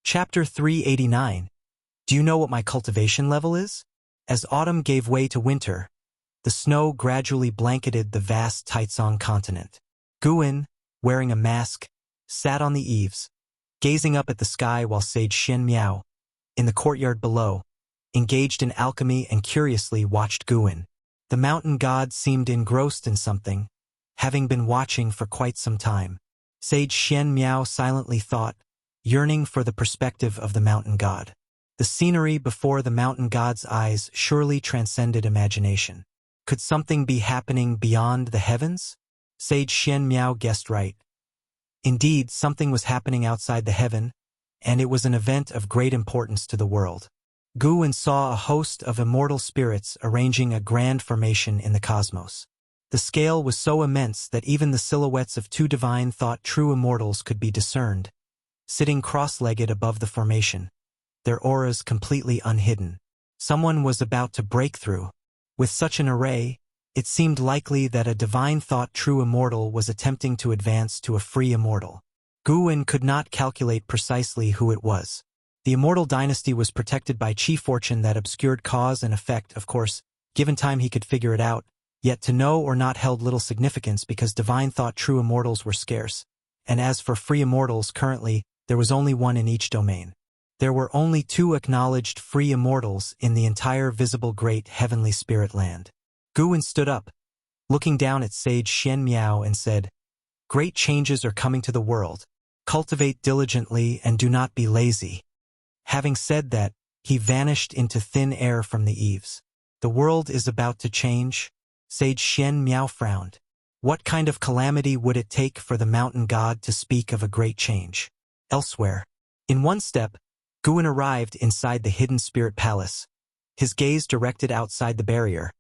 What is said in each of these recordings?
Chapter 389. Do you know what my cultivation level is? As autumn gave way to winter, the snow gradually blanketed the vast Taizong continent. Guin, wearing a mask, sat on the eaves, gazing up at the sky while Sage Xian Miao, in the courtyard below, engaged in alchemy and curiously watched Guin. The mountain god seemed engrossed in something, having been watching for quite some time. Sage Xian Miao silently thought, yearning for the perspective of the mountain god. The scenery before the mountain god's eyes surely transcended imagination. Could something be happening beyond the heavens? Sage Xian Miao guessed right. Indeed, something was happening outside the heaven, and it was an event of great importance to the world. Guin saw a host of immortal spirits arranging a grand formation in the cosmos. The scale was so immense that even the silhouettes of two divine thought true immortals could be discerned, sitting cross-legged above the formation, their auras completely unhidden. Someone was about to break through. With such an array, it seemed likely that a divine thought true immortal was attempting to advance to a free immortal. Guin could not calculate precisely who it was. The immortal dynasty was protected by chi fortune that obscured cause and effect, of course. Given time he could figure it out, yet to know or not held little significance because divine thought true immortals were scarce. And as for free immortals, currently, there was only one in each domain. There were only two acknowledged free immortals in the entire visible great heavenly spirit land. Guin stood up, looking down at Sage Xian Miao and said, "Great changes are coming to the world. Cultivate diligently and do not be lazy." Having said that, he vanished into thin air from the eaves. The world is about to change? Sage Xian Miao frowned. What kind of calamity would it take for the mountain god to speak of a great change? Elsewhere. In one step, Guin arrived inside the hidden spirit palace, his gaze directed outside the barrier,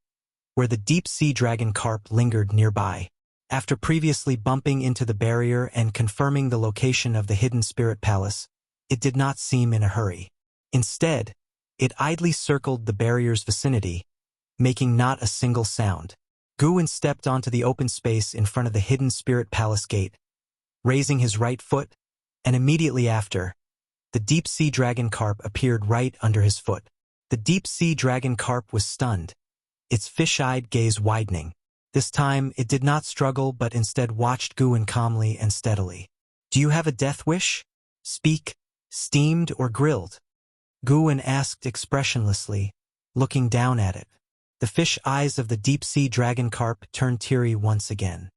where the deep-sea dragon carp lingered nearby. After previously bumping into the barrier and confirming the location of the hidden spirit palace, it did not seem in a hurry. Instead, it idly circled the barrier's vicinity, making not a single sound. Guin stepped onto the open space in front of the hidden spirit palace gate, raising his right foot, and immediately after, the deep-sea dragon carp appeared right under his foot. The deep-sea dragon carp was stunned, its fish-eyed gaze widening. This time, it did not struggle but instead watched Guin calmly and steadily. "Do you have a death wish? Speak, steamed or grilled?" Guin asked expressionlessly, looking down at it. The fish eyes of the deep-sea dragon carp turned teary once again.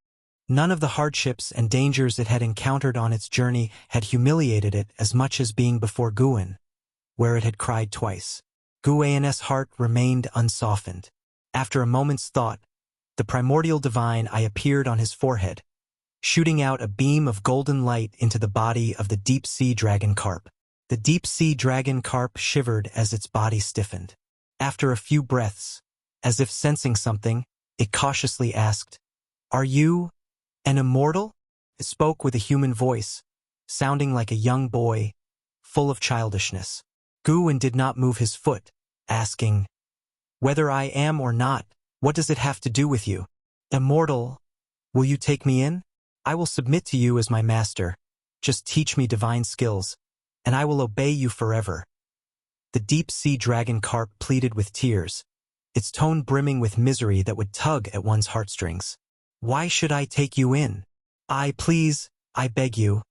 None of the hardships and dangers it had encountered on its journey had humiliated it as much as being before Guin, where it had cried twice. Guin's heart remained unsoftened. After a moment's thought, the primordial divine eye appeared on his forehead, shooting out a beam of golden light into the body of the deep-sea dragon carp. The deep-sea dragon carp shivered as its body stiffened. After a few breaths, as if sensing something, it cautiously asked, "Are you an immortal?" It spoke with a human voice, sounding like a young boy, full of childishness. Guin did not move his foot, asking, "Whether I am or not, what does it have to do with you? Immortal, will you take me in? I will submit to you as my master. Just teach me divine skills, and I will obey you forever." The deep-sea dragon carp pleaded with tears, its tone brimming with misery that would tug at one's heartstrings. "Why should I take you in? Please, I beg you.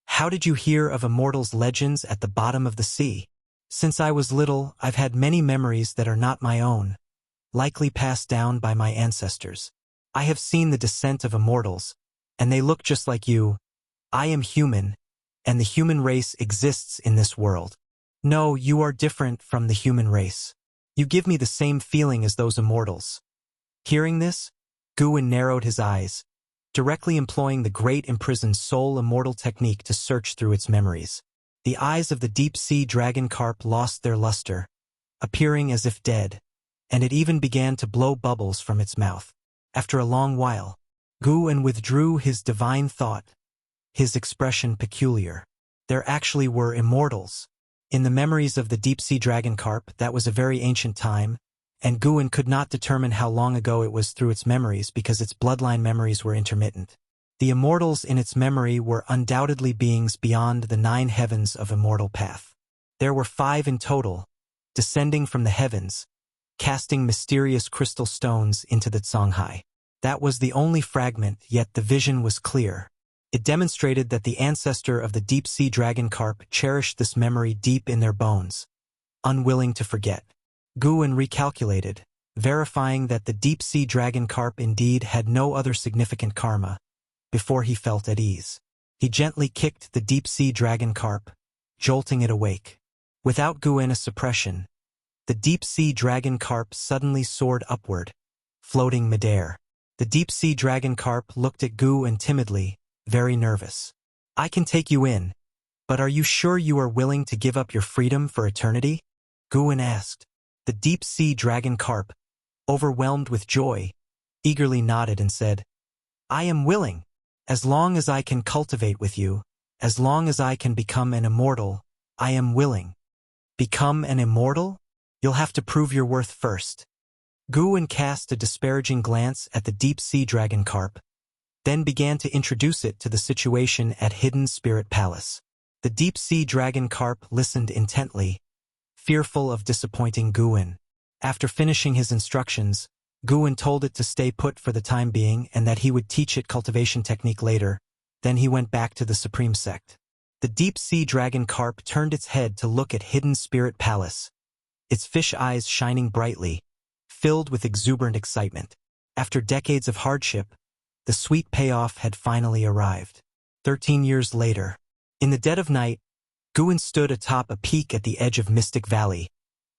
How did you hear of immortals' legends at the bottom of the sea? Since I was little, I've had many memories that are not my own, likely passed down by my ancestors. I have seen the descent of immortals, and they look just like you. I am human, and the human race exists in this world. No, you are different from the human race. You give me the same feeling as those immortals." Hearing this, Guin narrowed his eyes, directly employing the great imprisoned soul immortal technique to search through its memories. The eyes of the deep-sea dragon carp lost their luster, appearing as if dead, and it even began to blow bubbles from its mouth. After a long while, Guin withdrew his divine thought, his expression peculiar. There actually were immortals. In the memories of the deep-sea dragon carp, that was a very ancient time, and Guin could not determine how long ago it was through its memories because its bloodline memories were intermittent. The immortals in its memory were undoubtedly beings beyond the 9 heavens of immortal path. There were 5 in total, descending from the heavens, casting mysterious crystal stones into the Songhai. That was the only fragment, yet the vision was clear. It demonstrated that the ancestor of the deep-sea dragon carp cherished this memory deep in their bones, unwilling to forget. Guwen recalculated, verifying that the deep-sea dragon carp indeed had no other significant karma, before he felt at ease. He gently kicked the deep-sea dragon carp, jolting it awake. Without Guwen's suppression, the deep-sea dragon carp suddenly soared upward, floating midair. The deep-sea dragon carp looked at Guwen timidly, very nervous. "I can take you in, but are you sure you are willing to give up your freedom for eternity?" Guwen asked. The deep-sea dragon carp, overwhelmed with joy, eagerly nodded and said, "I am willing. As long as I can cultivate with you, as long as I can become an immortal, I am willing." "Become an immortal? You'll have to prove your worth first." Guwen cast a disparaging glance at the deep-sea dragon carp, then began to introduce it to the situation at Hidden Spirit Palace. The deep-sea dragon carp listened intently, fearful of disappointing Guwen. After finishing his instructions, Guwen told it to stay put for the time being and that he would teach it cultivation technique later. Then he went back to the Supreme Sect. The deep-sea dragon carp turned its head to look at Hidden Spirit Palace, its fish eyes shining brightly, filled with exuberant excitement. After decades of hardship, the sweet payoff had finally arrived. 13 years later, in the dead of night, Guwen stood atop a peak at the edge of Mystic Valley,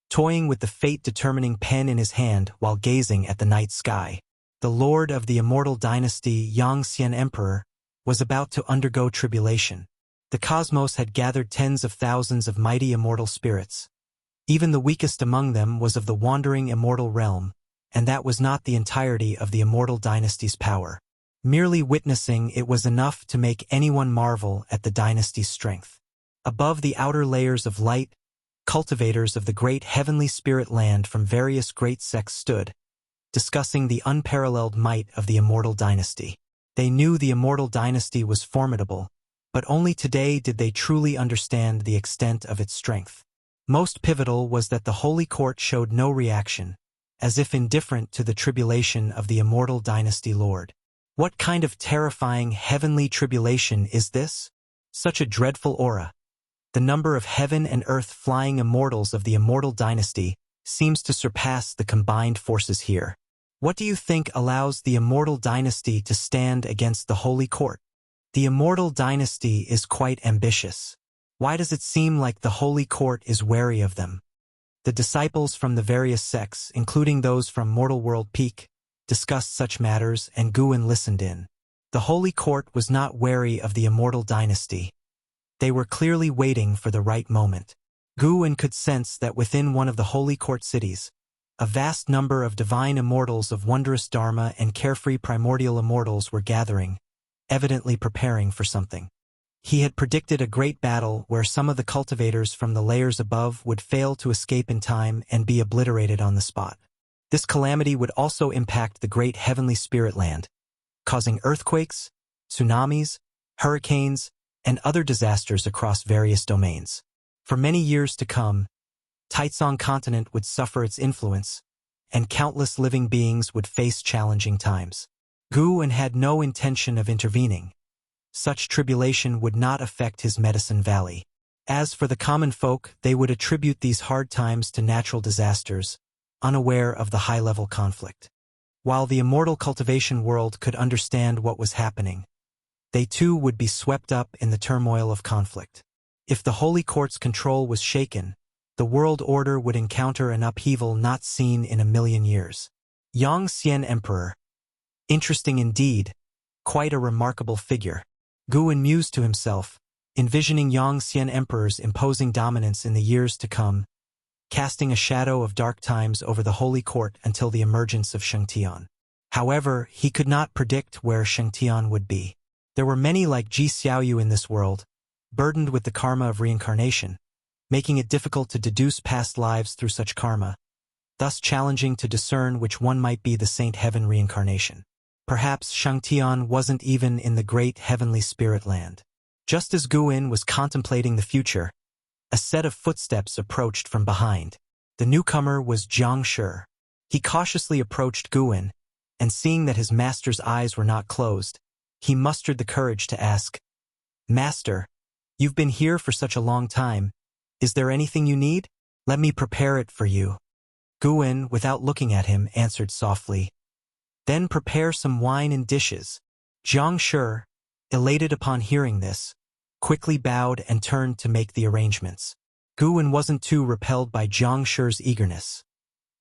toying with the fate-determining pen in his hand while gazing at the night sky. The lord of the immortal dynasty, Yangxian Emperor, was about to undergo tribulation. The cosmos had gathered tens of thousands of mighty immortal spirits. Even the weakest among them was of the wandering immortal realm, and that was not the entirety of the immortal dynasty's power. Merely witnessing it was enough to make anyone marvel at the dynasty's strength. Above the outer layers of light, cultivators of the great heavenly spirit land from various great sects stood, discussing the unparalleled might of the immortal dynasty. They knew the immortal dynasty was formidable, but only today did they truly understand the extent of its strength. Most pivotal was that the Holy Court showed no reaction, as if indifferent to the tribulation of the immortal dynasty lord. What kind of terrifying heavenly tribulation is this? Such a dreadful aura. The number of heaven and earth flying immortals of the immortal dynasty seems to surpass the combined forces here. What do you think allows the immortal dynasty to stand against the Holy Court? The immortal dynasty is quite ambitious. Why does it seem like the Holy Court is wary of them? The disciples from the various sects, including those from Mortal World Peak, discussed such matters, and Guwen listened in. The Holy Court was not wary of the immortal dynasty. They were clearly waiting for the right moment. Guwen could sense that within one of the Holy Court cities, a vast number of divine immortals of wondrous dharma and carefree primordial immortals were gathering, evidently preparing for something. He had predicted a great battle where some of the cultivators from the layers above would fail to escape in time and be obliterated on the spot. This calamity would also impact the great heavenly spirit land, causing earthquakes, tsunamis, hurricanes, and other disasters across various domains. For many years to come, Taitsong continent would suffer its influence, and countless living beings would face challenging times. Guwen had no intention of intervening. Such tribulation would not affect his Medicine Valley. As for the common folk, they would attribute these hard times to natural disasters, unaware of the high-level conflict. While the immortal cultivation world could understand what was happening, they too would be swept up in the turmoil of conflict. If the Holy Court's control was shaken, the world order would encounter an upheaval not seen in a million years. Yangxian Emperor. Interesting indeed, quite a remarkable figure. Guwen mused to himself, envisioning Yangxian Emperor's imposing dominance in the years to come, casting a shadow of dark times over the Holy Court until the emergence of Shengtian. However, he could not predict where Shengtian would be. There were many like Ji Xiaoyu in this world, burdened with the karma of reincarnation, making it difficult to deduce past lives through such karma, thus challenging to discern which one might be the Saint Heaven reincarnation. Perhaps Shangtian wasn't even in the great heavenly spirit land. Just as Guin was contemplating the future, a set of footsteps approached from behind. The newcomer was Jiang Shi. He cautiously approached Guin, and seeing that his master's eyes were not closed, he mustered the courage to ask, "Master, you've been here for such a long time. Is there anything you need? Let me prepare it for you." Guin, without looking at him, answered softly, "Then prepare some wine and dishes." Jiang Shi, elated upon hearing this, quickly bowed and turned to make the arrangements. Guin wasn't too repelled by Jiang Shi's eagerness.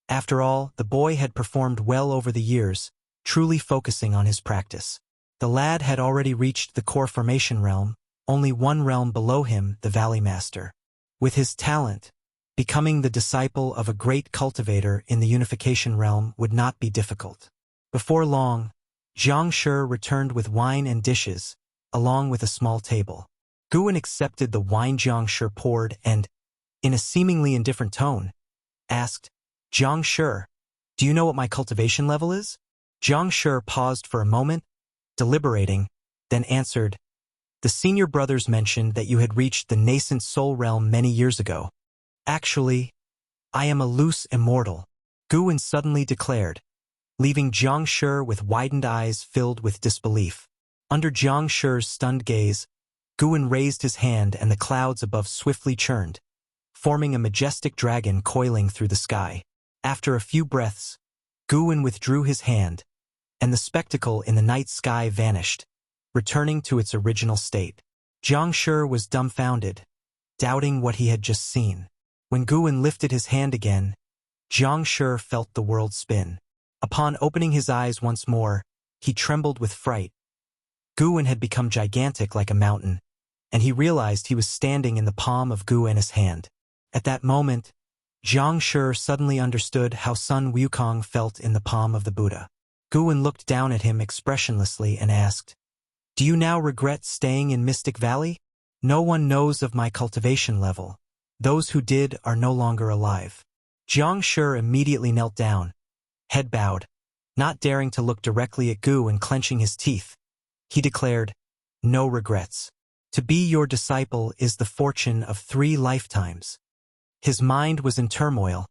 After all, the boy had performed well over the years, truly focusing on his practice. The lad had already reached the core formation realm, only one realm below him, the Valley Master. With his talent, becoming the disciple of a great cultivator in the unification realm would not be difficult. Before long, Jiang Shi returned with wine and dishes, along with a small table. Guin accepted the wine Jiang Shi poured and, in a seemingly indifferent tone, asked, "Jiang Shi, do you know what my cultivation level is?" Jiang Shi paused for a moment, deliberating, then answered, "The senior brothers mentioned that you had reached the nascent soul realm many years ago. Actually, I am a loose immortal," Guin suddenly declared, leaving Jiang Shi with widened eyes filled with disbelief. Under Jiang Shi's stunned gaze, Guin raised his hand and the clouds above swiftly churned, forming a majestic dragon coiling through the sky. After a few breaths, Guin withdrew his hand, and the spectacle in the night sky vanished, returning to its original state. Jiang Shi was dumbfounded, doubting what he had just seen. When Guin lifted his hand again, Jiang Shi felt the world spin. Upon opening his eyes once more, he trembled with fright. Guin had become gigantic like a mountain, and he realized he was standing in the palm of Guin's hand. At that moment, Jiang Shi suddenly understood how Sun Wukong felt in the palm of the Buddha. Guin looked down at him expressionlessly and asked, "Do you now regret staying in Mystic Valley? No one knows of my cultivation level. Those who did are no longer alive." Jiang Shi immediately knelt down, head bowed, not daring to look directly at Gu and clenching his teeth. He declared, "No regrets. To be your disciple is the fortune of 3 lifetimes." His mind was in turmoil,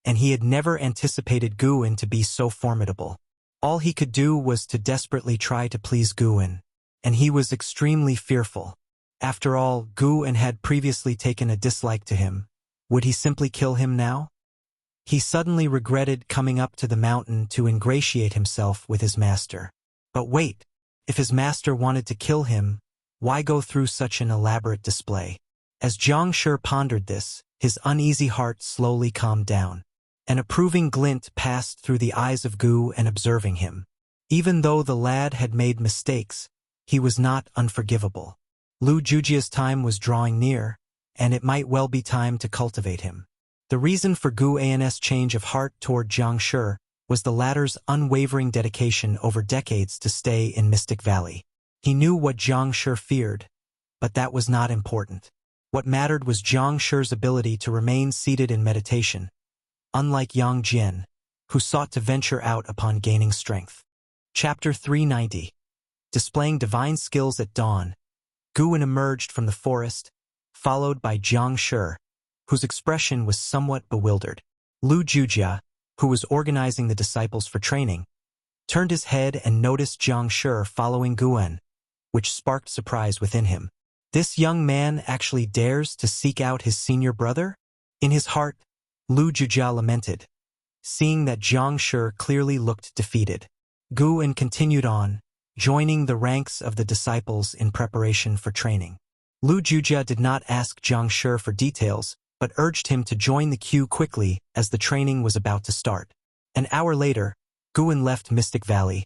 and he had never anticipated Guin to be so formidable. All he could do was to desperately try to please Guin, and he was extremely fearful. After all, Guin had previously taken a dislike to him. Would he simply kill him now? He suddenly regretted coming up to the mountain to ingratiate himself with his master. But wait, if his master wanted to kill him, why go through such an elaborate display? As Jiang Shi pondered this, his uneasy heart slowly calmed down. An approving glint passed through the eyes of Gu and observing him. Even though the lad had made mistakes, he was not unforgivable. Lu Jujia's time was drawing near, and it might well be time to cultivate him. The reason for Guin's change of heart toward Jiang Shi was the latter's unwavering dedication over decades to stay in Mystic Valley. He knew what Jiang Shi feared, but that was not important. What mattered was Jiang Shi's ability to remain seated in meditation, unlike Yang Jian, who sought to venture out upon gaining strength. Chapter 390. Displaying divine skills at dawn, Guin emerged from the forest, followed by Jiang Shi, whose expression was somewhat bewildered. Lu Jujia, who was organizing the disciples for training, turned his head and noticed Jiang Shi following Guin, which sparked surprise within him. This young man actually dares to seek out his senior brother? In his heart, Lu Jujia lamented, seeing that Jiang Shi clearly looked defeated. Guin continued on, joining the ranks of the disciples in preparation for training. Lu Jujia did not ask Jiang Shi for details, but urged him to join the queue quickly as the training was about to start. An hour later, Guin left Mystic Valley,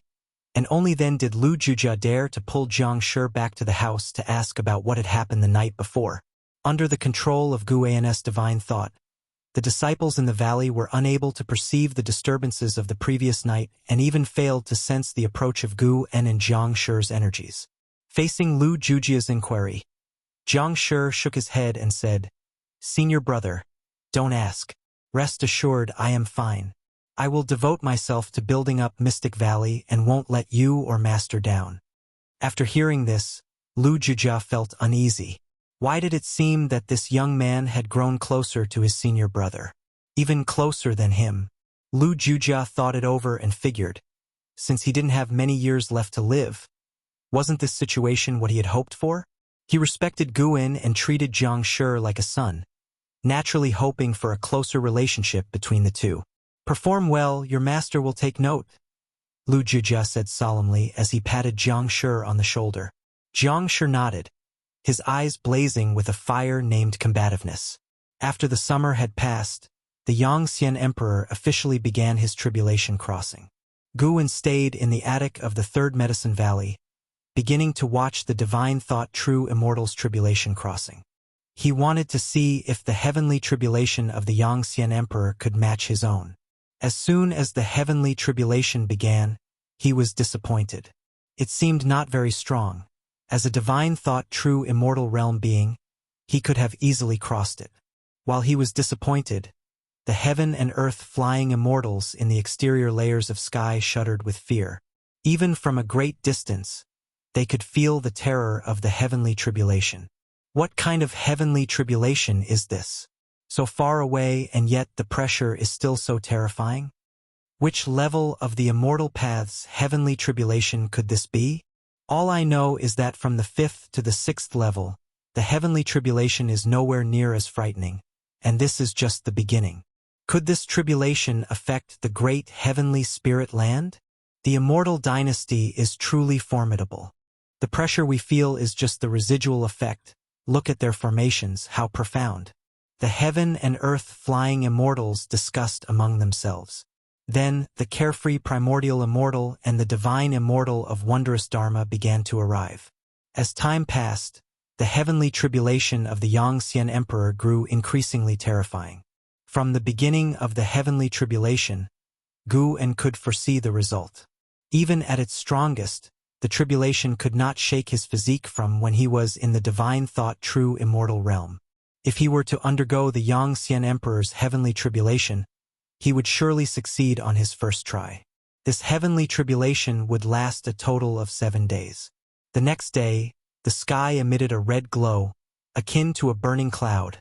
and only then did Lu Jujia dare to pull Jiang Shi back to the house to ask about what had happened the night before. Under the control of Guin's divine thought, the disciples in the valley were unable to perceive the disturbances of the previous night and even failed to sense the approach of Guin and Jiang Shi's energies. Facing Lu Jujia's inquiry, Jiang Shi shook his head and said, "Senior brother, don't ask. Rest assured I am fine. I will devote myself to building up Mystic Valley and won't let you or Master down." After hearing this, Lu Jujia felt uneasy. Why did it seem that this young man had grown closer to his senior brother? Even closer than him. Lu Jujia thought it over and figured, since he didn't have many years left to live, wasn't this situation what he had hoped for? He respected Guin and treated Jiang Shi like a son, naturally hoping for a closer relationship between the two. "Perform well, your master will take note," Lu Jujia said solemnly as he patted Jiang Shi on the shoulder. Jiang Shi nodded, his eyes blazing with a fire named combativeness. After the summer had passed, the Yangxian Emperor officially began his tribulation crossing. Guin stayed in the attic of the Third Medicine Valley, beginning to watch the divine thought true immortals tribulation crossing. He wanted to see if the heavenly tribulation of the Yangxian Emperor could match his own. As soon as the heavenly tribulation began, he was disappointed. It seemed not very strong. As a divine thought true immortal realm being, he could have easily crossed it. While he was disappointed, the heaven and earth flying immortals in the exterior layers of sky shuddered with fear. Even from a great distance, they could feel the terror of the heavenly tribulation. What kind of heavenly tribulation is this? So far away and yet the pressure is still so terrifying? Which level of the immortal path's heavenly tribulation could this be? All I know is that from the 5th to the 6th level, the heavenly tribulation is nowhere near as frightening, and this is just the beginning. Could this tribulation affect the great heavenly spirit land? The immortal dynasty is truly formidable. The pressure we feel is just the residual effect. Look at their formations, how profound. The heaven and earth flying immortals discussed among themselves. Then, the carefree primordial immortal and the divine immortal of wondrous Dharma began to arrive. As time passed, the heavenly tribulation of the Yangxian Emperor grew increasingly terrifying. From the beginning of the heavenly tribulation, Guin could foresee the result. Even at its strongest, the tribulation could not shake his physique from when he was in the divine thought true immortal realm. If he were to undergo the Yangxian Emperor's heavenly tribulation, he would surely succeed on his first try. This heavenly tribulation would last a total of 7 days. The next day, the sky emitted a red glow, akin to a burning cloud.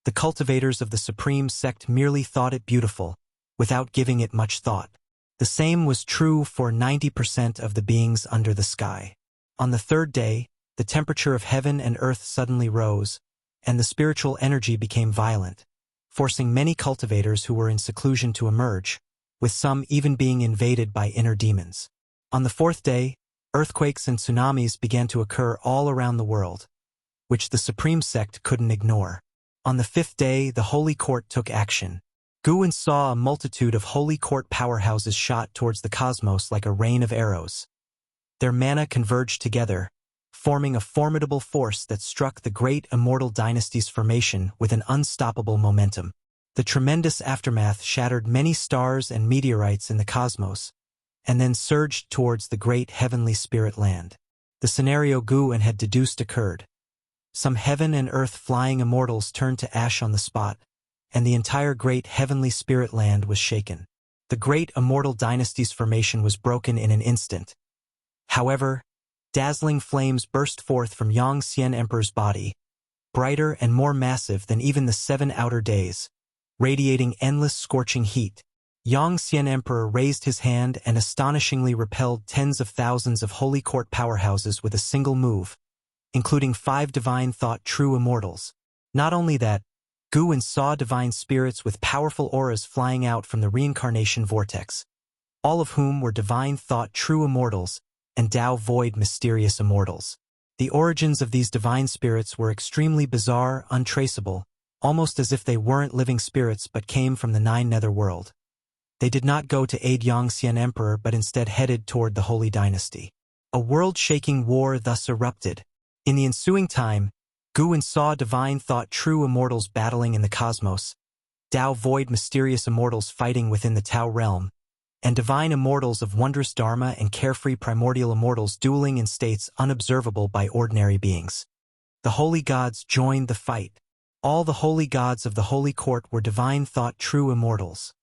The cultivators of the supreme sect merely thought it beautiful, without giving it much thought. The same was true for 90% of the beings under the sky. On the 3rd day, the temperature of heaven and earth suddenly rose, and the spiritual energy became violent, forcing many cultivators who were in seclusion to emerge, with some even being invaded by inner demons. On the 4th day, earthquakes and tsunamis began to occur all around the world, which the supreme sect couldn't ignore. On the 5th day, the Holy Court took action. Guin saw a multitude of Holy Court powerhouses shot towards the cosmos like a rain of arrows. Their mana converged together, forming a formidable force that struck the great immortal dynasty's formation with an unstoppable momentum. The tremendous aftermath shattered many stars and meteorites in the cosmos, and then surged towards the great heavenly spirit land. The scenario Guin had deduced occurred. Some heaven and earth flying immortals turned to ash on the spot, and the entire great heavenly spirit land was shaken. The great immortal dynasty's formation was broken in an instant. However, dazzling flames burst forth from Yangxian Emperor's body, brighter and more massive than even the 7 outer days, radiating endless scorching heat. Yangxian Emperor raised his hand and astonishingly repelled tens of thousands of Holy Court powerhouses with a single move, including 5 divine thought true immortals. Not only that, Guin saw divine spirits with powerful auras flying out from the reincarnation vortex, all of whom were divine thought true immortals and Tao void mysterious immortals. The origins of these divine spirits were extremely bizarre, untraceable, almost as if they weren't living spirits but came from the 9 netherworld. They did not go to aid Yangxian Emperor but instead headed toward the Holy Dynasty. A world-shaking war thus erupted. In the ensuing time, Guin saw divine thought true immortals battling in the cosmos, Tao void mysterious immortals fighting within the Tao realm, and divine immortals of wondrous Dharma and carefree primordial immortals dueling in states unobservable by ordinary beings. The holy gods joined the fight. All the holy gods of the Holy Court were divine thought true immortals.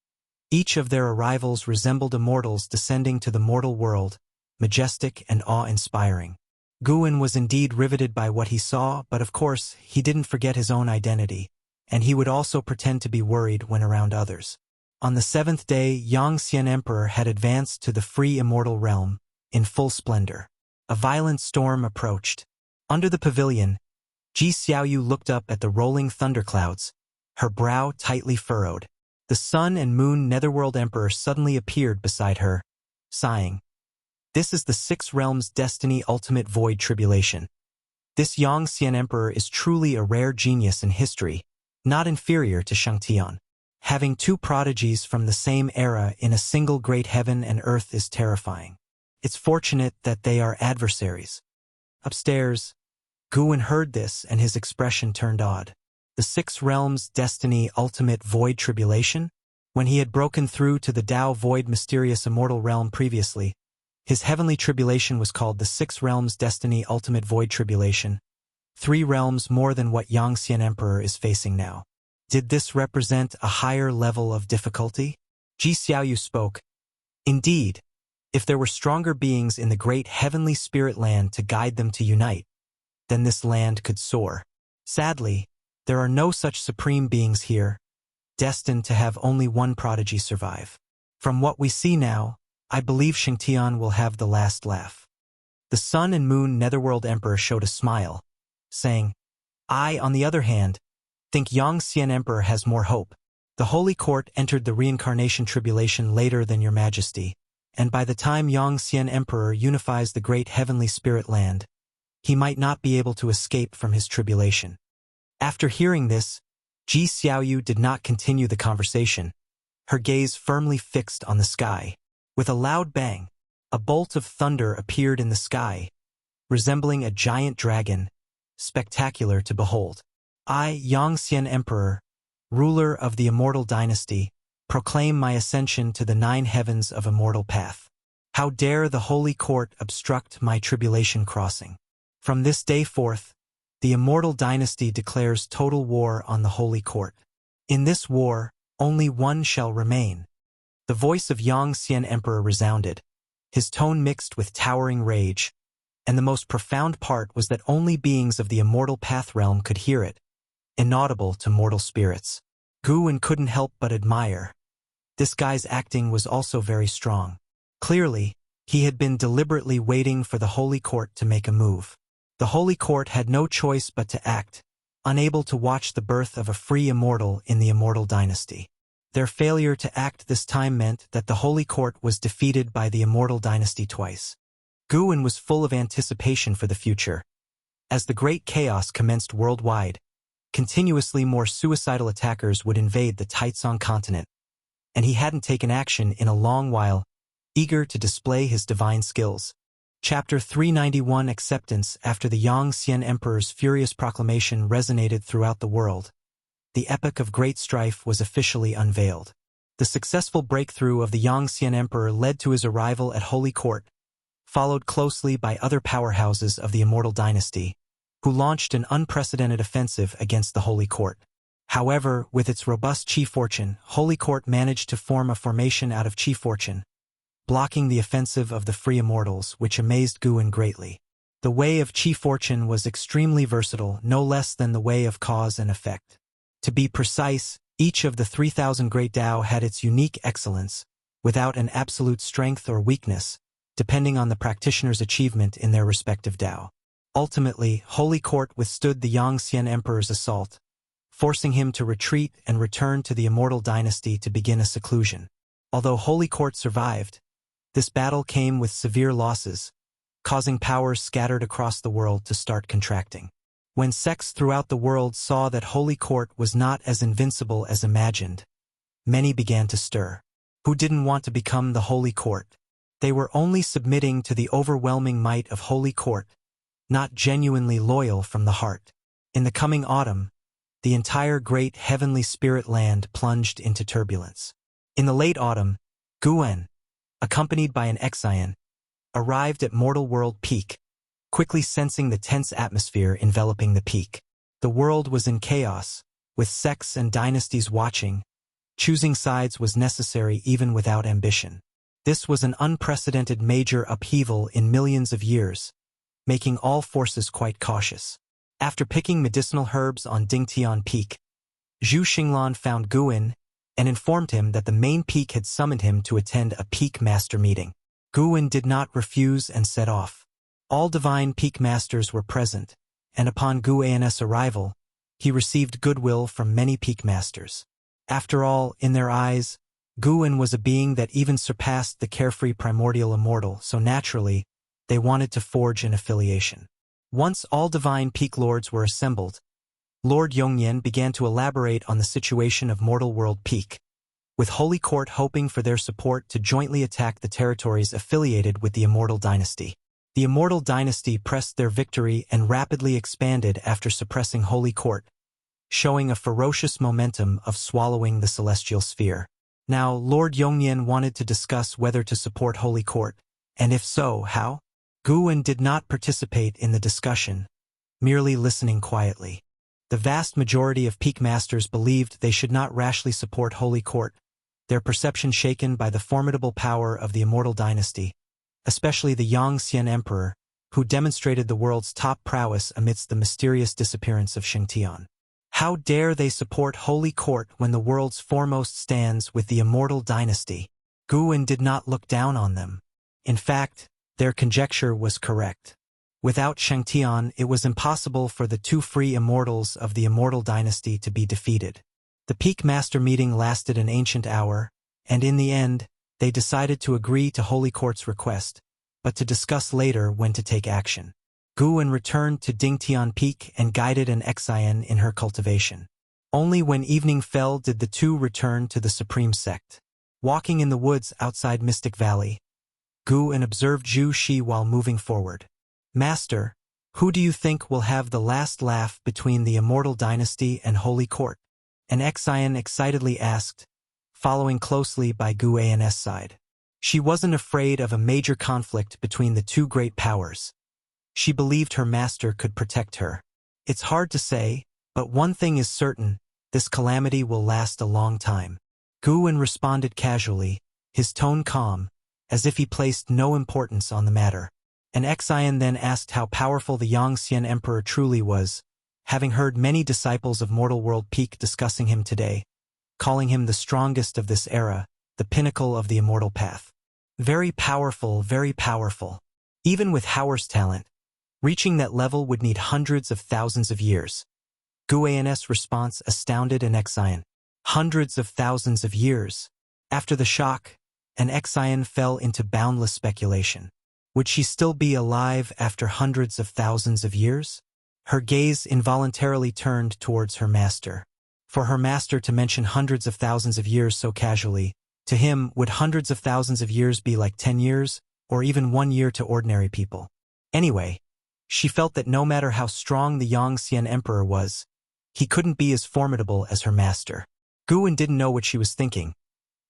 Each of their arrivals resembled immortals descending to the mortal world, majestic and awe-inspiring. Guwen was indeed riveted by what he saw, but of course, he didn't forget his own identity, and he would also pretend to be worried when around others. On the seventh day, Yangxian Emperor had advanced to the free immortal realm, in full splendor. A violent storm approached. Under the pavilion, Ji Xiaoyu looked up at the rolling thunderclouds, her brow tightly furrowed. The Sun and Moon Netherworld Emperor suddenly appeared beside her, sighing. This is the Six Realms Destiny Ultimate Void Tribulation. This Yangxian Emperor is truly a rare genius in history, not inferior to Shangtian. Having two prodigies from the same era in a single great heaven and earth is terrifying. It's fortunate that they are adversaries. Upstairs, Guwen heard this and his expression turned odd. The Six Realms Destiny Ultimate Void Tribulation? When he had broken through to the Tao Void Mysterious Immortal Realm previously, his heavenly tribulation was called the Six Realms Destiny Ultimate Void Tribulation, 3 realms more than what Yangxian Emperor is facing now. Did this represent a higher level of difficulty? Ji Xiaoyu spoke. Indeed, if there were stronger beings in the great heavenly spirit land to guide them to unite, then this land could soar. Sadly, there are no such supreme beings here, destined to have only one prodigy survive. From what we see now, I believe Shangtian will have the last laugh. The Sun and Moon Netherworld Emperor showed a smile, saying, I, on the other hand, think Yangxian Emperor has more hope. The Holy Court entered the reincarnation tribulation later than your majesty, and by the time Yangxian Emperor unifies the great heavenly spirit land, he might not be able to escape from his tribulation. After hearing this, Ji Xiaoyu did not continue the conversation, her gaze firmly fixed on the sky. With a loud bang, a bolt of thunder appeared in the sky, resembling a giant dragon, spectacular to behold. I, Yangxian Emperor, ruler of the immortal dynasty, proclaim my ascension to the 9 heavens of immortal path. How dare the Holy Court obstruct my tribulation crossing? From this day forth, the immortal dynasty declares total war on the Holy Court. In this war, only one shall remain. The voice of Yangxian Emperor resounded, his tone mixed with towering rage, and the most profound part was that only beings of the immortal path realm could hear it, inaudible to mortal spirits. Guwen couldn't help but admire. This guy's acting was also very strong. Clearly, he had been deliberately waiting for the Holy Court to make a move. The Holy Court had no choice but to act, unable to watch the birth of a free immortal in the immortal dynasty. Their failure to act this time meant that the Holy Court was defeated by the immortal dynasty twice. Guwen was full of anticipation for the future. As the great chaos commenced worldwide, continuously more suicidal attackers would invade the Taizong continent, and he hadn't taken action in a long while, eager to display his divine skills. Chapter 391 Acceptance. After the Yangxian Emperor's furious proclamation resonated throughout the world, the epoch of great strife was officially unveiled. The successful breakthrough of the Yangxian Emperor led to his arrival at Holy Court, followed closely by other powerhouses of the immortal dynasty, who launched an unprecedented offensive against the Holy Court. However, with its robust Qi fortune, Holy Court managed to form a formation out of Qi fortune, blocking the offensive of the free immortals, which amazed Guwen greatly. The way of Qi fortune was extremely versatile, no less than the way of cause and effect. To be precise, each of the 3,000 great Tao had its unique excellence, without an absolute strength or weakness, depending on the practitioner's achievement in their respective Tao. Ultimately, Holy Court withstood the Yangxian Emperor's assault, forcing him to retreat and return to the immortal dynasty to begin a seclusion. Although Holy Court survived, this battle came with severe losses, causing powers scattered across the world to start contracting. When sects throughout the world saw that Holy Court was not as invincible as imagined, many began to stir. Who didn't want to become the Holy Court? They were only submitting to the overwhelming might of Holy Court, not genuinely loyal from the heart. In the coming autumn, the entire great heavenly spirit land plunged into turbulence. In the late autumn, Guwen, accompanied by an Exian, arrived at Mortal World Peak, quickly sensing the tense atmosphere enveloping the peak. The world was in chaos, with sects and dynasties watching, Choosing sides was necessary even without ambition. This was an unprecedented major upheaval in millions of years, making all forces quite cautious. After picking medicinal herbs on Dingtian Peak, Zhu Xinglan found Guin and informed him that the main peak had summoned him to attend a peak master meeting. Guin did not refuse and set off. All divine peak masters were present, and upon Guin's arrival, he received goodwill from many peak masters. After all, in their eyes, Guin was a being that even surpassed the carefree primordial immortal, so naturally, they wanted to forge an affiliation. Once all divine peak lords were assembled, Lord Yongnian began to elaborate on the situation of Mortal World Peak, with Holy Court hoping for their support to jointly attack the territories affiliated with the Immortal Dynasty. The Immortal Dynasty pressed their victory and rapidly expanded after suppressing Holy Court, showing a ferocious momentum of swallowing the celestial sphere. Now, Lord Yongnian wanted to discuss whether to support Holy Court, and if so, how? Guin did not participate in the discussion, merely listening quietly. The vast majority of peak masters believed they should not rashly support Holy Court, their perception shaken by the formidable power of the Immortal Dynasty, especially the Yangxian Emperor, who demonstrated the world's top prowess amidst the mysterious disappearance of Shengtian. How dare they support Holy Court when the world's foremost stands with the Immortal Dynasty? Guin did not look down on them. In fact, their conjecture was correct. Without Shengtian, it was impossible for the two free immortals of the Immortal Dynasty to be defeated. The Peak Master meeting lasted an ancient hour, and in the end, they decided to agree to Holy Court's request, but to discuss later when to take action. Guin returned to Dingtian Peak and guided an Xian in her cultivation. Only when evening fell did the two return to the Supreme Sect. Walking in the woods outside Mystic Valley, Guin observed Zhu Shi while moving forward. Master, who do you think will have the last laugh between the Immortal Dynasty and Holy Court? An Xian excitedly asked, following closely by Guin's side. She wasn't afraid of a major conflict between the two great powers. She believed her master could protect her. It's hard to say, but one thing is certain, this calamity will last a long time. Guin responded casually, his tone calm, as if he placed no importance on the matter. An Xian then asked how powerful the Yangxian Emperor truly was, having heard many disciples of Mortal World Peak discussing him today, calling him the strongest of this era, the pinnacle of the immortal path. Very powerful, even with Hauer's talent. Reaching that level would need hundreds of thousands of years. Guin's response astounded an Xian. Hundreds of thousands of years. After the shock, an Xian fell into boundless speculation. Would she still be alive after hundreds of thousands of years? Her gaze involuntarily turned towards her master. For her master to mention hundreds of thousands of years so casually, to him, would hundreds of thousands of years be like 10 years, or even 1 year to ordinary people? Anyway, she felt that no matter how strong the Yangxian Emperor was, he couldn't be as formidable as her master. Guin didn't know what she was thinking,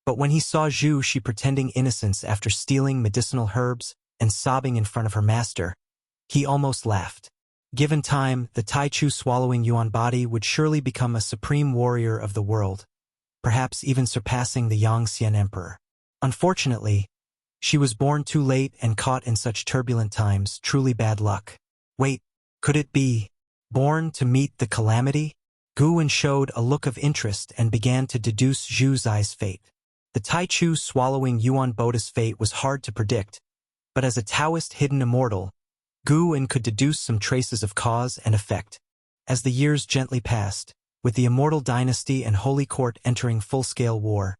but when he saw Zhu Shi pretending innocence after stealing medicinal herbs and sobbing in front of her master, he almost laughed. Given time, the Taichu swallowing Yuan body would surely become a supreme warrior of the world, perhaps even surpassing the Yangxian Emperor. Unfortunately, she was born too late and caught in such turbulent times, truly bad luck. Wait, could it be born to meet the calamity? Guin showed a look of interest and began to deduce Zhu Zai's fate. The Taichu swallowing Yuan Boda's fate was hard to predict, but as a Taoist hidden immortal, Guin could deduce some traces of cause and effect. As the years gently passed, with the Immortal Dynasty and Holy Court entering full-scale war,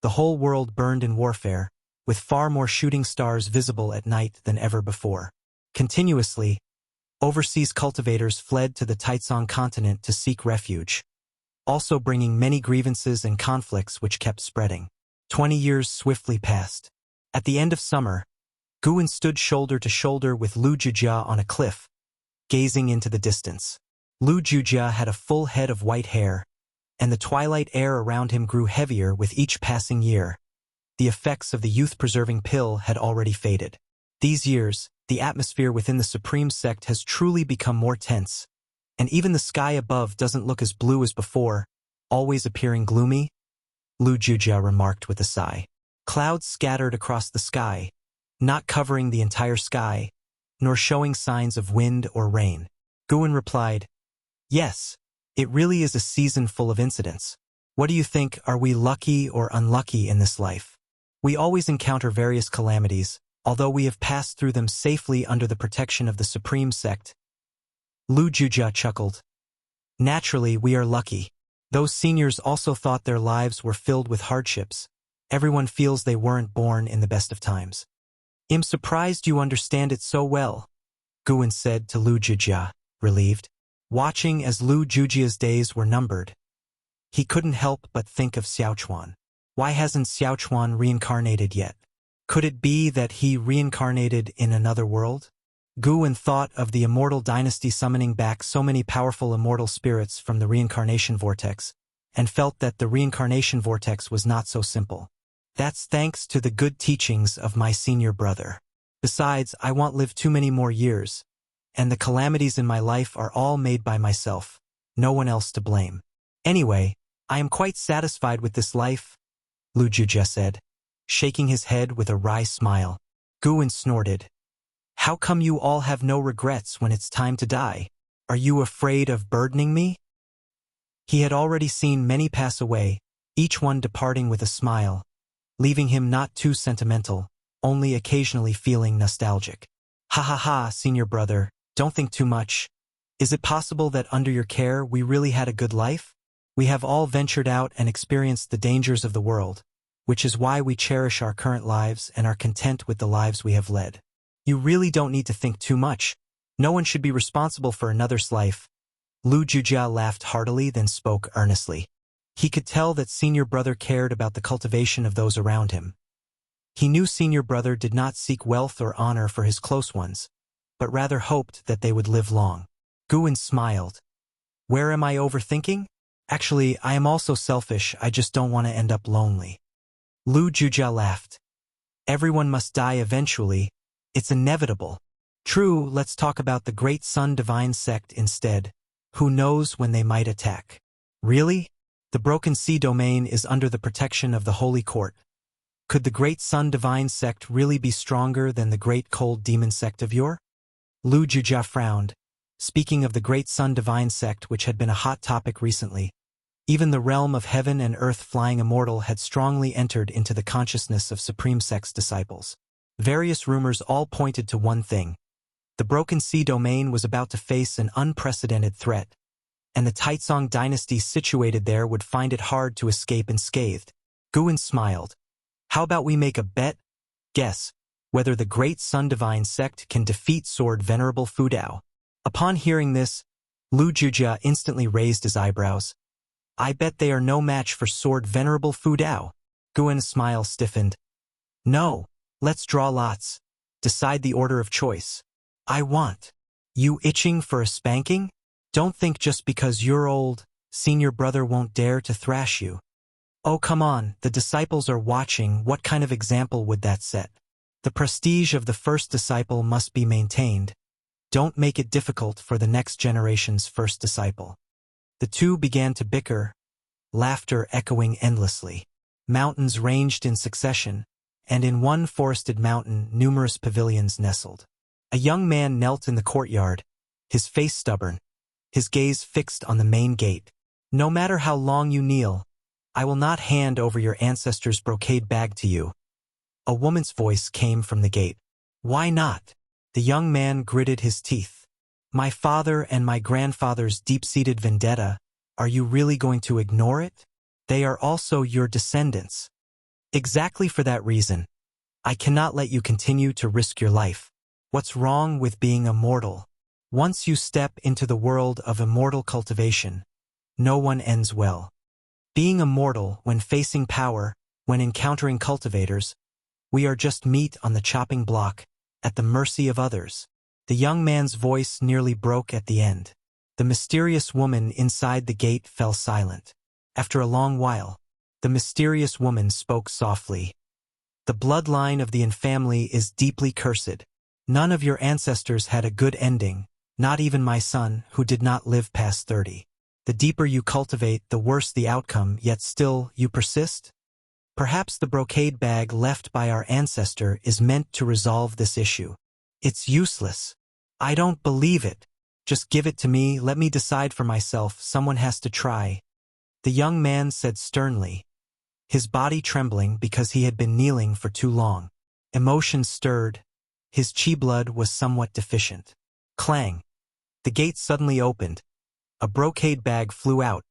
the whole world burned in warfare, with far more shooting stars visible at night than ever before. Continuously, overseas cultivators fled to the Taizong continent to seek refuge, also bringing many grievances and conflicts which kept spreading. 20 years swiftly passed. At the end of summer, Guin stood shoulder to shoulder with Lu Jujia on a cliff, gazing into the distance. Lu Jujia had a full head of white hair, and the twilight air around him grew heavier with each passing year. The effects of the youth-preserving pill had already faded. These years, the atmosphere within the Supreme Sect has truly become more tense, and even the sky above doesn't look as blue as before, always appearing gloomy. Lu Jujia remarked with a sigh. Clouds scattered across the sky, not covering the entire sky, nor showing signs of wind or rain. Guwen replied, yes, it really is a season full of incidents. What do you think, are we lucky or unlucky in this life? We always encounter various calamities, although we have passed through them safely under the protection of the Supreme Sect. Lu Jujia chuckled. Naturally, we are lucky. Those seniors also thought their lives were filled with hardships. Everyone feels they weren't born in the best of times. I'm surprised you understand it so well, Guwen said to Lu Jujia, relieved. Watching as Lu Jujia's days were numbered, he couldn't help but think of Xiaochuan. Why hasn't Xiaochuan reincarnated yet? Could it be that he reincarnated in another world? Guwen thought of the immortal dynasty summoning back so many powerful immortal spirits from the reincarnation vortex, and felt that the reincarnation vortex was not so simple. That's thanks to the good teachings of my senior brother. Besides, I won't live too many more years, and the calamities in my life are all made by myself, no one else to blame. Anyway, I am quite satisfied with this life, Lu Jujia said, shaking his head with a wry smile. Guwen snorted. How come you all have no regrets when it's time to die? Are you afraid of burdening me? He had already seen many pass away, each one departing with a smile, leaving him not too sentimental, only occasionally feeling nostalgic. Ha ha ha, senior brother, don't think too much. Is it possible that under your care we really had a good life? We have all ventured out and experienced the dangers of the world, which is why we cherish our current lives and are content with the lives we have led. You really don't need to think too much. No one should be responsible for another's life. Lu Jujia laughed heartily, then spoke earnestly. He could tell that senior brother cared about the cultivation of those around him. He knew senior brother did not seek wealth or honor for his close ones, but rather hoped that they would live long. Guwen smiled. Where am I overthinking? Actually, I am also selfish, I just don't want to end up lonely. Lu Jujia laughed. Everyone must die eventually. It's inevitable. True, let's talk about the Great Sun Divine Sect instead. Who knows when they might attack? Really? The Broken Sea domain is under the protection of the Holy Court. Could the Great Sun Divine Sect really be stronger than the Great Cold Demon Sect of yore? Lu Jujia frowned, speaking of the Great Sun Divine Sect, which had been a hot topic recently. Even the realm of heaven and earth flying immortal had strongly entered into the consciousness of Supreme Sect's disciples. Various rumors all pointed to one thing. The Broken Sea domain was about to face an unprecedented threat, and the Taizong dynasty situated there would find it hard to escape unscathed. Guwen smiled. How about we make a bet? Guess whether the Great Sun Divine Sect can defeat Sword Venerable Fudao. Upon hearing this, Lu Jujia instantly raised his eyebrows. I bet they are no match for Sword Venerable Fudao. Guwen's smile stiffened. No, let's draw lots. Decide the order of choice. I want. You itching for a spanking? Don't think just because you're old, senior brother won't dare to thrash you. Oh come on, the disciples are watching, what kind of example would that set? The prestige of the first disciple must be maintained. Don't make it difficult for the next generation's first disciple. The two began to bicker, laughter echoing endlessly. Mountains ranged in succession, and in one forested mountain numerous pavilions nestled. A young man knelt in the courtyard, his face stubborn, his gaze fixed on the main gate. No matter how long you kneel, I will not hand over your ancestors' brocade bag to you. A woman's voice came from the gate. Why not? The young man gritted his teeth. My father and my grandfather's deep-seated vendetta, are you really going to ignore it? They are also your descendants. Exactly for that reason, I cannot let you continue to risk your life. What's wrong with being immortal? Once you step into the world of immortal cultivation, no one ends well. Being immortal, when facing power, when encountering cultivators, we are just meat on the chopping block, at the mercy of others. The young man's voice nearly broke at the end. The mysterious woman inside the gate fell silent. After a long while, the mysterious woman spoke softly. The bloodline of the Yin family is deeply cursed. None of your ancestors had a good ending, not even my son, who did not live past 30. The deeper you cultivate, the worse the outcome, yet still you persist? Perhaps the brocade bag left by our ancestor is meant to resolve this issue. It's useless. I don't believe it. Just give it to me, let me decide for myself, someone has to try. The young man said sternly, his body trembling because he had been kneeling for too long. Emotion stirred. His chi blood was somewhat deficient. Clang. The gate suddenly opened. A brocade bag flew out,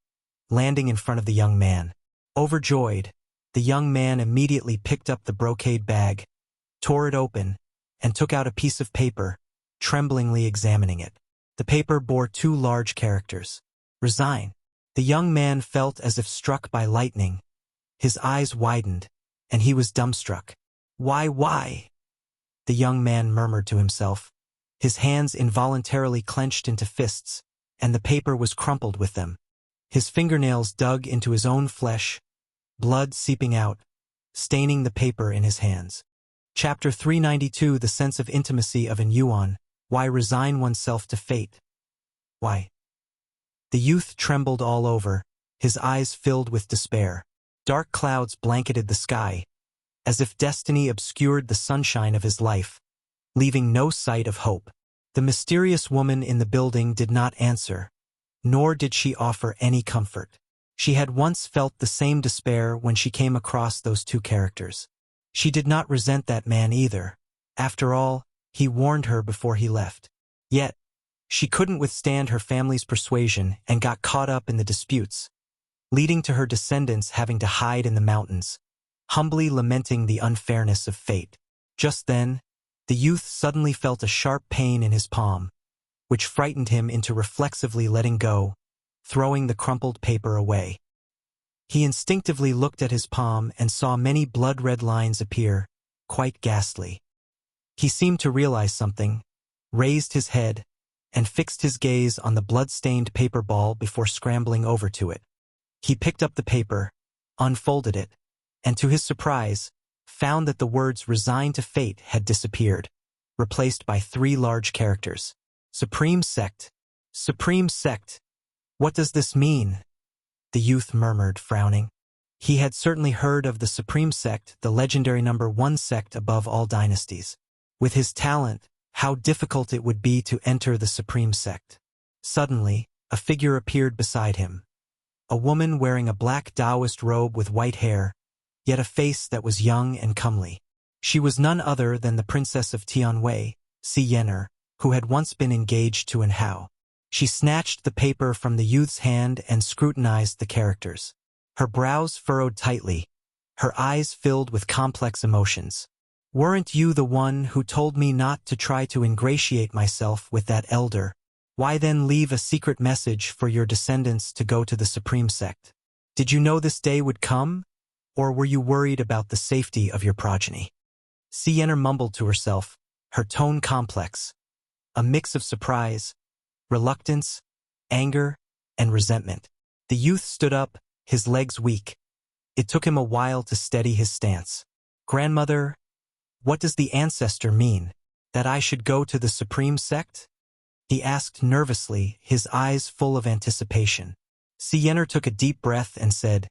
landing in front of the young man. Overjoyed, the young man immediately picked up the brocade bag, tore it open, and took out a piece of paper, tremblingly examining it. The paper bore 2 large characters. Resign. The young man felt as if struck by lightning. His eyes widened, and he was dumbstruck. Why? The young man murmured to himself. His hands involuntarily clenched into fists, and the paper was crumpled with them. His fingernails dug into his own flesh, blood seeping out, staining the paper in his hands. Chapter 392, The Sense of Intimacy of an Yuan. Why resign oneself to fate? Why? The youth trembled all over, his eyes filled with despair. Dark clouds blanketed the sky, as if destiny obscured the sunshine of his life, leaving no sight of hope. The mysterious woman in the building did not answer, nor did she offer any comfort. She had once felt the same despair when she came across those 2 characters. She did not resent that man either. After all, he warned her before he left. Yet, she couldn't withstand her family's persuasion and got caught up in the disputes, leading to her descendants having to hide in the mountains, humbly lamenting the unfairness of fate. Just then, the youth suddenly felt a sharp pain in his palm, which frightened him into reflexively letting go, throwing the crumpled paper away. He instinctively looked at his palm and saw many blood-red lines appear, quite ghastly. He seemed to realize something, raised his head, and fixed his gaze on the blood-stained paper ball before scrambling over to it. He picked up the paper, unfolded it, and to his surprise, found that the words "Resign to Fate" had disappeared, replaced by 3 large characters. Supreme Sect. Supreme Sect. What does this mean? The youth murmured, frowning. He had certainly heard of the Supreme Sect, the legendary number 1 sect above all dynasties. With his talent, how difficult it would be to enter the Supreme Sect. Suddenly, a figure appeared beside him. A woman wearing a black Taoist robe with white hair, yet a face that was young and comely. She was none other than the Princess of Tianwei, Si Yener, who had once been engaged to An Hao. She snatched the paper from the youth's hand and scrutinized the characters. Her brows furrowed tightly, her eyes filled with complex emotions. Weren't you the one who told me not to try to ingratiate myself with that elder? Why then leave a secret message for your descendants to go to the Supreme Sect? Did you know this day would come? Or were you worried about the safety of your progeny? Si Yener mumbled to herself, her tone complex, a mix of surprise, reluctance, anger, and resentment. The youth stood up, his legs weak. It took him a while to steady his stance. Grandmother, what does the ancestor mean? That I should go to the Supreme Sect? He asked nervously, his eyes full of anticipation. Si Yener took a deep breath and said,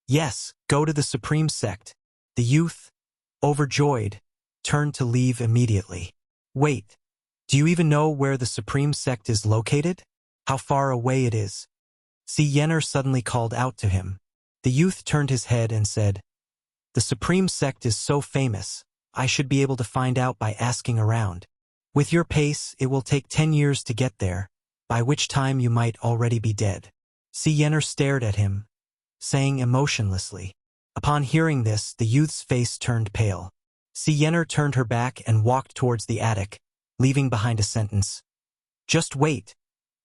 Yes, go to the Supreme Sect. The youth, overjoyed, turned to leave immediately. Wait, do you even know where the Supreme Sect is located? How far away it is? Si Yener suddenly called out to him. The youth turned his head and said, The Supreme Sect is so famous, I should be able to find out by asking around. With your pace, it will take 10 years to get there, by which time you might already be dead. Si Yener stared at him, saying emotionlessly. Upon hearing this, the youth's face turned pale. Si Yener turned her back and walked towards the attic, leaving behind a sentence. Just wait.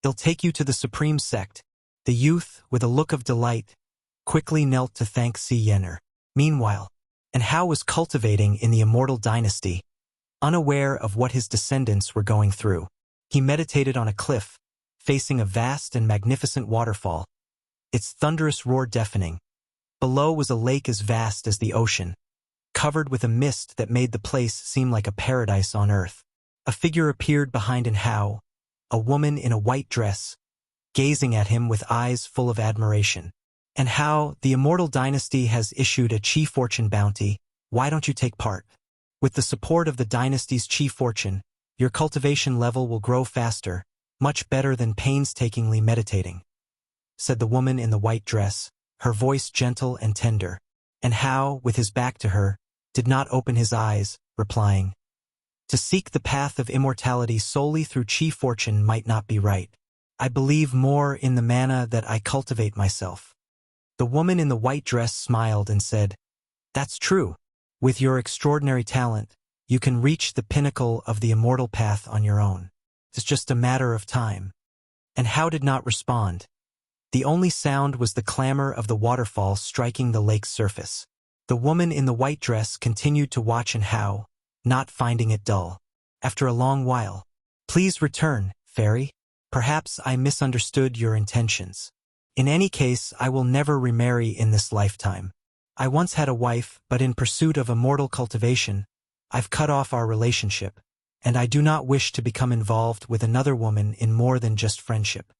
They'll take you to the Supreme Sect. The youth, with a look of delight, quickly knelt to thank Si Yener. Meanwhile, An Hao was cultivating in the immortal dynasty, unaware of what his descendants were going through. He meditated on a cliff, facing a vast and magnificent waterfall, its thunderous roar deafening. Below was a lake as vast as the ocean, covered with a mist that made the place seem like a paradise on earth. A figure appeared behind An Hao, a woman in a white dress, gazing at him with eyes full of admiration. And how the Immortal Dynasty has issued a Chi Fortune bounty. Why don't you take part? With the support of the dynasty's Chi Fortune, your cultivation level will grow faster, much better than painstakingly meditating," said the woman in the white dress, her voice gentle and tender. And Hao, with his back to her, did not open his eyes, replying, "To seek the path of immortality solely through Chi Fortune might not be right. I believe more in the mana that I cultivate myself." The woman in the white dress smiled and said, "That's true. With your extraordinary talent, you can reach the pinnacle of the immortal path on your own. It's just a matter of time." And Hao did not respond. The only sound was the clamor of the waterfall striking the lake's surface. The woman in the white dress continued to watch and Hao, not finding it dull. After a long while, "Please return, fairy. Perhaps I misunderstood your intentions. In any case, I will never remarry in this lifetime. I once had a wife, but in pursuit of immortal cultivation, I've cut off our relationship, and I do not wish to become involved with another woman in more than just friendship."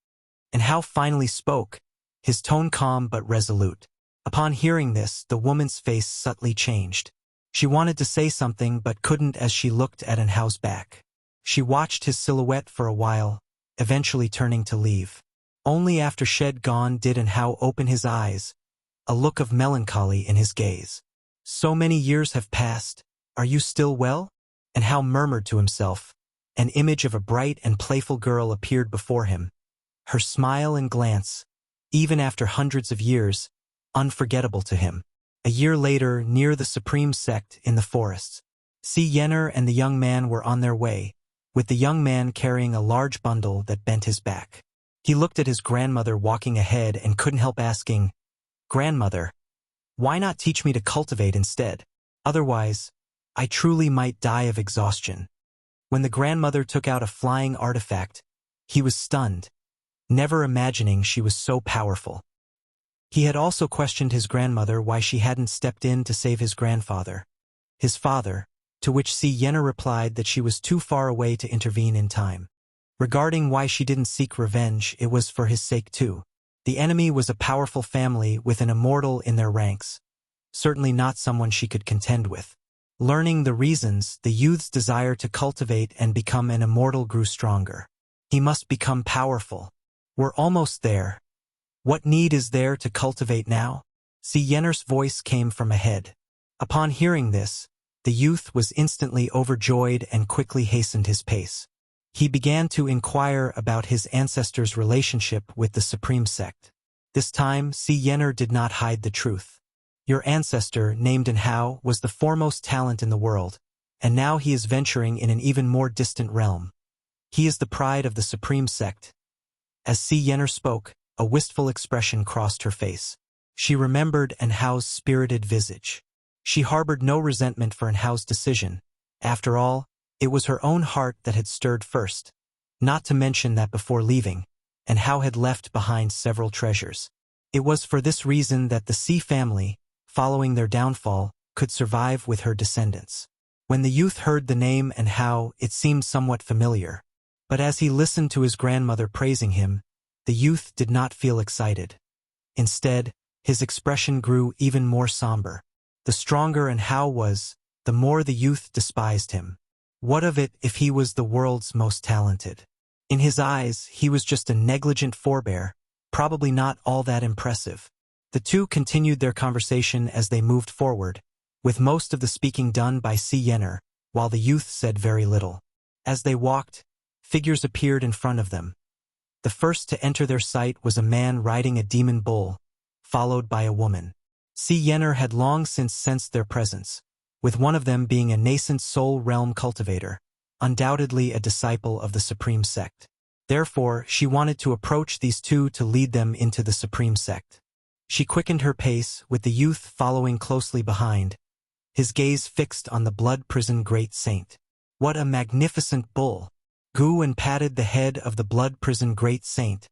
And Hao finally spoke, his tone calm but resolute. Upon hearing this, the woman's face subtly changed. She wanted to say something but couldn't as she looked at An Hao's back. She watched his silhouette for a while, eventually turning to leave. Only after she'd gone did An Hao open his eyes, a look of melancholy in his gaze. "So many years have passed. Are you still well?" And Hao murmured to himself. An image of a bright and playful girl appeared before him. Her smile and glance, even after hundreds of years, unforgettable to him. A year later, near the Supreme Sect in the forests, Si Yenner and the young man were on their way, with the young man carrying a large bundle that bent his back. He looked at his grandmother walking ahead and couldn't help asking, "Grandmother, why not teach me to cultivate instead? Otherwise, I truly might die of exhaustion." When the grandmother took out a flying artifact, he was stunned, never imagining she was so powerful. He had also questioned his grandmother why she hadn't stepped in to save his grandfather, his father, to which Si Yenner replied that she was too far away to intervene in time. Regarding why she didn't seek revenge, it was for his sake too. The enemy was a powerful family with an immortal in their ranks, certainly not someone she could contend with. Learning the reasons, the youth's desire to cultivate and become an immortal grew stronger. He must become powerful. "We're almost there. What need is there to cultivate now?" Si Yenner's voice came from ahead. Upon hearing this, the youth was instantly overjoyed and quickly hastened his pace. He began to inquire about his ancestors' relationship with the Supreme Sect. This time, Si Yenner did not hide the truth. "Your ancestor, named An Hao, was the foremost talent in the world, and now he is venturing in an even more distant realm. He is the pride of the Supreme Sect." As Si Yenner spoke, a wistful expression crossed her face. She remembered An Hao's spirited visage. She harbored no resentment for An Hao's decision. After all, it was her own heart that had stirred first. Not to mention that before leaving, An Hao had left behind several treasures. It was for this reason that the Si family, following their downfall, could survive with her descendants. When the youth heard the name An Hao, it seemed somewhat familiar. But as he listened to his grandmother praising him, the youth did not feel excited. Instead, his expression grew even more somber. The stronger An Hao was, the more the youth despised him. What of it if he was the world's most talented? In his eyes, he was just a negligent forebear, probably not all that impressive. The two continued their conversation as they moved forward, with most of the speaking done by Si Yenner, while the youth said very little. As they walked, figures appeared in front of them. The first to enter their sight was a man riding a demon bull, followed by a woman. Si Yenner had long since sensed their presence, with one of them being a nascent soul realm cultivator, undoubtedly a disciple of the Supreme Sect. Therefore, she wanted to approach these two to lead them into the Supreme Sect. She quickened her pace, with the youth following closely behind, his gaze fixed on the blood prison great saint. What a magnificent bull! Guwen patted the head of the blood prison great saint,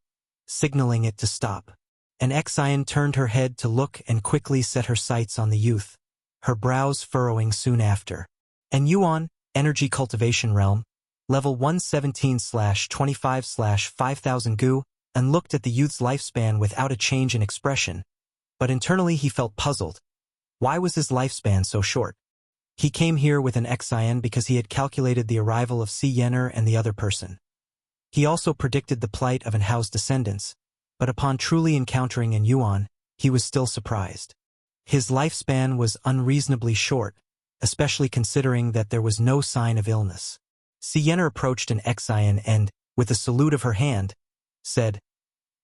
signaling it to stop. An Exian turned her head to look and quickly set her sights on the youth, her brows furrowing soon after. "And Yuan, Energy Cultivation Realm, level 117/25/5000 Gu, and looked at the youth's lifespan without a change in expression, but internally he felt puzzled. Why was his lifespan so short? He came here with an Xian because he had calculated the arrival of Si Yenner and the other person. He also predicted the plight of Anhao's descendants, but upon truly encountering An Yuan, he was still surprised. His lifespan was unreasonably short, especially considering that there was no sign of illness. Si Yenner approached an Xian and, with a salute of her hand, said,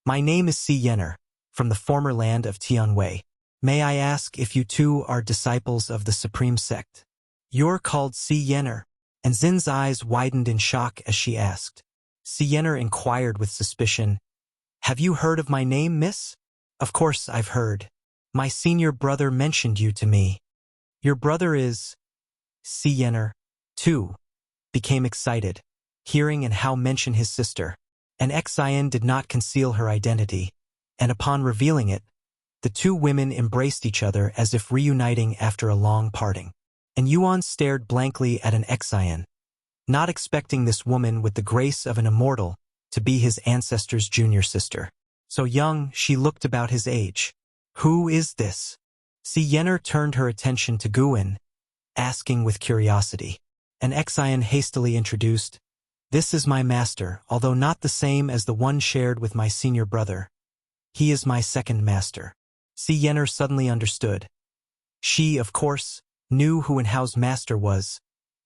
"My name is Si Yenner, from the former land of Tianwei. May I ask if you too are disciples of the Supreme Sect?" "You're called Si Yenner," and Xin's eyes widened in shock as she asked. Si Yenner inquired with suspicion, "Have you heard of my name, miss?" "Of course I've heard. My senior brother mentioned you to me." "Your brother is—" Si Yenner, too, became excited, hearing Anhao mention his sister. An Xian did not conceal her identity, and upon revealing it, the two women embraced each other as if reuniting after a long parting. And Yuan stared blankly at an Xian, not expecting this woman with the grace of an immortal to be his ancestor's junior sister. So young, she looked about his age. "Who is this?" Si Yenner turned her attention to Guin, asking with curiosity. An Xian hastily introduced, "This is my master, although not the same as the one shared with my senior brother. He is my second master." Si Yenner suddenly understood. She, of course, knew who Anhao's master was,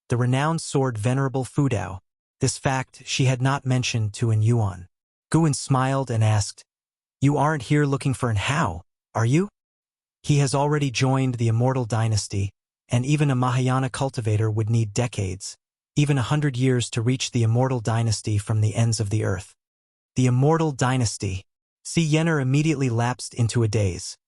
the renowned sword Venerable Fudao. This fact she had not mentioned to An Yuan. Guin smiled and asked, "You aren't here looking for Anhao, are you? He has already joined the Immortal Dynasty, and even a Mahayana cultivator would need decades, even 100 years to reach the Immortal Dynasty from the ends of the earth." The Immortal Dynasty. Si Yenner immediately lapsed into a daze.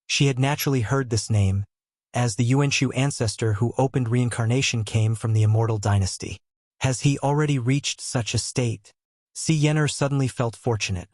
She had naturally heard this name, as the Yuanshu ancestor who opened reincarnation came from the Immortal Dynasty. Has he already reached such a state? Si Yenner suddenly felt fortunate.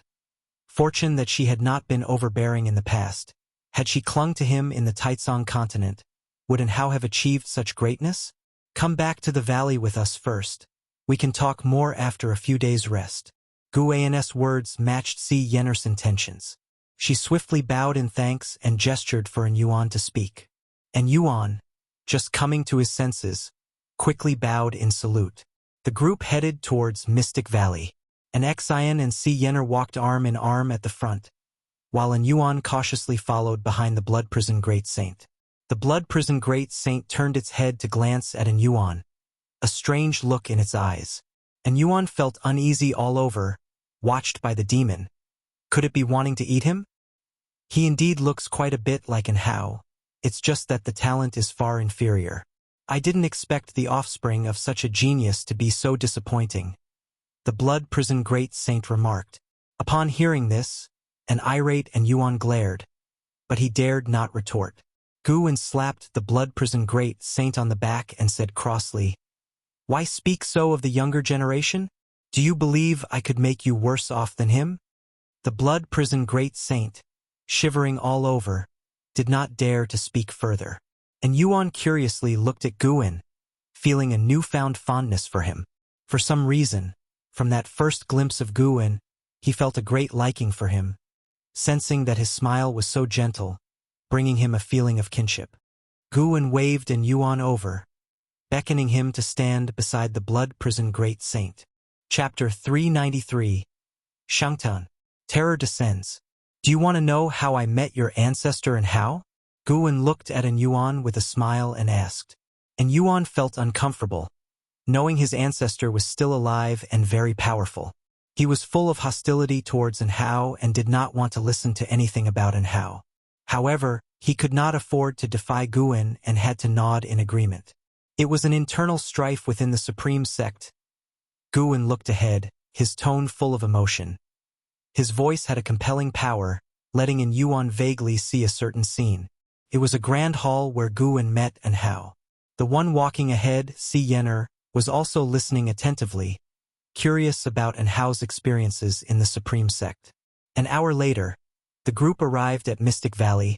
Fortune that she had not been overbearing in the past. Had she clung to him in the Taizong continent, would Anhao have achieved such greatness? "Come back to the valley with us first. We can talk more after a few days' rest." Guan's words matched Si Yenner's intentions. She swiftly bowed in thanks and gestured for An Yuan to speak. An Yuan, just coming to his senses, quickly bowed in salute. The group headed towards Mystic Valley. An Xian and Si Yenner walked arm in arm at the front, while An Yuan cautiously followed behind the Blood Prison Great Saint. The Blood Prison Great Saint turned its head to glance at An Yuan, a strange look in its eyes. An Yuan felt uneasy all over, watched by the demon. Could it be wanting to eat him? He indeed looks quite a bit like Anhao. It's just that the talent is far inferior. I didn't expect the offspring of such a genius to be so disappointing, the Blood Prison Great Saint remarked. Upon hearing this, an irate An Yuan glared, but he dared not retort. Guin slapped the Blood Prison Great Saint on the back and said crossly, "Why speak so of the younger generation? Do you believe I could make you worse off than him?" The Blood Prison Great Saint, shivering all over, did not dare to speak further. And Yuan curiously looked at Guin, feeling a newfound fondness for him. For some reason, from that first glimpse of Guin, he felt a great liking for him, sensing that his smile was so gentle, bringing him a feeling of kinship. Guin waved An Yuan over, beckoning him to stand beside the Blood Prison Great Saint. Chapter 393. Shangtan. Terror descends. "Do you want to know how I met your ancestor and how?" Guin looked at An Yuan with a smile and asked. An Yuan felt uncomfortable, knowing his ancestor was still alive and very powerful. He was full of hostility towards Anhao and did not want to listen to anything about Anhao. However, he could not afford to defy Guin and had to nod in agreement. It was an internal strife within the Supreme Sect. Guin looked ahead, his tone full of emotion. His voice had a compelling power, letting An Yuan vaguely see a certain scene. It was a grand hall where Guin met Anhao. The one walking ahead, Si Yenner, was also listening attentively, curious about Anhao's experiences in the Supreme Sect. An hour later, the group arrived at Mystic Valley,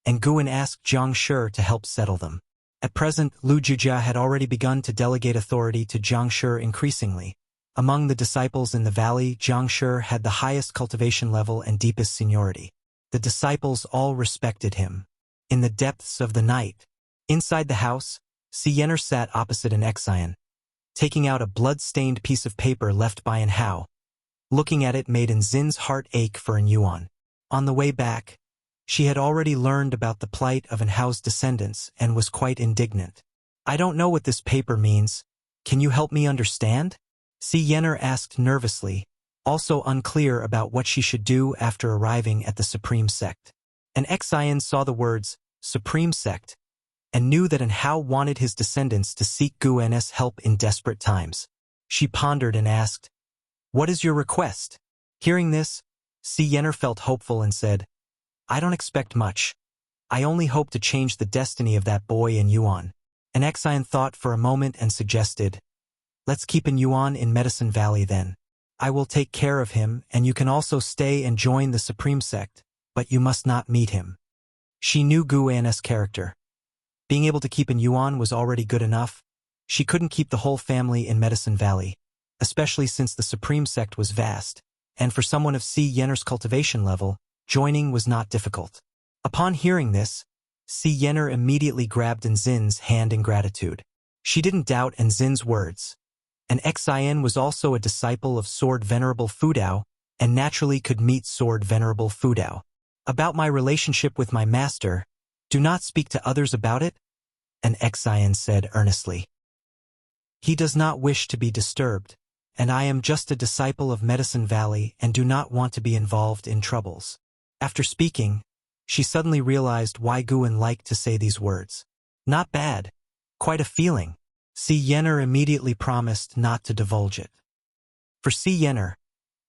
and Guin asked Jiang Shi to help settle them. At present, Lu Jujia had already begun to delegate authority to Jiang Shi increasingly, Among the disciples in the valley, Jiang Shi had the highest cultivation level and deepest seniority. The disciples all respected him. In the depths of the night, inside the house, Si Yener sat opposite an Xian, taking out a blood-stained piece of paper left by an Hao. Looking at it made an Zin's heart ache for an Yuan. On the way back, she had already learned about the plight of an Hao's descendants and was quite indignant. I don't know what this paper means. Can you help me understand? Si Yener asked nervously, also unclear about what she should do after arriving at the Supreme Sect. An Xian saw the words, Supreme Sect, and knew that an Hao wanted his descendants to seek Guan's help in desperate times. She pondered and asked, "What is your request?" Hearing this, Si Yener felt hopeful and said, "I don't expect much. I only hope to change the destiny of that boy in Yuan." An Xian thought for a moment and suggested, "Let's keep an Yuan in Medicine Valley then. I will take care of him, and you can also stay and join the Supreme Sect, but you must not meet him." She knew Guan's character. Being able to keep an Yuan was already good enough. She couldn't keep the whole family in Medicine Valley, especially since the Supreme Sect was vast, and for someone of Si Yener's cultivation level, joining was not difficult. Upon hearing this, Si Yener immediately grabbed An Zin's hand in gratitude. She didn't doubt An Zin's words. An Xian was also a disciple of Sword Venerable Fudao, and naturally could meet Sword Venerable Fudao. "About my relationship with my master, do not speak to others about it," an Xian said earnestly. "He does not wish to be disturbed, and I am just a disciple of Medicine Valley and do not want to be involved in troubles." After speaking, she suddenly realized why Guan liked to say these words. Not bad. Quite a feeling. Si Yener immediately promised not to divulge it. For Si Yener,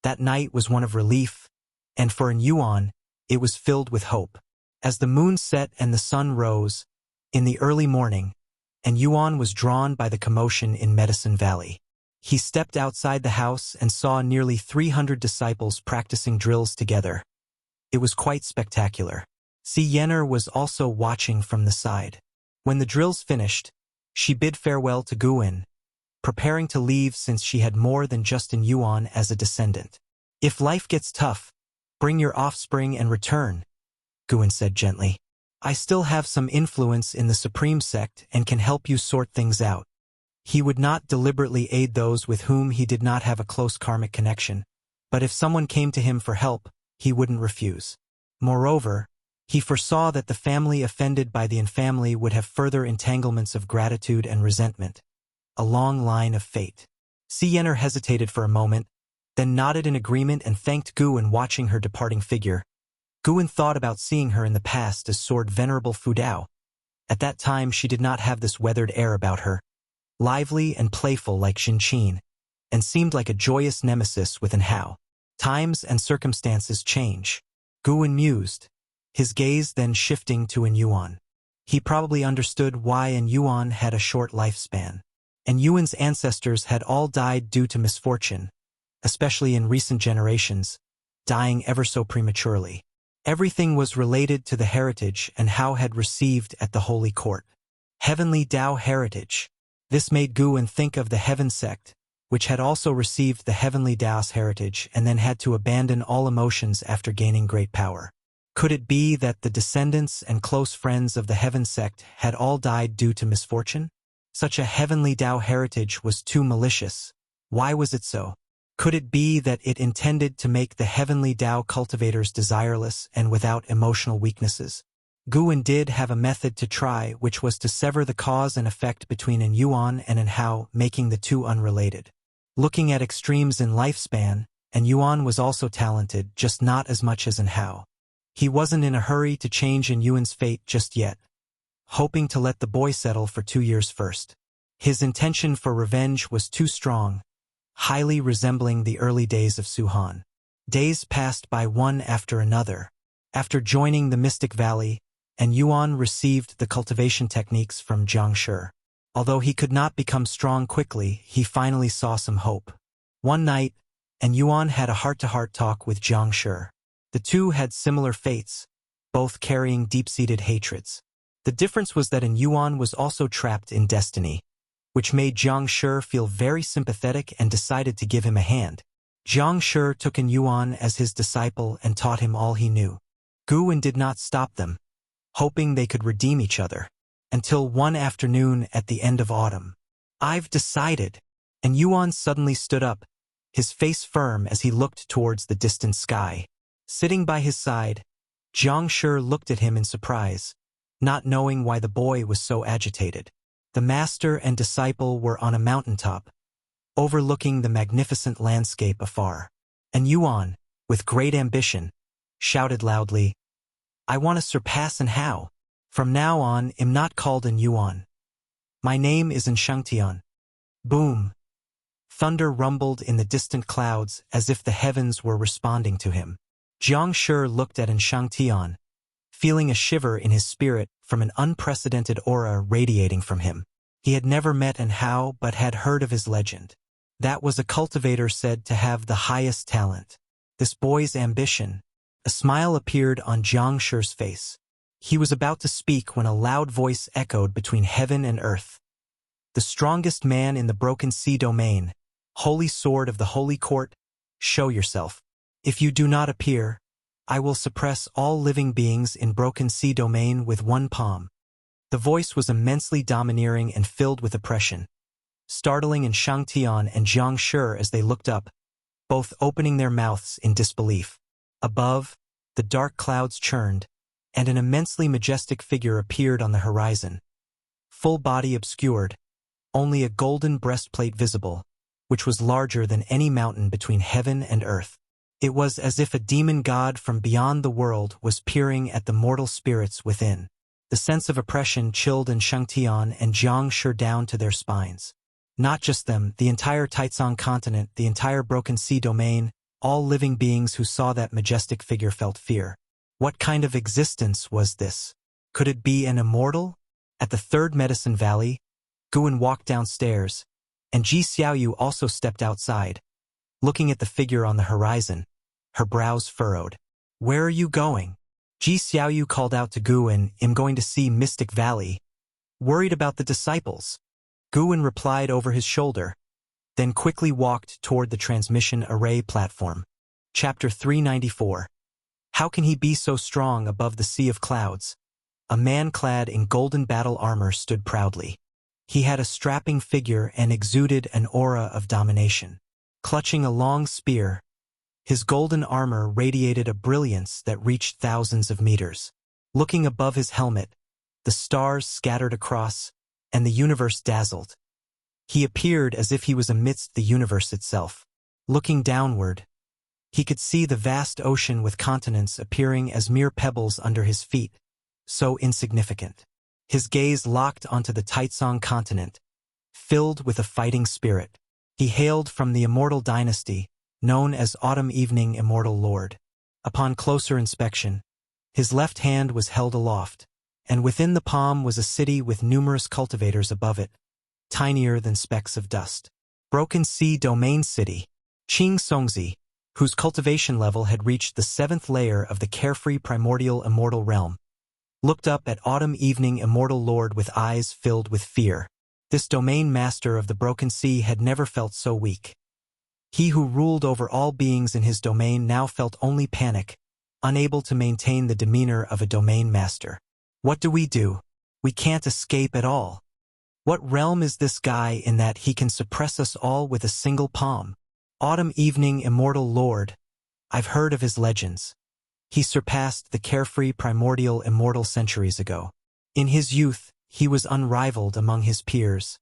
that night was one of relief, and for an Yuan, it was filled with hope. As the moon set and the sun rose, in the early morning, and Yuan was drawn by the commotion in Medicine Valley. He stepped outside the house and saw nearly 300 disciples practicing drills together. It was quite spectacular. Si Yener was also watching from the side. When the drills finished, she bid farewell to Guan, preparing to leave since she had more than just an Yuan as a descendant. "If life gets tough, bring your offspring and return," Guan said gently. "I still have some influence in the Supreme Sect and can help you sort things out." He would not deliberately aid those with whom he did not have a close karmic connection, but if someone came to him for help, he wouldn't refuse. Moreover, he foresaw that the family offended by the infamily would have further entanglements of gratitude and resentment, a long line of fate. Si Yener hesitated for a moment, then nodded in agreement and thanked Guan, watching her departing figure. Guan thought about seeing her in the past as Sword Venerable Fudao. At that time she did not have this weathered air about her, lively and playful like Xinqin, and seemed like a joyous nemesis with an Hao. Times and circumstances change. Guan mused, his gaze then shifting to an Yuan. He probably understood why an Yuan had a short lifespan. An Yuan's ancestors had all died due to misfortune, especially in recent generations, dying ever so prematurely. Everything was related to the heritage and Hao had received at the Holy Court. Heavenly Dao heritage. This made Guan think of the Heaven Sect, which had also received the Heavenly Dao's heritage and then had to abandon all emotions after gaining great power. Could it be that the descendants and close friends of the Heaven Sect had all died due to misfortune? Such a Heavenly Dao heritage was too malicious. Why was it so? Could it be that it intended to make the Heavenly Dao cultivators desireless and without emotional weaknesses? Guan did have a method to try, which was to sever the cause and effect between an Yuan and an Hao, making the two unrelated. Looking at extremes in lifespan, an Yuan was also talented, just not as much as an Hao. He wasn't in a hurry to change an Yuan's fate just yet, hoping to let the boy settle for 2 years first. His intention for revenge was too strong, highly resembling the early days of Suhan. Days passed by one after another. After joining the Mystic Valley, an Yuan received the cultivation techniques from Jiang Shi. Although he could not become strong quickly, he finally saw some hope. One night, an Yuan had a heart-to-heart talk with Jiang Shi. The two had similar fates, both carrying deep-seated hatreds. The difference was that an Yuan was also trapped in destiny, which made Jiang Shi feel very sympathetic and decided to give him a hand. Jiang Shi took in Yuan as his disciple and taught him all he knew. Guwen did not stop them, hoping they could redeem each other, until one afternoon at the end of autumn. "I've decided," and Yuan suddenly stood up, his face firm as he looked towards the distant sky. Sitting by his side, Jiang Shi looked at him in surprise, not knowing why the boy was so agitated. The master and disciple were on a mountaintop, overlooking the magnificent landscape afar. And Yuan, with great ambition, shouted loudly, "I want to surpass and how. From now on, I'm not called in Yuan. My name is in Shangtian." Boom! Thunder rumbled in the distant clouds as if the heavens were responding to him. Jiang Shi looked at Shangtian, feeling a shiver in his spirit from an unprecedented aura radiating from him. He had never met An Hao but had heard of his legend. That was a cultivator said to have the highest talent. This boy's ambition. A smile appeared on Jiang Shi's face. He was about to speak when a loud voice echoed between heaven and earth. "The strongest man in the Broken Sea domain, Holy Sword of the Holy Court, show yourself. If you do not appear, I will suppress all living beings in Broken Sea domain with one palm." The voice was immensely domineering and filled with oppression, startling in Shangtian and Jiang Shi as they looked up, both opening their mouths in disbelief. Above, the dark clouds churned, and an immensely majestic figure appeared on the horizon. Full body obscured, only a golden breastplate visible, which was larger than any mountain between heaven and earth. It was as if a demon god from beyond the world was peering at the mortal spirits within. The sense of oppression chilled in Shangtian and Jiang Shi down to their spines. Not just them, the entire Taizong continent, the entire Broken Sea domain, all living beings who saw that majestic figure felt fear. What kind of existence was this? Could it be an immortal? At the third Medicine Valley, Guwen walked downstairs, and Ji Xiaoyu also stepped outside, looking at the figure on the horizon, her brows furrowed. "Where are you going?" Ji Xiaoyu called out to Guwen, "I'm going to see Mystic Valley." "Worried about the disciples?" Guwen replied over his shoulder, then quickly walked toward the transmission array platform. Chapter 394. How can he be so strong above the sea of clouds? A man clad in golden battle armor stood proudly. He had a strapping figure and exuded an aura of domination. Clutching a long spear, his golden armor radiated a brilliance that reached thousands of meters. Looking above his helmet, the stars scattered across, and the universe dazzled. He appeared as if he was amidst the universe itself. Looking downward, he could see the vast ocean with continents appearing as mere pebbles under his feet, so insignificant. His gaze locked onto the Taizong continent, filled with a fighting spirit. He hailed from the immortal dynasty, known as Autumn Evening Immortal Lord. Upon closer inspection, his left hand was held aloft, and within the palm was a city with numerous cultivators above it, tinier than specks of dust. Broken Sea Domain City, Qing Songzi, whose cultivation level had reached the 7th layer of the carefree primordial immortal realm, looked up at Autumn Evening Immortal Lord with eyes filled with fear. This domain master of the Broken Sea had never felt so weak. He who ruled over all beings in his domain now felt only panic, unable to maintain the demeanor of a domain master. What do? We can't escape at all. What realm is this guy in that he can suppress us all with a single palm? Autumn Evening Immortal Lord. I've heard of his legends. He surpassed the carefree primordial immortal centuries ago. In his youth, he was unrivaled among his peers.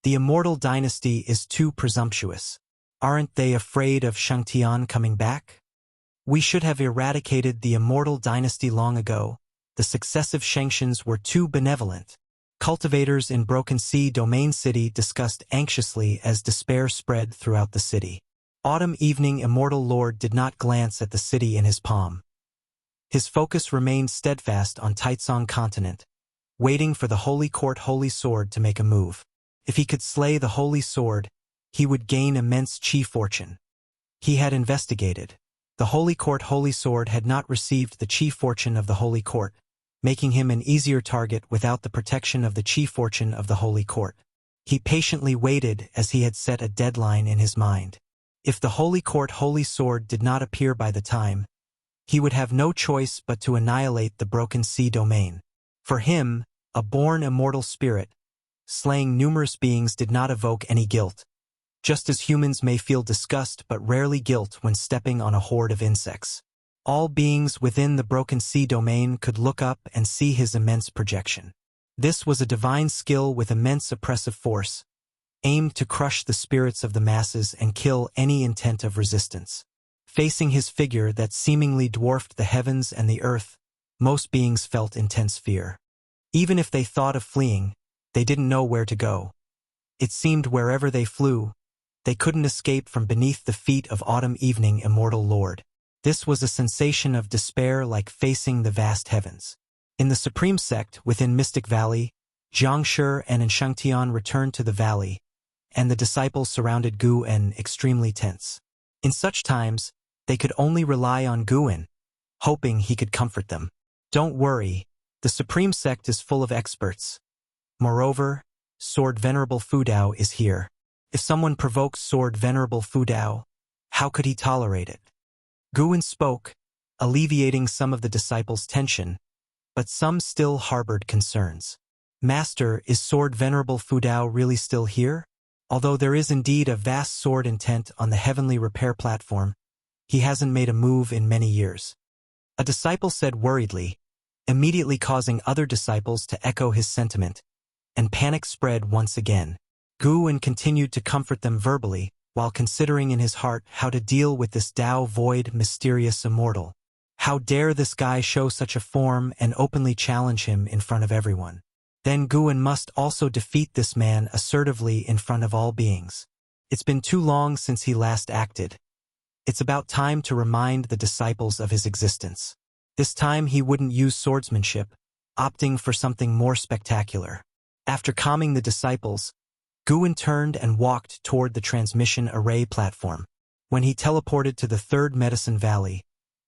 The immortal dynasty is too presumptuous. Aren't they afraid of Shangtian coming back? We should have eradicated the immortal dynasty long ago. The successive Shangshans were too benevolent. Cultivators in Broken Sea Domain City discussed anxiously as despair spread throughout the city. Autumn Evening Immortal Lord did not glance at the city in his palm. His focus remained steadfast on Taizong continent, waiting for the Holy Court Holy Sword to make a move. If he could slay the Holy Sword, he would gain immense chi fortune. He had investigated. The Holy Court Holy Sword had not received the chi fortune of the Holy Court, making him an easier target without the protection of the chi fortune of the Holy Court. He patiently waited as he had set a deadline in his mind. If the Holy Court Holy Sword did not appear by the time, he would have no choice but to annihilate the broken sea domain. For him, a born immortal spirit, slaying numerous beings did not evoke any guilt, just as humans may feel disgust but rarely guilt when stepping on a horde of insects. All beings within the broken sea domain could look up and see his immense projection. This was a divine skill with immense oppressive force, aimed to crush the spirits of the masses and kill any intent of resistance. Facing his figure that seemingly dwarfed the heavens and the earth, most beings felt intense fear. Even if they thought of fleeing, they didn't know where to go. It seemed wherever they flew, they couldn't escape from beneath the feet of Autumn Evening Immortal Lord. This was a sensation of despair like facing the vast heavens. In the Supreme Sect within Mystic Valley, Jiangshi and Shangtian returned to the valley, and the disciples surrounded Guan extremely tense. In such times, they could only rely on Guan, hoping he could comfort them. Don't worry, the Supreme Sect is full of experts. Moreover, Sword Venerable Fudao is here. If someone provokes Sword Venerable Fudao, how could he tolerate it? Guan spoke, alleviating some of the disciples' tension, but some still harbored concerns. Master, is Sword Venerable Fudao really still here? Although there is indeed a vast sword intent on the heavenly repair platform, he hasn't made a move in many years. A disciple said worriedly, immediately causing other disciples to echo his sentiment, and panic spread once again. Guan continued to comfort them verbally, while considering in his heart how to deal with this Tao Void mysterious immortal. How dare this guy show such a form and openly challenge him in front of everyone? Then Guan must also defeat this man assertively in front of all beings. It's been too long since he last acted. It's about time to remind the disciples of his existence. This time he wouldn't use swordsmanship, opting for something more spectacular. After calming the disciples, Guan turned and walked toward the transmission array platform. When he teleported to the third Medicine Valley,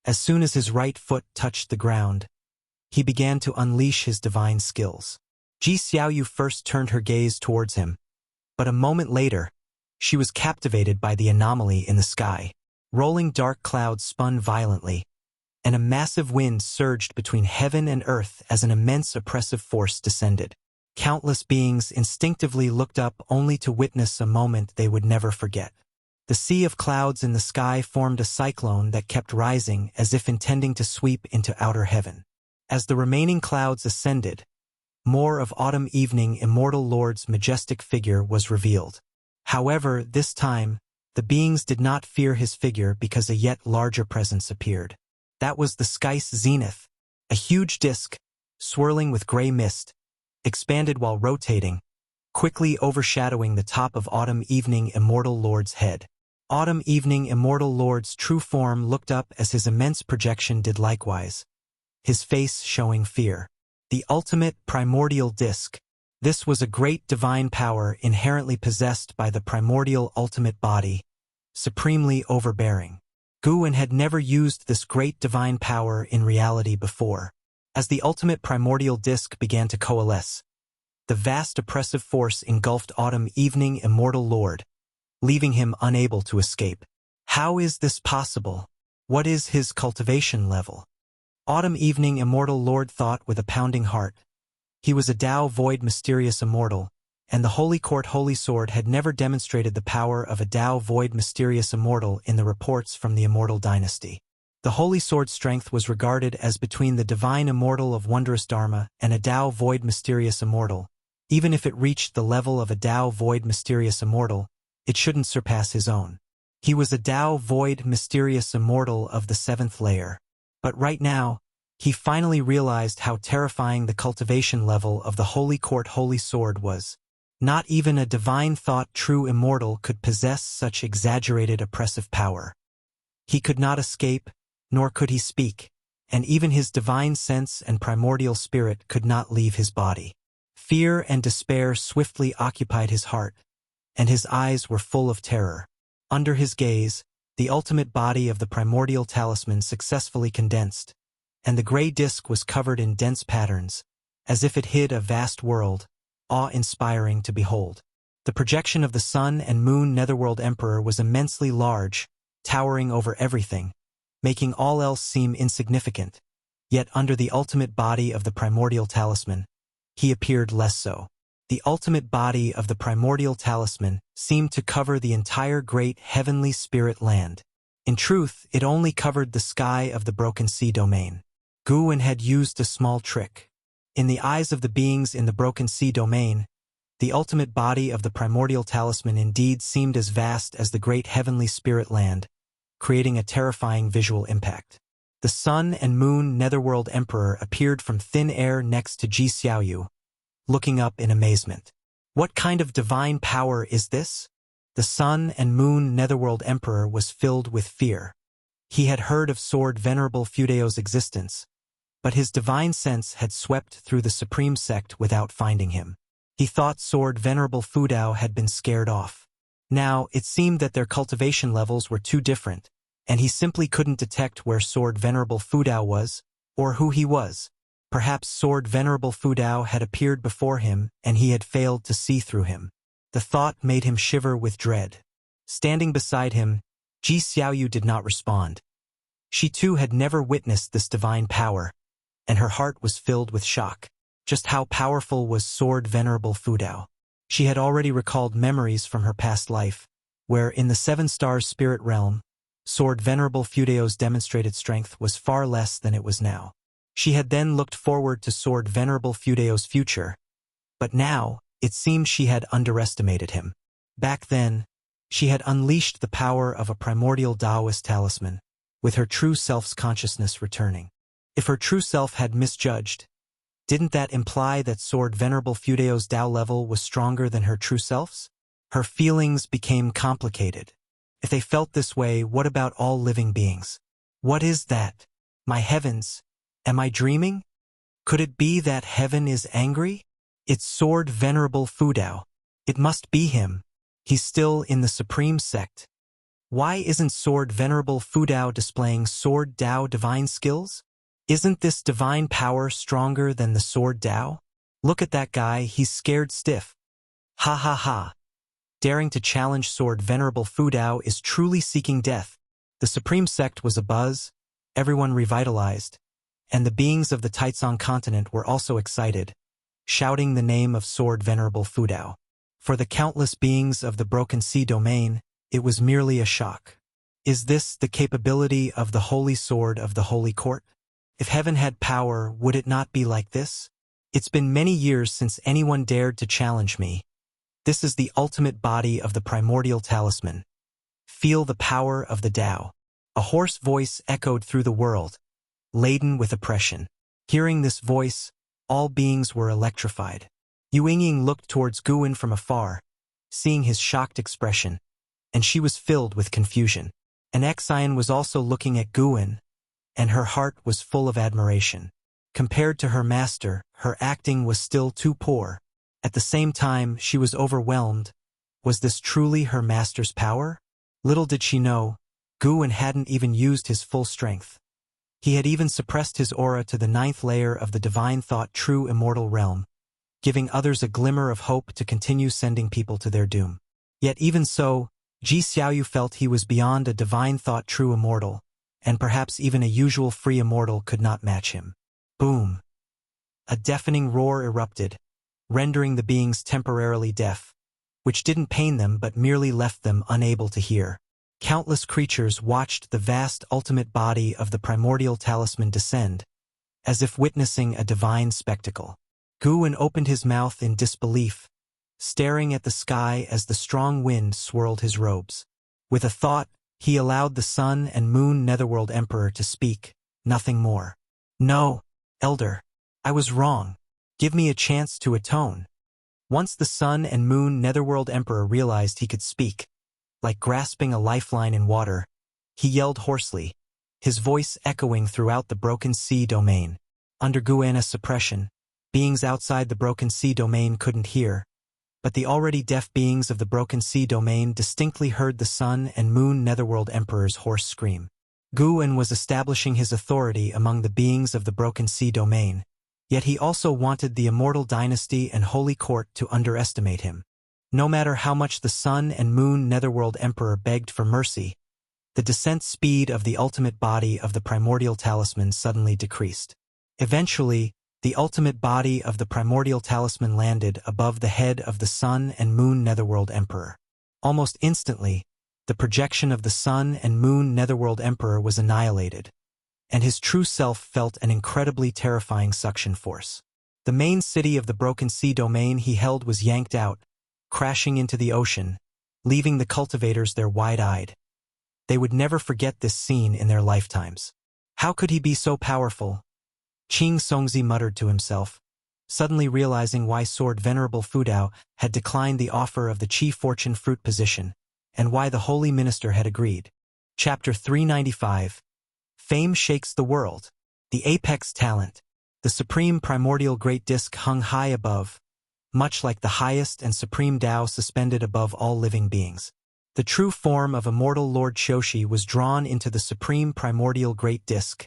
as soon as his right foot touched the ground, he began to unleash his divine skills. Ji Xiaoyu first turned her gaze towards him, but a moment later, she was captivated by the anomaly in the sky. Rolling dark clouds spun violently, and a massive wind surged between heaven and earth as an immense oppressive force descended. Countless beings instinctively looked up only to witness a moment they would never forget. The sea of clouds in the sky formed a cyclone that kept rising as if intending to sweep into outer heaven. As the remaining clouds ascended, more of Autumn Evening Immortal Lord's majestic figure was revealed. However, this time, the beings did not fear his figure because a yet larger presence appeared. That was the sky's zenith, a huge disk, swirling with gray mist, expanded while rotating, quickly overshadowing the top of Autumn Evening Immortal Lord's head. Autumn Evening Immortal Lord's true form looked up as his immense projection did likewise, his face showing fear. The ultimate primordial disk. This was a great divine power inherently possessed by the primordial ultimate body, supremely overbearing. Guan had never used this great divine power in reality before. As the ultimate primordial disk began to coalesce, the vast oppressive force engulfed Autumn Evening Immortal Lord, leaving him unable to escape. How is this possible? What is his cultivation level? Autumn Evening Immortal Lord thought with a pounding heart. He was a Tao Void Mysterious Immortal, and the Holy Court Holy Sword had never demonstrated the power of a Tao Void Mysterious Immortal in the reports from the Immortal Dynasty. The Holy Sword's strength was regarded as between the Divine Immortal of Wondrous Dharma and a Tao Void Mysterious Immortal. Even if it reached the level of a Tao Void Mysterious Immortal, it shouldn't surpass his own. He was a Tao Void Mysterious Immortal of the 7th layer. But right now, he finally realized how terrifying the cultivation level of the Holy Court Holy Sword was. Not even a divine thought true immortal could possess such exaggerated oppressive power. He could not escape, nor could he speak, and even his divine sense and primordial spirit could not leave his body. Fear and despair swiftly occupied his heart, and his eyes were full of terror. Under his gaze, the ultimate body of the primordial talisman successfully condensed, and the gray disk was covered in dense patterns, as if it hid a vast world, awe-inspiring to behold. The projection of the Sun and Moon Netherworld Emperor was immensely large, towering over everything, making all else seem insignificant. Yet under the ultimate body of the primordial talisman, he appeared less so. The ultimate body of the primordial talisman seemed to cover the entire great heavenly spirit land. In truth, it only covered the sky of the Broken Sea domain. Guwen had used a small trick. In the eyes of the beings in the Broken Sea domain, the ultimate body of the primordial talisman indeed seemed as vast as the great heavenly spirit land, creating a terrifying visual impact. The Sun and Moon Netherworld Emperor appeared from thin air next to Ji Xiaoyu, looking up in amazement. What kind of divine power is this? The Sun and Moon Netherworld Emperor was filled with fear. He had heard of Sword Venerable Fudeo's existence, but his divine sense had swept through the Supreme Sect without finding him. He thought Sword Venerable Fudao had been scared off. Now, it seemed that their cultivation levels were too different, and he simply couldn't detect where Sword Venerable Fudao was, or who he was. Perhaps Sword Venerable Fudao had appeared before him and he had failed to see through him. The thought made him shiver with dread. Standing beside him, Ji Xiaoyu did not respond. She too had never witnessed this divine power, and her heart was filled with shock. Just how powerful was Sword Venerable Fudao? She had already recalled memories from her past life, where in the Seven Stars spirit realm, Sword Venerable Fudeo's demonstrated strength was far less than it was now. She had then looked forward to Sword Venerable Fudeo's future, but now it seemed she had underestimated him. Back then, she had unleashed the power of a primordial Taoist talisman, with her true self's consciousness returning. If her true self had misjudged, didn't that imply that Sword Venerable Fudeo's Tao level was stronger than her true self's? Her feelings became complicated. If they felt this way, what about all living beings? What is that? My heavens! Am I dreaming? Could it be that heaven is angry? It's Sword Venerable Fudao. It must be him. He's still in the Supreme Sect. Why isn't Sword Venerable Fudao displaying Sword Tao divine skills? Isn't this divine power stronger than the Sword Tao? Look at that guy, he's scared stiff. Ha ha ha. Daring to challenge Sword Venerable Fudao is truly seeking death. The Supreme Sect was abuzz, everyone revitalized, and the beings of the Taizong continent were also excited, shouting the name of Sword Venerable Fudao. For the countless beings of the Broken Sea domain, it was merely a shock. Is this the capability of the Holy Sword of the Holy Court? If heaven had power, would it not be like this? It's been many years since anyone dared to challenge me. This is the ultimate body of the primordial talisman. Feel the power of the Tao. A hoarse voice echoed through the world, laden with oppression. Hearing this voice, all beings were electrified. Yuanying looked towards Guwen from afar, seeing his shocked expression, and she was filled with confusion. And Xian was also looking at Guwen, and her heart was full of admiration. Compared to her master, her acting was still too poor. At the same time, she was overwhelmed. Was this truly her master's power? Little did she know, Guwen hadn't even used his full strength. He had even suppressed his aura to the 9th layer of the divine thought true immortal realm, giving others a glimmer of hope to continue sending people to their doom. Yet even so, Ji Xiaoyu felt he was beyond a divine thought true immortal, and perhaps even a usual free immortal could not match him. Boom! A deafening roar erupted, rendering the beings temporarily deaf, which didn't pain them but merely left them unable to hear. Countless creatures watched the vast ultimate body of the primordial talisman descend, as if witnessing a divine spectacle. Guwen opened his mouth in disbelief, staring at the sky as the strong wind swirled his robes. With a thought, he allowed the Sun and Moon Netherworld Emperor to speak, nothing more. No, Elder, I was wrong. Give me a chance to atone. Once the Sun and Moon Netherworld Emperor realized he could speak, like grasping a lifeline in water, he yelled hoarsely, his voice echoing throughout the Broken Sea domain. Under Guwen's suppression, beings outside the Broken Sea domain couldn't hear, but the already deaf beings of the Broken Sea domain distinctly heard the Sun and Moon Netherworld Emperor's hoarse scream. Guwen was establishing his authority among the beings of the Broken Sea domain, yet he also wanted the Immortal Dynasty and Holy Court to underestimate him. No matter how much the Sun and Moon Netherworld Emperor begged for mercy, the descent speed of the ultimate body of the primordial talisman suddenly decreased. Eventually, the ultimate body of the primordial talisman landed above the head of the Sun and Moon Netherworld Emperor. Almost instantly, the projection of the Sun and Moon Netherworld Emperor was annihilated, and his true self felt an incredibly terrifying suction force. The main city of the Broken Sea domain he held was yanked out, crashing into the ocean, leaving the cultivators there wide-eyed. They would never forget this scene in their lifetimes. How could he be so powerful? Qing Songzi muttered to himself, suddenly realizing why Sword Venerable Fudao had declined the offer of the Qi Fortune Fruit position, and why the Holy Minister had agreed. Chapter 395. Fame Shakes the World. The Apex Talent. The Supreme Primordial Great Disk hung high above, much like the highest and supreme Tao suspended above all living beings. The true form of immortal Lord Shoshi was drawn into the Supreme Primordial Great Disk,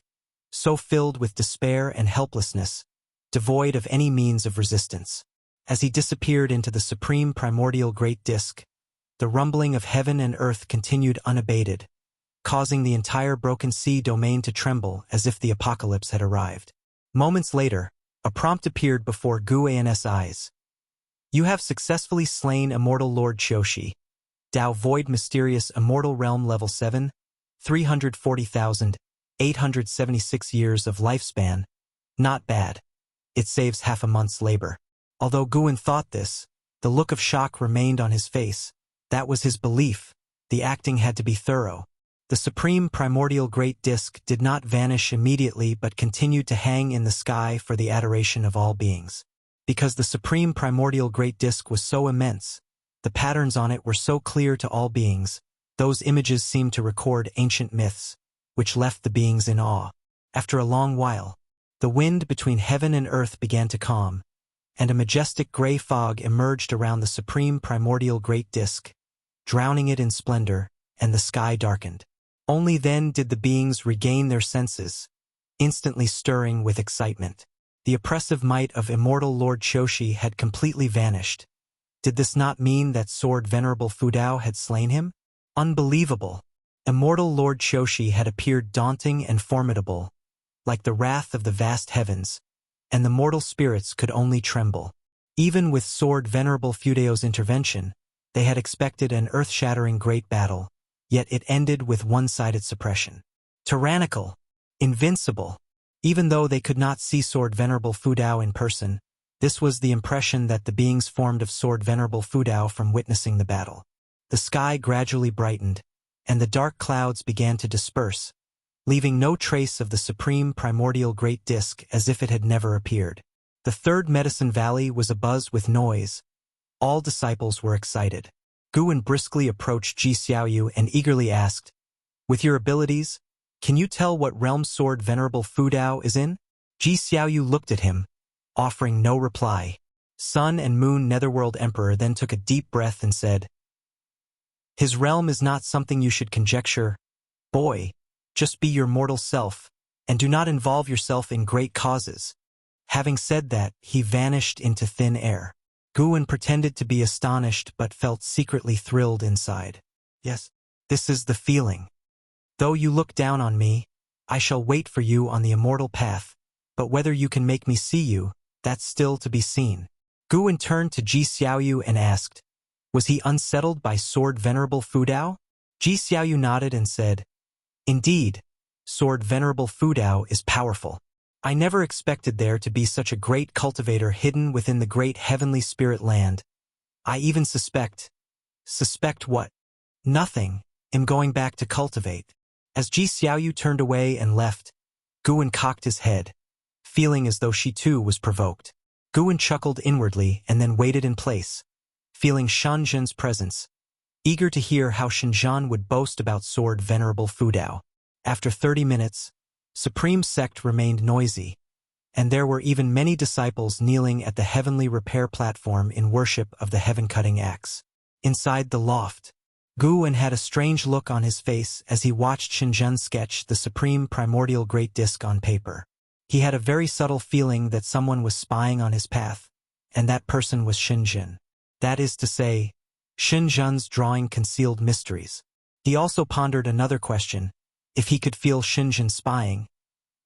so filled with despair and helplessness, devoid of any means of resistance. As he disappeared into the Supreme Primordial Great Disk, the rumbling of heaven and earth continued unabated, causing the entire Broken Sea domain to tremble as if the apocalypse had arrived. Moments later, a prompt appeared before Gu An's eyes. You have successfully slain Immortal Lord Shoshi. Dao Void Mysterious Immortal Realm Level 7, 340,876 years of lifespan. Not bad. It saves half a month's labor. Although Guan thought this, the look of shock remained on his face. That was his belief. The acting had to be thorough. The Supreme Primordial Great Disk did not vanish immediately but continued to hang in the sky for the adoration of all beings. Because the Supreme Primordial Great Disk was so immense, the patterns on it were so clear to all beings, those images seemed to record ancient myths, which left the beings in awe. After a long while, the wind between heaven and earth began to calm, and a majestic gray fog emerged around the Supreme Primordial Great Disk, drowning it in splendor, and the sky darkened. Only then did the beings regain their senses, instantly stirring with excitement. The oppressive might of immortal Lord Shoshi had completely vanished. Did this not mean that Sword Venerable Fudao had slain him? Unbelievable! Immortal Lord Shoshi had appeared daunting and formidable, like the wrath of the vast heavens, and the mortal spirits could only tremble. Even with Sword Venerable Fudao's intervention, they had expected an earth-shattering great battle, yet it ended with one-sided suppression. Tyrannical, invincible. Even though they could not see Sword Venerable Fudao in person, this was the impression that the beings formed of Sword Venerable Fudao from witnessing the battle. The sky gradually brightened, and the dark clouds began to disperse, leaving no trace of the Supreme Primordial Great Disk as if it had never appeared. The third Medicine Valley was abuzz with noise. All disciples were excited. Guan briskly approached Ji Xiaoyu and eagerly asked, "With your abilities, can you tell what realm Sword Venerable Fudao is in?" Ji Xiaoyu looked at him, offering no reply. Sun and Moon Netherworld Emperor then took a deep breath and said, "His realm is not something you should conjecture. Boy, just be your mortal self, and do not involve yourself in great causes." Having said that, he vanished into thin air. Guan pretended to be astonished but felt secretly thrilled inside. Yes, this is the feeling. Though you look down on me, I shall wait for you on the immortal path, but whether you can make me see you, that's still to be seen. Guan turned to Ji Xiaoyu and asked, "Was he unsettled by Sword Venerable Fudao?" Ji Xiaoyu nodded and said, "Indeed, Sword Venerable Fudao is powerful. I never expected there to be such a great cultivator hidden within the great heavenly spirit land. I even suspect what? Nothing. Am going back to cultivate." As Ji Xiaoyu turned away and left, Guan cocked his head, feeling as though she too was provoked. Guan chuckled inwardly and then waited in place, feeling Shanzhen's presence, eager to hear how Shanzhen would boast about Sword Venerable Fudao. After 30 minutes, Supreme Sect remained noisy, and there were even many disciples kneeling at the heavenly repair platform in worship of the heaven-cutting axe. Inside the loft, Guan had a strange look on his face as he watched Shanzhen sketch the Supreme Primordial Great Disk on paper. He had a very subtle feeling that someone was spying on his path, and that person was Shanzhen. That is to say, Xinzhen's drawing concealed mysteries. He also pondered another question. If he could feel Xinzhen spying,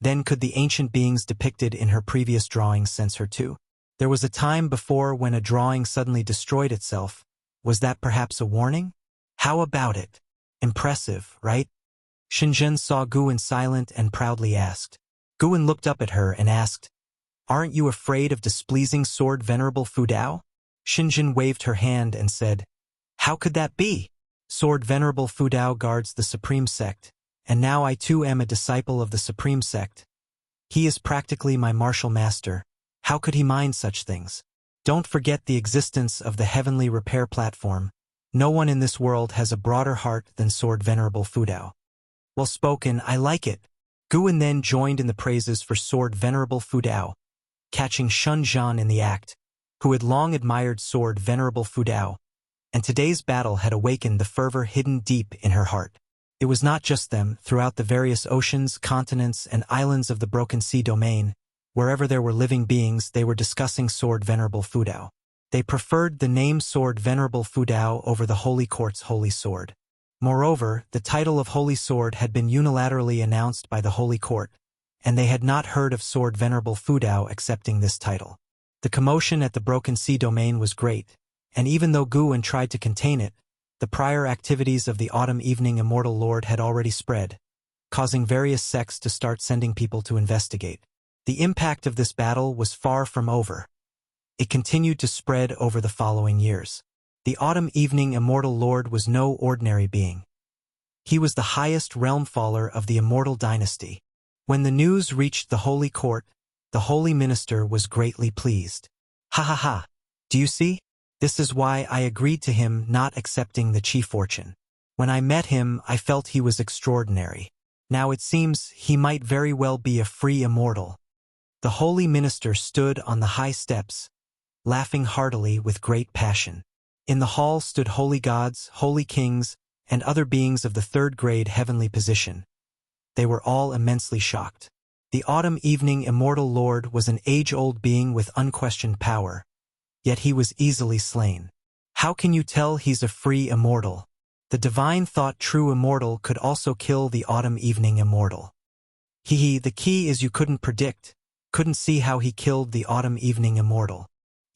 then could the ancient beings depicted in her previous drawings sense her too? There was a time before when a drawing suddenly destroyed itself. Was that perhaps a warning? How about it? Impressive, right? Xinzhen saw Guwen silent and proudly asked. Guwen looked up at her and asked, "Aren't you afraid of displeasing Sword Venerable Fudao?" Xinzhen waved her hand and said, "How could that be? Sword Venerable Fudao guards the Supreme Sect, and now I too am a disciple of the Supreme Sect. He is practically my martial master. How could he mind such things? Don't forget the existence of the heavenly repair platform. No one in this world has a broader heart than Sword Venerable Fudao." Well spoken, I like it. Guwen then joined in the praises for Sword Venerable Fudao, catching Xinzhen in the act, who had long admired Sword Venerable Fudao, and today's battle had awakened the fervor hidden deep in her heart. It was not just them. Throughout the various oceans, continents, and islands of the Broken Sea domain, wherever there were living beings, they were discussing Sword Venerable Fudao. They preferred the name Sword Venerable Fudao over the Holy Court's Holy Sword. Moreover, the title of Holy Sword had been unilaterally announced by the Holy Court, and they had not heard of Sword Venerable Fudao accepting this title. The commotion at the Broken Sea domain was great, and even though Guwen tried to contain it, the prior activities of the Autumn Evening Immortal Lord had already spread, causing various sects to start sending people to investigate. The impact of this battle was far from over. It continued to spread over the following years. The Autumn Evening Immortal Lord was no ordinary being. He was the highest realm faller of the Immortal Dynasty. When the news reached the Holy Court, the Holy Minister was greatly pleased. Ha ha ha! Do you see? This is why I agreed to him not accepting the Chief Fortune. When I met him, I felt he was extraordinary. Now it seems he might very well be a free immortal. The Holy Minister stood on the high steps, laughing heartily with great passion. In the hall stood holy gods, holy kings, and other beings of the third-grade heavenly position. They were all immensely shocked. The Autumn Evening Immortal Lord was an age-old being with unquestioned power, yet he was easily slain. How can you tell he's a free immortal? The divine thought true immortal could also kill the Autumn Evening Immortal. The key is you couldn't predict, couldn't see how he killed the Autumn Evening Immortal.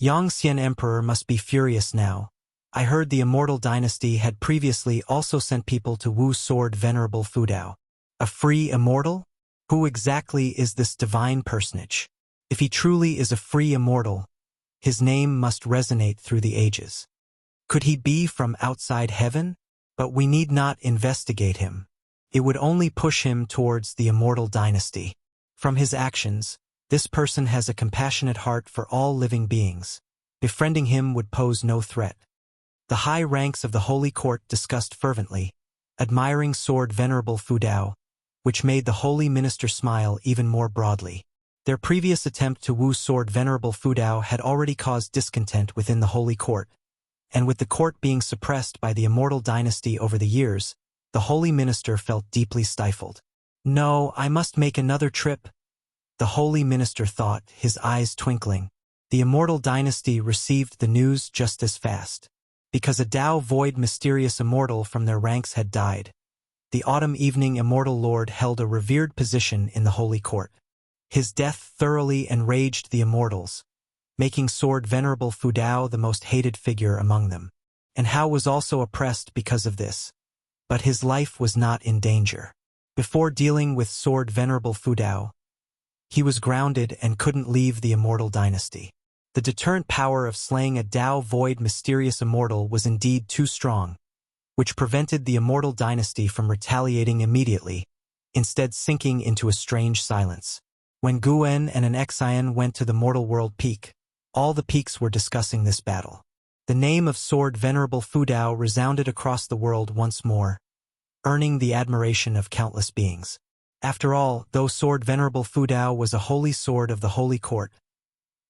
Yangxian Emperor must be furious now. I heard the Immortal Dynasty had previously also sent people to Wu Sword Venerable Fudao. A free immortal? Who exactly is this divine personage? If he truly is a free immortal, his name must resonate through the ages. Could he be from outside heaven? But we need not investigate him. It would only push him towards the Immortal Dynasty. From his actions, this person has a compassionate heart for all living beings. Befriending him would pose no threat. The high ranks of the Holy Court discussed fervently, admiring Sword Venerable Fudao, which made the Holy Minister smile even more broadly. Their previous attempt to woo Sword Venerable Fudao had already caused discontent within the Holy Court, and with the court being suppressed by the Immortal Dynasty over the years, the Holy Minister felt deeply stifled. No, I must make another trip, the Holy Minister thought, his eyes twinkling. The Immortal Dynasty received the news just as fast. Because a Tao Void mysterious immortal from their ranks had died, the Autumn Evening Immortal Lord held a revered position in the Holy Court. His death thoroughly enraged the immortals, making Sword Venerable Fudao the most hated figure among them. And Hao was also oppressed because of this. But his life was not in danger. Before dealing with Sword Venerable Fudao, he was grounded and couldn't leave the Immortal Dynasty. The deterrent power of slaying a Tao Void mysterious immortal was indeed too strong, which prevented the Immortal Dynasty from retaliating immediately, instead sinking into a strange silence. When Guwen and an Xian went to the Mortal World Peak, all the peaks were discussing this battle. The name of Sword Venerable Fudao resounded across the world once more, earning the admiration of countless beings. After all, though Sword Venerable Fudao was a holy sword of the Holy Court,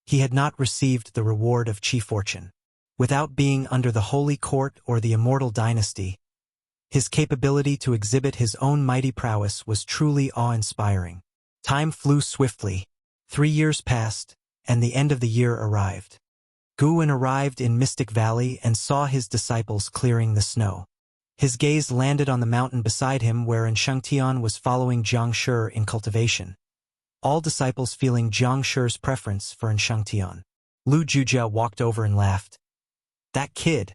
he had not received the reward of Chief Fortune. Without being under the Holy Court or the Immortal Dynasty, his capability to exhibit his own mighty prowess was truly awe-inspiring. Time flew swiftly. 3 years passed, and the end of the year arrived. Guwen arrived in Mystic Valley and saw his disciples clearing the snow. His gaze landed on the mountain beside him wherein Shangtian was following Jiang Shi in cultivation. All disciples feeling Jiang Shi's preference for Shangtian. Lu Jujia walked over and laughed. That kid,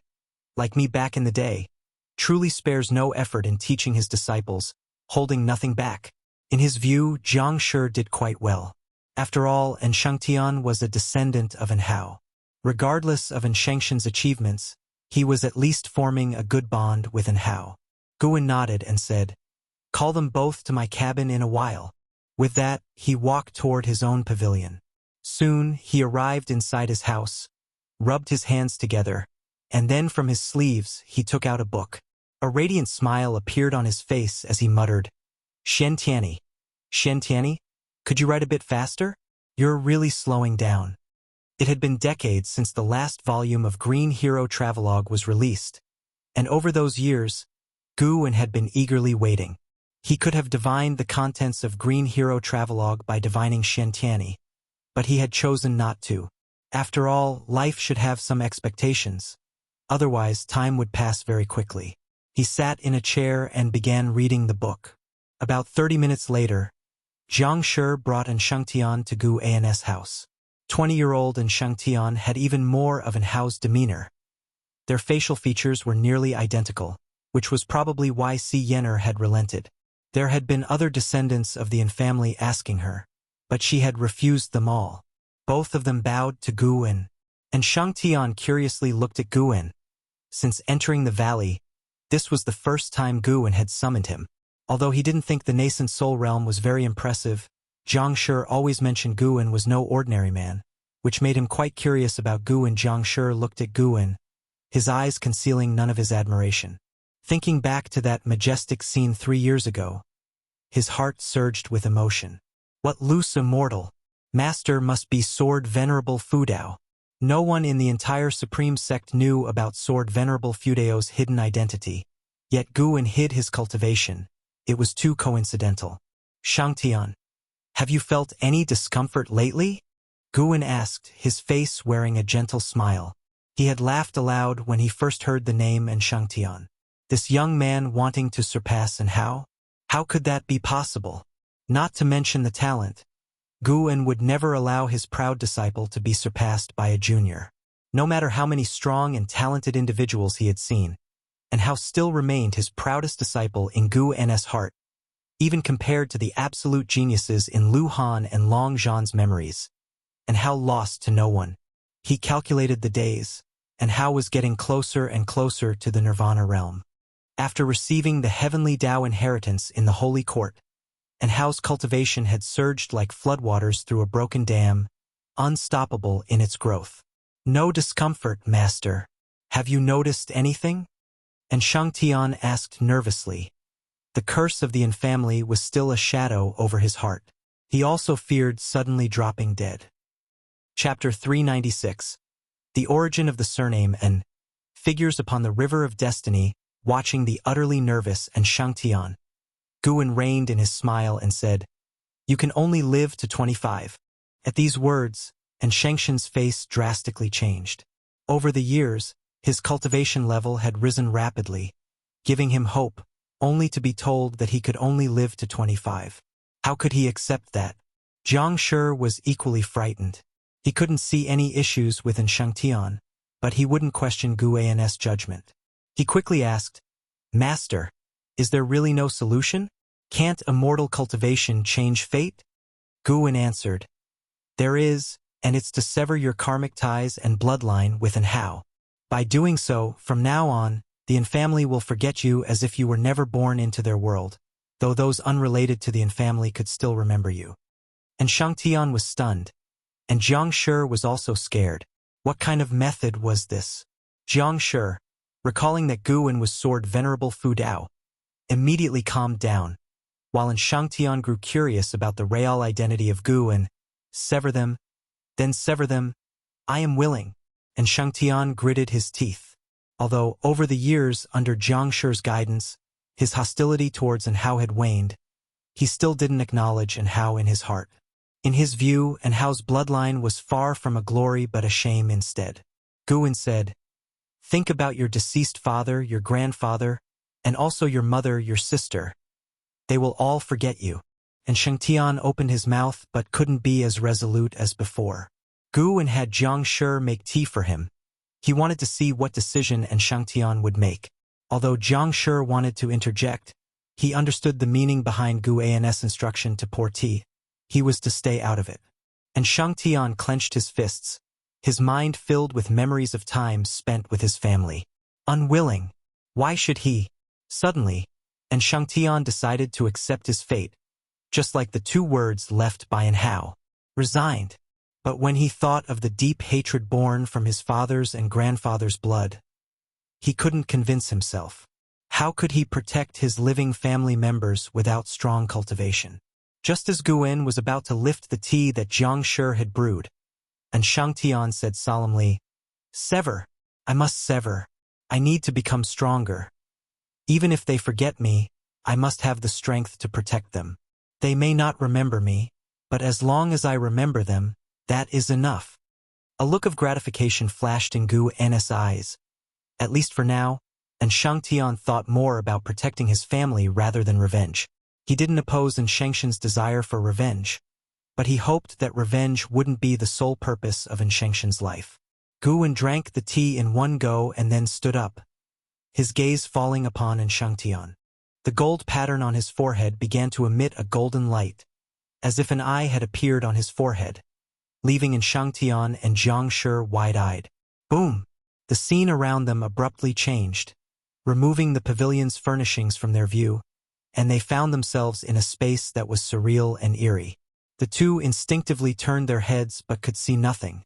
like me back in the day, truly spares no effort in teaching his disciples, holding nothing back. In his view, Jiang Shi did quite well. After all, Shangtian was a descendant of Hao. Regardless of Shangshan's achievements, he was at least forming a good bond with Hao. Guwen nodded and said, "Call them both to my cabin in a while." With that, he walked toward his own pavilion. Soon, he arrived inside his house, rubbed his hands together, and then from his sleeves, he took out a book. A radiant smile appeared on his face as he muttered, "Shen Tianyi, could you write a bit faster? You're really slowing down." It had been decades since the last volume of Green Hero Travelogue was released, and over those years, Guwen had been eagerly waiting. He could have divined the contents of Green Hero Travelogue by divining Shen Tianyi, but he had chosen not to. After all, life should have some expectations. Otherwise, time would pass very quickly. He sat in a chair and began reading the book. About 30 minutes later, Jiang Shi brought Shangtian to Gu An's house. 20-year-old Shangtian had even more of Hao's demeanor. Their facial features were nearly identical, which was probably why Si Yener had relented. There had been other descendants of the family asking her, but she had refused them all. Both of them bowed to Guwen, and Shangtian curiously looked at Guwen. Since entering the valley, this was the first time Guwen had summoned him. Although he didn't think the nascent soul realm was very impressive, Jiang Shi always mentioned Guwen was no ordinary man, which made him quite curious about Guwen. Jiang Shi looked at Guwen, his eyes concealing none of his admiration. Thinking back to that majestic scene 3 years ago, his heart surged with emotion. What loose immortal master must be Sword Venerable Fudao. No one in the entire Supreme Sect knew about Sword Venerable Fudao's hidden identity, yet Guwen hid his cultivation. It was too coincidental. "Shangtian, have you felt any discomfort lately?" Guwen asked, his face wearing a gentle smile. He had laughed aloud when he first heard the name Shangtian. This young man wanting to surpass Hao? How could that be possible? Not to mention the talent. Guwen would never allow his proud disciple to be surpassed by a junior. No matter how many strong and talented individuals he had seen, Hao still remained his proudest disciple in Gu N's heart, even compared to the absolute geniuses in Lu Han and Long Zhan's memories. Hao lost to no one. He calculated the days, Hao was getting closer and closer to the Nirvana realm. After receiving the heavenly Tao inheritance in the Holy Court, Hao's cultivation had surged like floodwaters through a broken dam, unstoppable in its growth. "No discomfort, Master. Have you noticed anything?" Shangtian asked nervously. The curse of the infamily was still a shadow over his heart. He also feared suddenly dropping dead. Chapter 396. The Origin of the Surname and Figures upon the River of Destiny, watching the utterly nervous Shangtian. Guwen reined in his smile and said, "You can only live to 25. At these words, Shangshan's face drastically changed. Over the years, his cultivation level had risen rapidly, giving him hope, only to be told that he could only live to 25. How could he accept that? Jiang Shi was equally frightened. He couldn't see any issues with Shangtian, but he wouldn't question Gu An's judgment. He quickly asked, "Master, is there really no solution? Can't immortal cultivation change fate?" Guwen answered, "There is, and it's to sever your karmic ties and bloodline with Hao. By doing so, from now on, the infamily will forget you as if you were never born into their world, though those unrelated to the infamily could still remember you." Shangtian was stunned, and Jiang Shi was also scared. What kind of method was this? Jiang Shi, recalling that Guwen was Sword Venerable Fudao, immediately calmed down, while Shangtian grew curious about the real identity of Guwen. "Sever them, then sever them. I am willing." Shangtian gritted his teeth. Although, over the years under Jiang Shi's guidance, his hostility towards Hao had waned, he still didn't acknowledge Hao in his heart. In his view, Hao's bloodline was far from a glory but a shame instead. Guwen said, "Think about your deceased father, your grandfather, and also your mother, your sister. They will all forget you." And Shengtian opened his mouth but couldn't be as resolute as before. Guwen had Jiang Shi make tea for him. He wanted to see what decision Shengtian would make. Although Jiang Shi wanted to interject, he understood the meaning behind Guan's instruction to pour tea. He was to stay out of it. And Shengtian clenched his fists, his mind filled with memories of time spent with his family. Unwilling. Why should he? Suddenly, Shengtian decided to accept his fate, just like the 2 words left by Hao. Resigned. But when he thought of the deep hatred born from his father's and grandfather's blood, he couldn't convince himself. How could he protect his living family members without strong cultivation? Just as Guwen was about to lift the tea that Jiang Shi had brewed, Shengtian said solemnly, "Sever. I must sever. I need to become stronger. Even if they forget me, I must have the strength to protect them. They may not remember me, but as long as I remember them, that is enough." A look of gratification flashed in Guwen's eyes. At least for now, Shengtian thought more about protecting his family rather than revenge. He didn't oppose Shengtian's desire for revenge, but he hoped that revenge wouldn't be the sole purpose of Shengtian's life. Guwen drank the tea in one go and then stood up, his gaze falling upon Shengtian. The gold pattern on his forehead began to emit a golden light, as if an eye had appeared on his forehead, leaving Shengtian and Jiang Shi wide-eyed. Boom! The scene around them abruptly changed, removing the pavilion's furnishings from their view, and they found themselves in a space that was surreal and eerie. The 2 instinctively turned their heads but could see nothing.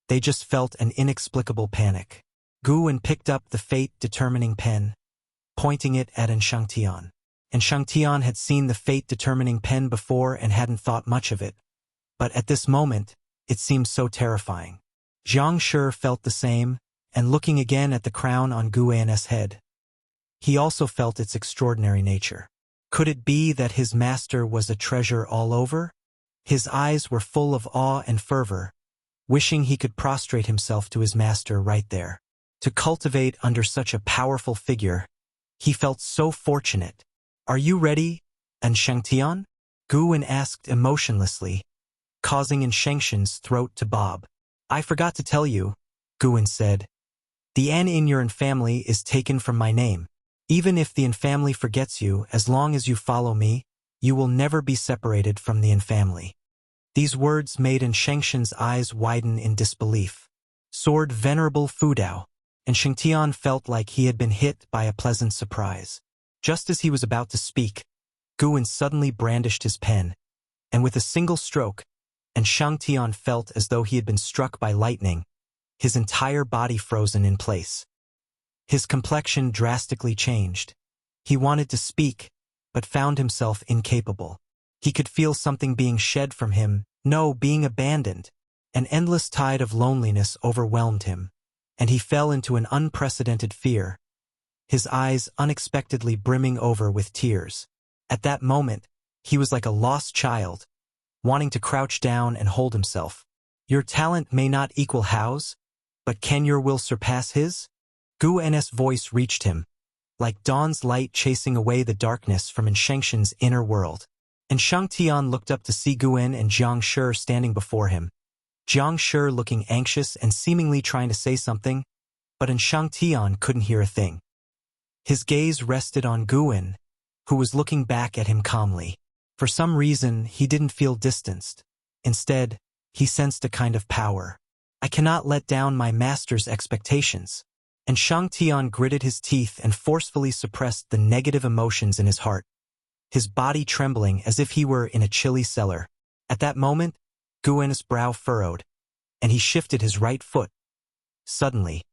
They just felt an inexplicable panic. Guwen picked up the fate-determining pen, pointing it at Shengtian. Shengtian had seen the fate-determining pen before and hadn't thought much of it, but at this moment, it seemed so terrifying. Jiang Shi felt the same, and looking again at the crown on Guwen's head, he also felt its extraordinary nature. Could it be that his master was a treasure all over? His eyes were full of awe and fervor, wishing he could prostrate himself to his master right there. To cultivate under such a powerful figure, he felt so fortunate. "Are you ready, Shengtian?" Guwen asked emotionlessly, causing Shengtian's throat to bob. "I forgot to tell you," Guwen said. "The N in your family is taken from my name. Even if the family forgets you, as long as you follow me, you will never be separated from the family." These words made Shengtian's eyes widen in disbelief. Soared Venerable Fudao, Shengtian felt like he had been hit by a pleasant surprise. Just as he was about to speak, Guwen suddenly brandished his pen, and with a single stroke, Shengtian felt as though he had been struck by lightning, his entire body frozen in place. His complexion drastically changed. He wanted to speak, but found himself incapable. He could feel something being shed from him, being abandoned. An endless tide of loneliness overwhelmed him, and he fell into an unprecedented fear, his eyes unexpectedly brimming over with tears. At that moment, he was like a lost child, wanting to crouch down and hold himself. "Your talent may not equal Hao's, but can your will surpass his?" Guwen's voice reached him, like dawn's light chasing away the darkness from Shengtian's inner world. Shengtian looked up to see Guwen and Jiang Shi standing before him. Jiang Shi looking anxious and seemingly trying to say something, but Shengtian couldn't hear a thing. His gaze rested on Guwen, who was looking back at him calmly. For some reason, he didn't feel distanced. Instead, he sensed a kind of power. "I cannot let down my master's expectations." Shengtian gritted his teeth and forcefully suppressed the negative emotions in his heart, his body trembling as if he were in a chilly cellar. At that moment, Guwen's brow furrowed, and he shifted his right foot. Suddenly,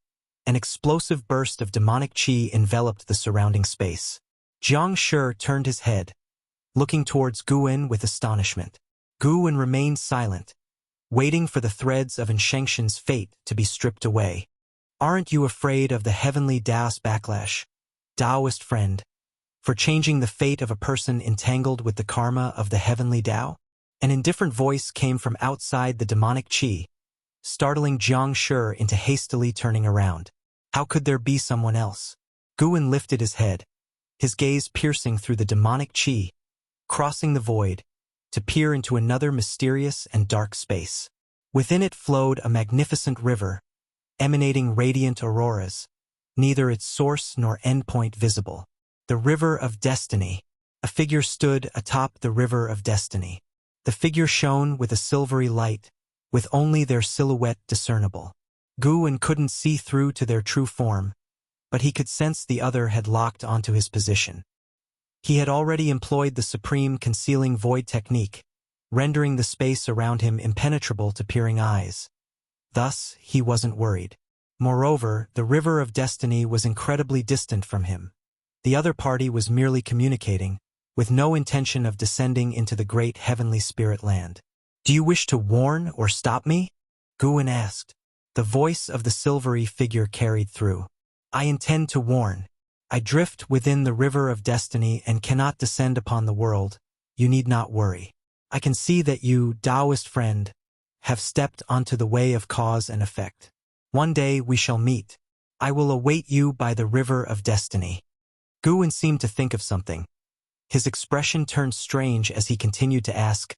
an explosive burst of demonic chi enveloped the surrounding space. Jiang Shi turned his head, looking towards Guwen with astonishment. Guwen remained silent, waiting for the threads of Shengtian's fate to be stripped away. "Aren't you afraid of the heavenly Taoist backlash, Taoist friend, for changing the fate of a person entangled with the karma of the heavenly Tao?" An indifferent voice came from outside the demonic chi, startling Jiang Shi into hastily turning around. How could there be someone else? Guwen lifted his head, his gaze piercing through the demonic qi, crossing the void, to peer into another mysterious and dark space. Within it flowed a magnificent river, emanating radiant auroras, neither its source nor endpoint visible. The River of Destiny. A figure stood atop the River of Destiny. The figure shone with a silvery light, with only their silhouette discernible. Guwen couldn't see through to their true form, but he could sense the other had locked onto his position. He had already employed the supreme concealing void technique, rendering the space around him impenetrable to peering eyes. Thus, he wasn't worried. Moreover, the River of Destiny was incredibly distant from him. The other party was merely communicating, with no intention of descending into the great heavenly spirit land. "Do you wish to warn or stop me?" Guwen asked. The voice of the silvery figure carried through. "I intend to warn. I drift within the River of Destiny and cannot descend upon the world. You need not worry. I can see that you, Taoist friend, have stepped onto the way of cause and effect. One day we shall meet. I will await you by the River of Destiny." Guwen seemed to think of something. His expression turned strange as he continued to ask,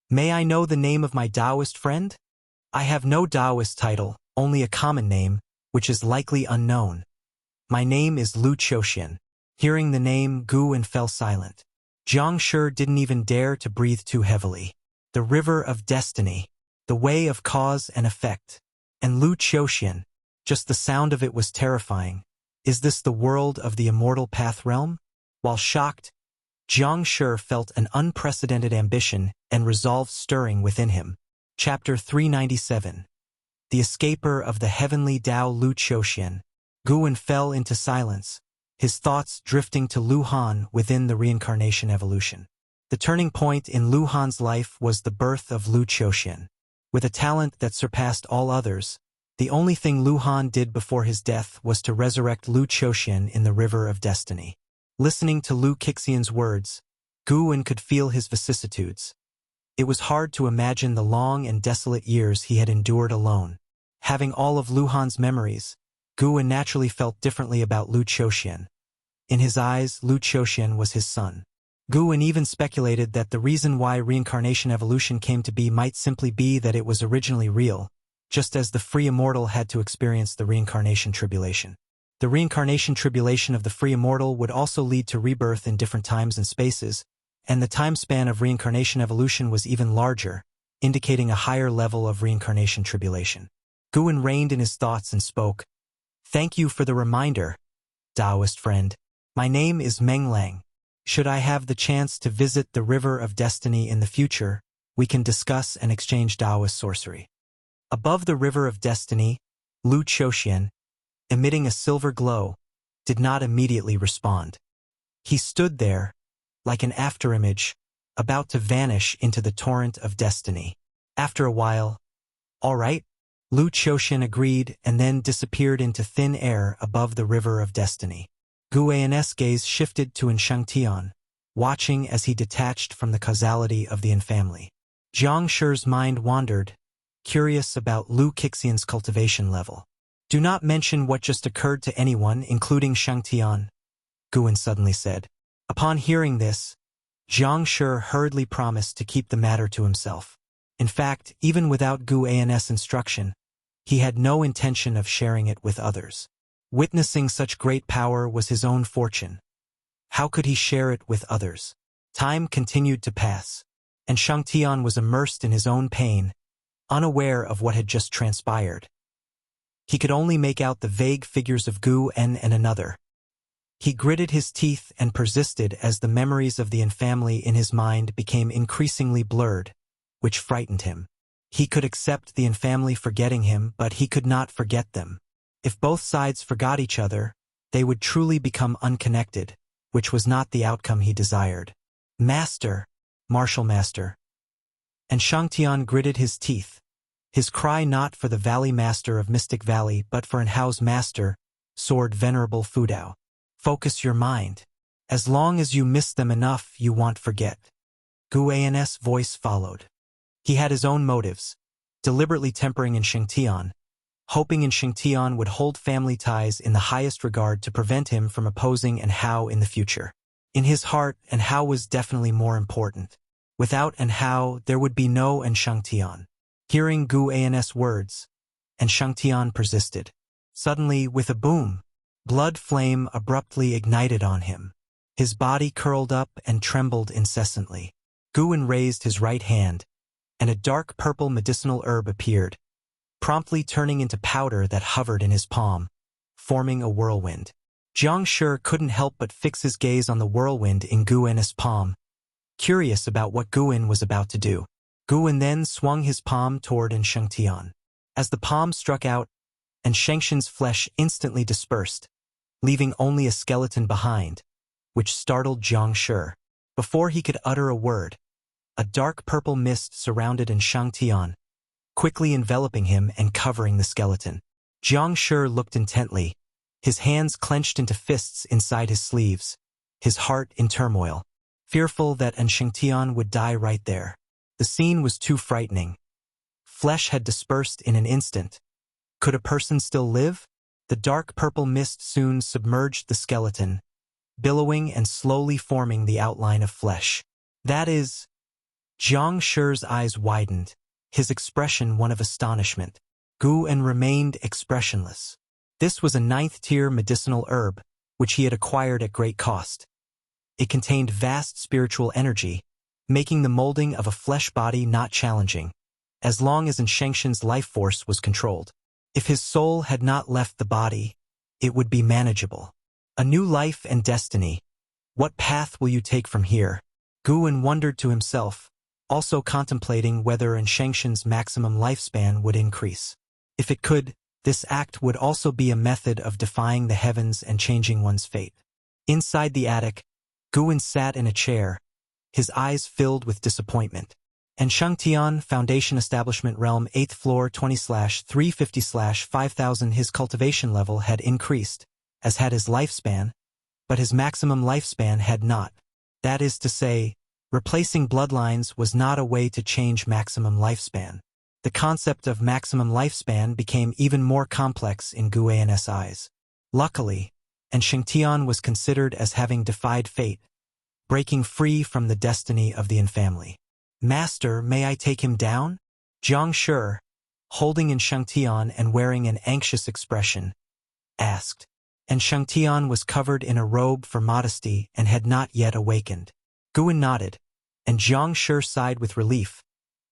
"May I know the name of my Taoist friend?" "I have no Taoist title, only a common name, which is likely unknown. My name is Lu Qiuxian." Hearing the name, Guwen fell silent. Jiang Shi didn't even dare to breathe too heavily. The River of Destiny, the way of cause and effect. And Lu Qiuxian, just the sound of it was terrifying. Is this the world of the immortal path realm? While shocked, Jiang Shi felt an unprecedented ambition and resolve stirring within him. Chapter 397. The Escaper of the Heavenly Tao Lu Qiuxian. Guwen fell into silence, his thoughts drifting to Lu Han within the reincarnation evolution. The turning point in Lu Han's life was the birth of Lu Qiuxian. With a talent that surpassed all others, the only thing Lu Han did before his death was to resurrect Lu Qiuxian in the River of Destiny. Listening to Lu Qiuxian's words, Guwen could feel his vicissitudes. It was hard to imagine the long and desolate years he had endured alone. Having all of Lu Han's memories, Guwen naturally felt differently about Lu Qiuxian. In his eyes, Lu Qiuxian was his son. Guwen even speculated that the reason why reincarnation evolution came to be might simply be that it was originally real, just as the free immortal had to experience the reincarnation tribulation. The reincarnation tribulation of the free immortal would also lead to rebirth in different times and spaces, and the time span of reincarnation evolution was even larger, indicating a higher level of reincarnation tribulation. Guwen reined in his thoughts and spoke. "Thank you for the reminder, Taoist friend. My name is Meng Lang. Should I have the chance to visit the River of Destiny in the future, we can discuss and exchange Taoist sorcery." Above the River of Destiny, Lu Qiuxian, emitting a silver glow, did not immediately respond. He stood there, like an afterimage, about to vanish into the torrent of destiny. After a while, "All right," Lu Qiuxian agreed and then disappeared into thin air above the River of Destiny. Guwen's gaze shifted to Shangtian, watching as he detached from the causality of the infamily. Jiang Shi's mind wandered, curious about Lu Qiuxian's cultivation level. "Do not mention what just occurred to anyone, including Shangtian," Guwen suddenly said. Upon hearing this, Jiang Shi hurriedly promised to keep the matter to himself. In fact, even without Guwen's instruction, he had no intention of sharing it with others. Witnessing such great power was his own fortune. How could he share it with others? Time continued to pass, and Shangtian was immersed in his own pain, unaware of what had just transpired. He could only make out the vague figures of Guwen and another. He gritted his teeth and persisted as the memories of the infamily in his mind became increasingly blurred, which frightened him. He could accept the infamily forgetting him, but he could not forget them. If both sides forgot each other, they would truly become unconnected, which was not the outcome he desired. "Master, martial master." And Shangtian gritted his teeth, his cry not for the valley master of Mystic Valley but for an house master, sword venerable Fudao. "Focus your mind. As long as you miss them enough, you won't forget." Guwen's voice followed. He had his own motives, deliberately tempering in Shengtian, hoping in Shengtian would hold family ties in the highest regard to prevent him from opposing An Hao in the future. In his heart, An Hao was definitely more important. Without An Hao, there would be no An Shengtian. Hearing Gu An's words, An Shengtian persisted. Suddenly, with a boom, blood flame abruptly ignited on him. His body curled up and trembled incessantly. Guan raised his right hand, and a dark purple medicinal herb appeared, promptly turning into powder that hovered in his palm, forming a whirlwind. Jiang Shi couldn't help but fix his gaze on the whirlwind in Guan's palm, curious about what Guan was about to do. Guan then swung his palm toward An Shengtian. As the palm struck out, An Shengtian's flesh instantly dispersed, leaving only a skeleton behind, which startled Jiang Shi. Before he could utter a word, a dark purple mist surrounded An Shengtian, quickly enveloping him and covering the skeleton. Jiang Shi looked intently, his hands clenched into fists inside his sleeves, his heart in turmoil, fearful that An Shengtian would die right there. The scene was too frightening. Flesh had dispersed in an instant. Could a person still live? The dark purple mist soon submerged the skeleton, billowing and slowly forming the outline of flesh. That is... Jiang Shi's eyes widened, his expression one of astonishment. Guan remained expressionless. This was a 9th-tier medicinal herb, which he had acquired at great cost. It contained vast spiritual energy, making the molding of a flesh body not challenging, as long as An Shengtian's life force was controlled. If his soul had not left the body, it would be manageable. A new life and destiny. What path will you take from here? Guan wondered to himself, also contemplating whether An Shengtian's maximum lifespan would increase. If it could, this act would also be a method of defying the heavens and changing one's fate. Inside the attic, Guan sat in a chair, his eyes filled with disappointment. An Shengtian Foundation Establishment Realm 8th floor 20/350/5000. His cultivation level had increased, as had his lifespan, but his maximum lifespan had not. That is to say, replacing bloodlines was not a way to change maximum lifespan. The concept of maximum lifespan became even more complex in Guan's eyes. Luckily, An Shengtian was considered as having defied fate, breaking free from the destiny of the infamily. Master, may I take him down? Jiang Shi, holding An Shengtian and wearing an anxious expression, asked. An Shengtian was covered in a robe for modesty and had not yet awakened. Guan nodded, and Jiang Shi sighed with relief,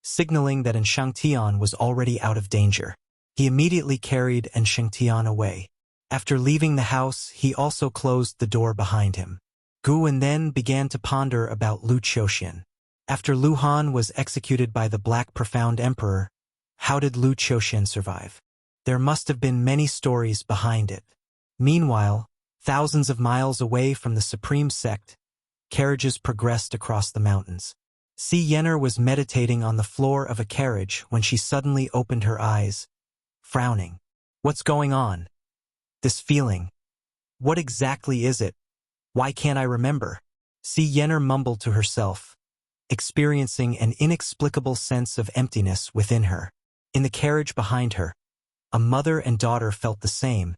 signaling that An Shengtian was already out of danger. He immediately carried An Shengtian away. After leaving the house, he also closed the door behind him. Guan then began to ponder about Lu Qiuxian. After Lu Han was executed by the Black Profound Emperor, how did Lu Qiuxian survive? There must have been many stories behind it. Meanwhile, thousands of miles away from the Supreme Sect, carriages progressed across the mountains. Si Yenner was meditating on the floor of a carriage when she suddenly opened her eyes, frowning. What's going on? This feeling. What exactly is it? Why can't I remember? Si Yenner mumbled to herself, experiencing an inexplicable sense of emptiness within her. In the carriage behind her, a mother and daughter felt the same,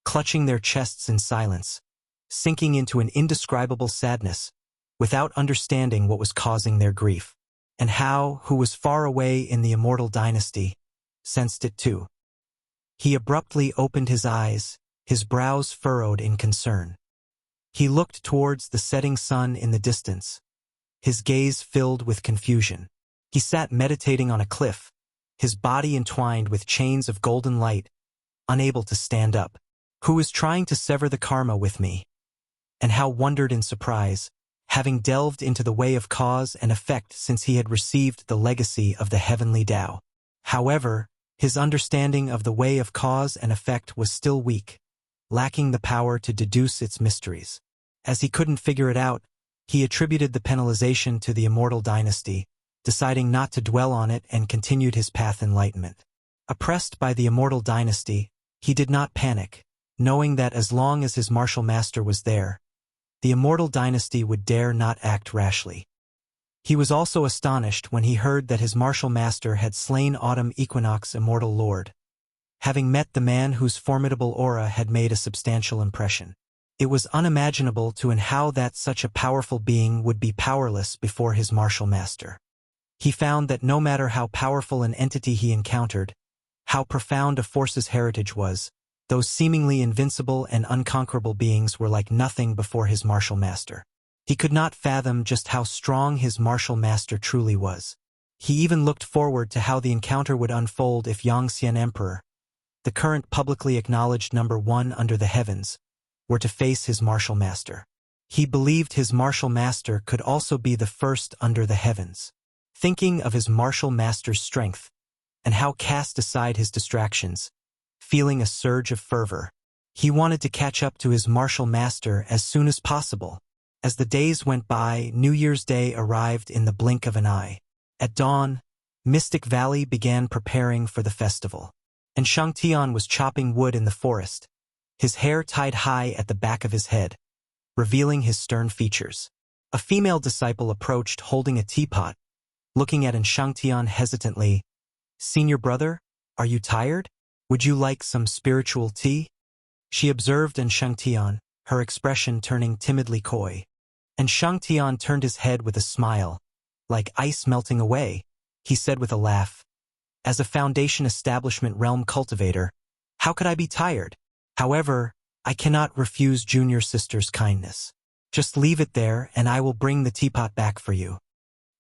clutching their chests in silence, sinking into an indescribable sadness, without understanding what was causing their grief. And Hao, who was far away in the immortal dynasty, sensed it too. He abruptly opened his eyes, his brows furrowed in concern. He looked towards the setting sun in the distance, his gaze filled with confusion. He sat meditating on a cliff, his body entwined with chains of golden light, unable to stand up. Who is trying to sever the karma with me? And Hao wondered in surprise, having delved into the way of cause and effect since he had received the legacy of the heavenly Tao. However, his understanding of the way of cause and effect was still weak, lacking the power to deduce its mysteries. As he couldn't figure it out, he attributed the penalization to the immortal dynasty, deciding not to dwell on it and continued his path enlightenment. Oppressed by the immortal dynasty, he did not panic, knowing that as long as his martial master was there, the immortal dynasty would dare not act rashly. He was also astonished when he heard that his martial master had slain Autumn Equinox Immortal Lord, having met the man whose formidable aura had made a substantial impression. It was unimaginable to him how that such a powerful being would be powerless before his martial master. He found that no matter how powerful an entity he encountered, how profound a force's heritage was, those seemingly invincible and unconquerable beings were like nothing before his martial master. He could not fathom just how strong his martial master truly was. He even looked forward to how the encounter would unfold if Yangxian Emperor, the current publicly acknowledged #1 under the heavens, were to face his martial master. He believed his martial master could also be the first under the heavens. Thinking of his martial master's strength, and how cast aside his distractions, feeling a surge of fervor, he wanted to catch up to his martial master as soon as possible. As the days went by, New Year's Day arrived in the blink of an eye. At dawn, Mystic Valley began preparing for the festival, and Shangtian was chopping wood in the forest, his hair tied high at the back of his head, revealing his stern features. A female disciple approached holding a teapot, looking at Shangtian hesitantly. "Senior brother, are you tired? Would you like some spiritual tea?" She observed Shangtian, her expression turning timidly coy. And Shangtian turned his head with a smile. "Like ice melting away," he said with a laugh. "As a Foundation Establishment realm cultivator, how could I be tired? However, I cannot refuse junior sister's kindness. Just leave it there and I will bring the teapot back for you."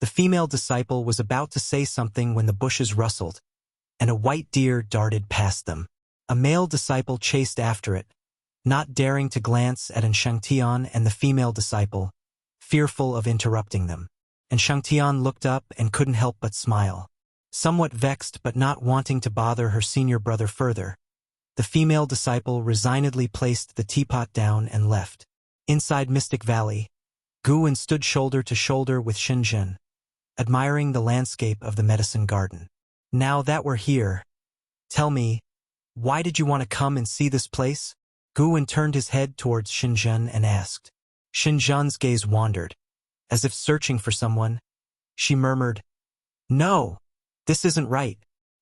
The female disciple was about to say something when the bushes rustled, and a white deer darted past them. A male disciple chased after it, not daring to glance at Shangtian and the female disciple, fearful of interrupting them. And Shangtian looked up and couldn't help but smile. Somewhat vexed but not wanting to bother her senior brother further, the female disciple resignedly placed the teapot down and left. Inside Mystic Valley, Guwen stood shoulder to shoulder with Xinjun, admiring the landscape of the medicine garden. "Now that we're here, tell me, why did you want to come and see this place?" Guwen turned his head towards Xinjun and asked. Xinjun's gaze wandered, as if searching for someone. She murmured, "No, this isn't right."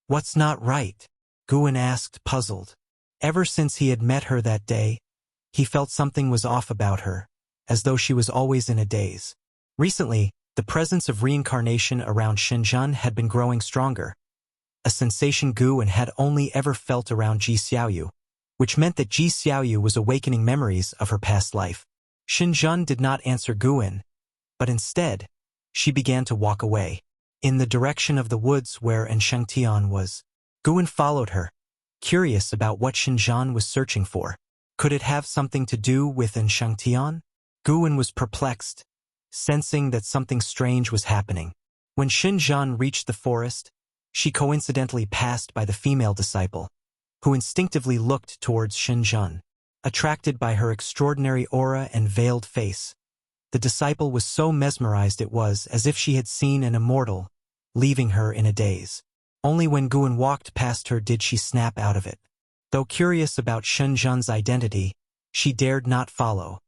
"What's not right?" Guwen asked, puzzled. Ever since he had met her that day, he felt something was off about her, as though she was always in a daze. Recently, the presence of reincarnation around Xinjun had been growing stronger, a sensation Guwen had only ever felt around Ji Xiaoyu, which meant that Ji Xiaoyu was awakening memories of her past life. Xinjun did not answer Guwen, but instead, she began to walk away, in the direction of the woods where Shangtian was. Guwen followed her, curious about what Xinjun was searching for. Could it have something to do with Shangtian? Guwen was perplexed, sensing that something strange was happening. When Xinjun reached the forest, she coincidentally passed by the female disciple, who instinctively looked towards Xinjun. Attracted by her extraordinary aura and veiled face, the disciple was so mesmerized it was as if she had seen an immortal, leaving her in a daze. Only when Guwen walked past her did she snap out of it. Though curious about Xinjun's identity, she dared not follow.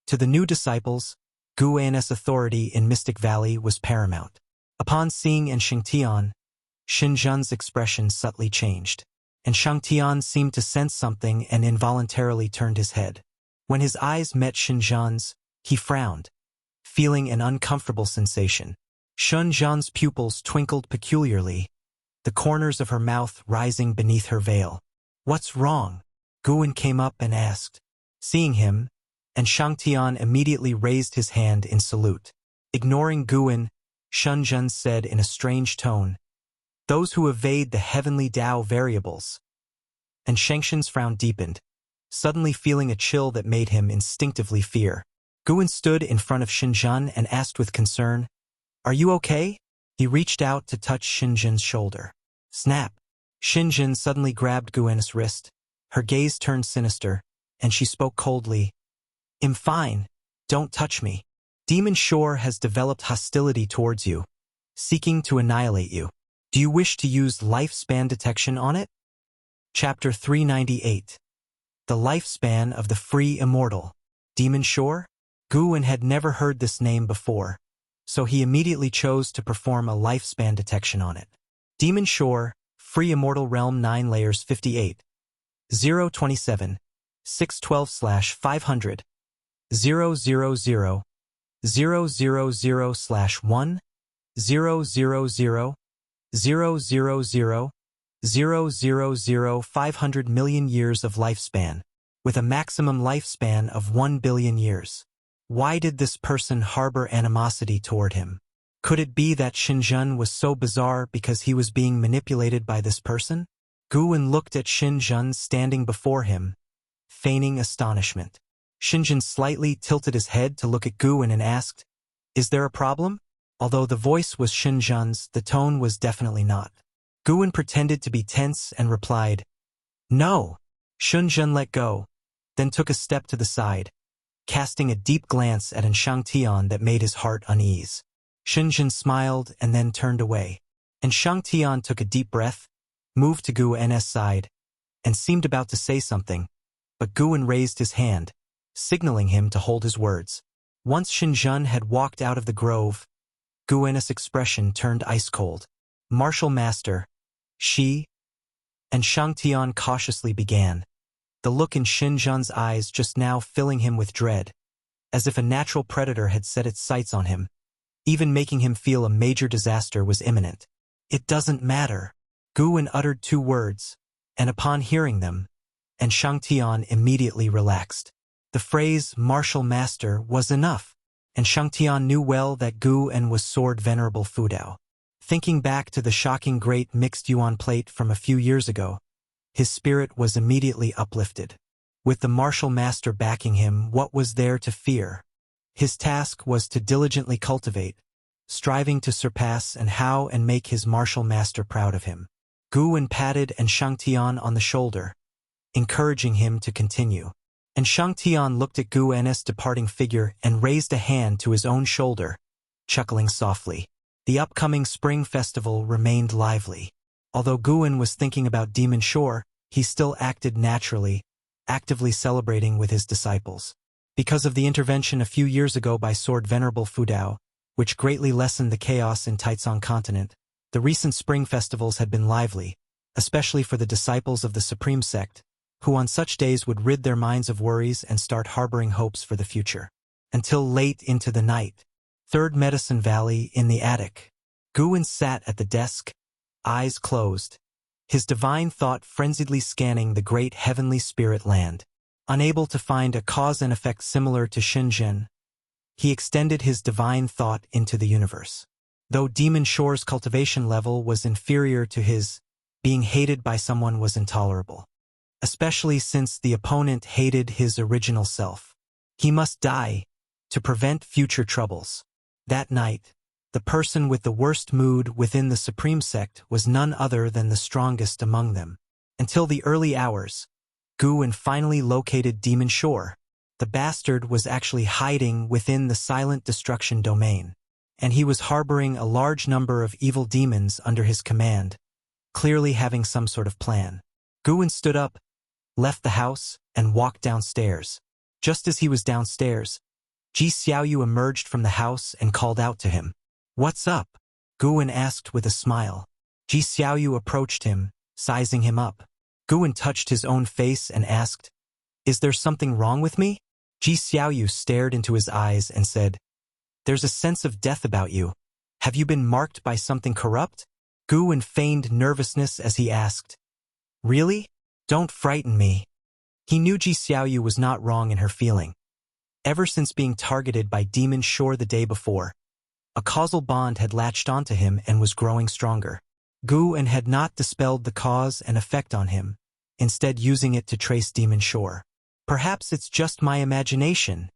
To the new disciples, Guwen's authority in Mystic Valley was paramount. Upon seeing Shangtian, Xinjun's expression subtly changed, and Shangtian seemed to sense something and involuntarily turned his head. When his eyes met Xinjun's, he frowned, feeling an uncomfortable sensation. Xinjun's pupils twinkled peculiarly, the corners of her mouth rising beneath her veil. "What's wrong?" Guwen came up and asked. Seeing him, Shangtian immediately raised his hand in salute. Ignoring Guwen, Xinjun said in a strange tone, "Those who evade the heavenly Tao variables." And Shangxun's frown deepened, suddenly feeling a chill that made him instinctively fear. Guwen stood in front of Xinjun and asked with concern, "Are you okay?" He reached out to touch Xinjun's shoulder. Snap! Xinjun suddenly grabbed Guwen's wrist. Her gaze turned sinister, and she spoke coldly. "I'm fine. Don't touch me. Demon Shore has developed hostility towards you, seeking to annihilate you. Do you wish to use lifespan detection on it?" Chapter 398. The Lifespan of the Free Immortal. Demon Shore? Guwen had never heard this name before, so he immediately chose to perform a lifespan detection on it. Demon Shore, Free Immortal Realm 9 Layers 58, 027, 612/500, 000, 000/1, 000, 000, 500 million years of lifespan, with a maximum lifespan of 1 billion years. Why did this person harbor animosity toward him? Could it be that Xinjun was so bizarre because he was being manipulated by this person? Guwen looked at Xinjun standing before him, feigning astonishment. Xinjun slightly tilted his head to look at Guwen and asked, "Is there a problem?" Although the voice was Xinjun's, the tone was definitely not. Guwen pretended to be tense and replied, "No." Xinjun let go, then took a step to the side, casting a deep glance at Shangtian that made his heart unease. Xinjun smiled and then turned away, and Shangtian took a deep breath, moved to Guwen's side, and seemed about to say something, but Guwen raised his hand, signaling him to hold his words. Once Xinjun had walked out of the grove, Guwen's expression turned ice-cold. "Martial Master, she," and Shangtian cautiously began, the look in Xinjun's eyes just now filling him with dread, as if a natural predator had set its sights on him, even making him feel a major disaster was imminent. "It doesn't matter." Guwen uttered 2 words, and upon hearing them, and Shangtian immediately relaxed. The phrase "martial master" was enough, and Shangtian knew well that Guwen was Sword Venerable Fudao. Thinking back to the shocking great mixed yuan plate from a few years ago, his spirit was immediately uplifted. With the martial master backing him, what was there to fear? His task was to diligently cultivate, striving to surpass and make his martial master proud of him. Guwen patted Shangtian on the shoulder, encouraging him to continue. And Shangtian looked at Guwen's departing figure and raised a hand to his own shoulder, chuckling softly. The upcoming spring festival remained lively. Although Guwen was thinking about Demon Shore, he still acted naturally, actively celebrating with his disciples. Because of the intervention a few years ago by Sword Venerable Fudao, which greatly lessened the chaos in Taizong Continent, the recent spring festivals had been lively, especially for the disciples of the Supreme Sect, who on such days would rid their minds of worries and start harboring hopes for the future. Until late into the night. Third Medicine Valley in the attic. Guwen sat at the desk, eyes closed, his divine thought frenziedly scanning the great heavenly spirit land. Unable to find a cause and effect similar to Xinjun, he extended his divine thought into the universe. Though Demon Shore's cultivation level was inferior to his, being hated by someone was intolerable. Especially since the opponent hated his original self. He must die to prevent future troubles. That night, the person with the worst mood within the Supreme Sect was none other than the strongest among them. Until the early hours, Guwen finally located Demon Shore. The bastard was actually hiding within the silent destruction domain, and he was harboring a large number of evil demons under his command, clearly having some sort of plan. Guwen stood up, left the house, and walked downstairs. Just as he was downstairs, Ji Xiaoyu emerged from the house and called out to him. "What's up?" Guwen asked with a smile. Ji Xiaoyu approached him, sizing him up. Guwen touched his own face and asked, "Is there something wrong with me?" Ji Xiaoyu stared into his eyes and said, "There's a sense of death about you. Have you been marked by something corrupt?" Guwen feigned nervousness as he asked, "Really? Don't frighten me." He knew Ji Xiaoyu was not wrong in her feeling. Ever since being targeted by Demon Shore the day before, a causal bond had latched onto him and was growing stronger. Guwen had not dispelled the cause and effect on him, instead using it to trace Demon Shore. "Perhaps it's just my imagination,"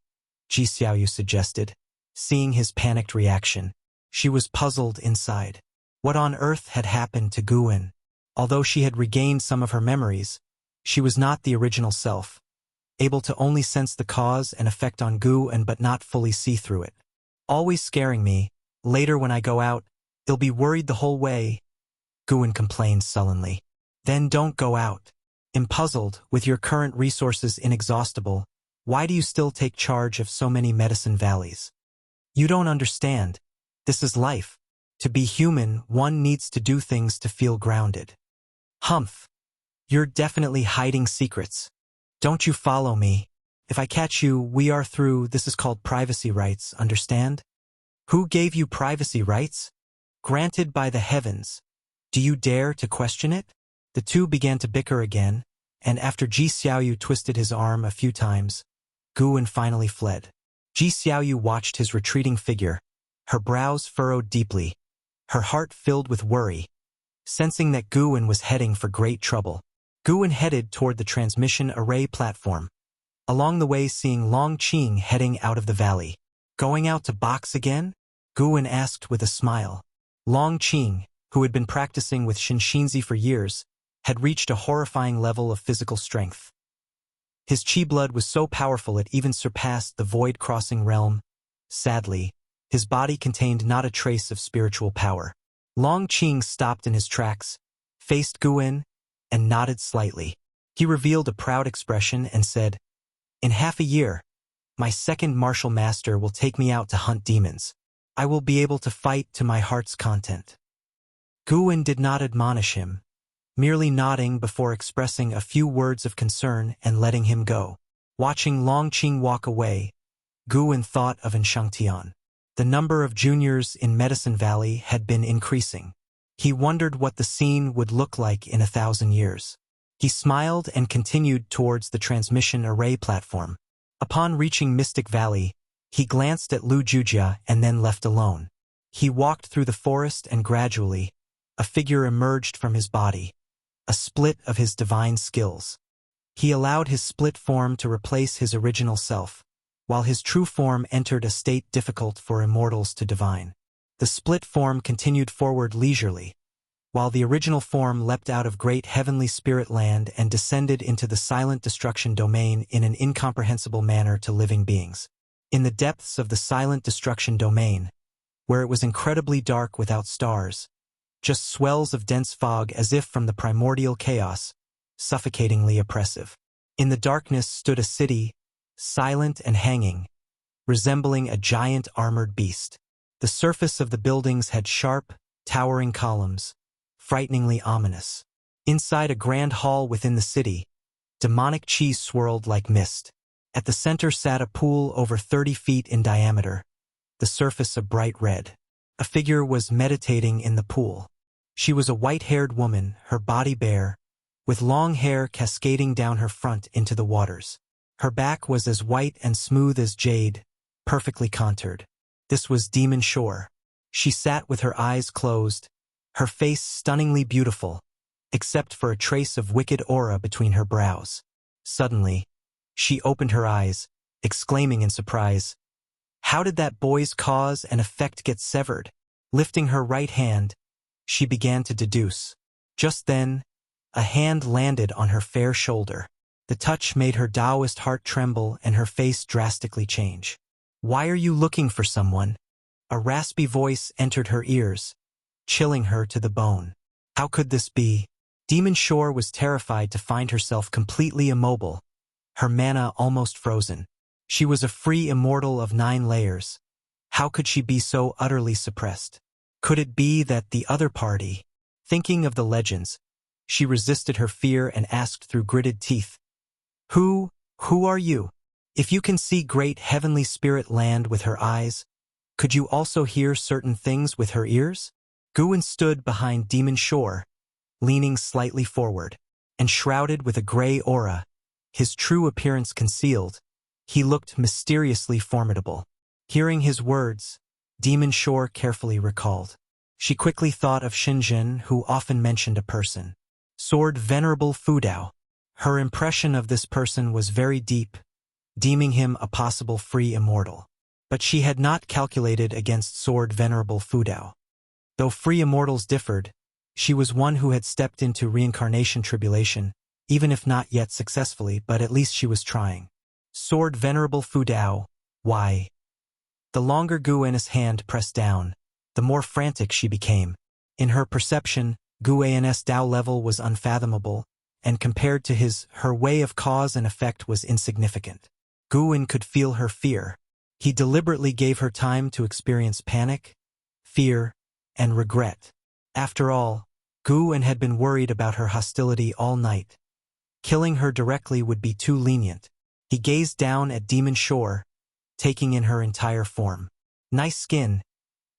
Ji Xiaoyu suggested. Seeing his panicked reaction, she was puzzled inside. What on earth had happened to Guwen? Although she had regained some of her memories, she was not the original self, able to only sense the cause and effect on Guwen but not fully see through it. "Always scaring me. Later when I go out, I'll be worried the whole way," Guwen complained sullenly. "Then don't go out. I'm puzzled, with your current resources inexhaustible, why do you still take charge of so many medicine valleys? You don't understand. This is life. To be human, one needs to do things to feel grounded. Humph. You're definitely hiding secrets. Don't you follow me? If I catch you, we are through. This is called privacy rights, understand? Who gave you privacy rights? Granted by the heavens. Do you dare to question it? The two began to bicker again, and after Ji Xiaoyu twisted his arm a few times, Guwen finally fled. Ji Xiaoyu watched his retreating figure, her brows furrowed deeply, her heart filled with worry, sensing that Guwen was heading for great trouble. Guwen headed toward the transmission array platform, along the way seeing Long Qing heading out of the valley. Going out to box again? Guwen asked with a smile. Long Qing, who had been practicing with Shinxinzi for years, had reached a horrifying level of physical strength. His chi blood was so powerful it even surpassed the void-crossing realm. Sadly, his body contained not a trace of spiritual power. Long Qing stopped in his tracks, faced Guwen, and nodded slightly. He revealed a proud expression and said, "In half a year, my second martial master will take me out to hunt demons. I will be able to fight to my heart's content." Guwen did not admonish him, merely nodding before expressing a few words of concern and letting him go. Watching Long Qing walk away, Guwen thought of Enshangtian. The number of juniors in Medicine Valley had been increasing. He wondered what the scene would look like in 1,000 years. He smiled and continued towards the transmission array platform. Upon reaching Mystic Valley, he glanced at Lu Jujia and then left alone. He walked through the forest and gradually, a figure emerged from his body, a split of his divine skills. He allowed his split form to replace his original self, while his true form entered a state difficult for immortals to divine. The split form continued forward leisurely, while the original form leapt out of great heavenly spirit land and descended into the silent destruction domain in an incomprehensible manner to living beings. In the depths of the silent destruction domain, where it was incredibly dark without stars, just swells of dense fog as if from the primordial chaos, suffocatingly oppressive. In the darkness stood a city, silent and hanging, resembling a giant armored beast. The surface of the buildings had sharp, towering columns, frighteningly ominous. Inside a grand hall within the city, demonic chi swirled like mist. At the center sat a pool over 30 feet in diameter, the surface a bright red. A figure was meditating in the pool. She was a white-haired woman, her body bare, with long hair cascading down her front into the waters. Her back was as white and smooth as jade, perfectly contoured. This was Demon Shore. She sat with her eyes closed, her face stunningly beautiful, except for a trace of wicked aura between her brows. Suddenly, she opened her eyes, exclaiming in surprise, "How did that boy's cause and effect get severed?" Lifting her right hand, she began to deduce. Just then, a hand landed on her fair shoulder. The touch made her Taoist heart tremble and her face drastically change. "Why are you looking for someone?" A raspy voice entered her ears, chilling her to the bone. How could this be? Demon Shore was terrified to find herself completely immobile, her mana almost frozen. She was a free immortal of 9 layers. How could she be so utterly suppressed? Could it be that the other party? Thinking of the legends, she resisted her fear and asked through gritted teeth, Who are you? If you can see great heavenly spirit land with her eyes, could you also hear certain things with her ears?" Guwen stood behind Demon Shore, leaning slightly forward, and shrouded with a gray aura, his true appearance concealed. He looked mysteriously formidable. Hearing his words, Demon Shore carefully recalled. She quickly thought of Shenzhen, who often mentioned a person. Sword Venerable Fudao. Her impression of this person was very deep, deeming him a possible free immortal. But she had not calculated against Sword Venerable Fudao. Though free immortals differed, she was one who had stepped into reincarnation tribulation, even if not yet successfully, but at least she was trying. Sword Venerable Fudao, why? The longer Guwen's hand pressed down, the more frantic she became. In her perception, Guwen's Tao level was unfathomable, and compared to her way of cause and effect was insignificant. Guwen could feel her fear. He deliberately gave her time to experience panic, fear, and regret. After all, Gu-en had been worried about her hostility all night. Killing her directly would be too lenient. He gazed down at Demon Shore, taking in her entire form. Nice skin.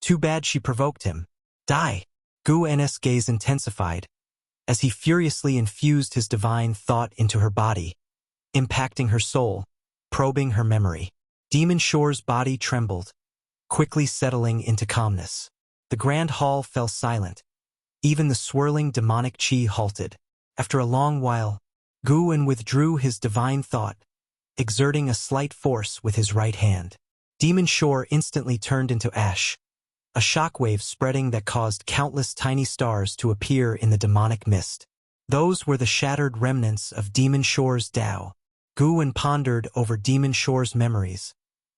Too bad she provoked him. Die. Gu-en's gaze intensified, as he furiously infused his divine thought into her body, impacting her soul, probing her memory. Demon Shore's body trembled, quickly settling into calmness. The grand hall fell silent. Even the swirling demonic chi halted. After a long while, Gu-en withdrew his divine thought, exerting a slight force with his right hand. Demon Shore instantly turned into ash, a shockwave spreading that caused countless tiny stars to appear in the demonic mist. Those were the shattered remnants of Demon Shore's Tao. Gu-en pondered over Demon Shore's memories,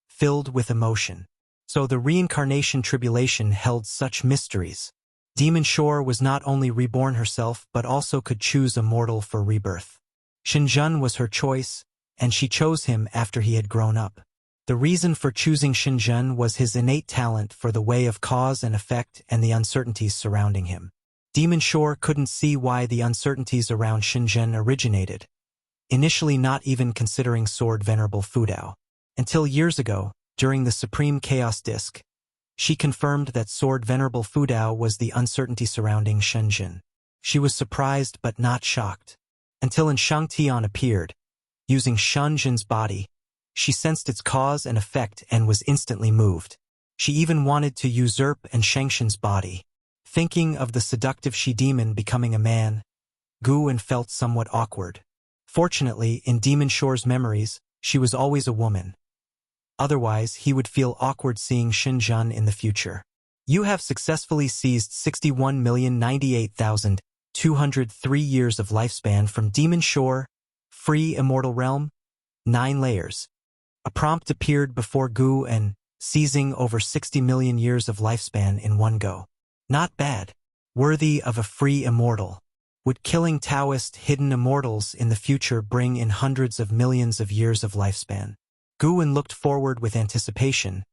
filled with emotion. So the reincarnation tribulation held such mysteries. Demon Shore was not only reborn herself but also could choose a mortal for rebirth. Shinjun was her choice, and she chose him after he had grown up. The reason for choosing Shinjun was his innate talent for the way of cause and effect and the uncertainties surrounding him. Demon Shore couldn't see why the uncertainties around Shinjun originated, initially not even considering Sword Venerable Fudao. Until years ago, during the Supreme Chaos Disc, she confirmed that Sword Venerable Fudao was the uncertainty surrounding Shinjun. She was surprised but not shocked. Until Shangtian appeared, using Shinjun's body, she sensed its cause and effect and was instantly moved. She even wanted to usurp Shangxun's body. Thinking of the seductive she-demon becoming a man, Gu-en felt somewhat awkward. Fortunately, in Demon Shore's memories, she was always a woman. Otherwise, he would feel awkward seeing Shinjun in the future. You have successfully seized 61,098,203 years of lifespan from Demon Shore, Free Immortal Realm, 9 layers. A prompt appeared before Gu-en, seizing over 60 million years of lifespan in one go. Not bad. Worthy of a free immortal. Would killing Taoist hidden immortals in the future bring in hundreds of millions of years of lifespan? Gu-en looked forward with anticipation,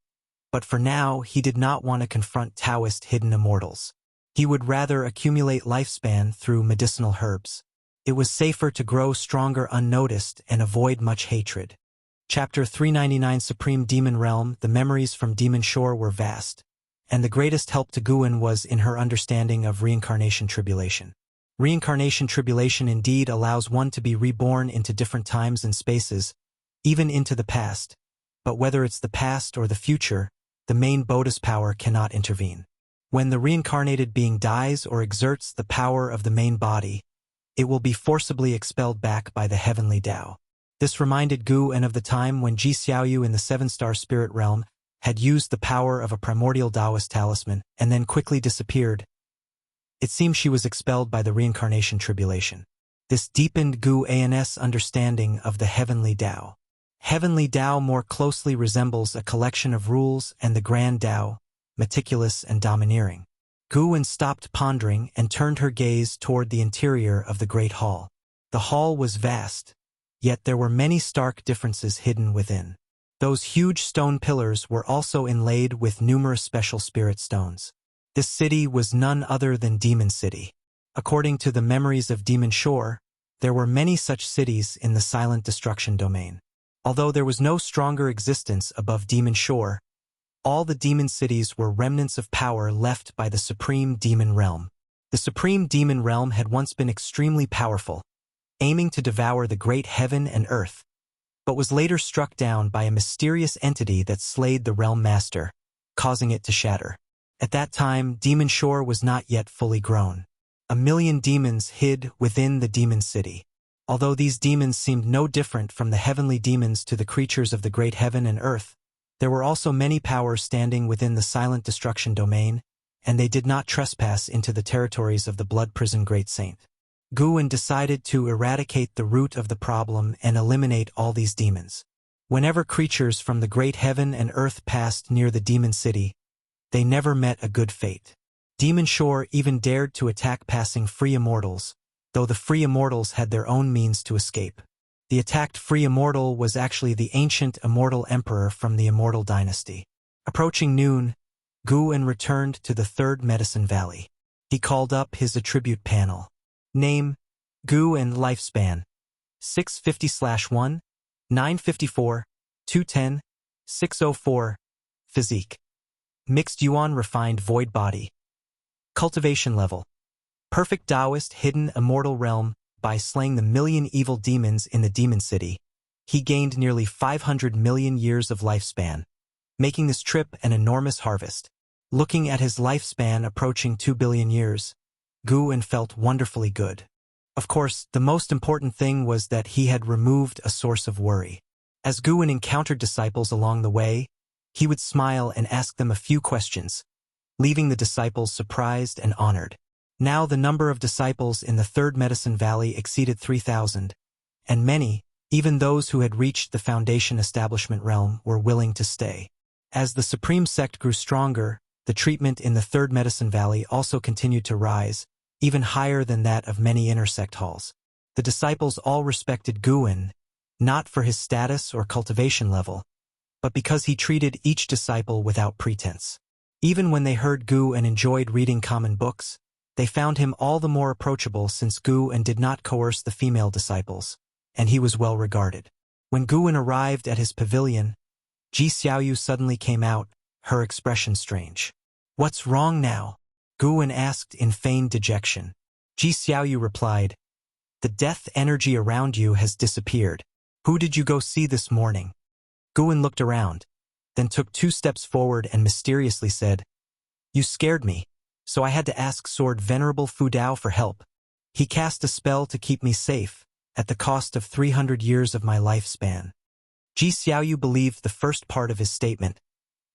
but for now he did not want to confront Taoist hidden immortals. He would rather accumulate lifespan through medicinal herbs. It was safer to grow stronger unnoticed and avoid much hatred. Chapter 399 Supreme Demon Realm. The memories from Demon Shore were vast, and the greatest help to Gu-en was in her understanding of reincarnation tribulation. Reincarnation tribulation indeed allows one to be reborn into different times and spaces, even into the past, but whether it's the past or the future, the main Bodhi's power cannot intervene. When the reincarnated being dies or exerts the power of the main body, it will be forcibly expelled back by the heavenly Tao. This reminded Gu-en of the time when Ji Xiaoyu in the 7-star spirit realm had used the power of a primordial Taoist talisman and then quickly disappeared. It seemed she was expelled by the reincarnation tribulation. This deepened Gu-en's understanding of the heavenly Tao. Heavenly Tao more closely resembles a collection of rules and the grand Tao, meticulous and domineering. Gu-en stopped pondering and turned her gaze toward the interior of the great hall. The hall was vast, yet there were many stark differences hidden within. Those huge stone pillars were also inlaid with numerous special spirit stones. This city was none other than Demon City. According to the memories of Demon Shore, there were many such cities in the silent destruction domain. Although there was no stronger existence above Demon Shore, all the demon cities were remnants of power left by the Supreme Demon Realm. The Supreme Demon Realm had once been extremely powerful, aiming to devour the great heaven and earth, but was later struck down by a mysterious entity that slayed the realm master, causing it to shatter. At that time, Demon Shore was not yet fully grown. 1,000,000 demons hid within the demon city. Although these demons seemed no different from the heavenly demons to the creatures of the great heaven and earth, there were also many powers standing within the silent destruction domain, and they did not trespass into the territories of the blood prison Great Saint. Gu-en decided to eradicate the root of the problem and eliminate all these demons. Whenever creatures from the great heaven and earth passed near the demon city, they never met a good fate. Demon Shore even dared to attack passing free immortals, though the free immortals had their own means to escape. The attacked free immortal was actually the ancient immortal emperor from the Immortal Dynasty. Approaching noon, Guwen returned to the third Medicine Valley. He called up his attribute panel. Name, Guwen lifespan, 650/1, 954, 210, 604, physique. Mixed Yuan refined void body. Cultivation level. Perfect Taoist hidden immortal realm. By slaying the million evil demons in the demon city, he gained nearly 500 million years of lifespan, making this trip an enormous harvest. Looking at his lifespan approaching 2 billion years, Guwen felt wonderfully good. Of course, the most important thing was that he had removed a source of worry. As Guwen encountered disciples along the way, he would smile and ask them a few questions, leaving the disciples surprised and honored. Now the number of disciples in the Third Medicine Valley exceeded 3,000, and many, even those who had reached the Foundation Establishment realm, were willing to stay. As the Supreme Sect grew stronger, the treatment in the Third Medicine Valley also continued to rise, even higher than that of many intersect halls. The disciples all respected Guwen, not for his status or cultivation level, but because he treated each disciple without pretense. Even when they heard Guwen enjoyed reading common books, they found him all the more approachable since Guwen did not coerce the female disciples, and he was well regarded. When Guwen arrived at his pavilion, Ji Xiaoyu suddenly came out, her expression strange. "What's wrong now?" Guwen asked in feigned dejection. Ji Xiaoyu replied, "The death energy around you has disappeared. Who did you go see this morning?" Guwen looked around, then took 2 steps forward and mysteriously said, "You scared me, so I had to ask Sword Venerable Fu Dao for help. He cast a spell to keep me safe, at the cost of 300 years of my lifespan." Ji Xiaoyu believed the first part of his statement,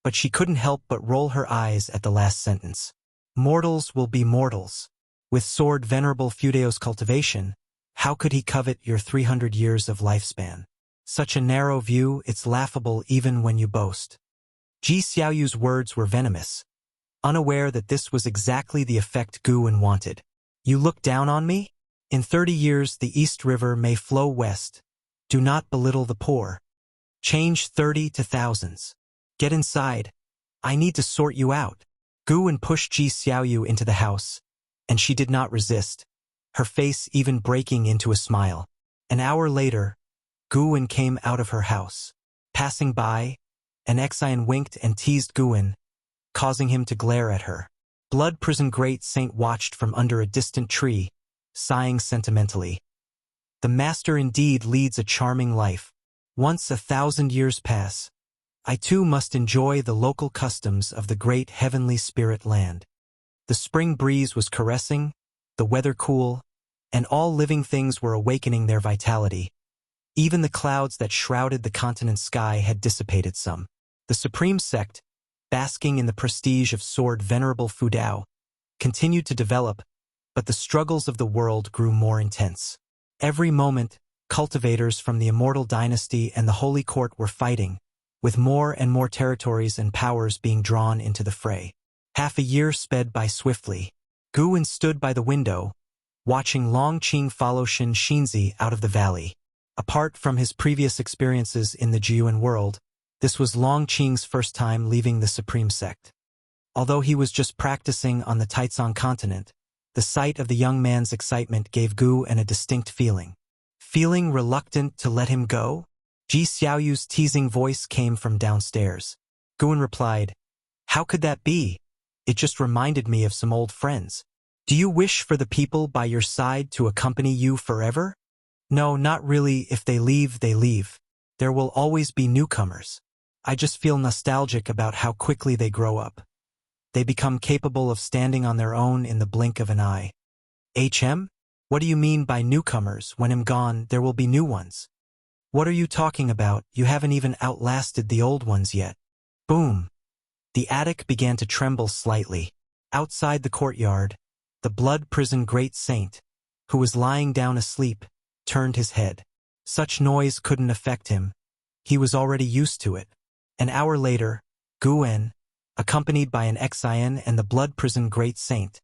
but she couldn't help but roll her eyes at the last sentence. Mortals will be mortals. With Sword Venerable Fu Dao's cultivation, how could he covet your 300 years of lifespan? Such a narrow view, it's laughable even when you boast. Ji Xiaoyu's words were venomous, unaware that this was exactly the effect Guwen wanted. "You look down on me? In 30 years the East River may flow west. Do not belittle the poor. Change 30 to thousands. Get inside. I need to sort you out." Guwen pushed Ji Xiaoyu into the house, and she did not resist, her face even breaking into a smile. An hour later, Guwen came out of her house. Passing by, an Exian winked and teased Guwen, causing him to glare at her. Blood Prison Great Saint watched from under a distant tree, sighing sentimentally. "The master indeed leads a charming life. Once 1,000 years pass, I too must enjoy the local customs of the great heavenly spirit land." The spring breeze was caressing, the weather cool, and all living things were awakening their vitality. Even the clouds that shrouded the continent's sky had dissipated some. The Supreme Sect, basking in the prestige of Sword Venerable Fu Dao, continued to develop, but the struggles of the world grew more intense. Every moment, cultivators from the Immortal Dynasty and the Holy Court were fighting, with more and more territories and powers being drawn into the fray. Half a year sped by swiftly. Guwen stood by the window, watching Longqing follow Shin Xinzi out of the valley. Apart from his previous experiences in the Jiyuan world, this was Longqing's first time leaving the Supreme Sect. Although he was just practicing on the Taizong continent, the sight of the young man's excitement gave Guwen a distinct feeling. Feeling reluctant to let him go? Ji Xiaoyu's teasing voice came from downstairs. Guwen replied, "How could that be? It just reminded me of some old friends. Do you wish for the people by your side to accompany you forever?" "No, not really. If they leave, they leave. There will always be newcomers. I just feel nostalgic about how quickly they grow up. They become capable of standing on their own in the blink of an eye." "HM? What do you mean by newcomers? When I'm gone, there will be new ones." "What are you talking about? You haven't even outlasted the old ones yet." Boom! The attic began to tremble slightly. Outside the courtyard, the Blood Prison Great Saint, who was lying down asleep, turned his head. Such noise couldn't affect him. He was already used to it. An hour later, Guwen, accompanied by an Exian and the Blood Prison Great Saint,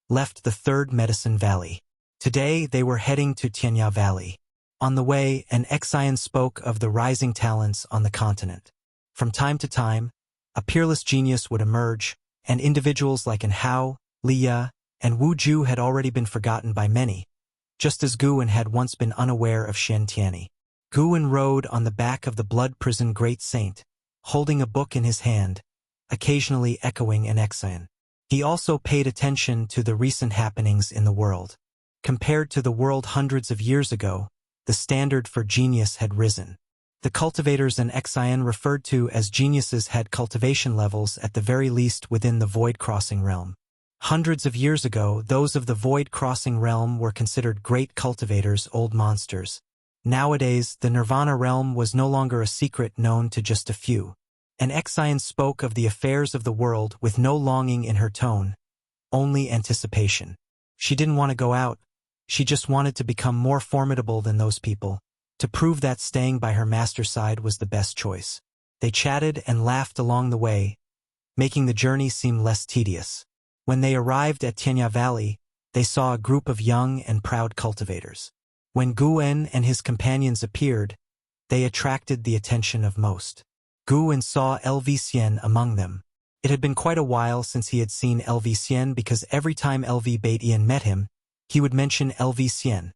left the Third Medicine Valley. Today they were heading to Tianya Valley. On the way, an Exian spoke of the rising talents on the continent. From time to time, a peerless genius would emerge, and individuals like An Hao, Liya, and Wu Ju had already been forgotten by many, just as Guwen had once been unaware of Shen Tianyi. Guwen rode on the back of the blood prison great saint, holding a book in his hand, occasionally echoing an exan. He also paid attention to the recent happenings in the world. Compared to the world hundreds of years ago, the standard for genius had risen. The cultivators and Xian referred to as geniuses had cultivation levels at the very least within the void-crossing realm. Hundreds of years ago, those of the void-crossing realm were considered great cultivators, old monsters. Nowadays, the Nirvana realm was no longer a secret known to just a few. And Xian spoke of the affairs of the world with no longing in her tone, only anticipation. She didn't want to go out. She just wanted to become more formidable than those people, to prove that staying by her master's side was the best choice. They chatted and laughed along the way, making the journey seem less tedious. When they arrived at Tianya Valley, they saw a group of young and proud cultivators. When Guwen and his companions appeared, they attracted the attention of most. Guwen saw LV Xian among them. It had been quite a while since he had seen LV Xian because every time LV Baidian met him, he would mention LV Xian,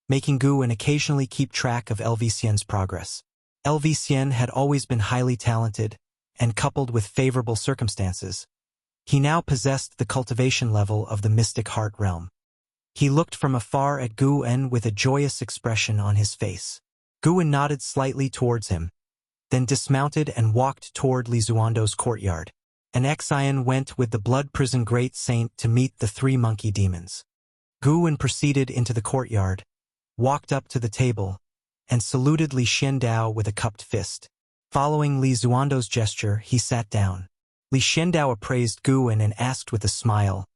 making Guwen occasionally keep track of LV Xian's progress. LV Xian had always been highly talented, and coupled with favorable circumstances, he now possessed the cultivation level of the mystic heart realm. He looked from afar at Guwen with a joyous expression on his face. Guwen nodded slightly towards him, then dismounted and walked toward Li Zuando's courtyard. An Xian went with the blood prison great saint to meet the three monkey demons. Guwen proceeded into the courtyard, walked up to the table, and saluted Li Xiandao with a cupped fist. Following Li Zuando's gesture, he sat down. Li Xiandao appraised Guwen and asked with a smile,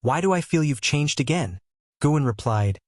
"Why do I feel you've changed again?" Guwen replied,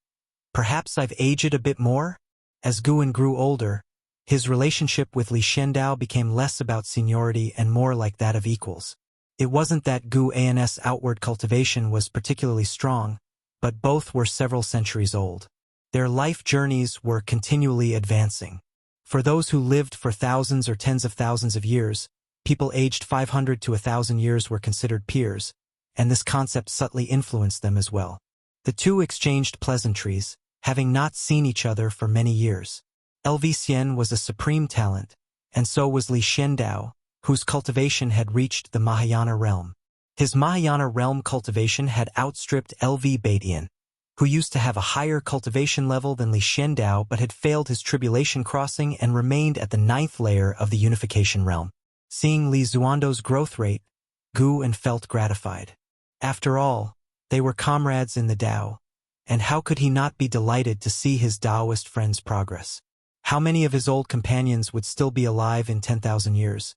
"Perhaps I've aged a bit more?" As Guwen grew older, his relationship with Li Xiandao became less about seniority and more like that of equals. It wasn't that Guwen's outward cultivation was particularly strong, but both were several centuries old. Their life journeys were continually advancing. For those who lived for thousands or tens of thousands of years, people aged 500 to 1,000 years were considered peers, and this concept subtly influenced them as well. The two exchanged pleasantries, having not seen each other for many years. LV Xian was a supreme talent, and so was Li Xiandao, whose cultivation had reached the Mahayana realm. His Mahayana realm cultivation had outstripped LV Baidian, who used to have a higher cultivation level than Li Xiandao but had failed his tribulation crossing and remained at the 9th layer of the unification realm. Seeing Li Zuando's growth rate, Guwen felt gratified. After all, they were comrades in the Tao, and how could he not be delighted to see his Taoist friend's progress? How many of his old companions would still be alive in 10,000 years?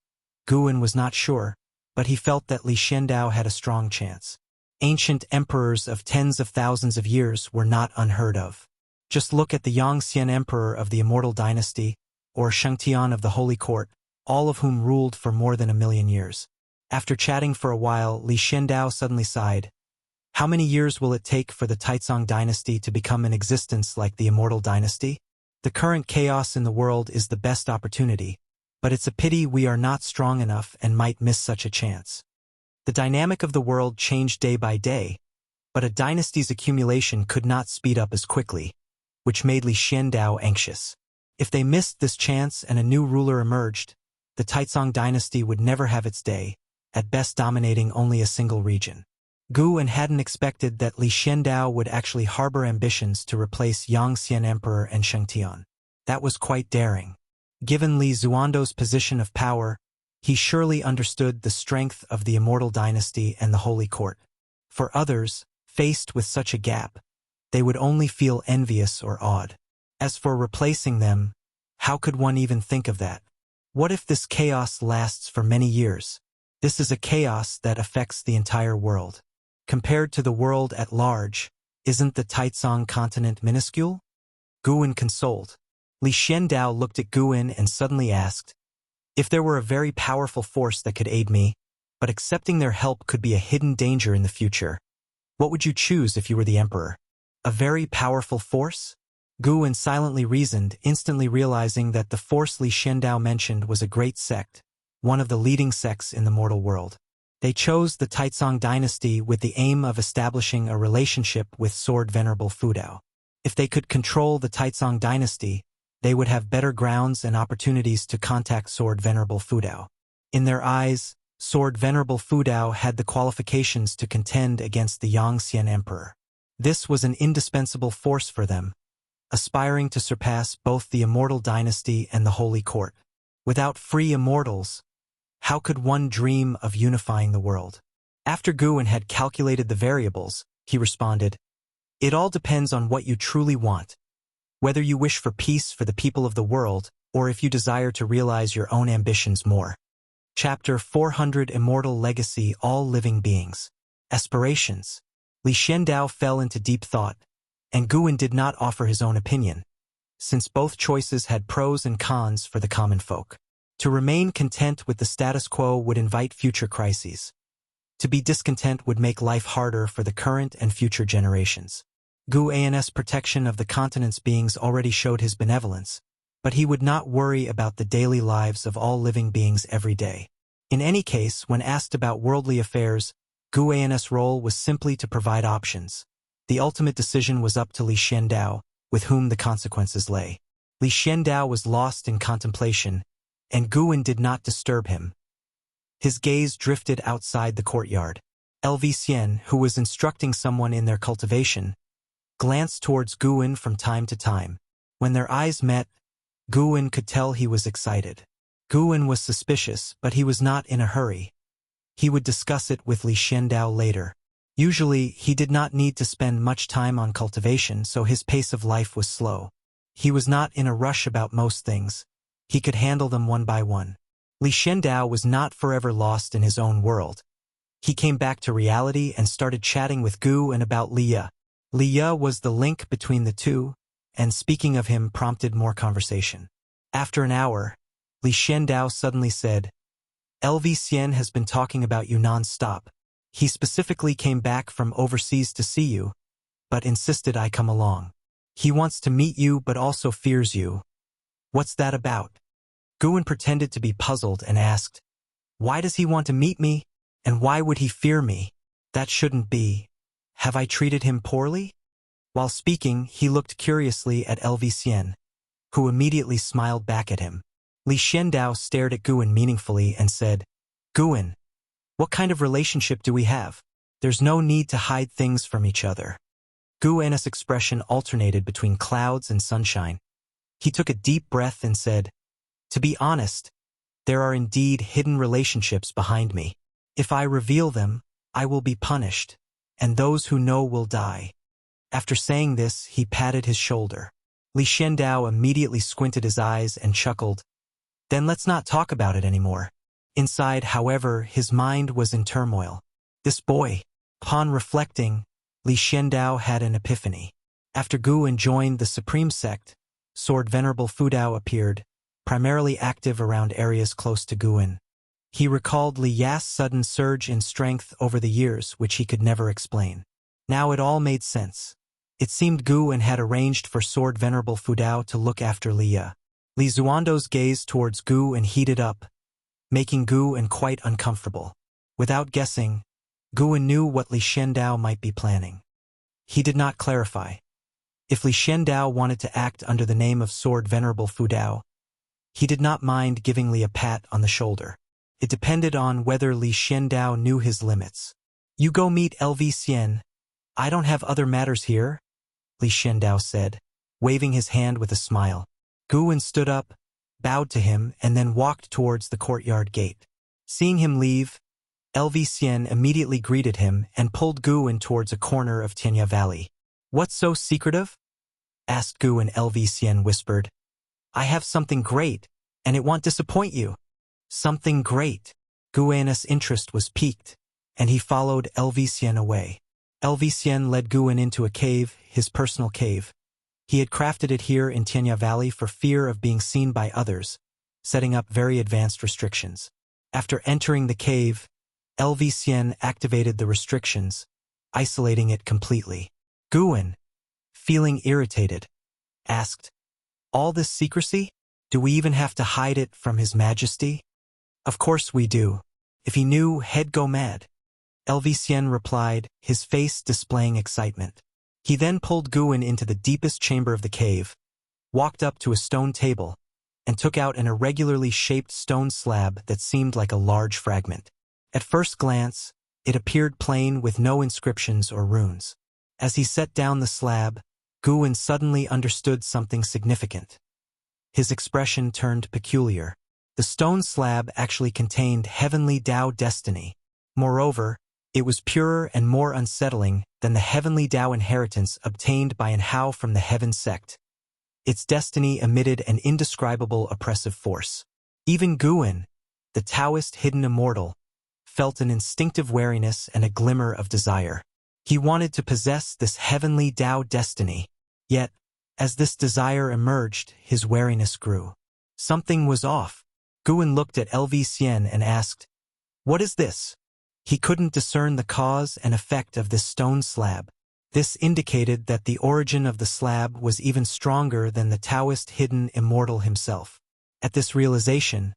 Guwen was not sure, but he felt that Li Xiandao had a strong chance. Ancient emperors of tens of thousands of years were not unheard of. Just look at the Yangxian emperor of the Immortal Dynasty, or Shengtian of the Holy Court, all of whom ruled for more than 1,000,000 years. After chatting for a while, Li Xiandao suddenly sighed. How many years will it take for the Taizong dynasty to become an existence like the Immortal Dynasty? The current chaos in the world is the best opportunity, but it's a pity we are not strong enough and might miss such a chance. The dynamic of the world changed day by day, but a dynasty's accumulation could not speed up as quickly, which made Li Xiandao anxious. If they missed this chance and a new ruler emerged, the Taizong dynasty would never have its day, at best dominating only a single region. Guwen hadn't expected that Li Xiandao would actually harbor ambitions to replace Yangxian Emperor and Shengtian. That was quite daring. Given Li Zuando's position of power, he surely understood the strength of the Immortal Dynasty and the Holy Court. For others, faced with such a gap, they would only feel envious or awed. As for replacing them, how could one even think of that? What if this chaos lasts for many years? This is a chaos that affects the entire world. Compared to the world at large, isn't the Taizong continent minuscule? Guwen consoled. Li Xiandao looked at Guwen and suddenly asked, "If there were a very powerful force that could aid me, but accepting their help could be a hidden danger in the future, what would you choose if you were the emperor? A very powerful force?" Guwen silently reasoned, instantly realizing that the force Li Xiandao mentioned was a great sect, one of the leading sects in the mortal world. They chose the Taizong dynasty with the aim of establishing a relationship with Sword Venerable Fudao. If they could control the Taizong dynasty, they would have better grounds and opportunities to contact Sword Venerable Fudao. In their eyes, Sword Venerable Fudao had the qualifications to contend against the Yangxian Emperor. This was an indispensable force for them, aspiring to surpass both the Immortal Dynasty and the Holy Court. Without free immortals, how could one dream of unifying the world? After Guwen had calculated the variables, he responded, "It all depends on what you truly want, whether you wish for peace for the people of the world or if you desire to realize your own ambitions more." Chapter 400 Immortal Legacy All Living Beings. Aspirations. Li Xiandao fell into deep thought, and Guwen did not offer his own opinion, since both choices had pros and cons for the common folk. To remain content with the status quo would invite future crises. To be discontent would make life harder for the current and future generations. Guwen's protection of the continent's beings already showed his benevolence, but he would not worry about the daily lives of all living beings every day. In any case, when asked about worldly affairs, Guwen's role was simply to provide options. The ultimate decision was up to Li Xiandao, with whom the consequences lay. Li Xiandao was lost in contemplation, and Guwen did not disturb him. His gaze drifted outside the courtyard. LV Xian, who was instructing someone in their cultivation, glanced towards Guwen from time to time. When their eyes met, Guwen could tell he was excited. Guwen was suspicious, but he was not in a hurry. He would discuss it with Li Xiandao later. Usually, he did not need to spend much time on cultivation, so his pace of life was slow. He was not in a rush about most things. He could handle them one by one. Li Xiandao was not forever lost in his own world. He came back to reality and started chatting with Guwen about Liya. Liya was the link between the two, and speaking of him prompted more conversation. After an hour, Li Xiandao suddenly said, "LV Xian has been talking about you non-stop. He specifically came back from overseas to see you, but insisted I come along. He wants to meet you but also fears you. What's that about?" Guwen pretended to be puzzled and asked, "Why does he want to meet me, and why would he fear me? That shouldn't be. Have I treated him poorly?" While speaking, he looked curiously at LV Xian, who immediately smiled back at him. Li Xiandao stared at Guwen meaningfully and said, "Guwen, what kind of relationship do we have? There's no need to hide things from each other." Guwen's expression alternated between clouds and sunshine. He took a deep breath and said, "To be honest, there are indeed hidden relationships behind me. If I reveal them, I will be punished, and those who know will die." After saying this, he patted his shoulder. Li Xiandao immediately squinted his eyes and chuckled. "Then let's not talk about it anymore." Inside, however, his mind was in turmoil. This boy. Upon reflecting, Li Xiandao had an epiphany. After Guwen joined the Supreme Sect, Sword Venerable Fudao appeared, primarily active around areas close to Guwen. He recalled Li Ya's sudden surge in strength over the years, which he could never explain. Now it all made sense. It seemed Guwen had arranged for Sword Venerable Fudao to look after Li Ya. Li Zuando's gaze towards Guwen heated up, making Guwen quite uncomfortable. Without guessing, Guwen knew what Li Xiandao might be planning. He did not clarify. If Li Xiandao wanted to act under the name of Sword Venerable Fudao, he did not mind giving Li a pat on the shoulder. It depended on whether Li Xiandao knew his limits. "You go meet LV Xian. I don't have other matters here," Li Xiandao said, waving his hand with a smile. Guwen stood up, bowed to him, and then walked towards the courtyard gate. Seeing him leave, LV Xian immediately greeted him and pulled Guwen towards a corner of Tianya Valley. "What's so secretive?" asked Guwen. LV Xian whispered, "I have something great, and it won't disappoint you." "Something great." Guwen's interest was piqued, and he followed LV Xian away. LV Xian led Guwen into a cave, his personal cave. He had crafted it here in Tianya Valley for fear of being seen by others, setting up very advanced restrictions. After entering the cave, LV Xian activated the restrictions, isolating it completely. Guwen, feeling irritated, asked, "All this secrecy? Do we even have to hide it from His Majesty?" "Of course we do. If he knew, he'd go mad. Elvicien replied, his face displaying excitement. He then pulled Guin into the deepest chamber of the cave, walked up to a stone table, and took out an irregularly shaped stone slab that seemed like a large fragment. At first glance, it appeared plain with no inscriptions or runes. As he set down the slab, Guin suddenly understood something significant. His expression turned peculiar. The stone slab actually contained heavenly Tao destiny. Moreover, it was purer and more unsettling than the heavenly Tao inheritance obtained by an Hao from the Heaven sect. Its destiny emitted an indescribable oppressive force. Even Guin, the Taoist hidden immortal, felt an instinctive wariness and a glimmer of desire. He wanted to possess this heavenly Tao destiny. Yet, as this desire emerged, his wariness grew. Something was off. Guin looked at Elvicien and asked, "What is this?" He couldn't discern the cause and effect of this stone slab. This indicated that the origin of the slab was even stronger than the Taoist hidden immortal himself. At this realization,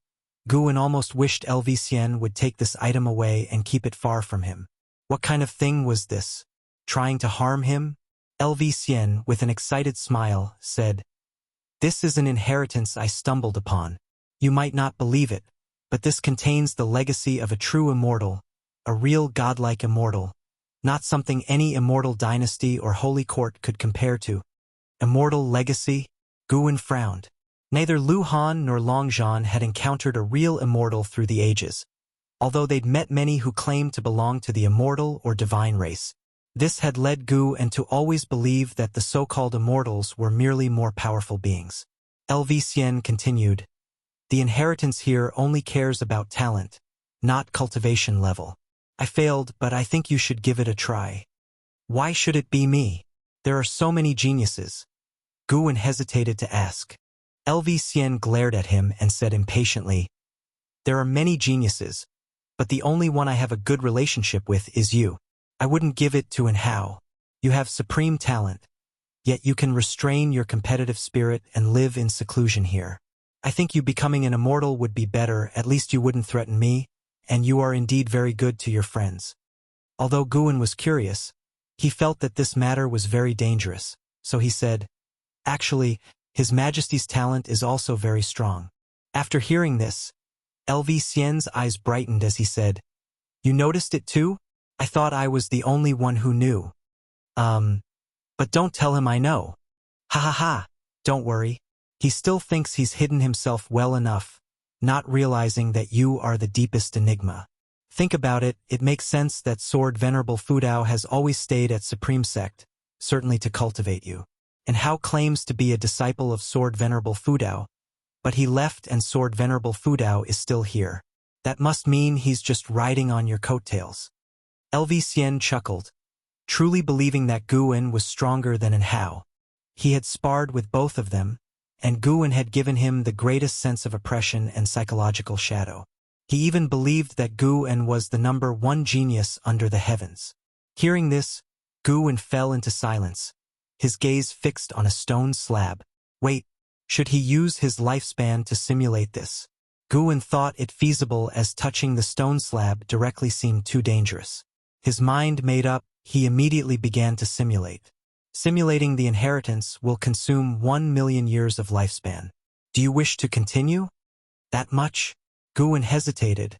Guin almost wished Elvicien would take this item away and keep it far from him. What kind of thing was this? Trying to harm him? Elvicien, with an excited smile, said, "This is an inheritance I stumbled upon. You might not believe it, but this contains the legacy of a true immortal, a real godlike immortal, not something any immortal dynasty or holy court could compare to." Immortal legacy? Guin frowned. Neither Lu Han nor Longzhan had encountered a real immortal through the ages, although they'd met many who claimed to belong to the immortal or divine race. This had led Guin to always believe that the so-called immortals were merely more powerful beings. Elvicien continued, "The inheritance here only cares about talent, not cultivation level. I failed, but I think you should give it a try." "Why should it be me? There are so many geniuses." Guin hesitated to ask. Elvicien glared at him and said impatiently, "There are many geniuses, but the only one I have a good relationship with is you. I wouldn't give it to an Hao. You have supreme talent, yet you can restrain your competitive spirit and live in seclusion here. I think you becoming an immortal would be better, at least you wouldn't threaten me, and you are indeed very good to your friends." Although Guin was curious, he felt that this matter was very dangerous, so he said, "Actually, His Majesty's talent is also very strong." After hearing this, Elvicien's eyes brightened as he said, "You noticed it too? I thought I was the only one who knew." But don't tell him I know." "Ha ha ha, don't worry. He still thinks he's hidden himself well enough, not realizing that you are the deepest enigma. Think about it, it makes sense that Sword Venerable Fudao has always stayed at Supreme Sect, certainly to cultivate you. And Hao claims to be a disciple of Sword Venerable Fudao, but he left and Sword Venerable Fudao is still here. That must mean he's just riding on your coattails." Elvicien chuckled, truly believing that Guin was stronger than an Hao. He had sparred with both of them, and Guin had given him the greatest sense of oppression and psychological shadow. He even believed that Guin was the #1 genius under the heavens. Hearing this, Guin fell into silence, his gaze fixed on a stone slab. Wait, should he use his lifespan to simulate this? Guin thought it feasible, as touching the stone slab directly seemed too dangerous. His mind made up, he immediately began to simulate. Simulating the inheritance will consume 1 million years of lifespan. Do you wish to continue? That much? Guin hesitated,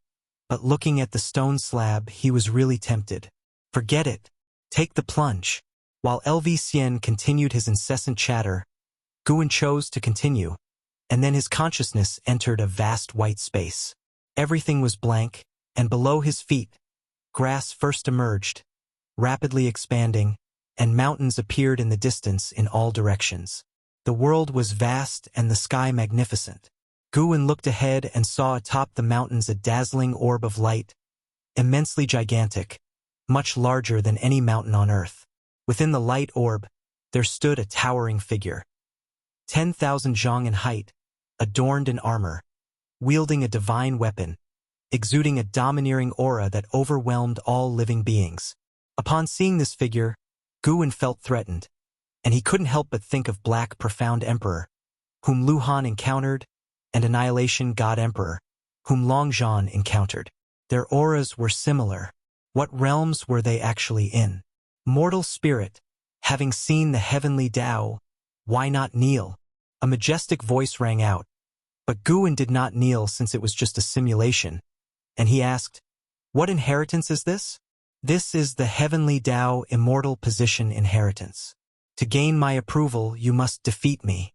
but looking at the stone slab, he was really tempted. Forget it. Take the plunge. While Elvicien continued his incessant chatter, Guin chose to continue, and then his consciousness entered a vast white space. Everything was blank, and below his feet, grass first emerged, rapidly expanding, and mountains appeared in the distance in all directions. The world was vast and the sky magnificent. Guin looked ahead and saw atop the mountains a dazzling orb of light, immensely gigantic, much larger than any mountain on earth. Within the light orb, there stood a towering figure, 10,000 zhang in height, adorned in armor, wielding a divine weapon, exuding a domineering aura that overwhelmed all living beings. Upon seeing this figure, Guin felt threatened, and he couldn't help but think of Black Profound Emperor, whom Lu Han encountered, and Annihilation God Emperor, whom Longzhan encountered. Their auras were similar. What realms were they actually in? Mortal spirit, having seen the heavenly Tao, why not kneel? A majestic voice rang out, but Guwen did not kneel since it was just a simulation, and he asked, "What inheritance is this?" "This is the heavenly Tao immortal position inheritance. To gain my approval, you must defeat me."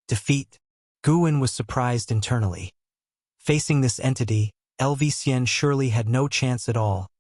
Defeat? Guwen was surprised internally. Facing this entity, LV surely had no chance at all,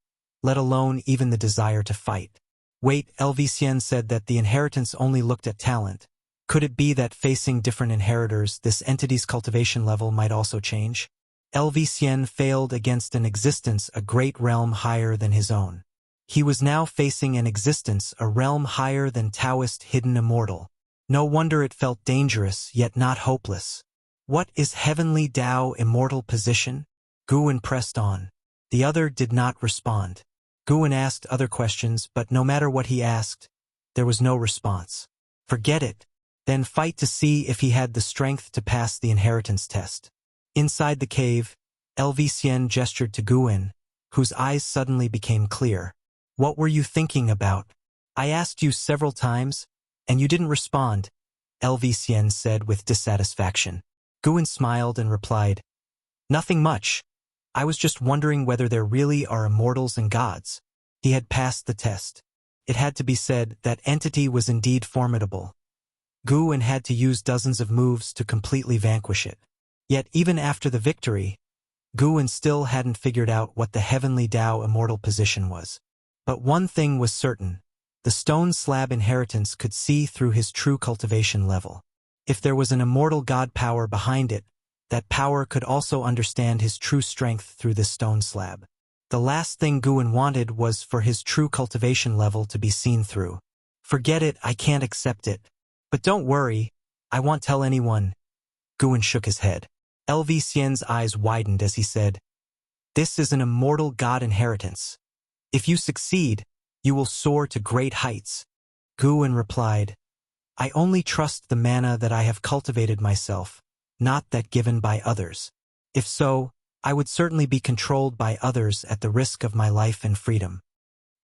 let alone even the desire to fight. Wait, LV said that the inheritance only looked at talent. Could it be that facing different inheritors, this entity's cultivation level might also change? LV failed against an existence a great realm higher than his own. He was now facing an existence a realm higher than Taoist hidden immortal. No wonder it felt dangerous, yet not hopeless. What is heavenly Tao immortal position? Guwen pressed on. The other did not respond. Guwen asked other questions, but no matter what he asked, there was no response. Forget it. Then fight to see if he had the strength to pass the inheritance test. Inside the cave, LV gestured to Guwen, whose eyes suddenly became clear. "What were you thinking about? I asked you several times, and you didn't respond," LV said with dissatisfaction. Guwen smiled and replied, "Nothing much. I was just wondering whether there really are immortals and gods." He had passed the test. It had to be said that entity was indeed formidable. Guwen had to use dozens of moves to completely vanquish it. Yet even after the victory, Guwen still hadn't figured out what the heavenly Tao immortal position was. But one thing was certain. The stone slab inheritance could see through his true cultivation level. If there was an immortal god power behind it, that power could also understand his true strength through this stone slab. The last thing Guwen wanted was for his true cultivation level to be seen through. "Forget it, I can't accept it. But don't worry, I won't tell anyone." Guwen shook his head. LV eyes widened as he said, "This is an immortal god inheritance. If you succeed, you will soar to great heights." Guwen replied, "I only trust the mana that I have cultivated myself, not that given by others. If so, I would certainly be controlled by others at the risk of my life and freedom."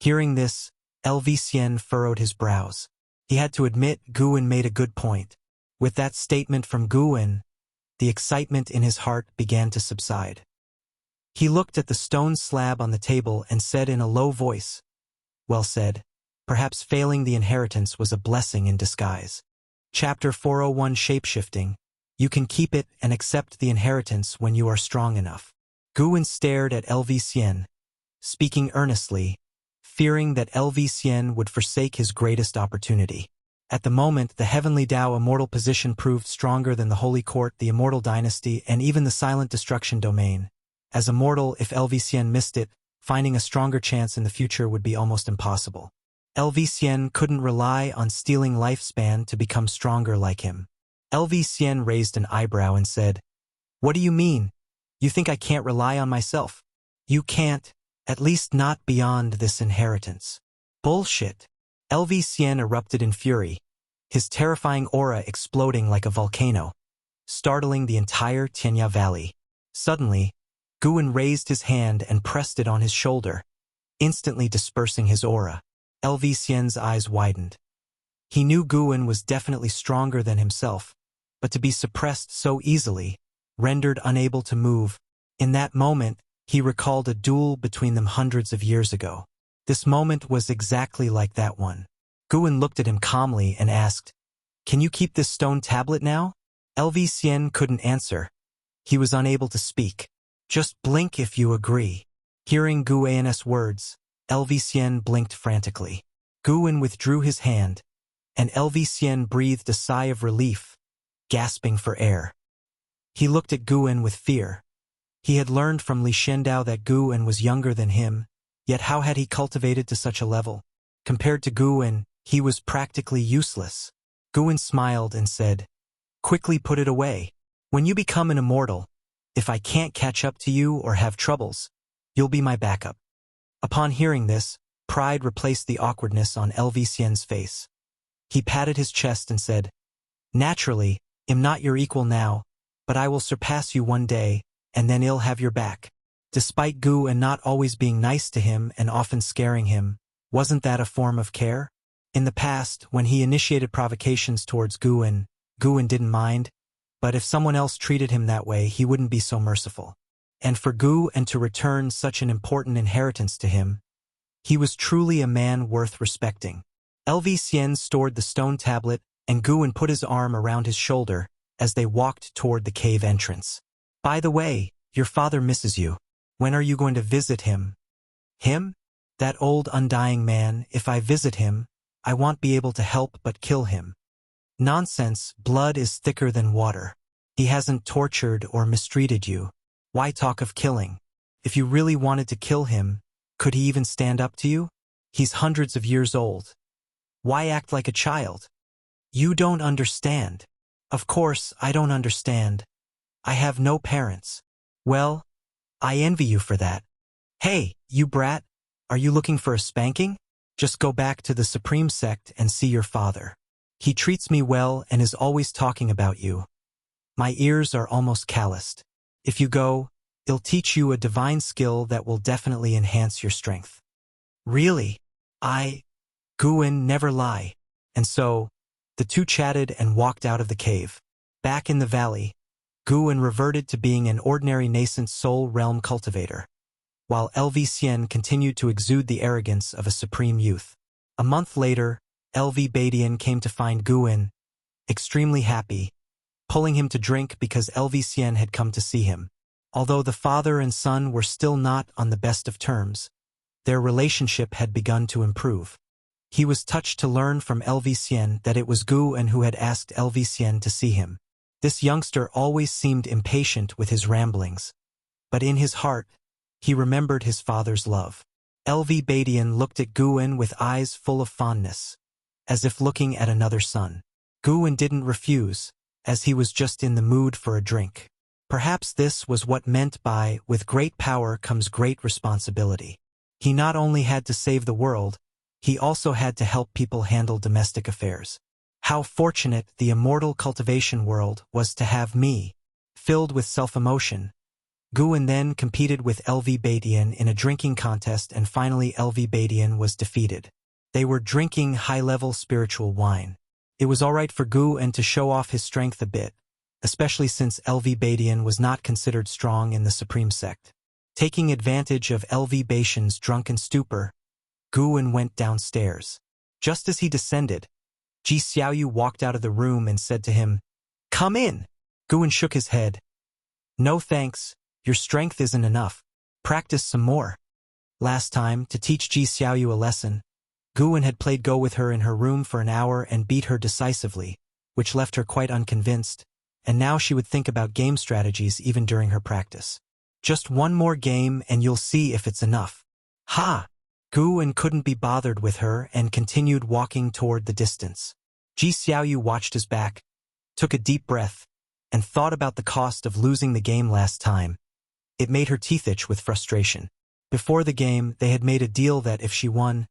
Hearing this, LV furrowed his brows. He had to admit Guwen made a good point. With that statement from Guwen, the excitement in his heart began to subside. He looked at the stone slab on the table and said in a low voice, "Well said. Perhaps failing the inheritance was a blessing in disguise." Chapter 401 Shapeshifting. You can keep it and accept the inheritance when you are strong enough. Guwen stared at LV speaking earnestly, fearing that LV would forsake his greatest opportunity. At the moment, the heavenly Tao immortal position proved stronger than the Holy Court, the Immortal Dynasty, and even the Silent Destruction domain. As a mortal, if LV missed it, finding a stronger chance in the future would be almost impossible. LV couldn't rely on stealing lifespan to become stronger like him. LV raised an eyebrow and said, "What do you mean? You think I can't rely on myself?" "You can't, at least not beyond this inheritance." "Bullshit." LV erupted in fury, his terrifying aura exploding like a volcano, startling the entire Tianya Valley. Suddenly, Guwen raised his hand and pressed it on his shoulder, instantly dispersing his aura. LV eyes widened. He knew Guwen was definitely stronger than himself, but to be suppressed so easily, rendered unable to move. In that moment, he recalled a duel between them hundreds of years ago. This moment was exactly like that one. Guwen looked at him calmly and asked, "Can you keep this stone tablet now?" LV couldn't answer. He was unable to speak. "Just blink if you agree." Hearing Guwen's words, LV blinked frantically. Guwen withdrew his hand, and LV breathed a sigh of relief, gasping for air. He looked at Guwen with fear. He had learned from Li Shendao that Guwen was younger than him, yet how had he cultivated to such a level? Compared to Guwen, he was practically useless. Guwen smiled and said, "Quickly put it away. When you become an immortal, if I can't catch up to you or have troubles, you'll be my backup." Upon hearing this, pride replaced the awkwardness on LV face. He patted his chest and said, "Naturally, I'm not your equal now, but I will surpass you one day, and then I'll have your back." Despite Gu and not always being nice to him and often scaring him, wasn't that a form of care? In the past, when he initiated provocations towards Gu didn't mind, but if someone else treated him that way, he wouldn't be so merciful. And for Gu to return such an important inheritance to him, he was truly a man worth respecting. LV Xian stored the stone tablet, and Gu put his arm around his shoulder as they walked toward the cave entrance. By the way, your father misses you. When are you going to visit him? Him? That old undying man. If I visit him, I won't be able to help but kill him. Nonsense, blood is thicker than water. He hasn't tortured or mistreated you. Why talk of killing? If you really wanted to kill him, could he even stand up to you? He's hundreds of years old. Why act like a child? You don't understand. Of course, I don't understand. I have no parents. Well, I envy you for that. Hey, you brat, are you looking for a spanking? Just go back to the Supreme Sect and see your father. He treats me well and is always talking about you. My ears are almost calloused. If you go, he'll teach you a divine skill that will definitely enhance your strength. Really? Guin never lie. And so, the two chatted and walked out of the cave. Back in the valley, Guin reverted to being an ordinary nascent soul realm cultivator, while LV Xian continued to exude the arrogance of a supreme youth. A month later, LV Badian came to find Guin, extremely happy, pulling him to drink because LV Xian had come to see him. Although the father and son were still not on the best of terms, their relationship had begun to improve. He was touched to learn from LV Xian that it was Guin who had asked LV Xian to see him. This youngster always seemed impatient with his ramblings, but in his heart, he remembered his father's love. LV Badian looked at Guin with eyes full of fondness, as if looking at another son. Guin didn't refuse, as he was just in the mood for a drink. Perhaps this was what meant by, with great power comes great responsibility. He not only had to save the world, he also had to help people handle domestic affairs. How fortunate the immortal cultivation world was to have me. Filled with self-emotion, Guin then competed with LV Badian in a drinking contest, and finally LV Badian was defeated. They were drinking high-level spiritual wine. It was alright for Guin to show off his strength a bit, especially since LV Badian was not considered strong in the Supreme Sect. Taking advantage of LV Badian's drunken stupor, Guin went downstairs. Just as he descended, Ji Xiaoyu walked out of the room and said to him, "Come in." Guin shook his head. "No thanks, your strength isn't enough. Practice some more." Last time, to teach Ji Xiaoyu a lesson, Guin had played Go with her in her room for an hour and beat her decisively, which left her quite unconvinced, and now she would think about game strategies even during her practice. Just one more game and you'll see if it's enough. Ha! Guin couldn't be bothered with her and continued walking toward the distance. Ji Xiaoyu watched his back, took a deep breath, and thought about the cost of losing the game last time. It made her teeth itch with frustration. Before the game, they had made a deal that if she won,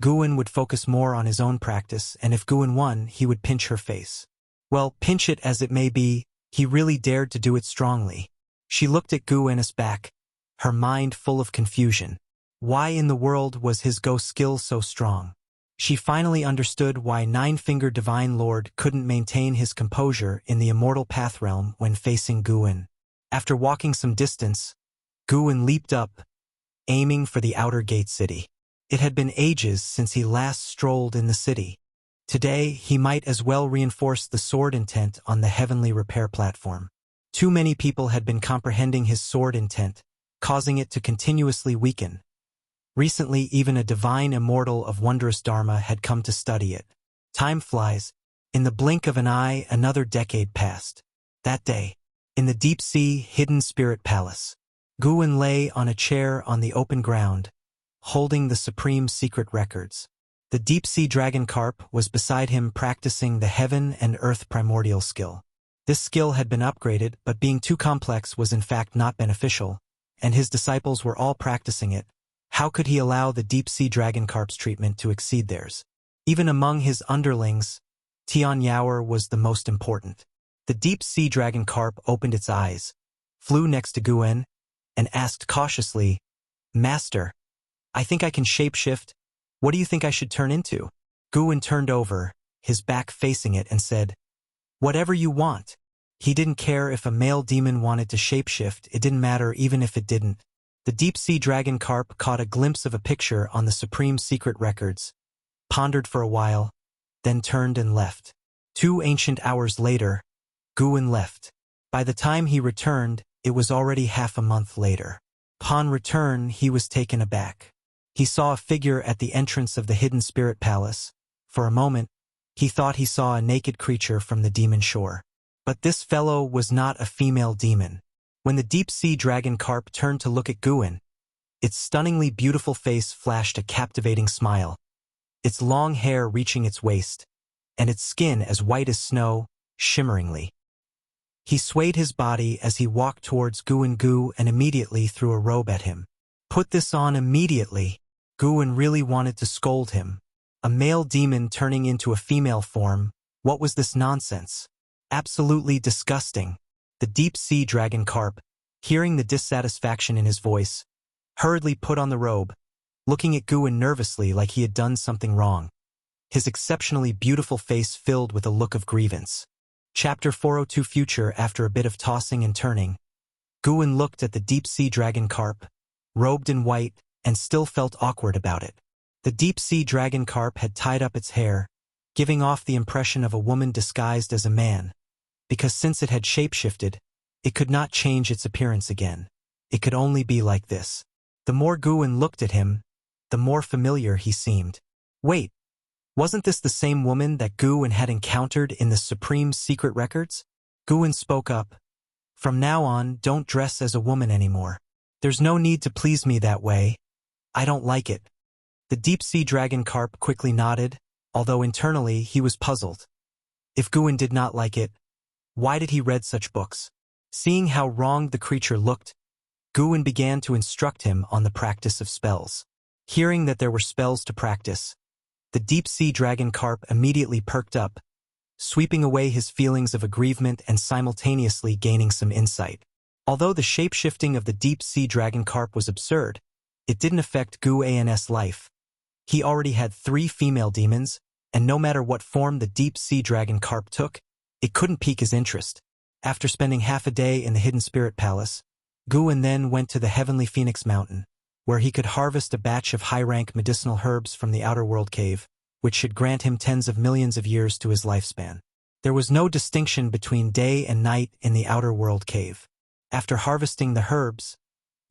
Guin would focus more on his own practice, and if Guin won, he would pinch her face. Well, pinch it as it may be, he really dared to do it strongly. She looked at Guin's back, her mind full of confusion. Why in the world was his Go skill so strong? She finally understood why Nine-Fingered Divine Lord couldn't maintain his composure in the Immortal Path Realm when facing Guin. After walking some distance, Guin leaped up, aiming for the outer gate city. It had been ages since he last strolled in the city. Today, he might as well reinforce the sword intent on the heavenly repair platform. Too many people had been comprehending his sword intent, causing it to continuously weaken. Recently, even a divine immortal of wondrous Dharma had come to study it. Time flies. In the blink of an eye, another decade passed. That day, in the deep-sea hidden spirit palace, Guin lay on a chair on the open ground, holding the supreme secret records. The deep-sea dragon carp was beside him practicing the heaven and earth primordial skill. This skill had been upgraded, but being too complex was in fact not beneficial, and his disciples were all practicing it. How could he allow the deep-sea dragon carp's treatment to exceed theirs? Even among his underlings, Tian Yaoer was the most important. The deep-sea dragon carp opened its eyes, flew next to Guin, and asked cautiously, "Master, I think I can shapeshift. What do you think I should turn into?" Guwen turned over, his back facing it, and said, "Whatever you want." He didn't care if a male demon wanted to shapeshift, it didn't matter even if it didn't. The deep-sea dragon carp caught a glimpse of a picture on the Supreme Secret Records, pondered for a while, then turned and left. 2 ancient hours later, Guwen left. By the time he returned, it was already half a month later. Upon return, he was taken aback. He saw a figure at the entrance of the hidden spirit palace. For a moment, he thought he saw a naked creature from the demon shore. But this fellow was not a female demon. When the deep-sea dragon carp turned to look at Guwen, its stunningly beautiful face flashed a captivating smile, its long hair reaching its waist, and its skin as white as snow, shimmeringly. He swayed his body as he walked towards Guwen Gu and immediately threw a robe at him. "Put this on immediately." Guwen really wanted to scold him. A male demon turning into a female form, what was this nonsense? Absolutely disgusting. The deep-sea dragon carp, hearing the dissatisfaction in his voice, hurriedly put on the robe, looking at Guwen nervously like he had done something wrong. His exceptionally beautiful face filled with a look of grievance. Chapter 402 Future. After a bit of tossing and turning, Guwen looked at the deep-sea dragon carp, robed in white, and still felt awkward about it. The deep-sea dragon carp had tied up its hair, giving off the impression of a woman disguised as a man, because since it had shapeshifted, it could not change its appearance again. It could only be like this. The more Guwen looked at him, the more familiar he seemed. Wait, wasn't this the same woman that Guwen had encountered in the Supreme Secret Records? Guwen spoke up. "From now on, don't dress as a woman anymore. There's no need to please me that way. I don't like it." The deep-sea dragon carp quickly nodded, although internally he was puzzled. If Guwen did not like it, why did he read such books? Seeing how wronged the creature looked, Guwen began to instruct him on the practice of spells. Hearing that there were spells to practice, the deep-sea dragon carp immediately perked up, sweeping away his feelings of aggrievement and simultaneously gaining some insight. Although the shape-shifting of the deep-sea dragon carp was absurd, it didn't affect Guwen's life. He already had 3 female demons, and no matter what form the deep-sea dragon carp took, it couldn't pique his interest. After spending half a day in the Hidden Spirit Palace, Guwen then went to the Heavenly Phoenix Mountain, where he could harvest a batch of high-rank medicinal herbs from the Outer World Cave, which should grant him tens of millions of years to his lifespan. There was no distinction between day and night in the Outer World Cave. After harvesting the herbs,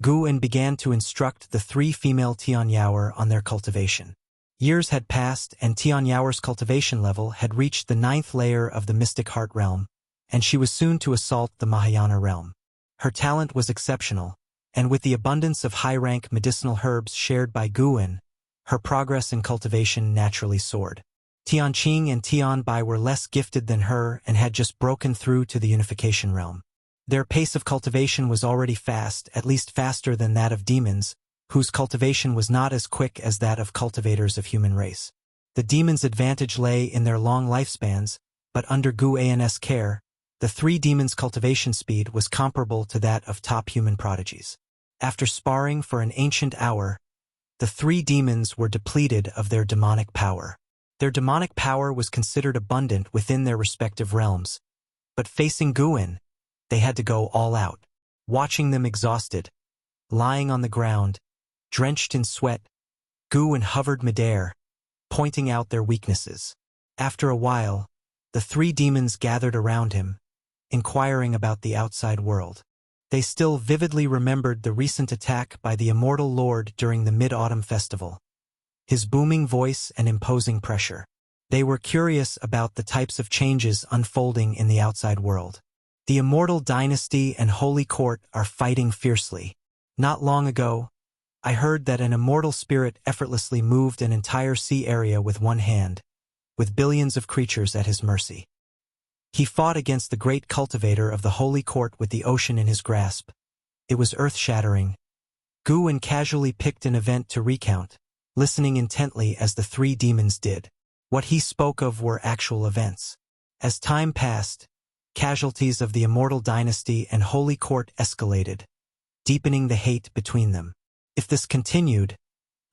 Guwen began to instruct the 3 female Tianyaoer on their cultivation. Years had passed and Tianyaoer's cultivation level had reached the 9th layer of the Mystic Heart Realm, and she was soon to assault the Mahayana realm. Her talent was exceptional, and with the abundance of high-rank medicinal herbs shared by Guwen, her progress in cultivation naturally soared. Tianqing and Tianbai were less gifted than her and had just broken through to the unification realm. Their pace of cultivation was already fast, at least faster than that of demons, whose cultivation was not as quick as that of cultivators of human race. The demons' advantage lay in their long lifespans, but under Guwen's care, the 3 demons' cultivation speed was comparable to that of top human prodigies. After sparring for an ancient hour, the 3 demons were depleted of their demonic power. Their demonic power was considered abundant within their respective realms, but facing Guwen, they had to go all out. Watching them exhausted, lying on the ground, drenched in sweat, Guwen hovered midair, pointing out their weaknesses. After a while, the 3 demons gathered around him, inquiring about the outside world. They still vividly remembered the recent attack by the Immortal Lord during the Mid-Autumn Festival. His booming voice and imposing pressure. They were curious about the types of changes unfolding in the outside world. The Immortal Dynasty and Holy Court are fighting fiercely. Not long ago, I heard that an immortal spirit effortlessly moved an entire sea area with one hand, with billions of creatures at his mercy. He fought against the great cultivator of the Holy Court with the ocean in his grasp. It was earth-shattering. Guwen casually picked an event to recount, listening intently as the 3 demons did. What he spoke of were actual events. As time passed, casualties of the Immortal Dynasty and Holy Court escalated, deepening the hate between them. If this continued,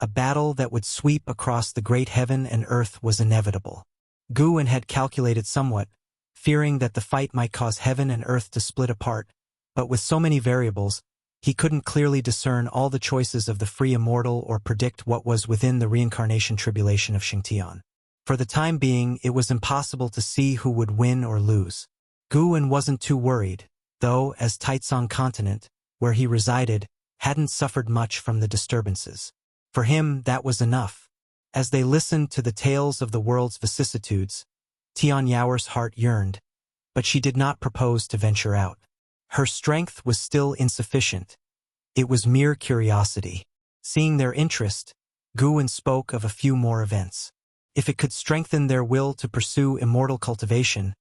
a battle that would sweep across the great heaven and earth was inevitable. Guwen had calculated somewhat, fearing that the fight might cause heaven and earth to split apart, but with so many variables, he couldn't clearly discern all the choices of the free immortal or predict what was within the reincarnation tribulation of Xingtian. For the time being, it was impossible to see who would win or lose. Guwen wasn't too worried, though, as Taitsong Continent, where he resided, hadn't suffered much from the disturbances. For him, that was enough. As they listened to the tales of the world's vicissitudes, Tian Yaoer's heart yearned, but she did not propose to venture out. Her strength was still insufficient. It was mere curiosity. Seeing their interest, Guwen spoke of a few more events. If it could strengthen their will to pursue immortal cultivation,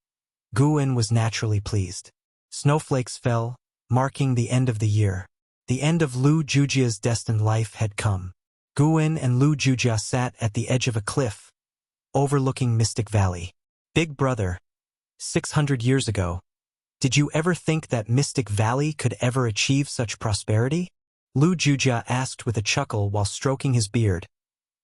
Guwen was naturally pleased. Snowflakes fell, marking the end of the year. The end of Lu Jujia's destined life had come. Guwen and Lu Jujia sat at the edge of a cliff, overlooking Mystic Valley. Big brother, 600 years ago, did you ever think that Mystic Valley could ever achieve such prosperity? Lu Jujia asked with a chuckle while stroking his beard,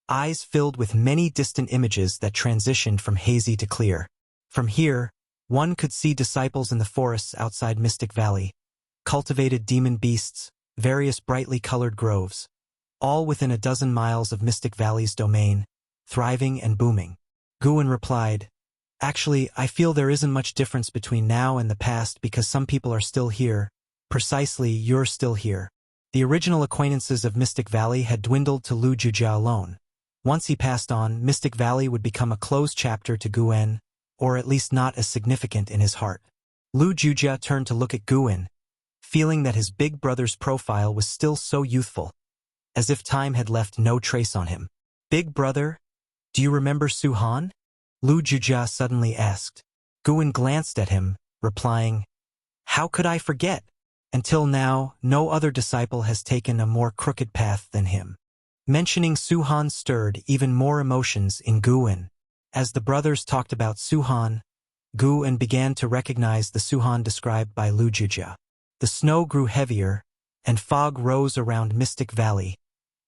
eyes filled with many distant images that transitioned from hazy to clear. From here, one could see disciples in the forests outside Mystic Valley, cultivated demon beasts, various brightly colored groves, all within a dozen miles of Mystic Valley's domain, thriving and booming. Guwen replied, actually, I feel there isn't much difference between now and the past because some people are still here. Precisely, you're still here. The original acquaintances of Mystic Valley had dwindled to Lu Jujia alone. Once he passed on, Mystic Valley would become a closed chapter to Guwen, or at least not as significant in his heart. Lu Jujia turned to look at Guwen, feeling that his big brother's profile was still so youthful, as if time had left no trace on him. Big brother, do you remember Su Han? Lu Jujia suddenly asked. Guwen glanced at him, replying, how could I forget? Until now, no other disciple has taken a more crooked path than him. Mentioning Su Han stirred even more emotions in Guwen. As the brothers talked about Su Han, Guwen began to recognize the Su Han described by Lu Jujia. The snow grew heavier, and fog rose around Mystic Valley,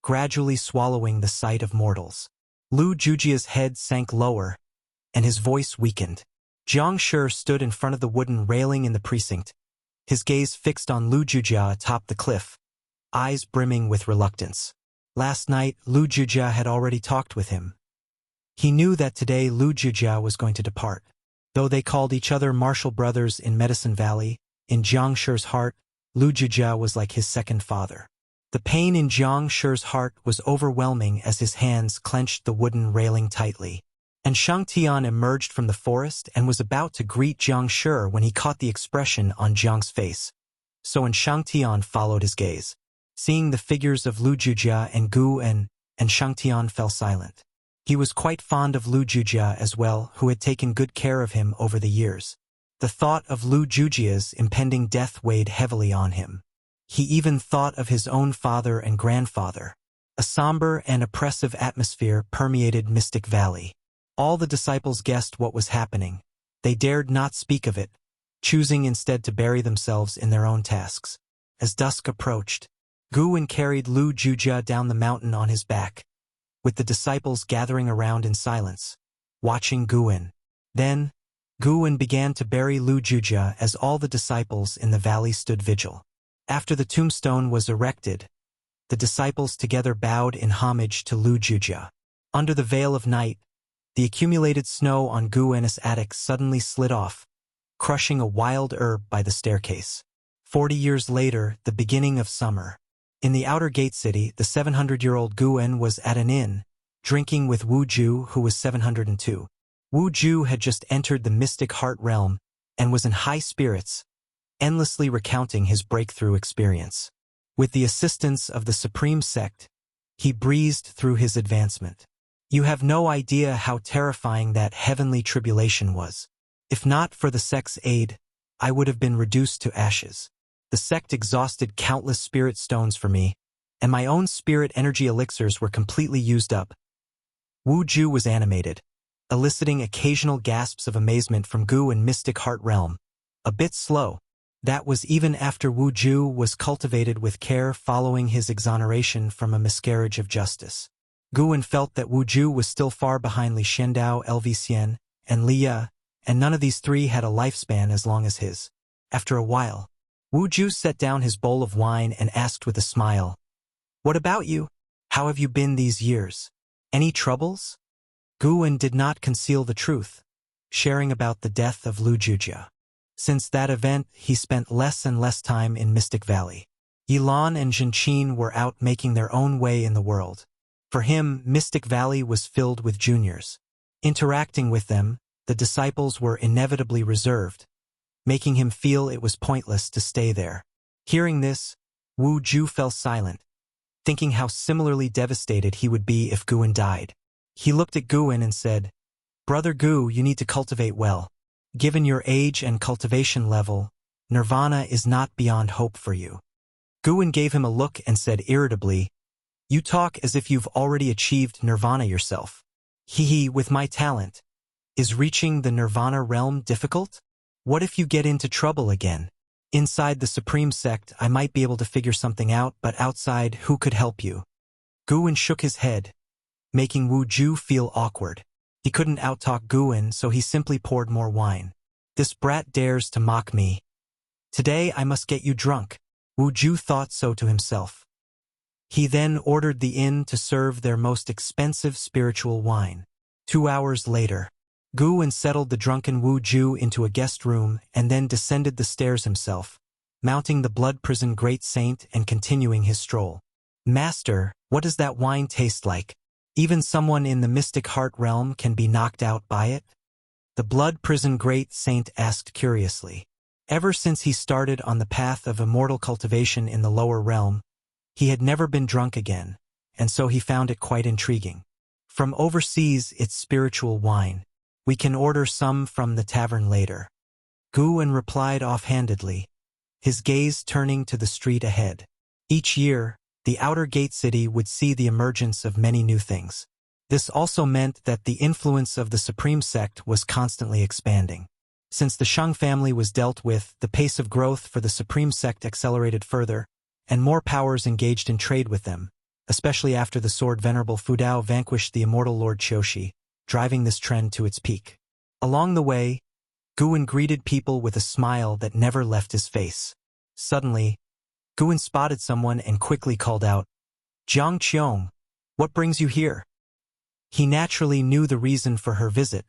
gradually swallowing the sight of mortals. Lu Jujia's head sank lower, and his voice weakened. Jiang Shi stood in front of the wooden railing in the precinct, his gaze fixed on Lu Jujia atop the cliff, eyes brimming with reluctance. Last night, Lu Jujia had already talked with him. He knew that today Lu Jujia was going to depart. Though they called each other martial brothers in Medicine Valley, in Jiang Shi's heart, Lu Jujia was like his second father. The pain in Jiang Shi's heart was overwhelming as his hands clenched the wooden railing tightly. And Shangtian emerged from the forest and was about to greet Jiang Shi when he caught the expression on Jiang's face. So when Shangtian followed his gaze, seeing the figures of Lu Jujia and Guwen, and Shangtian fell silent. He was quite fond of Lu Jujia as well, who had taken good care of him over the years. The thought of Lu Jujia's impending death weighed heavily on him. He even thought of his own father and grandfather. A somber and oppressive atmosphere permeated Mystic Valley. All the disciples guessed what was happening. They dared not speak of it, choosing instead to bury themselves in their own tasks. As dusk approached, Guwen carried Lu Jujia down the mountain on his back, with the disciples gathering around in silence, watching Guwen. Then, Guwen began to bury Lu Jujia as all the disciples in the valley stood vigil. After the tombstone was erected, the disciples together bowed in homage to Lu Jujia. Under the veil of night, the accumulated snow on Guwen's attic suddenly slid off, crushing a wild herb by the staircase. 40 years later, the beginning of summer. In the outer gate city, the 700-year-old Guwen was at an inn, drinking with Wu Ju, who was 702. Wu Ju had just entered the mystic heart realm and was in high spirits, endlessly recounting his breakthrough experience. With the assistance of the Supreme Sect, he breezed through his advancement. You have no idea how terrifying that heavenly tribulation was. If not for the sect's aid, I would have been reduced to ashes. The sect exhausted countless spirit stones for me, and my own spirit energy elixirs were completely used up. Wu Ju was animated, eliciting occasional gasps of amazement from Gu and Mystic Heart Realm. A bit slow, That was even after Wu Ju was cultivated with care following his exoneration from a miscarriage of justice. Guwen felt that Wu Ju was still far behind Li Xiandao, Lv and Li Ye, and none of these three had a lifespan as long as his. After a while, Wu Ju set down his bowl of wine and asked with a smile, "What about you? How have you been these years? Any troubles?" Guwen did not conceal the truth, sharing about the death of Lu Jujia. Since that event, he spent less and less time in Mystic Valley. Yilan and Zhenqin were out making their own way in the world. For him, Mystic Valley was filled with juniors. Interacting with them, the disciples were inevitably reserved, making him feel it was pointless to stay there. Hearing this, Wu Ju fell silent, thinking how similarly devastated he would be if Guwen died. He looked at Guwen and said, "Brother Gu, you need to cultivate well. Given your age and cultivation level, nirvana is not beyond hope for you." Guwen gave him a look and said irritably, "You talk as if you've already achieved nirvana yourself." "Hee, with my talent. Is reaching the nirvana realm difficult? What if you get into trouble again? Inside the Supreme Sect, I might be able to figure something out, but outside, who could help you?" Guwen shook his head, making Wu Ju feel awkward. He couldn't outtalk Guwen, so he simply poured more wine. "This brat dares to mock me. Today I must get you drunk." Wu Ju thought so to himself. He then ordered the inn to serve their most expensive spiritual wine. 2 hours later, Guwen settled the drunken Wu Ju into a guest room and then descended the stairs himself, mounting the blood prison great saint and continuing his stroll. "Master, what does that wine taste like? Even someone in the mystic heart realm can be knocked out by it?" The blood prison great saint asked curiously. Ever since he started on the path of immortal cultivation in the lower realm, he had never been drunk again, and so he found it quite intriguing. "From overseas, it's spiritual wine. We can order some from the tavern later." Guwen replied offhandedly, his gaze turning to the street ahead. Each year, the outer gate city would see the emergence of many new things. This also meant that the influence of the Supreme Sect was constantly expanding. Since the Shang family was dealt with, the pace of growth for the Supreme Sect accelerated further, and more powers engaged in trade with them, especially after the sword Venerable Fudao vanquished the immortal Lord Qiushi, driving this trend to its peak. Along the way, Guwen greeted people with a smile that never left his face. Suddenly, Guwen spotted someone and quickly called out, "Jiang Qiong, what brings you here?" He naturally knew the reason for her visit,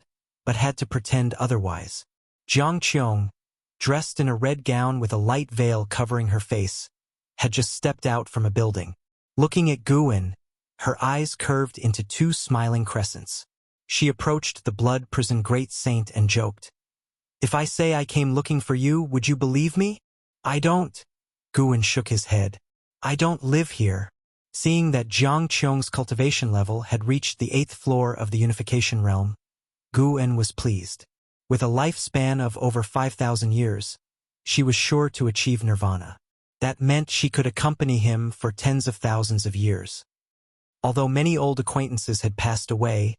but had to pretend otherwise. Jiang Qiong, dressed in a red gown with a light veil covering her face, had just stepped out from a building. Looking at Guwen, her eyes curved into 2 smiling crescents. She approached the blood prison great saint and joked, "If I say I came looking for you, would you believe me?" "I don't." Guwen shook his head. "I don't live here." Seeing that Jiang Qiong's cultivation level had reached the 8th floor of the unification realm, Guwen was pleased. With a lifespan of over 5,000 years, she was sure to achieve nirvana. That meant she could accompany him for tens of thousands of years. Although many old acquaintances had passed away,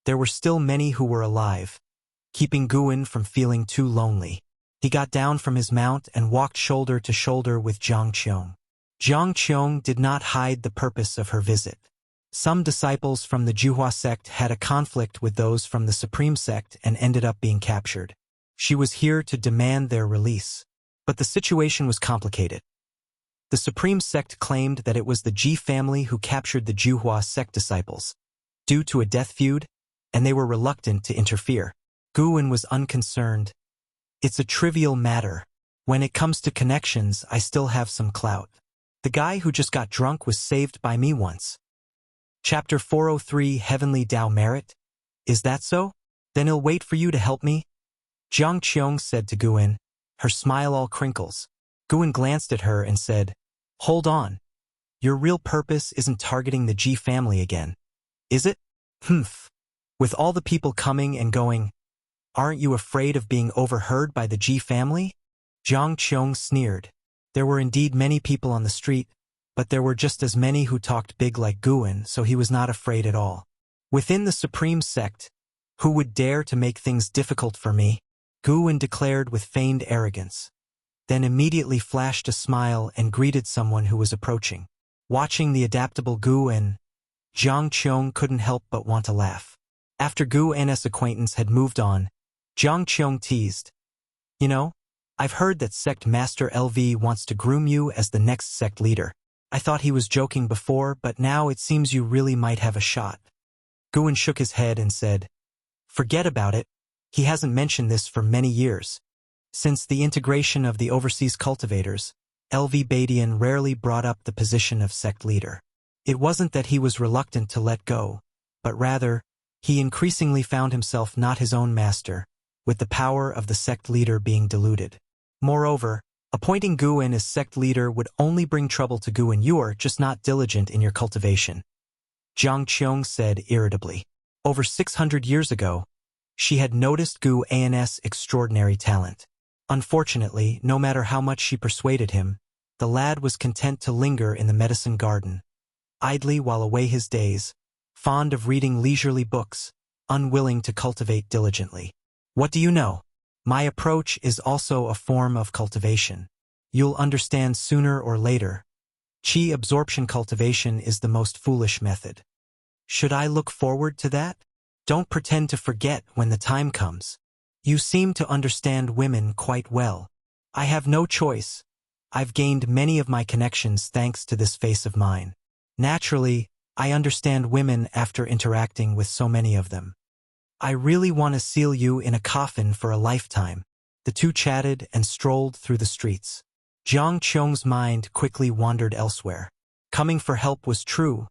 there were still many who were alive, keeping Guwen from feeling too lonely. He got down from his mount and walked shoulder to shoulder with Jiang Qiong. Jiang Qiong did not hide the purpose of her visit. Some disciples from the Juhua sect had a conflict with those from the Supreme Sect and ended up being captured. She was here to demand their release. But the situation was complicated. The Supreme Sect claimed that it was the Ji family who captured the Juhua sect disciples, due to a death feud, and they were reluctant to interfere. Guwen was unconcerned. "It's a trivial matter. When it comes to connections, I still have some clout. The guy who just got drunk was saved by me once." Chapter 403, Heavenly Tao Merit? "Is that so? Then I'll wait for you to help me." Jiang Qiong said to Guwen, her smile all crinkles. Guwen glanced at her and said, "Hold on. Your real purpose isn't targeting the Ji family again, is it?" "Humph. With all the people coming and going, aren't you afraid of being overheard by the Ji family?" Jiang Qiong sneered. There were indeed many people on the street, but there were just as many who talked big like Guwen, so he was not afraid at all. "Within the Supreme Sect, who would dare to make things difficult for me?" Guwen declared with feigned arrogance. then immediately flashed a smile and greeted someone who was approaching. Watching the adaptable Gu En, Jiang Qiong couldn't help but want to laugh. After Gu En's acquaintance had moved on, Jiang Qiong teased, "You know, I've heard that sect master LV wants to groom you as the next sect leader. I thought he was joking before, but now it seems you really might have a shot." Gu En shook his head and said, "Forget about it. He hasn't mentioned this for many years. Since the integration of the overseas cultivators, LV Badian rarely brought up the position of sect leader. It wasn't that he was reluctant to let go, but rather, he increasingly found himself not his own master, with the power of the sect leader being diluted. Moreover, appointing Gu En as sect leader would only bring trouble to Gu En. You're just not diligent in your cultivation," Jiang Qiong said irritably. Over 600 years ago, she had noticed Gu An's extraordinary talent. Unfortunately, no matter how much she persuaded him, the lad was content to linger in the medicine garden, idly while away his days, fond of reading leisurely books, unwilling to cultivate diligently. "What do you know? My approach is also a form of cultivation. You'll understand sooner or later. Qi absorption cultivation is the most foolish method. Should I look forward to that? Don't pretend to forget when the time comes. You seem to understand women quite well. I have no choice. I've gained many of my connections thanks to this face of mine. Naturally, I understand women after interacting with so many of them. I really want to seal you in a coffin for a lifetime." The two chatted and strolled through the streets. Jiang Qiong's mind quickly wandered elsewhere. Coming for help was true,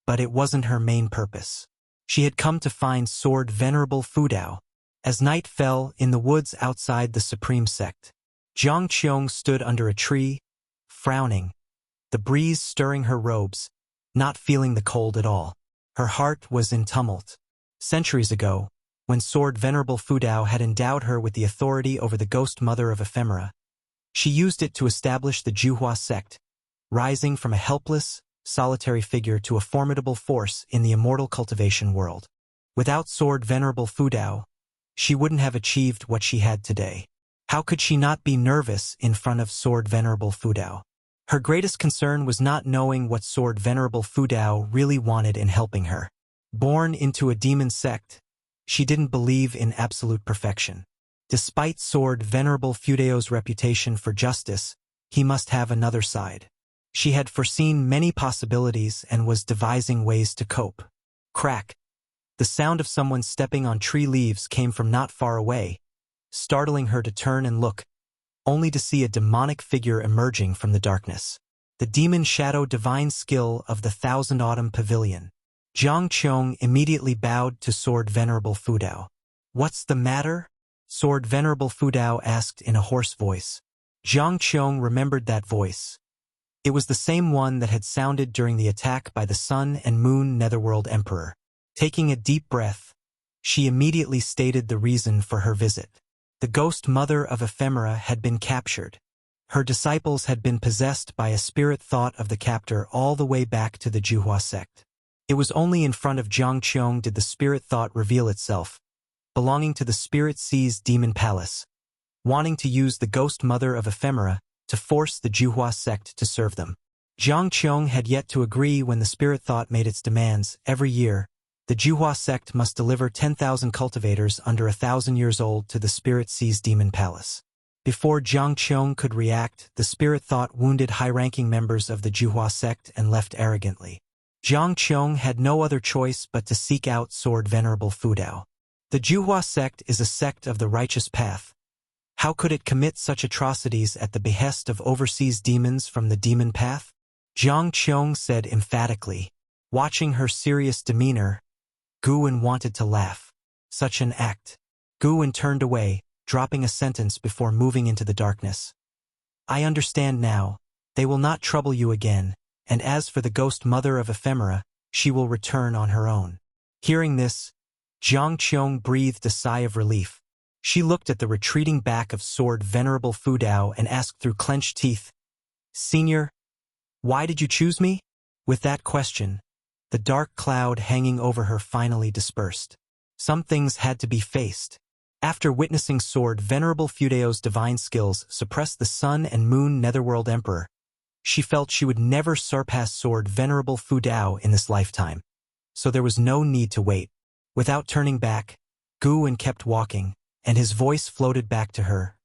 but it wasn't her main purpose. She had come to find Sword Venerable Fudao. As night fell in the woods outside the Supreme Sect, Jiang Qiong stood under a tree, frowning, the breeze stirring her robes, not feeling the cold at all. Her heart was in tumult. Centuries ago, when Sword Venerable Fudao had endowed her with the authority over the ghost mother of ephemera, she used it to establish the Juhua sect, rising from a helpless, solitary figure to a formidable force in the immortal cultivation world. Without Sword Venerable Fudao, she wouldn't have achieved what she had today. How could she not be nervous in front of Sword Venerable Fudao? Her greatest concern was not knowing what Sword Venerable Fudao really wanted in helping her. Born into a demon sect, she didn't believe in absolute perfection. Despite Sword Venerable Fudao's reputation for justice, he must have another side. She had foreseen many possibilities and was devising ways to cope. Crack! The sound of someone stepping on tree leaves came from not far away, startling her to turn and look, only to see a demonic figure emerging from the darkness. The demon shadow divine skill of the Thousand Autumn Pavilion. Jiang Qiong immediately bowed to Sword Venerable Fudao. "What's the matter?" Sword Venerable Fudao asked in a hoarse voice. Jiang Qiong remembered that voice. It was the same one that had sounded during the attack by the Sun and Moon Netherworld Emperor. Taking a deep breath, she immediately stated the reason for her visit. The ghost mother of ephemera had been captured. Her disciples had been possessed by a spirit thought of the captor all the way back to the Juhua sect. It was only in front of Jiang Qiong did the spirit thought reveal itself, belonging to the spirit seized demon palace, wanting to use the ghost mother of ephemera to force the Juhua sect to serve them. Jiang Qiong had yet to agree when the spirit thought made its demands. Every year, the Juhua sect must deliver 10,000 cultivators under 1,000 years old to the spirit-seized demon palace. Before Jiang Qiong could react, the spirit thought wounded high-ranking members of the Juhua sect and left arrogantly. Jiang Qiong had no other choice but to seek out Sword Venerable Fudao. The Juhua sect is a sect of the righteous path. How could it commit such atrocities at the behest of overseas demons from the demon path? Jiang Qiong said emphatically. Watching her serious demeanor, Gu En wanted to laugh. Such an act. Gu En turned away, dropping a sentence before moving into the darkness. "I understand now. They will not trouble you again, and as for the ghost mother of ephemera, she will return on her own." Hearing this, Jiang Qiong breathed a sigh of relief. She looked at the retreating back of Sword Venerable Fudao and asked through clenched teeth, "Senior, why did you choose me?" With that question, the dark cloud hanging over her finally dispersed. Some things had to be faced. After witnessing Sword Venerable Fudeo's divine skills suppress the Sun and Moon Netherworld Emperor, she felt she would never surpass Sword Venerable Fudao in this lifetime. So there was no need to wait. Without turning back, Guwen kept walking, and his voice floated back to her.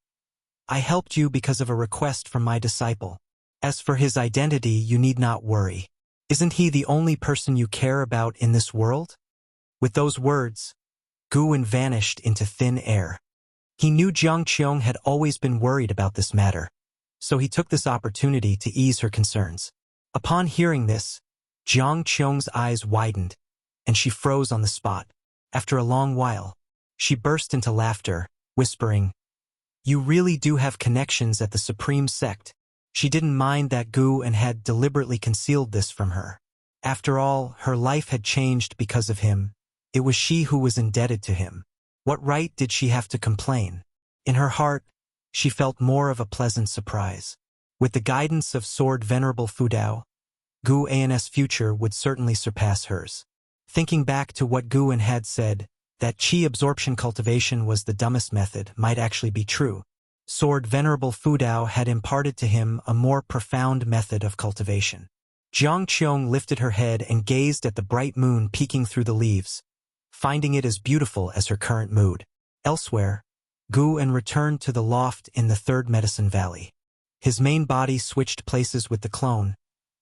I helped you because of a request from my disciple. As for his identity, you need not worry. Isn't he the only person you care about in this world? With those words, Guwen vanished into thin air. He knew Jiang Qiong had always been worried about this matter, so he took this opportunity to ease her concerns. Upon hearing this, Jiang Qiong's eyes widened, and she froze on the spot. After a long while, she burst into laughter, whispering, You really do have connections at the Supreme Sect. She didn't mind that Guwen had deliberately concealed this from her. After all, her life had changed because of him. It was she who was indebted to him. What right did she have to complain? In her heart, she felt more of a pleasant surprise. With the guidance of Sword Venerable Fudao, Guwen's future would certainly surpass hers. Thinking back to what Guwen had said, that qi absorption cultivation was the dumbest method, might actually be true. Sword Venerable Fudao had imparted to him a more profound method of cultivation. Jiang Qiong lifted her head and gazed at the bright moon peeking through the leaves, finding it as beautiful as her current mood. Elsewhere, Guwen returned to the loft in the Third Medicine Valley. His main body switched places with the clone,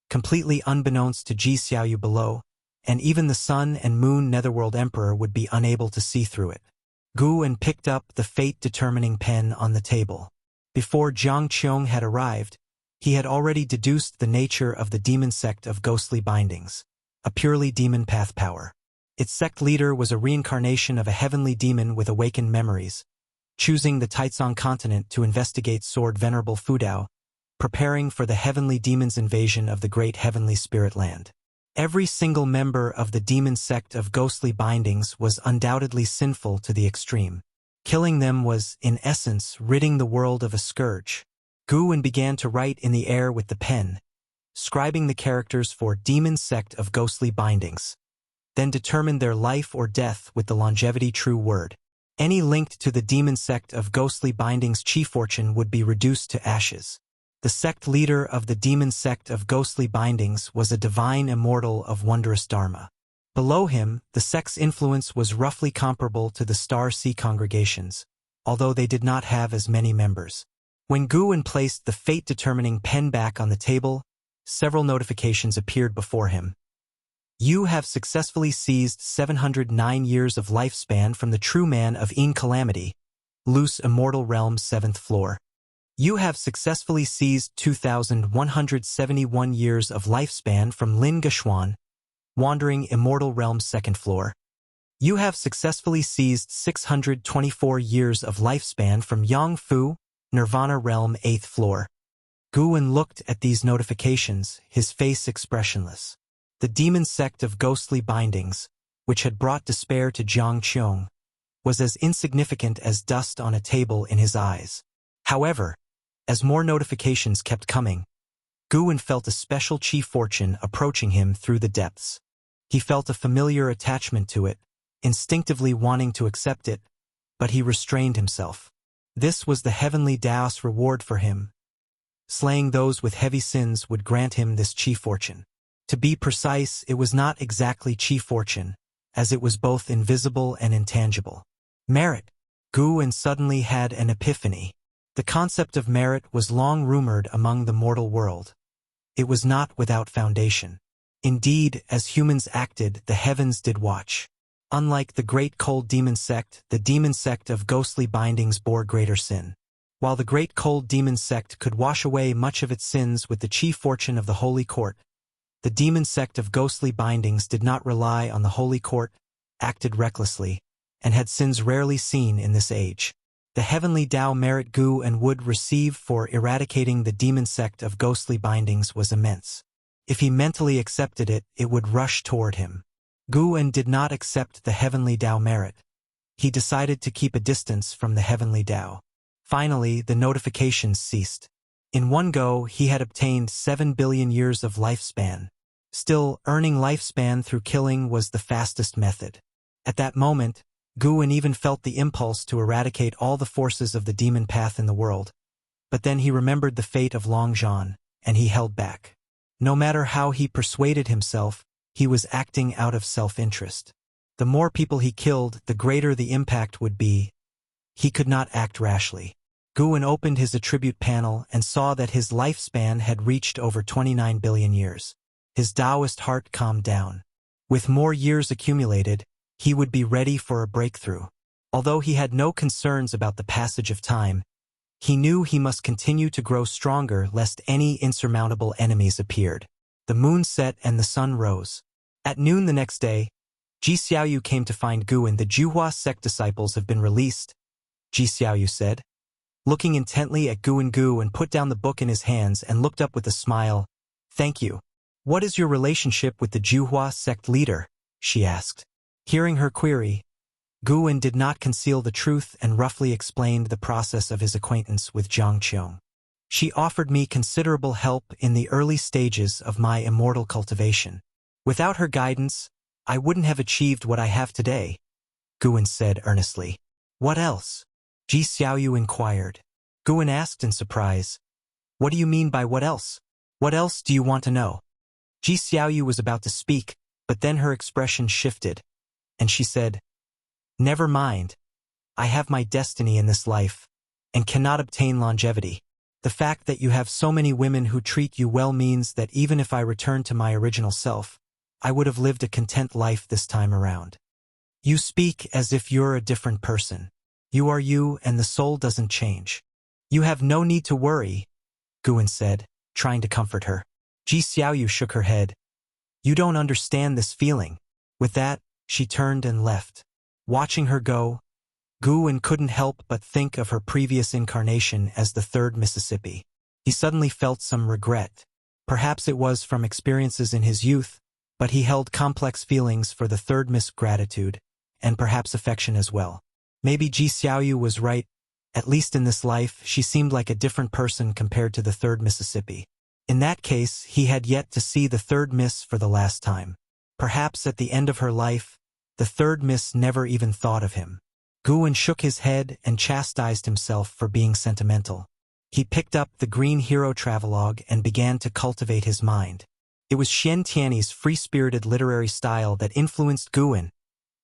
completely unbeknownst to Ji Xiaoyu below, and even the Sun and Moon Netherworld Emperor would be unable to see through it. Guwen picked up the fate-determining pen on the table. Before Jiang Qiong had arrived, he had already deduced the nature of the demon sect of ghostly bindings, a purely demon path power. Its sect leader was a reincarnation of a heavenly demon with awakened memories, choosing the Taizong continent to investigate Sword Venerable Fudao, preparing for the heavenly demon's invasion of the great heavenly spirit land. Every single member of the demon sect of ghostly bindings was undoubtedly sinful to the extreme. Killing them was, in essence, ridding the world of a scourge. Guwen began to write in the air with the pen, scribing the characters for demon sect of ghostly bindings, then determined their life or death with the longevity true word. Any linked to the demon sect of ghostly bindings' chi fortune would be reduced to ashes. The sect leader of the demon sect of ghostly bindings was a divine immortal of wondrous dharma. Below him, the sect's influence was roughly comparable to the Star Sea congregations, although they did not have as many members. When Guwen placed the fate-determining pen back on the table, several notifications appeared before him. You have successfully seized 709 years of lifespan from the true man of In Calamity, Loose Immortal Realm's 7th floor. You have successfully seized 2,171 years of lifespan from Lin Geshuan, Wandering Immortal Realm's 2nd floor. You have successfully seized 624 years of lifespan from Yang Fu, Nirvana Realm 8th floor. Guwen looked at these notifications, his face expressionless. The demon sect of ghostly bindings, which had brought despair to Jiang Qiong, was as insignificant as dust on a table in his eyes. However, as more notifications kept coming, Guwen felt a special chi fortune approaching him through the depths. He felt a familiar attachment to it, instinctively wanting to accept it, but he restrained himself. This was the heavenly Daos reward for him. Slaying those with heavy sins would grant him this chi fortune. To be precise, it was not exactly chi fortune, as it was both invisible and intangible. Merit. Guwen suddenly had an epiphany. The concept of merit was long rumored among the mortal world. It was not without foundation. Indeed, as humans acted, the heavens did watch. Unlike the great cold demon sect, the demon sect of ghostly bindings bore greater sin. While the great cold demon sect could wash away much of its sins with the chi fortune of the holy court, the demon sect of ghostly bindings did not rely on the holy court, acted recklessly, and had sins rarely seen in this age. The heavenly Tao merit Guwen would receive for eradicating the demon sect of ghostly bindings was immense. If he mentally accepted it, it would rush toward him. Guwen did not accept the heavenly Tao merit. He decided to keep a distance from the heavenly Tao. Finally, the notifications ceased. In one go, he had obtained 7 billion years of lifespan. Still, earning lifespan through killing was the fastest method. At that moment, Guwen even felt the impulse to eradicate all the forces of the demon path in the world. But then he remembered the fate of Long Zhan, and he held back. No matter how he persuaded himself, he was acting out of self-interest. The more people he killed, the greater the impact would be. He could not act rashly. Guwen opened his attribute panel and saw that his lifespan had reached over 29 billion years. His Taoist heart calmed down. With more years accumulated, he would be ready for a breakthrough. Although he had no concerns about the passage of time, he knew he must continue to grow stronger lest any insurmountable enemies appeared. The moon set and the sun rose. At noon the next day, Ji Xiaoyu came to find Guwen. The Juhua sect disciples have been released, Ji Xiaoyu said. Looking intently at Guwen put down the book in his hands and looked up with a smile. Thank you. What is your relationship with the Juhua sect leader? She asked. Hearing her query, Guwen did not conceal the truth and roughly explained the process of his acquaintance with Jiang Qiong. She offered me considerable help in the early stages of my immortal cultivation. Without her guidance, I wouldn't have achieved what I have today, Guwen said earnestly. What else? Ji Xiaoyu inquired. Guwen asked in surprise. What do you mean by what else? What else do you want to know? Ji Xiaoyu was about to speak, but then her expression shifted, and she said, Never mind. I have my destiny in this life, and cannot obtain longevity. The fact that you have so many women who treat you well means that even if I return to my original self, I would have lived a content life this time around. You speak as if you're a different person. You are you and the soul doesn't change. You have no need to worry, Guwen said, trying to comfort her. Ji Xiaoyu shook her head. You don't understand this feeling. With that, she turned and left. Watching her go, Guwen couldn't help but think of her previous incarnation as the third Mississippi. He suddenly felt some regret. Perhaps it was from experiences in his youth, but he held complex feelings for the third Miss gratitude, and perhaps affection as well. Maybe Ji Xiaoyu was right. At least in this life, she seemed like a different person compared to the third Mississippi. In that case, he had yet to see the third Miss for the last time. Perhaps at the end of her life, the third Miss never even thought of him. Guwen shook his head and chastised himself for being sentimental. He picked up the Green Hero Travelogue and began to cultivate his mind. It was Xian Tiany's free-spirited literary style that influenced Guwen,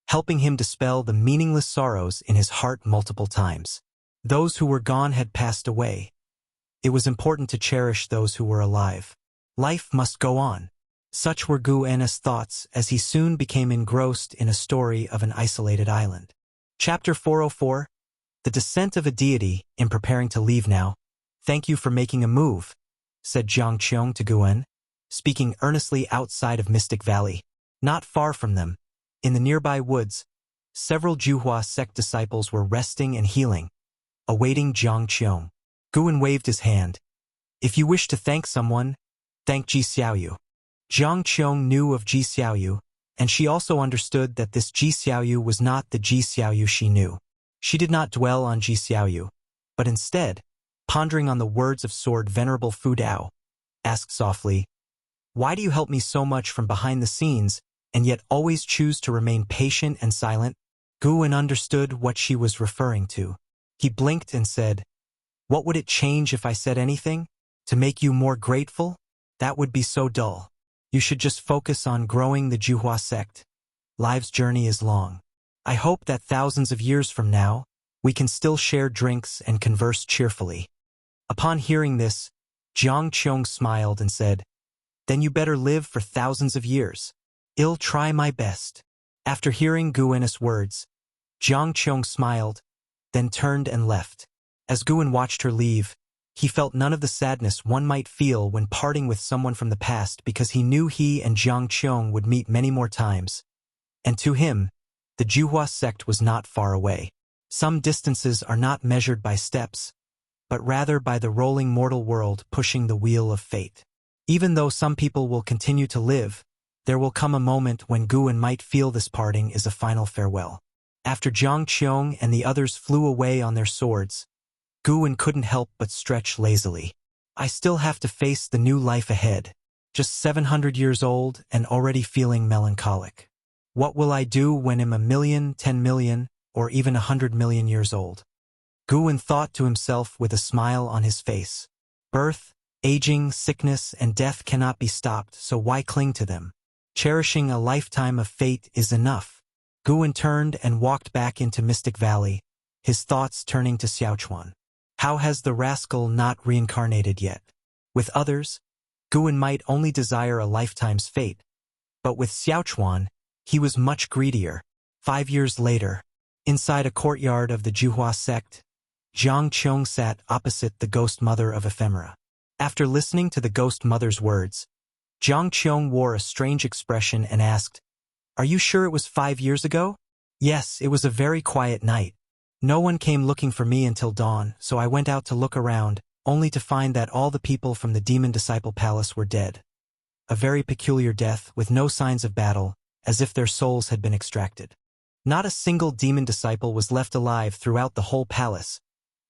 helping him dispel the meaningless sorrows in his heart multiple times. Those who were gone had passed away. It was important to cherish those who were alive. Life must go on. Such were Guwen's thoughts as he soon became engrossed in a story of an isolated island. Chapter 404, The Descent of a Deity. In preparing to leave now, thank you for making a move, said Jiang Qiong to Guwen, speaking earnestly outside of Mystic Valley. Not far from them, in the nearby woods, several Juhua sect disciples were resting and healing, awaiting Jiang Qiong. Guwen waved his hand. If you wish to thank someone, thank Ji Xiaoyu. Jiang Qiong knew of Ji Xiaoyu, and she also understood that this Ji Xiaoyu was not the Ji Xiaoyu she knew. She did not dwell on Ji Xiaoyu, but instead, pondering on the words of Sword Venerable Fu Dao, asked softly, Why do you help me so much from behind the scenes, and yet always choose to remain patient and silent? Guwen understood what she was referring to. He blinked and said, What would it change if I said anything? To make you more grateful? That would be so dull. You should just focus on growing the Juhua sect. Life's journey is long. I hope that thousands of years from now, we can still share drinks and converse cheerfully. Upon hearing this, Jiang Qiong smiled and said, Then you better live for thousands of years. I'll try my best. After hearing Guwen's words, Jiang Qiong smiled, then turned and left. As Guwen watched her leave, he felt none of the sadness one might feel when parting with someone from the past because he knew he and Jiang Qiong would meet many more times. And to him, the Juhua sect was not far away. Some distances are not measured by steps, but rather by the rolling mortal world pushing the wheel of fate. Even though some people will continue to live, there will come a moment when Guwen might feel this parting is a final farewell. After Jiang Qiong and the others flew away on their swords, Guwen couldn't help but stretch lazily. I still have to face the new life ahead. Just 700 years old and already feeling melancholic. What will I do when I'm a million, 10 million, or even 100 million years old. Guwen thought to himself with a smile on his face. Birth, aging, sickness, and death cannot be stopped, so why cling to them? Cherishing a lifetime of fate is enough. Guwen turned and walked back into Mystic Valley, his thoughts turning to Xiaochuan. How has the rascal not reincarnated yet? With others, Guwen might only desire a lifetime's fate, but with Xiaochuan, he was much greedier. 5 years later, inside a courtyard of the Juhua sect, Jiang Qiong sat opposite the ghost mother of ephemera. After listening to the ghost mother's words, Jiang Qiong wore a strange expression and asked, "Are you sure it was 5 years ago?" "Yes, it was a very quiet night. No one came looking for me until dawn, so I went out to look around, only to find that all the people from the Demon Disciple Palace were dead. A very peculiar death with no signs of battle, as if their souls had been extracted. Not a single demon disciple was left alive throughout the whole palace,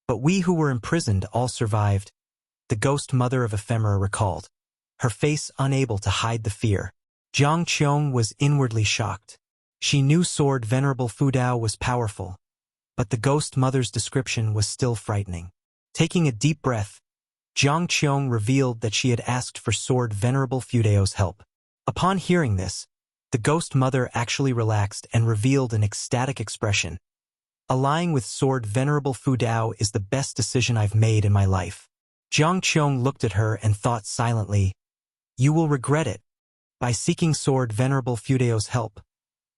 but we who were imprisoned all survived," the ghost mother of ephemera recalled, her face unable to hide the fear. Jiang Qiong was inwardly shocked. She knew Sword Venerable Fudao was powerful, but the ghost mother's description was still frightening. Taking a deep breath, Jiang Qiong revealed that she had asked for Sword Venerable Fudao's help. Upon hearing this, the ghost mother actually relaxed and revealed an ecstatic expression. "Allying with Sword Venerable Fudao is the best decision I've made in my life." Jiang Qiong looked at her and thought silently, "You will regret it." By seeking Sword Venerable Fudao's help,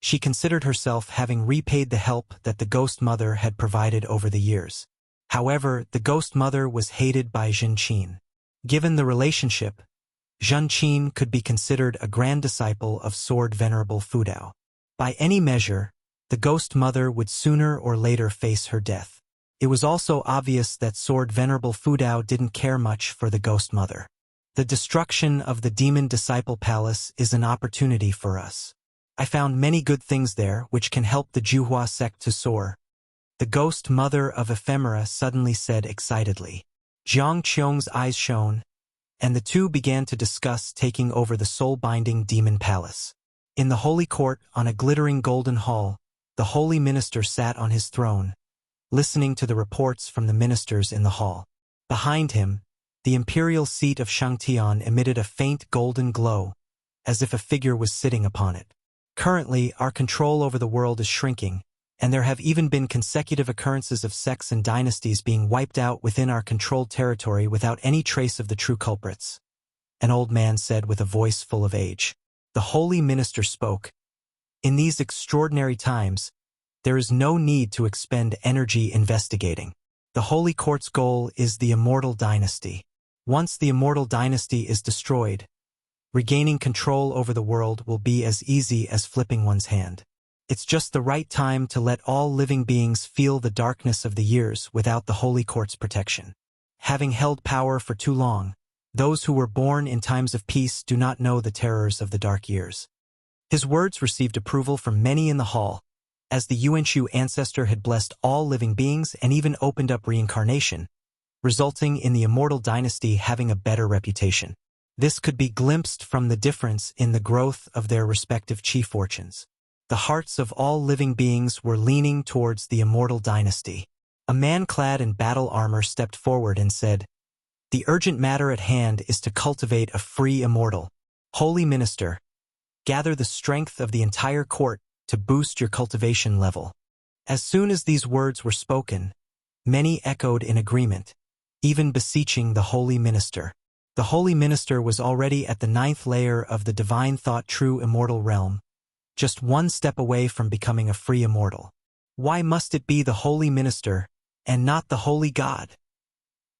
she considered herself having repaid the help that the ghost mother had provided over the years. However, the ghost mother was hated by Zhen Qin. Given the relationship, Zhen Qin could be considered a grand disciple of Sword Venerable Fudao. By any measure, the ghost mother would sooner or later face her death. It was also obvious that Sword Venerable Fudao didn't care much for the ghost mother. "The destruction of the Demon Disciple Palace is an opportunity for us. I found many good things there which can help the Juhua sect to soar," the ghost mother of ephemera suddenly said excitedly. Jiang Qiong's eyes shone, and the two began to discuss taking over the soul-binding demon palace. In the holy court, on a glittering golden hall, the holy minister sat on his throne, listening to the reports from the ministers in the hall. Behind him, the imperial seat of Shangtian emitted a faint golden glow, as if a figure was sitting upon it. "Currently, our control over the world is shrinking, and there have even been consecutive occurrences of sects and dynasties being wiped out within our controlled territory without any trace of the true culprits," an old man said with a voice full of age. The holy minister spoke. "In these extraordinary times, there is no need to expend energy investigating. The holy court's goal is the immortal dynasty. Once the immortal dynasty is destroyed, regaining control over the world will be as easy as flipping one's hand. It's just the right time to let all living beings feel the darkness of the years without the holy court's protection. Having held power for too long, those who were born in times of peace do not know the terrors of the dark years." His words received approval from many in the hall, as the Yuanshu ancestor had blessed all living beings and even opened up reincarnation, resulting in the immortal dynasty having a better reputation. This could be glimpsed from the difference in the growth of their respective chi fortunes. The hearts of all living beings were leaning towards the immortal dynasty. A man clad in battle armor stepped forward and said, "The urgent matter at hand is to cultivate a free immortal. Holy Minister, gather the strength of the entire court to boost your cultivation level." As soon as these words were spoken, many echoed in agreement, even beseeching the Holy Minister. The Holy Minister was already at the 9th layer of the divine thought true immortal realm, just one step away from becoming a free immortal. Why must it be the Holy Minister and not the Holy God?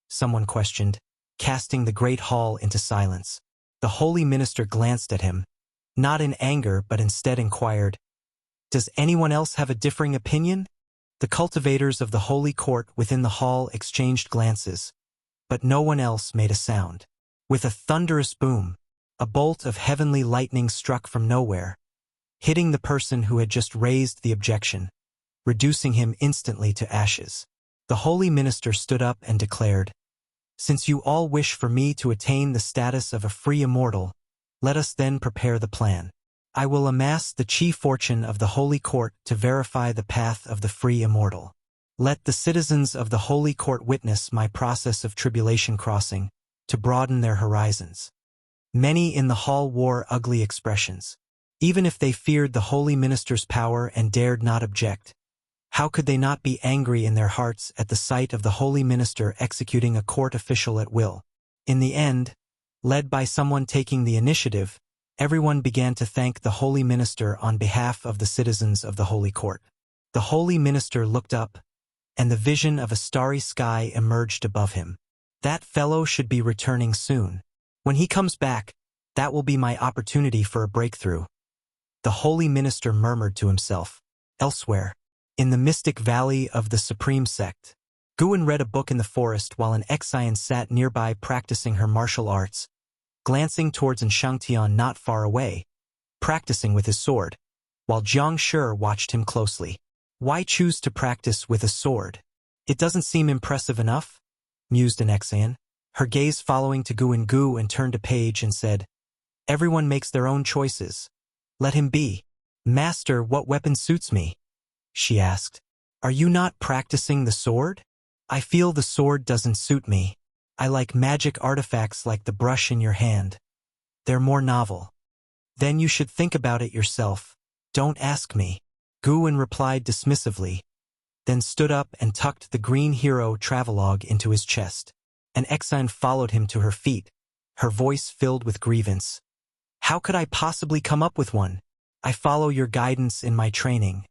Someone questioned, casting the great hall into silence. The Holy Minister glanced at him, not in anger but instead inquired, "Does anyone else have a differing opinion?" The cultivators of the Holy Court within the hall exchanged glances, but no one else made a sound. With a thunderous boom, a bolt of heavenly lightning struck from nowhere, hitting the person who had just raised the objection, reducing him instantly to ashes. The holy minister stood up and declared, "Since you all wish for me to attain the status of a free immortal, let us then prepare the plan." I will amass the chief fortune of the Holy Court to verify the path of the free immortal. Let the citizens of the Holy Court witness my process of tribulation crossing, to broaden their horizons. Many in the hall wore ugly expressions. Even if they feared the holy minister's power and dared not object, how could they not be angry in their hearts at the sight of the holy minister executing a court official at will? In the end, led by someone taking the initiative, everyone began to thank the holy minister on behalf of the citizens of the holy court. The holy minister looked up, and the vision of a starry sky emerged above him. That fellow should be returning soon. When he comes back, that will be my opportunity for a breakthrough. The holy minister murmured to himself. Elsewhere, in the mystic valley of the supreme sect, Guan read a book in the forest while an Exian sat nearby practicing her martial arts, glancing towards an Shangtian not far away, practicing with his sword, while Jiang Shi watched him closely. Why choose to practice with a sword? It doesn't seem impressive enough, mused an Exian, her gaze following to Guan Gu and turned a page and said, Everyone makes their own choices. Let him be. Master, what weapon suits me? She asked. Are you not practicing the sword? I feel the sword doesn't suit me. I like magic artifacts like the brush in your hand. They're more novel. Then you should think about it yourself. Don't ask me. Guan replied dismissively, then stood up and tucked the Green Hero travelogue into his chest. An Exian followed him to her feet, her voice filled with grievance. How could I possibly come up with one? I follow your guidance in my training.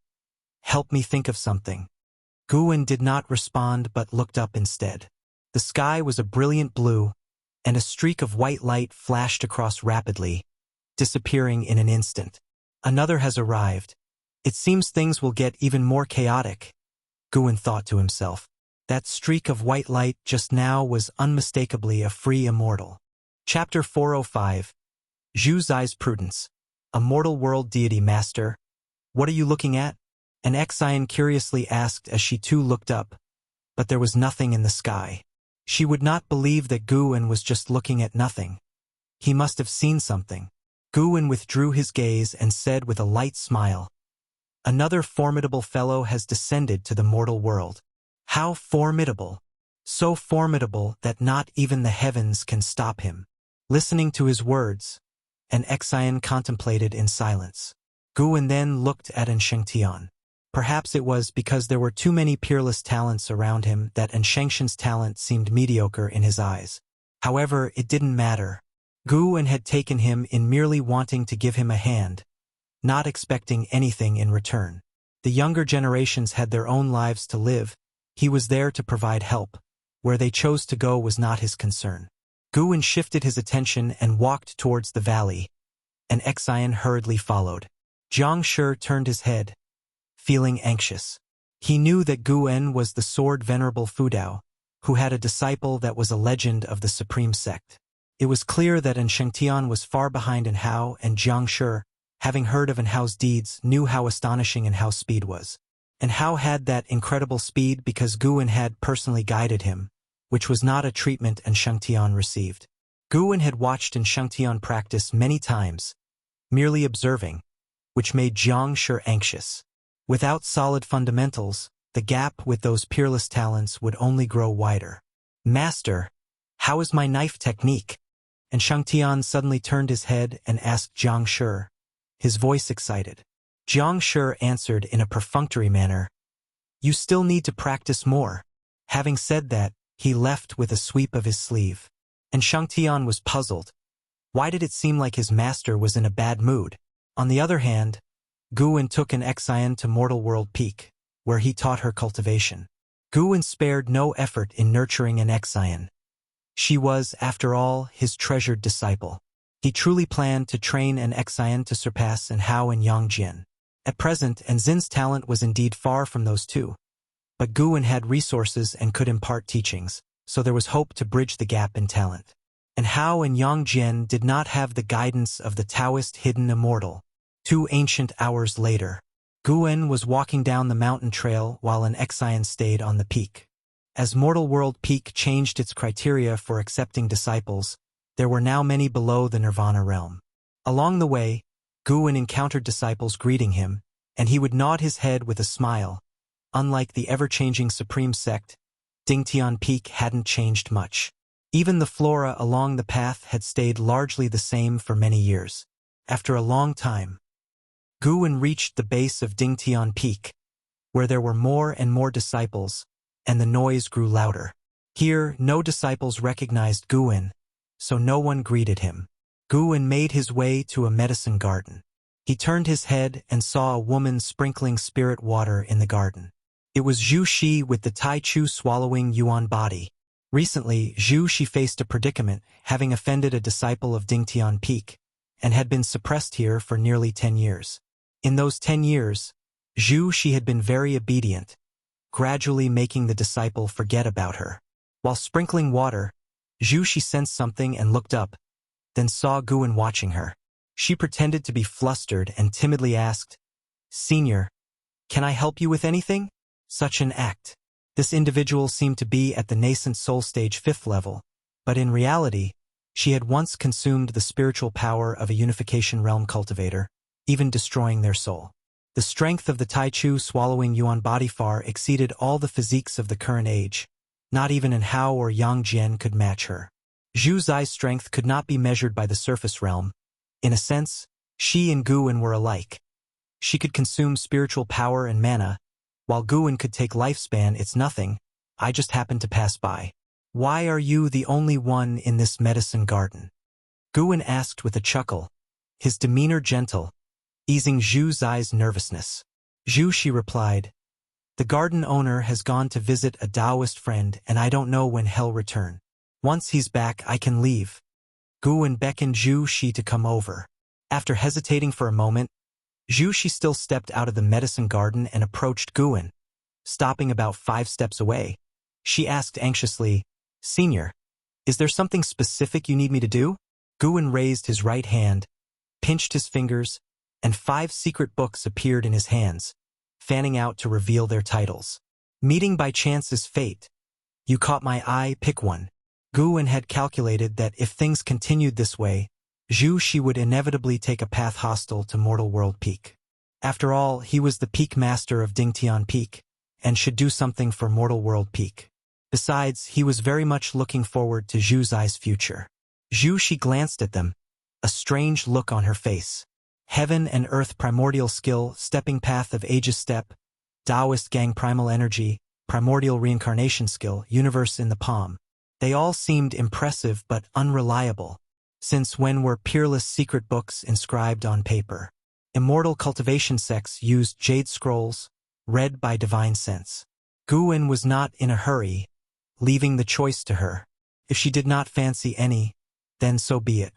Help me think of something. Guan did not respond but looked up instead. The sky was a brilliant blue, and a streak of white light flashed across rapidly, disappearing in an instant. Another has arrived. It seems things will get even more chaotic, Guan thought to himself. That streak of white light just now was unmistakably a free immortal. Chapter 405. Zhu Zai's Prudence. A mortal world deity master. What are you looking at? An Exian curiously asked as she too looked up, but there was nothing in the sky. She would not believe that Guan was just looking at nothing. He must have seen something. Guan withdrew his gaze and said with a light smile, Another formidable fellow has descended to the mortal world. How formidable! So formidable that not even the heavens can stop him. Listening to his words, an Exian contemplated in silence. Guan then looked at an Shangtian. Perhaps it was because there were too many peerless talents around him that an Shangtian's talent seemed mediocre in his eyes. However, it didn't matter. Guan had taken him in merely wanting to give him a hand, not expecting anything in return. The younger generations had their own lives to live. He was there to provide help. Where they chose to go was not his concern. Guan shifted his attention and walked towards the valley. An Exian hurriedly followed. Jiang Shi turned his head, feeling anxious. He knew that Guan was the sword venerable Fudao, who had a disciple that was a legend of the supreme sect. It was clear that an Shangtian was far behind An Hao, and Jiang Shi, having heard of An Hao's deeds, knew how astonishing An Hao's speed was. An Hao had that incredible speed because Guan had personally guided him, which was not a treatment An Shangtian received. Guan had watched An Shangtian practice many times, merely observing, which made Jiang Shi anxious. Without solid fundamentals, the gap with those peerless talents would only grow wider. Master, how is my knife technique? And Shangtian suddenly turned his head and asked Jiang Shi, his voice excited. Jiang Shi answered in a perfunctory manner, You still need to practice more. Having said that, he left with a sweep of his sleeve. And Shangtian was puzzled. Why did it seem like his master was in a bad mood? On the other hand, Guan took an Exian to Mortal World Peak, where he taught her cultivation. Guan spared no effort in nurturing an Exian. She was, after all, his treasured disciple. He truly planned to train an Exian to surpass An Hao and Yang Jian. At present, An Xin's talent was indeed far from those two. But Guan had resources and could impart teachings, so there was hope to bridge the gap in talent. An Hao and Yang Jian did not have the guidance of the Taoist hidden immortal. 2 ancient hours later, Guan was walking down the mountain trail while an Exian stayed on the peak. As Mortal World Peak changed its criteria for accepting disciples, there were now many below the Nirvana realm. Along the way, Guwen encountered disciples greeting him, and he would nod his head with a smile. Unlike the ever-changing Supreme Sect, Dingtian Peak hadn't changed much. Even the flora along the path had stayed largely the same for many years. After a long time, Guwen reached the base of Dingtian Peak, where there were more and more disciples, and the noise grew louder. Here, no disciples recognized Guwen, so no one greeted him. Guwen made his way to a medicine garden. He turned his head and saw a woman sprinkling spirit water in the garden. It was Zhu Shi with the Tai Chu swallowing Yuan body. Recently, Zhu Shi faced a predicament, having offended a disciple of Dingtian Peak, and had been suppressed here for nearly 10 years. In those 10 years, Zhu Shi had been very obedient, gradually making the disciple forget about her. While sprinkling water, Zhu Shi sensed something and looked up, then saw Guwen watching her. She pretended to be flustered and timidly asked, "Senior, can I help you with anything?" Such an act. This individual seemed to be at the nascent soul stage 5th level, but in reality, she had once consumed the spiritual power of a unification realm cultivator, even destroying their soul. The strength of the Tai Chu swallowing Yuan body far exceeded all the physiques of the current age. Not even an Hao or Yang Jian could match her. Zhu Zai's strength could not be measured by the surface realm. In a sense, she and Guwen were alike. She could consume spiritual power and mana, while Guwen could take lifespan. "It's nothing, I just happened to pass by." "Why are you the only one in this medicine garden?" Guwen asked with a chuckle, his demeanor gentle, easing Zhu Zai's nervousness. Zhu Shi replied, "The garden owner has gone to visit a Taoist friend and I don't know when he'll return. Once he's back I can leave." Guwen beckoned Zhu Shi to come over. After hesitating for a moment, Zhu Shi still stepped out of the medicine garden and approached Guwen. Stopping about 5 steps away, she asked anxiously, "Senior, is there something specific you need me to do?" Guwen raised his right hand, pinched his fingers, and 5 secret books appeared in his hands, fanning out to reveal their titles. "Meeting by chance is fate. You caught my eye, pick one." Guwen had calculated that if things continued this way, Zhu Shi would inevitably take a path hostile to Mortal World Peak. After all, he was the peak master of Dingtian Peak, and should do something for Mortal World Peak. Besides, he was very much looking forward to Zhu Zai's future. Zhu Shi glanced at them, a strange look on her face. Heaven and Earth primordial skill, stepping path of ages step, Taoist gang primal energy, primordial reincarnation skill, universe in the palm. They all seemed impressive but unreliable. Since when were peerless secret books inscribed on paper? Immortal cultivation sects used jade scrolls, read by divine sense. Guwen was not in a hurry, leaving the choice to her. If she did not fancy any, then so be it.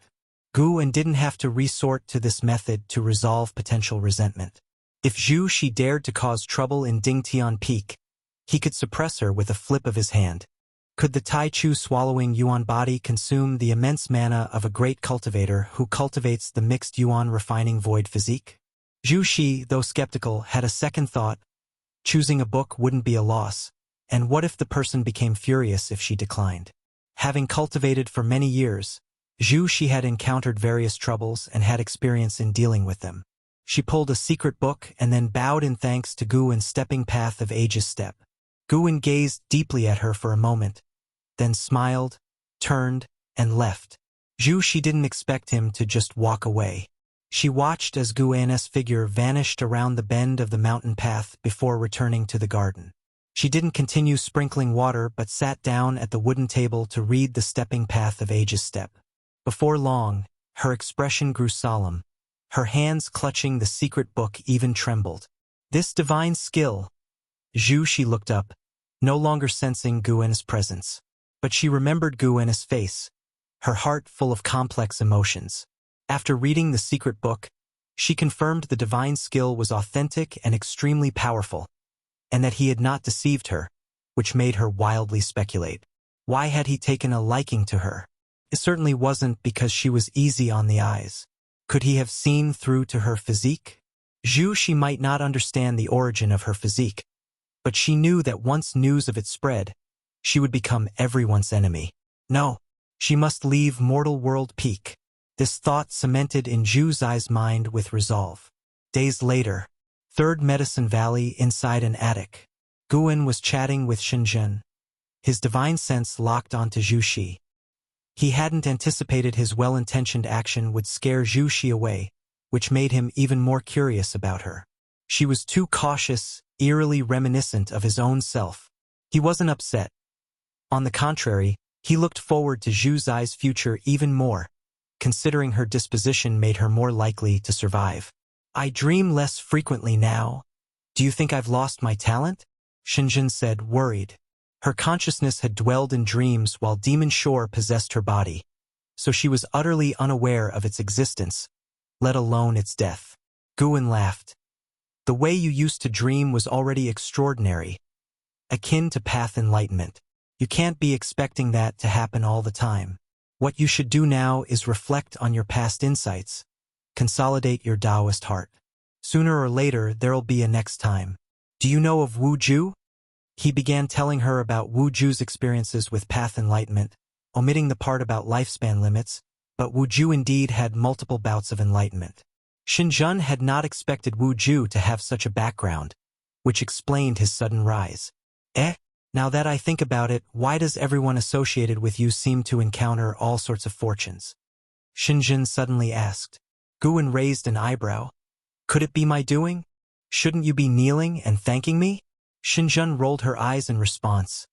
Guwen didn't have to resort to this method to resolve potential resentment. If Zhu Shi dared to cause trouble in Dingtian Peak, he could suppress her with a flip of his hand. Could the Tai Chu swallowing Yuan body consume the immense mana of a great cultivator who cultivates the mixed Yuan refining void physique? Zhu Shi, though skeptical, had a second thought. Choosing a book wouldn't be a loss, and what if the person became furious if she declined? Having cultivated for many years, Zhu Shi had encountered various troubles and had experience in dealing with them. She pulled a secret book and then bowed in thanks to Guwen's stepping path of ages step. Guwen gazed deeply at her for a moment, then smiled, turned, and left. Zhu Shi didn't expect him to just walk away. She watched as Guwen's figure vanished around the bend of the mountain path before returning to the garden. She didn't continue sprinkling water but sat down at the wooden table to read the stepping path of ages step. Before long, her expression grew solemn. Her hands clutching the secret book even trembled. This divine skill. Zhu Shi looked up, no longer sensing Guwen's presence. But she remembered Guwen's face, her heart full of complex emotions. After reading the secret book, she confirmed the divine skill was authentic and extremely powerful, and that he had not deceived her, which made her wildly speculate. Why had he taken a liking to her? It certainly wasn't because she was easy on the eyes. Could he have seen through to her physique? Zhu Shi might not understand the origin of her physique, but she knew that once news of it spread, she would become everyone's enemy. No, she must leave Mortal World Peak. This thought cemented in Zhu Zai's mind with resolve. Days later, Third Medicine Valley inside an attic. Guan was chatting with Shenzhen. His divine sense locked onto Zhu Xi. He hadn't anticipated his well-intentioned action would scare Zhu Xi away, which made him even more curious about her. She was too cautious, eerily reminiscent of his own self. He wasn't upset. On the contrary, he looked forward to Zhu Zai's future even more, considering her disposition made her more likely to survive. I dream less frequently now. Do you think I've lost my talent? Shenzhen said, worried. Her consciousness had dwelled in dreams while Demon Shore possessed her body, so she was utterly unaware of its existence, let alone its death. Guan laughed. The way you used to dream was already extraordinary, akin to path enlightenment. You can't be expecting that to happen all the time. What you should do now is reflect on your past insights, consolidate your Taoist heart. Sooner or later, there'll be a next time. Do you know of Wu Ju? He began telling her about Wu Ju's experiences with path enlightenment, omitting the part about lifespan limits, but Wu Ju indeed had multiple bouts of enlightenment. Shenzhen had not expected Wu Ju to have such a background, which explained his sudden rise. Now that I think about it, why does everyone associated with you seem to encounter all sorts of fortunes? Shenzhen suddenly asked. Guan raised an eyebrow. Could it be my doing? Shouldn't you be kneeling and thanking me? Shenzhen rolled her eyes in response.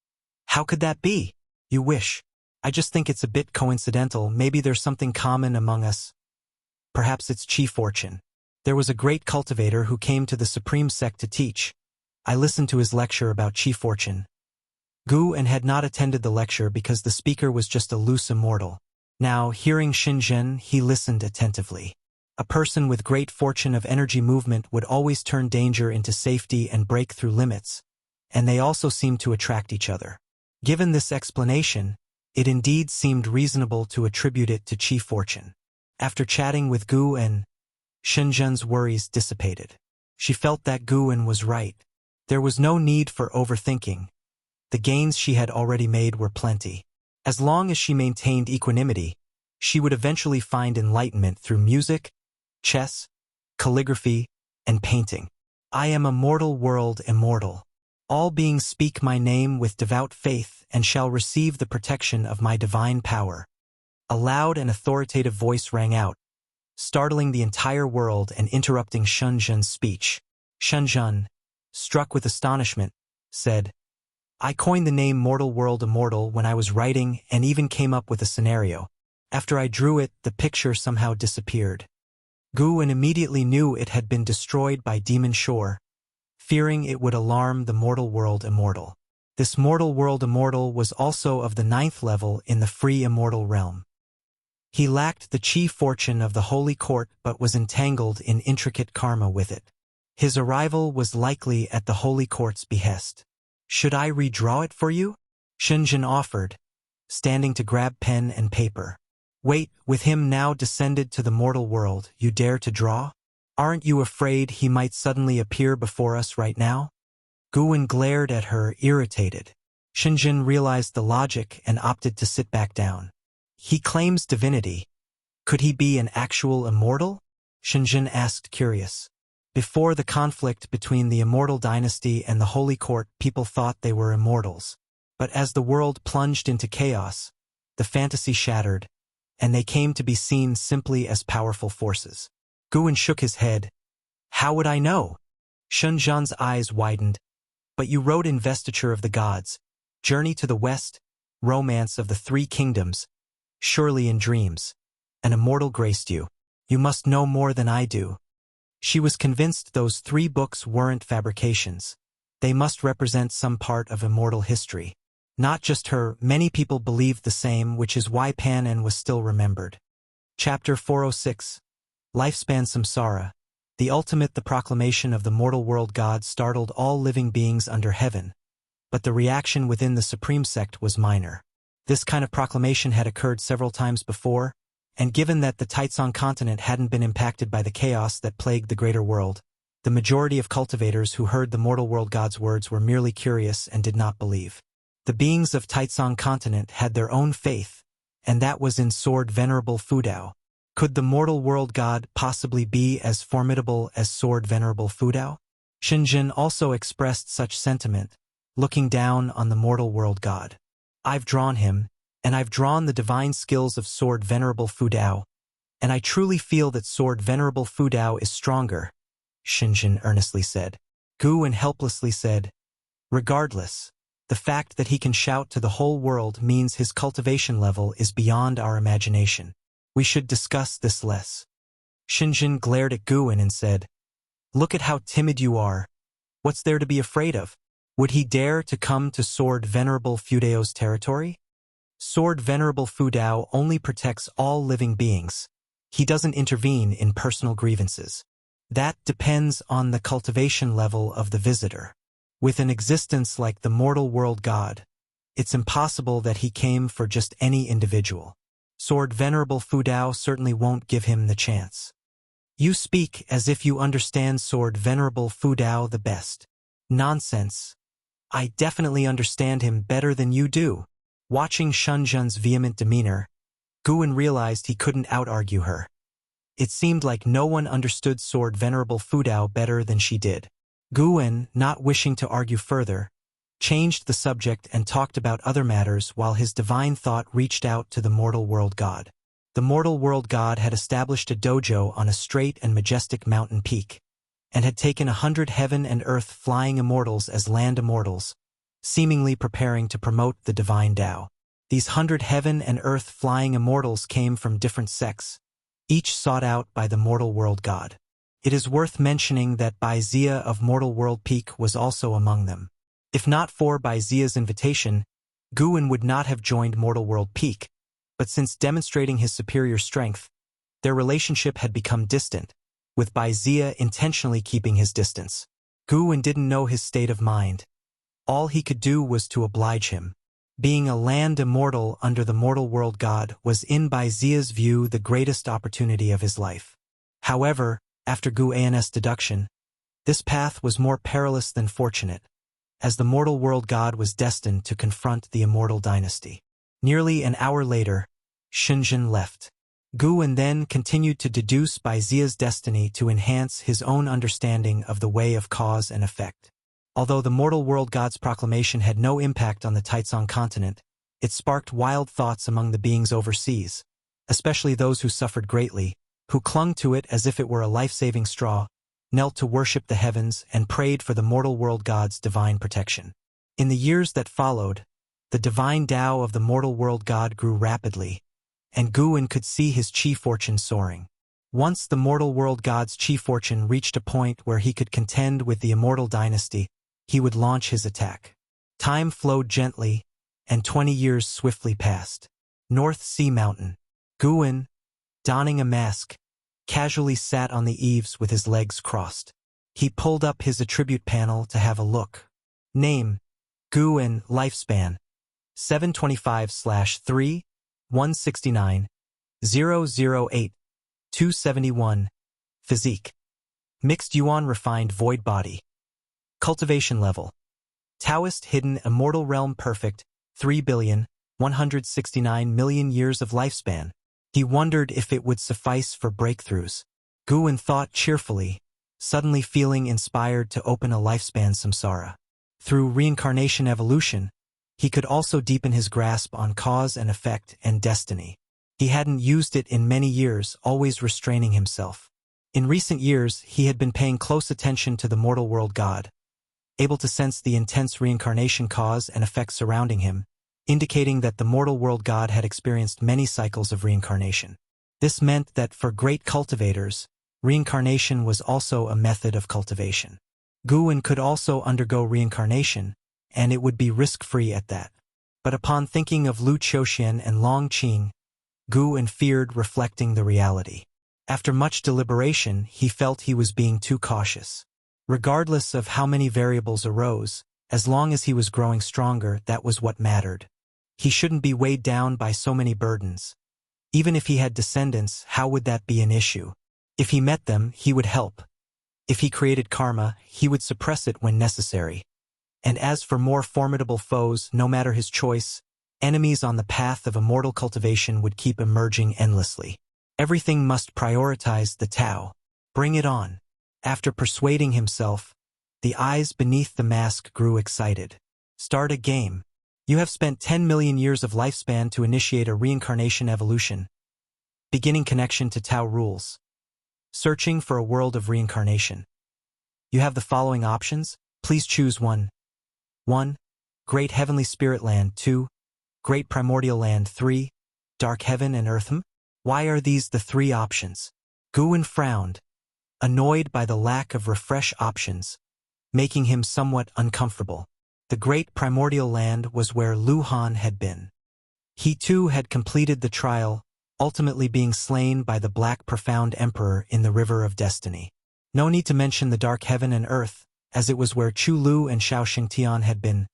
How could that be? You wish. I just think it's a bit coincidental. Maybe there's something common among us. Perhaps it's Chi Fortune. There was a great cultivator who came to the Supreme Sect to teach. I listened to his lecture about Chi Fortune. Guan had not attended the lecture because the speaker was just a loose immortal. Now, hearing Shenzhen, he listened attentively. A person with great fortune of energy movement would always turn danger into safety and break through limits, and they also seemed to attract each other. Given this explanation, it indeed seemed reasonable to attribute it to Chi Fortune. After chatting with Guan, Shenzhen's worries dissipated. She felt that Guan was right. There was no need for overthinking. The gains she had already made were plenty. As long as she maintained equanimity, she would eventually find enlightenment through music, chess, calligraphy, and painting. I am a mortal world immortal. All beings speak my name with devout faith and shall receive the protection of my divine power. A loud and authoritative voice rang out, startling the entire world and interrupting Shenzhen's speech. Shenzhen, struck with astonishment, said, I coined the name Mortal World Immortal when I was writing and even came up with a scenario. After I drew it, the picture somehow disappeared. Guan immediately knew it had been destroyed by Demon Shore, fearing it would alarm the Mortal World Immortal. This Mortal World Immortal was also of the 9th level in the free immortal realm. He lacked the Chi Fortune of the Holy Court but was entangled in intricate karma with it. His arrival was likely at the Holy Court's behest. Should I redraw it for you? Shenzhen offered, standing to grab pen and paper. Wait, with him now descended to the mortal world, you dare to draw? Aren't you afraid he might suddenly appear before us right now? Guan glared at her, irritated. Shenzhen realized the logic and opted to sit back down. He claims divinity. Could he be an actual immortal? Shenzhen asked, curious. Before the conflict between the Immortal Dynasty and the Holy Court, people thought they were immortals. But as the world plunged into chaos, the fantasy shattered, and they came to be seen simply as powerful forces. Guan shook his head. How would I know? Shenzhen's eyes widened. But you wrote Investiture of the Gods, Journey to the West, Romance of the Three Kingdoms. Surely in dreams, an immortal graced you. You must know more than I do. She was convinced those 3 books weren't fabrications. They must represent some part of immortal history. Not just her, many people believed the same, which is why Panan was still remembered. Chapter 406. Lifespan Samsara. The proclamation of the mortal world god startled all living beings under heaven, but the reaction within the Supreme Sect was minor. This kind of proclamation had occurred several times before, and given that the Taitsong continent hadn't been impacted by the chaos that plagued the greater world, the majority of cultivators who heard the mortal world god's words were merely curious and did not believe. The beings of Taitsong continent had their own faith, and that was in Sword Venerable Fudao. Could the mortal world god possibly be as formidable as Sword Venerable Fudao? Shinjin also expressed such sentiment, looking down on the mortal world god. I've drawn him, and I've drawn the divine skills of Sword Venerable Fudao, and I truly feel that Sword Venerable Fudao is stronger, Shinjin earnestly said. Guwen helplessly said, regardless, the fact that he can shout to the whole world means his cultivation level is beyond our imagination. We should discuss this less. Shinjin glared at Guwen and said, look at how timid you are. What's there to be afraid of? Would he dare to come to Sword Venerable Fudao's territory? Sword Venerable Fudao only protects all living beings. He doesn't intervene in personal grievances. That depends on the cultivation level of the visitor. With an existence like the mortal world god, it's impossible that he came for just any individual. Sword Venerable Fudao certainly won't give him the chance. You speak as if you understand Sword Venerable Fudao the best. Nonsense. I definitely understand him better than you do. Watching Shunjun's vehement demeanor, Guwen realized he couldn't out-argue her. It seemed like no one understood Sword Venerable Fudao better than she did. Guwen, not wishing to argue further, changed the subject and talked about other matters while his divine thought reached out to the mortal world god. The mortal world god had established a dojo on a straight and majestic mountain peak, and had taken 100 heaven and earth flying immortals as land immortals, seemingly preparing to promote the divine Tao. These 100 heaven and earth flying immortals came from different sects, each sought out by the mortal world god. It is worth mentioning that Baizia of Mortal World Peak was also among them. If not for Baizia's invitation, Guwen would not have joined Mortal World Peak, but since demonstrating his superior strength, their relationship had become distant, with Baizia intentionally keeping his distance. Guwen didn't know his state of mind. All he could do was to oblige him. Being a land immortal under the mortal world god was in Baizia's view the greatest opportunity of his life. However, after Guan's deduction, this path was more perilous than fortunate, as the mortal world god was destined to confront the immortal dynasty. Nearly an hour later, Shinjin left. Guwen then continued to deduce Baizia's destiny to enhance his own understanding of the way of cause and effect. Although the mortal world god's proclamation had no impact on the Taizong continent, it sparked wild thoughts among the beings overseas, especially those who suffered greatly, who clung to it as if it were a life-saving straw, knelt to worship the heavens and prayed for the mortal world god's divine protection. In the years that followed, the divine Tao of the mortal world god grew rapidly, and Guwen could see his chi fortune soaring. Once the mortal world god's chi fortune reached a point where he could contend with the immortal dynasty, he would launch his attack. Time flowed gently, and 20 years swiftly passed. North Sea Mountain. Guwen, donning a mask, casually sat on the eaves with his legs crossed. He pulled up his attribute panel to have a look. Name: Guwen. Lifespan: 725/3, 169, 008, 271. Physique: mixed yuan refined void body. Cultivation level: Taoist hidden immortal realm perfect, 3,169,000,000 years of lifespan. He wondered if it would suffice for breakthroughs. Guwen thought cheerfully, suddenly feeling inspired to open a lifespan samsara. Through reincarnation evolution, he could also deepen his grasp on cause and effect and destiny. He hadn't used it in many years, always restraining himself. In recent years, he had been paying close attention to the mortal world god, able to sense the intense reincarnation cause and effects surrounding him, indicating that the mortal world god had experienced many cycles of reincarnation. This meant that for great cultivators, reincarnation was also a method of cultivation. Guwen could also undergo reincarnation, and it would be risk-free at that. But upon thinking of Lu Qiuxian and Long Qing, Guwen feared reflecting the reality. After much deliberation, he felt he was being too cautious. Regardless of how many variables arose, as long as he was growing stronger, that was what mattered. He shouldn't be weighed down by so many burdens. Even if he had descendants, how would that be an issue? If he met them, he would help. If he created karma, he would suppress it when necessary. And as for more formidable foes, no matter his choice, enemies on the path of immortal cultivation would keep emerging endlessly. Everything must prioritize the Tao. Bring it on. After persuading himself, the eyes beneath the mask grew excited. Start a game. You have spent 10 million years of lifespan to initiate a reincarnation evolution. Beginning connection to Tao rules. Searching for a world of reincarnation. You have the following options. Please choose one. 1. Great Heavenly Spirit Land. 2. Great Primordial Land. 3. Dark Heaven and Earth. Why are these the 3 options? Guwen frowned, annoyed by the lack of refresh options, making him somewhat uncomfortable. The Great Primordial Land was where Luhan had been. He too had completed the trial, ultimately being slain by the Black Profound Emperor in the River of Destiny. No need to mention the Dark Heaven and Earth, as it was where Chu Lu and Xiao Xingtian had been,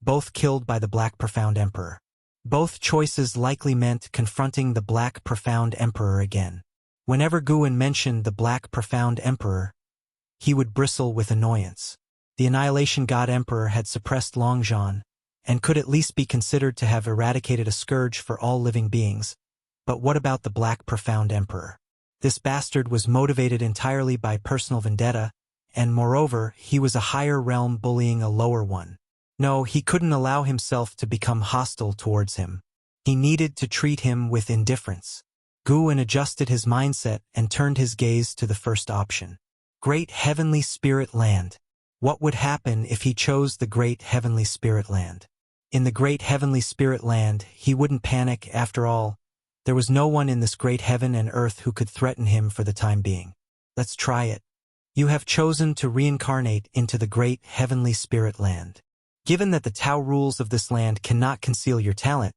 both killed by the Black Profound Emperor. Both choices likely meant confronting the Black Profound Emperor again. Whenever Guwen mentioned the Black Profound Emperor, he would bristle with annoyance. The Annihilation God Emperor had suppressed Longzhan, and could at least be considered to have eradicated a scourge for all living beings. But what about the Black Profound Emperor? This bastard was motivated entirely by personal vendetta, and moreover, he was a higher realm bullying a lower one. No, he couldn't allow himself to become hostile towards him. He needed to treat him with indifference. Guwen adjusted his mindset and turned his gaze to the first option. Great Heavenly Spirit Land. What would happen if he chose the Great Heavenly Spirit Land? In the Great Heavenly Spirit Land, he wouldn't panic. After all, there was no one in this great heaven and earth who could threaten him for the time being. Let's try it. You have chosen to reincarnate into the Great Heavenly Spirit Land. Given that the Tao rules of this land cannot conceal your talent,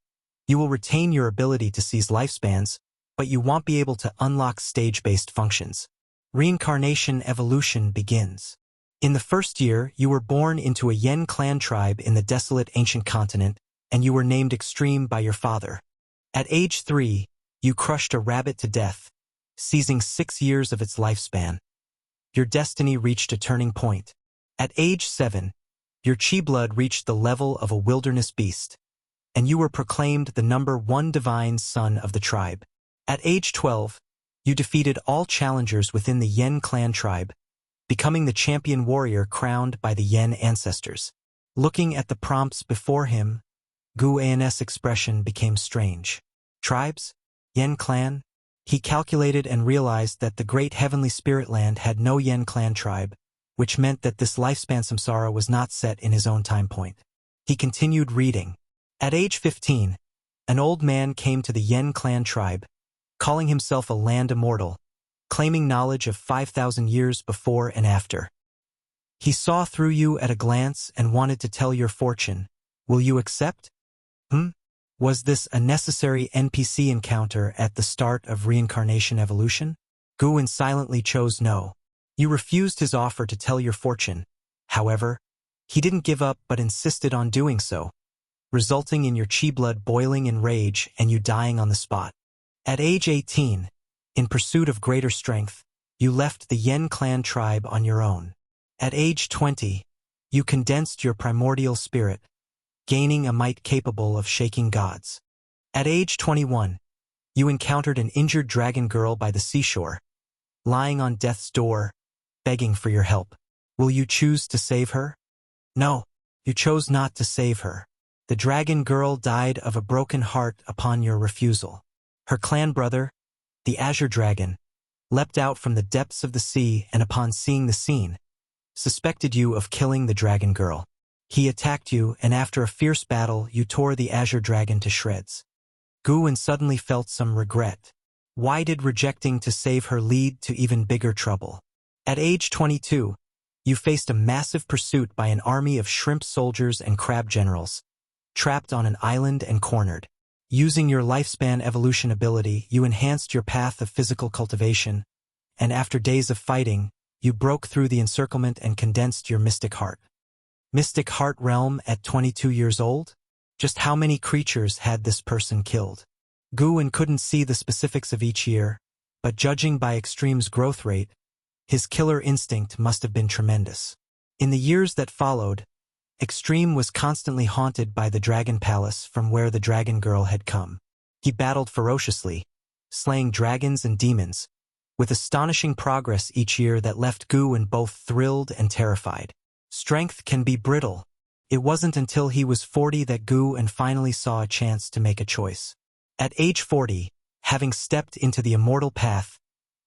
you will retain your ability to seize lifespans, but you won't be able to unlock stage-based functions. Reincarnation evolution begins. In the first year, you were born into a Yen clan tribe in the desolate ancient continent, and you were named Extreme by your father. At age 3, you crushed a rabbit to death, seizing 6 years of its lifespan. Your destiny reached a turning point. At age 7, your chi blood reached the level of a wilderness beast, and you were proclaimed the #1 divine son of the tribe. At age 12, you defeated all challengers within the Yen clan tribe, becoming the champion warrior crowned by the Yen ancestors. Looking at the prompts before him, Guwen's expression became strange. Tribes? Yen clan? He calculated and realized that the Great Heavenly Spirit Land had no Yen clan tribe, which meant that this lifespan samsara was not set in his own time point. He continued reading. At age 15, an old man came to the Yen clan tribe, calling himself a land immortal, claiming knowledge of 5,000 years before and after. He saw through you at a glance and wanted to tell your fortune. Will you accept? Was this a necessary NPC encounter at the start of reincarnation evolution? Guwen silently chose no. You refused his offer to tell your fortune. However, he didn't give up but insisted on doing so, resulting in your chi blood boiling in rage and you dying on the spot. At age 18, in pursuit of greater strength, you left the Yen clan tribe on your own. At age 20, you condensed your primordial spirit, gaining a might capable of shaking gods. At age 21, you encountered an injured dragon girl by the seashore, lying on death's door, begging for your help. Will you choose to save her? No, you chose not to save her. The dragon girl died of a broken heart upon your refusal. Her clan brother, the Azure Dragon, leapt out from the depths of the sea and upon seeing the scene, suspected you of killing the dragon girl. He attacked you, and after a fierce battle, you tore the Azure Dragon to shreds. Guwen suddenly felt some regret. Why did rejecting to save her lead to even bigger trouble? At age 22, you faced a massive pursuit by an army of shrimp soldiers and crab generals, trapped on an island and cornered. Using your lifespan evolution ability, you enhanced your path of physical cultivation, and after days of fighting, you broke through the encirclement and condensed your mystic heart. Mystic Heart Realm at 22 years old? Just how many creatures had this person killed? Guwen couldn't see the specifics of each year, but judging by Extreme's growth rate, his killer instinct must have been tremendous. In the years that followed, Extreme was constantly haunted by the Dragon Palace from where the Dragon Girl had come. He battled ferociously, slaying dragons and demons, with astonishing progress each year that left Gu both thrilled and terrified. Strength can be brittle. It wasn't until he was 40 that Gu finally saw a chance to make a choice. At age 40, having stepped into the immortal path,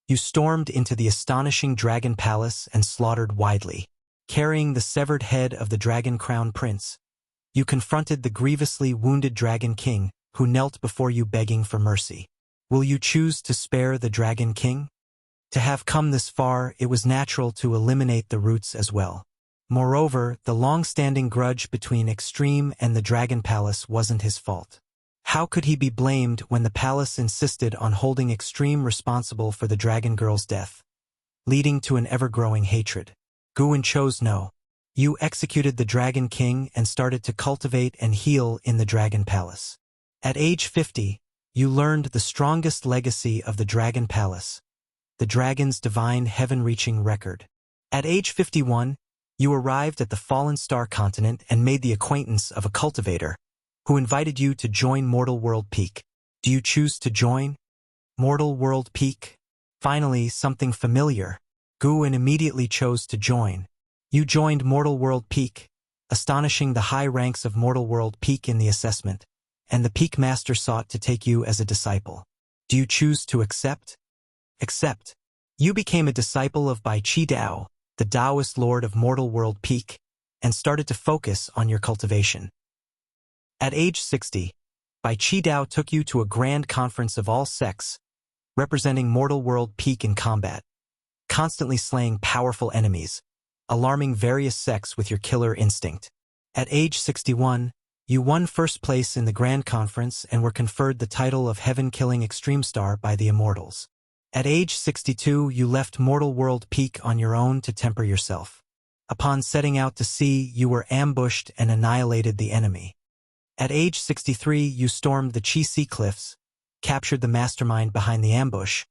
you stormed into the astonishing Dragon Palace and slaughtered widely. Carrying the severed head of the Dragon Crown Prince, you confronted the grievously wounded Dragon King, who knelt before you begging for mercy. Will you choose to spare the Dragon King? To have come this far, it was natural to eliminate the roots as well. Moreover, the long-standing grudge between Extreme and the Dragon Palace wasn't his fault. How could he be blamed when the palace insisted on holding Extreme responsible for the Dragon Girl's death, leading to an ever-growing hatred? Gu chose no. You executed the Dragon King and started to cultivate and heal in the Dragon Palace. At age 50, you learned the strongest legacy of the Dragon Palace, the dragon's divine heaven-reaching record. At age 51, you arrived at the Fallen Star continent and made the acquaintance of a cultivator, who invited you to join Mortal World Peak. Do you choose to join Mortal World Peak? Finally, something familiar. Gu immediately chose to join. You joined Mortal World Peak, astonishing the high ranks of Mortal World Peak in the assessment, and the Peak Master sought to take you as a disciple. Do you choose to accept? Accept. You became a disciple of Bai Chi Dao, the Taoist Lord of Mortal World Peak, and started to focus on your cultivation. At age 60, Bai Chi Dao took you to a grand conference of all sects, representing Mortal World Peak in combat, constantly slaying powerful enemies, alarming various sects with your killer instinct. At age 61, you won first place in the Grand Conference and were conferred the title of Heaven-Killing Extreme Star by the Immortals. At age 62, you left Mortal World Peak on your own to temper yourself. Upon setting out to sea, you were ambushed and annihilated the enemy. At age 63, you stormed the Chi Sea Cliffs, captured the mastermind behind the ambush,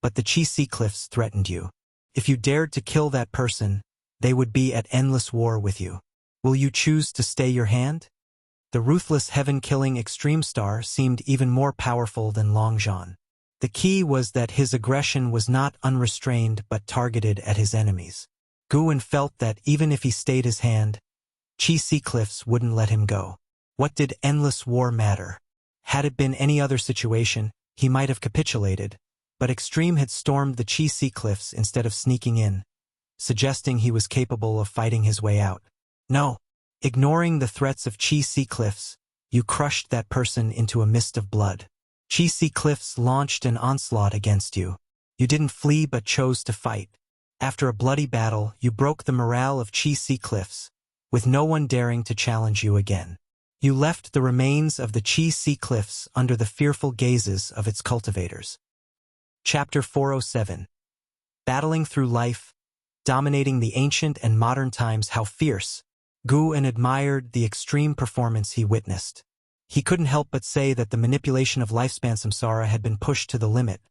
but the Chi Sea Cliffs threatened you. If you dared to kill that person, they would be at endless war with you. Will you choose to stay your hand? The ruthless heaven-killing Extreme Star seemed even more powerful than Long Zhan. The key was that his aggression was not unrestrained but targeted at his enemies. Gu felt that even if he stayed his hand, Chi Sea Cliffs wouldn't let him go. What did endless war matter? Had it been any other situation, he might have capitulated, but Extreme had stormed the Chi Sea Cliffs instead of sneaking in, suggesting he was capable of fighting his way out. No. Ignoring the threats of Chi Sea Cliffs, you crushed that person into a mist of blood. Chi Sea Cliffs launched an onslaught against you. You didn't flee but chose to fight. After a bloody battle, you broke the morale of Chi Sea Cliffs, with no one daring to challenge you again. You left the remains of the Chi Sea Cliffs under the fearful gazes of its cultivators. Chapter 407. Battling through life, dominating the ancient and modern times. How fierce! Gu admired the extreme performance he witnessed. He couldn't help but say that the manipulation of lifespan samsara had been pushed to the limit.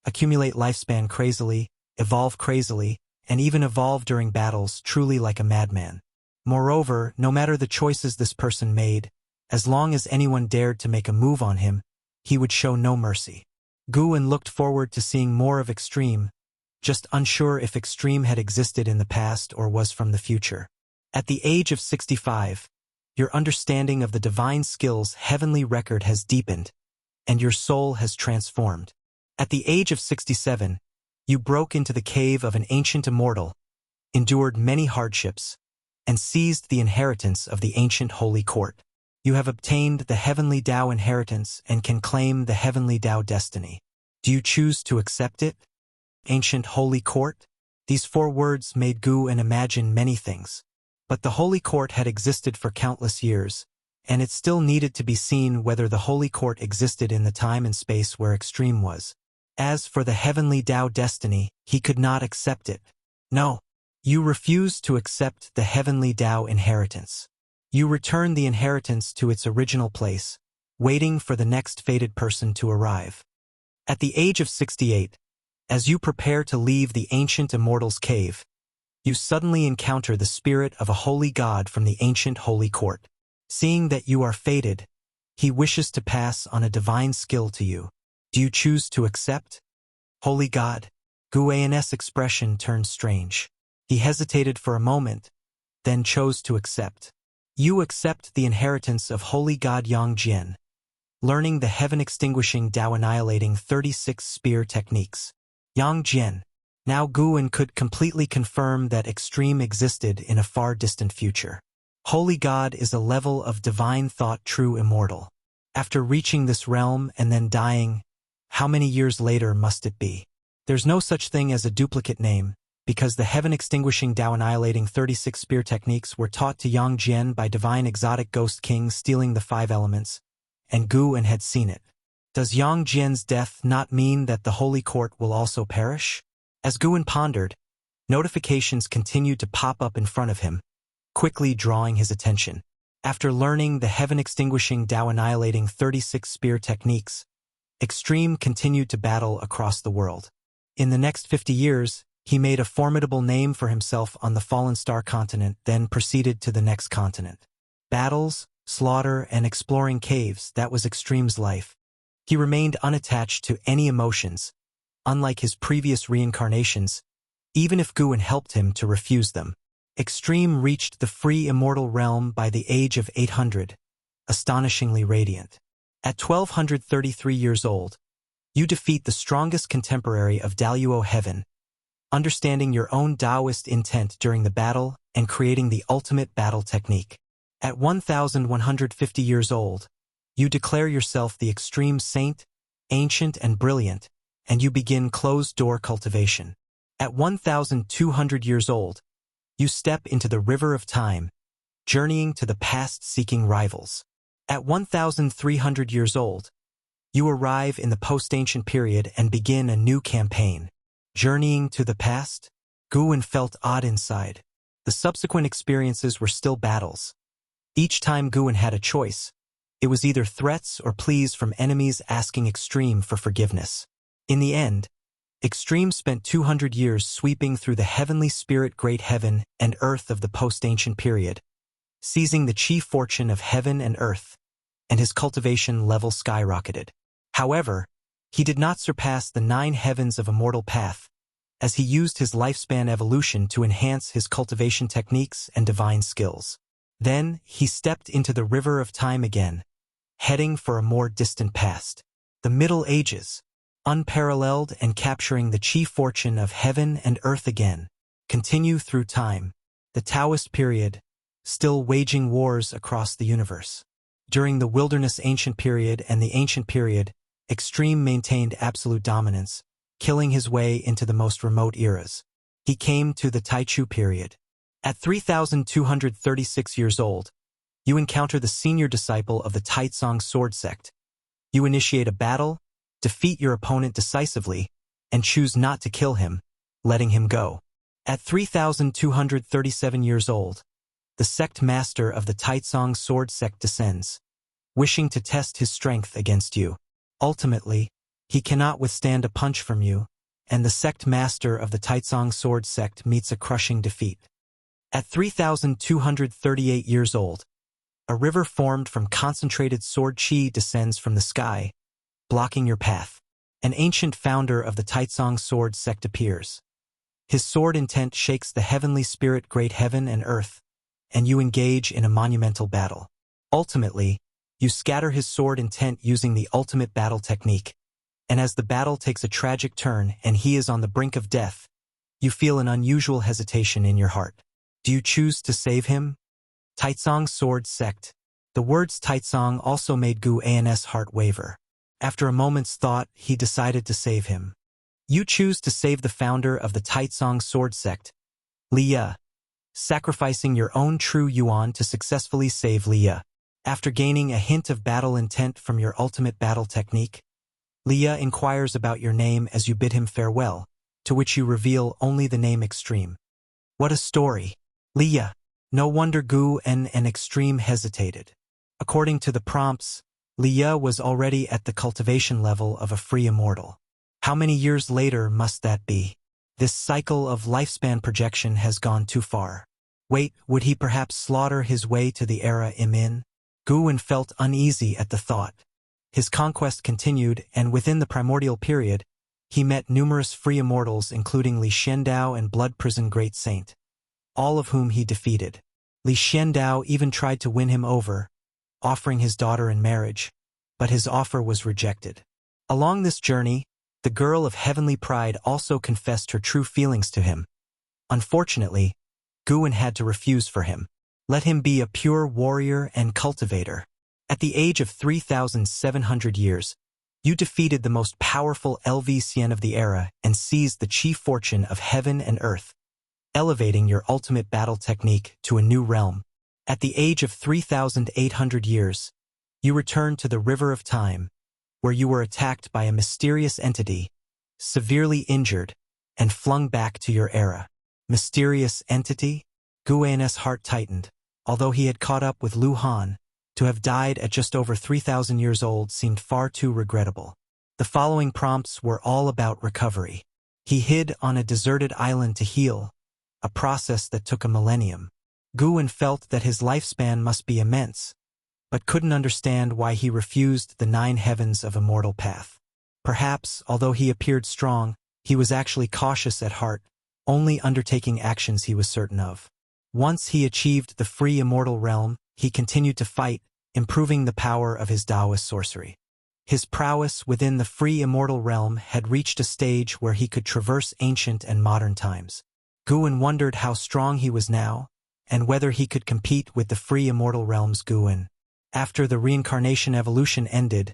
Accumulate lifespan crazily, evolve crazily, and even evolve during battles truly like a madman. Moreover, no matter the choices this person made, as long as anyone dared to make a move on him, he would show no mercy. Gu looked forward to seeing more of Extreme, just unsure if Extreme had existed in the past or was from the future. At the age of 65, your understanding of the divine skill's heavenly record has deepened, and your soul has transformed. At the age of 67, you broke into the cave of an ancient immortal, endured many hardships, and seized the inheritance of the ancient holy court. You have obtained the heavenly Tao inheritance and can claim the heavenly Tao destiny. Do you choose to accept it? Ancient holy court? These 4 words made Gu imagine many things. But the holy court had existed for countless years, and it still needed to be seen whether the holy court existed in the time and space where Extreme was. As for the heavenly Tao destiny, he could not accept it. No. You refused to accept the heavenly Tao inheritance. You returned the inheritance to its original place, waiting for the next fated person to arrive. At the age of 68, as you prepare to leave the ancient immortal's cave, you suddenly encounter the spirit of a holy god from the ancient holy court. Seeing that you are fated, he wishes to pass on a divine skill to you. Do you choose to accept? Holy God. Guan's expression turned strange. He hesitated for a moment, then chose to accept. You accept the inheritance of Holy God Yang Jian, learning the heaven-extinguishing Tao-annihilating 36 spear techniques. Yang Jian. Now Guan could completely confirm that extreme existed in a far-distant future. Holy God is a level of divine thought true immortal. After reaching this realm and then dying, how many years later must it be? There's no such thing as a duplicate name, because the heaven-extinguishing Tao-annihilating 36 spear techniques were taught to Yang Jian by divine exotic ghost kings stealing the 5 elements, and Guan had seen it. Does Yang Jian's death not mean that the Holy Court will also perish? As Guan pondered, notifications continued to pop up in front of him, quickly drawing his attention. After learning the heaven-extinguishing Tao-annihilating 36 spear techniques, Extreme continued to battle across the world. In the next 50 years, he made a formidable name for himself on the Fallen Star continent, then proceeded to the next continent. Battles, slaughter, and exploring caves, that was Extreme's life. He remained unattached to any emotions, unlike his previous reincarnations, even if Guan helped him to refuse them. Extreme reached the free immortal realm by the age of 800, astonishingly radiant. At 1233 years old, you defeat the strongest contemporary of Daluo Heaven, understanding your own Taoist intent during the battle and creating the ultimate battle technique. At 1150 years old, you declare yourself the extreme saint, ancient and brilliant, and you begin closed-door cultivation. At 1200 years old, you step into the river of time, journeying to the past seeking rivals. At 1300 years old, you arrive in the post-ancient period and begin a new campaign. Journeying to the past, Guan felt odd inside. The subsequent experiences were still battles. Each time Guan had a choice, it was either threats or pleas from enemies asking Extreme for forgiveness. In the end, Extreme spent 200 years sweeping through the heavenly spirit great heaven and earth of the post-ancient period, seizing the chief fortune of heaven and earth, and his cultivation level skyrocketed. However, he did not surpass the 9 heavens of immortal path, as he used his lifespan evolution to enhance his cultivation techniques and divine skills. Then, he stepped into the river of time again, heading for a more distant past. The Middle Ages, unparalleled and capturing the chief fortune of heaven and earth again, continue through time. The Taoist period, still waging wars across the universe. During the Wilderness Ancient Period and the Ancient Period, Extreme maintained absolute dominance, killing his way into the most remote eras. He came to the Taichu period. At 3236 years old, you encounter the senior disciple of the Taitsong sword sect. You initiate a battle, defeat your opponent decisively, and choose not to kill him, letting him go. At 3237 years old, the sect master of the Taitsong sword sect descends, wishing to test his strength against you. Ultimately, he cannot withstand a punch from you, and the sect master of the Taitsong sword sect meets a crushing defeat. At 3238 years old, a river formed from concentrated sword chi descends from the sky, blocking your path. An ancient founder of the Taitsong sword sect appears. His sword intent shakes the heavenly spirit great heaven and earth, and you engage in a monumental battle. Ultimately, you scatter his sword intent using the ultimate battle technique, and as the battle takes a tragic turn and he is on the brink of death, you feel an unusual hesitation in your heart. Do you choose to save him? Taitsong sword sect. The words Taitsong also made Guan's heart waver. After a moment's thought, he decided to save him. You choose to save the founder of the Taitsong sword sect, Liya, sacrificing your own true yuan to successfully save Liya. After gaining a hint of battle intent from your ultimate battle technique, Liya inquires about your name as you bid him farewell, to which you reveal only the name Extreme. What a story! Liya. No wonder Guan and Extreme hesitated. According to the prompts, Liya was already at the cultivation level of a free immortal. How many years later must that be? This cycle of lifespan projection has gone too far. Wait, would he perhaps slaughter his way to the era Imin? Guan felt uneasy at the thought. His conquest continued, and within the primordial period, he met numerous free immortals including Li Xiandao and Blood Prison Great Saint, all of whom he defeated. Li Xiandao even tried to win him over, offering his daughter in marriage, but his offer was rejected. Along this journey, the girl of heavenly pride also confessed her true feelings to him. Unfortunately, Guwen had to refuse for him. Let him be a pure warrior and cultivator. At the age of 3,700 years, you defeated the most powerful LVCN of the era and seized the chief fortune of heaven and earth, elevating your ultimate battle technique to a new realm. At the age of 3,800 years, you returned to the River of Time, where you were attacked by a mysterious entity, severely injured, and flung back to your era. Mysterious entity? Guwen's heart tightened. Although he had caught up with Lu Han, to have died at just over 3,000 years old seemed far too regrettable. The following prompts were all about recovery. He hid on a deserted island to heal, a process that took a millennium. Guwen felt that his lifespan must be immense, but couldn't understand why he refused the 9 heavens of immortal path. Perhaps, although he appeared strong, he was actually cautious at heart, only undertaking actions he was certain of. Once he achieved the free immortal realm, he continued to fight, improving the power of his Taoist sorcery. His prowess within the free immortal realm had reached a stage where he could traverse ancient and modern times. Guwen wondered how strong he was now, and whether he could compete with the free immortal realm's Guwen. After the reincarnation evolution ended,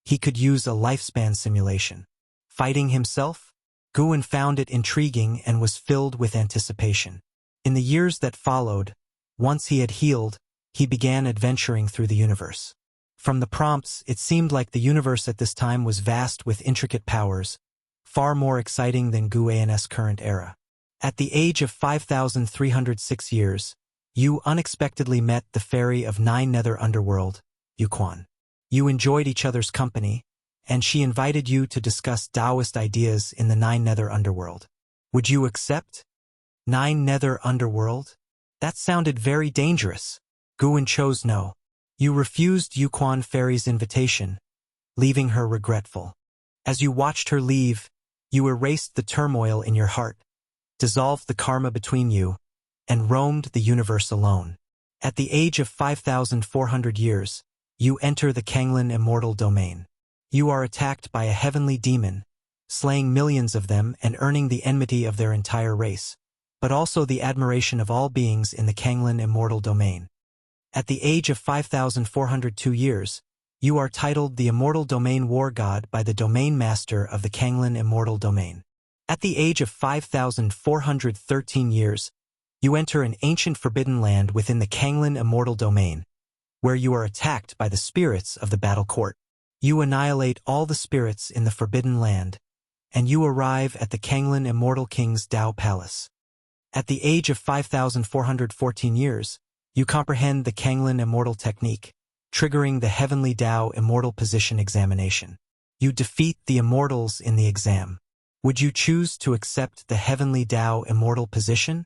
he could use a lifespan simulation. Fighting himself? Guwen found it intriguing and was filled with anticipation. In the years that followed, once he had healed, he began adventuring through the universe. From the prompts, it seemed like the universe at this time was vast with intricate powers, far more exciting than Guwen's current era. At the age of 5,306 years, you unexpectedly met the fairy of 9 Nether Underworld, Yuquan. You enjoyed each other's company, and she invited you to discuss Taoist ideas in the 9 Nether Underworld. Would you accept? 9 Nether Underworld? That sounded very dangerous. Guwen chose no. You refused Yuquan Fairy's invitation, leaving her regretful. As you watched her leave, you erased the turmoil in your heart, dissolved the karma between you, and roamed the universe alone. At the age of 5,400 years, you enter the Kanglin immortal domain. You are attacked by a heavenly demon, slaying millions of them and earning the enmity of their entire race, but also the admiration of all beings in the Kanglin immortal domain. At the age of 5,402 years, you are titled the Immortal Domain War God by the Domain Master of the Kanglin immortal domain. At the age of 5,413 years, you enter an ancient forbidden land within the Kanglin immortal domain, where you are attacked by the spirits of the battle court. You annihilate all the spirits in the forbidden land, and you arrive at the Kanglin immortal king's Tao Palace. At the age of 5,414 years, you comprehend the Kanglin immortal technique, triggering the Heavenly Tao immortal position examination. You defeat the immortals in the exam. Would you choose to accept the Heavenly Tao immortal position?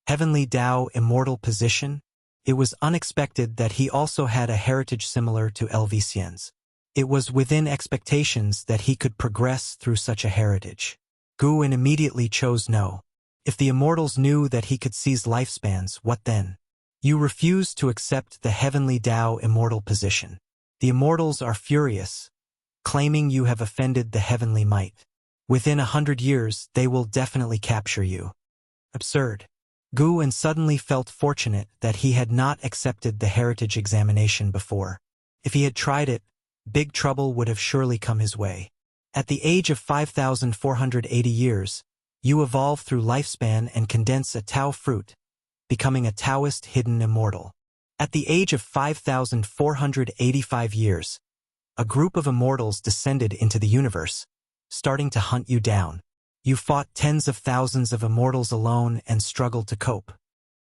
Heavenly Tao immortal position? It was unexpected that he also had a heritage similar to LVCN's. It was within expectations that he could progress through such a heritage. Guwen immediately chose no. If the immortals knew that he could seize lifespans, what then? You refuse to accept the Heavenly Tao immortal position. The immortals are furious, claiming you have offended the heavenly might. Within 100 years, they will definitely capture you. Absurd. Guwen suddenly felt fortunate that he had not accepted the heritage examination before. If he had tried it, big trouble would have surely come his way. At the age of 5,480 years, you evolve through lifespan and condense a Tao fruit, becoming a Taoist hidden immortal. At the age of 5,485 years, a group of immortals descended into the universe, starting to hunt you down. You fought tens of thousands of immortals alone and struggled to cope.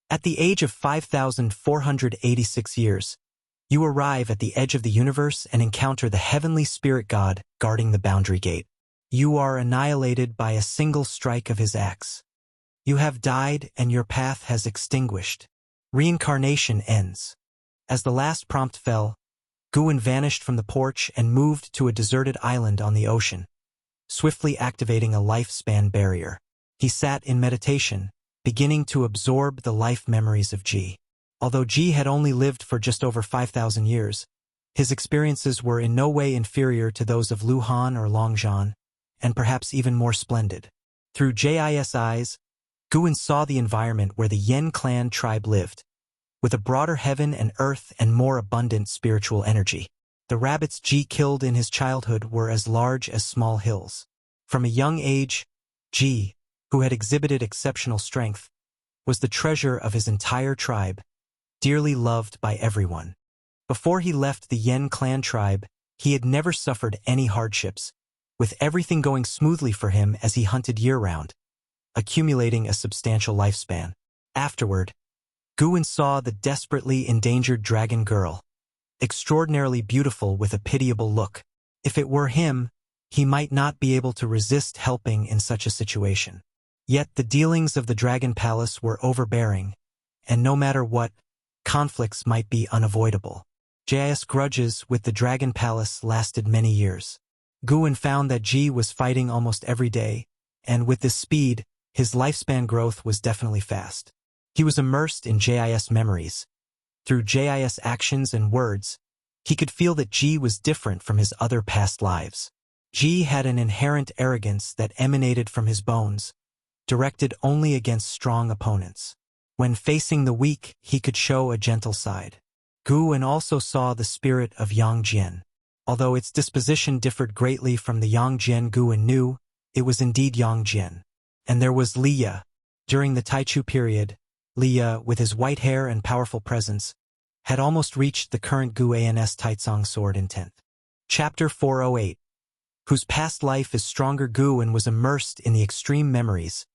At the age of 5,486 years, you arrive at the edge of the universe and encounter the heavenly spirit god guarding the boundary gate. You are annihilated by a single strike of his axe. You have died and your path has extinguished. Reincarnation ends. As the last prompt fell, Guin vanished from the porch and moved to a deserted island on the ocean, swiftly activating a lifespan barrier. He sat in meditation, beginning to absorb the life memories of Ji. Although Ji had only lived for just over 5,000 years, his experiences were in no way inferior to those of Lu Han or Long Zhan, and perhaps even more splendid. Through Jis eyes, Guin saw the environment where the Yen clan tribe lived, with a broader heaven and earth and more abundant spiritual energy. The rabbits Ji killed in his childhood were as large as small hills. From a young age, Ji, who had exhibited exceptional strength, was the treasure of his entire tribe, dearly loved by everyone. Before he left the Yen clan tribe, he had never suffered any hardships, with everything going smoothly for him as he hunted year-round, accumulating a substantial lifespan. Afterward, Guin saw the desperately endangered dragon girl, extraordinarily beautiful with a pitiable look. If it were him, he might not be able to resist helping in such a situation. Yet the dealings of the Dragon Palace were overbearing, and no matter what, conflicts might be unavoidable. Jis' grudges with the Dragon Palace lasted many years. Guin found that Ji was fighting almost every day, and with this speed, his lifespan growth was definitely fast. He was immersed in Jis memories. Through Jis actions and words, he could feel that Ji was different from his other past lives. Ji had an inherent arrogance that emanated from his bones, directed only against strong opponents. When facing the weak, he could show a gentle side. Guin also saw the spirit of Yang Jian. Although its disposition differed greatly from the Yang Jian Guin knew, it was indeed Yang Jian. And there was Liya. During the Taichu period, Liya, with his white hair and powerful presence, had almost reached the current Guan's Taizong sword intent. Chapter 408, whose past life is stronger. Guin was immersed in the extreme memories,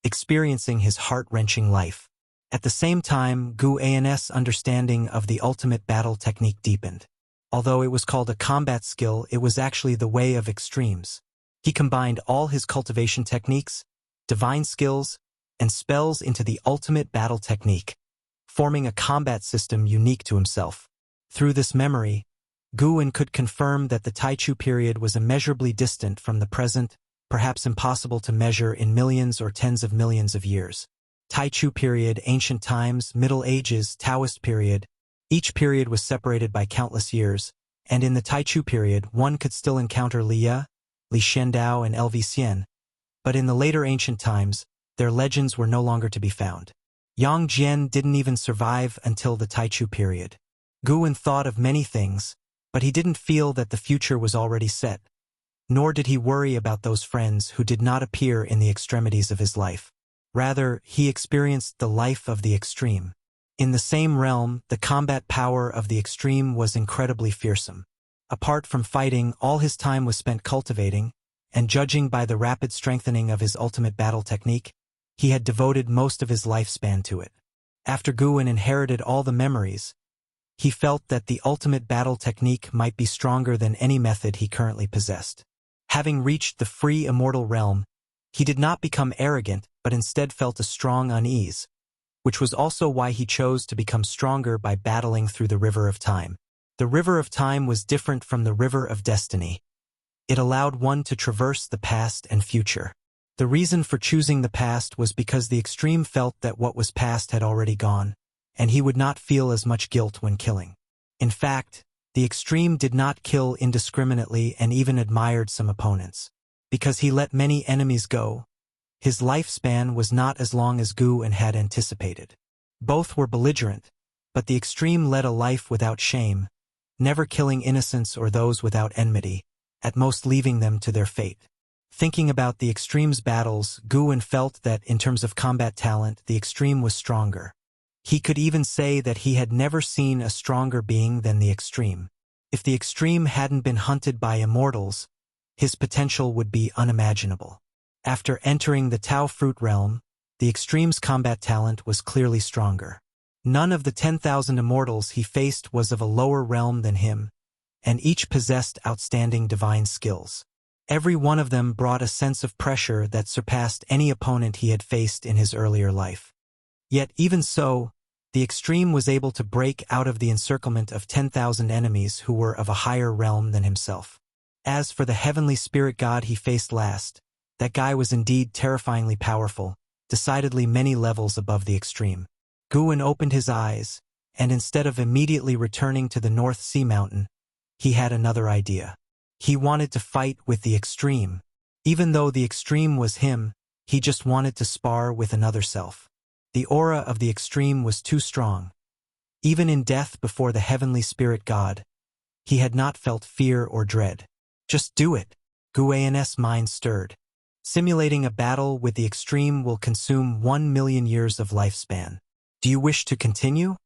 experiencing his heart-wrenching life. At the same time, Guan's understanding of the ultimate battle technique deepened. Although it was called a combat skill, it was actually the way of extremes. He combined all his cultivation techniques, divine skills, and spells into the ultimate battle technique, forming a combat system unique to himself. Through this memory, Guin could confirm that the Taichu period was immeasurably distant from the present, perhaps impossible to measure in millions or tens of millions of years. Taichu period, ancient times, Middle Ages, Taoist period. Each period was separated by countless years, and in the Taichu period one could still encounter Liya, Li Shendao, and Lv Xian, but in the later ancient times, their legends were no longer to be found. Yang Jian didn't even survive until the Taichu period. Guin thought of many things, but he didn't feel that the future was already set, nor did he worry about those friends who did not appear in the extremities of his life. Rather, he experienced the life of the extreme. In the same realm, the combat power of the extreme was incredibly fearsome. Apart from fighting, all his time was spent cultivating, and judging by the rapid strengthening of his ultimate battle technique, he had devoted most of his lifespan to it. After Guin inherited all the memories, he felt that the ultimate battle technique might be stronger than any method he currently possessed. Having reached the free immortal realm, he did not become arrogant, but instead felt a strong unease, which was also why he chose to become stronger by battling through the River of Time. The River of Time was different from the River of Destiny. It allowed one to traverse the past and future. The reason for choosing the past was because the extreme felt that what was past had already gone, and he would not feel as much guilt when killing. In fact, the extreme did not kill indiscriminately and even admired some opponents. Because he let many enemies go, his lifespan was not as long as Guin had anticipated. Both were belligerent, but the extreme led a life without shame, never killing innocents or those without enmity, at most leaving them to their fate. Thinking about the extreme's battles, Guin felt that, in terms of combat talent, the extreme was stronger. He could even say that he had never seen a stronger being than the extreme. If the extreme hadn't been hunted by immortals, his potential would be unimaginable. After entering the Tao fruit realm, the extreme's combat talent was clearly stronger. None of the 10,000 immortals he faced was of a lower realm than him, and each possessed outstanding divine skills. Every one of them brought a sense of pressure that surpassed any opponent he had faced in his earlier life. Yet even so, The extreme was able to break out of the encirclement of 10,000 enemies who were of a higher realm than himself. As for the heavenly spirit god he faced last, that guy was indeed terrifyingly powerful, decidedly many levels above the extreme. Guwen opened his eyes, and instead of immediately returning to the North Sea Mountain, he had another idea. He wanted to fight with the extreme. Even though the extreme was him, he just wanted to spar with another self. The aura of the extreme was too strong. Even in death before the heavenly spirit god, he had not felt fear or dread. Just do it. Guwen's mind stirred. Simulating a battle with the extreme will consume 1 million years of lifespan. Do you wish to continue?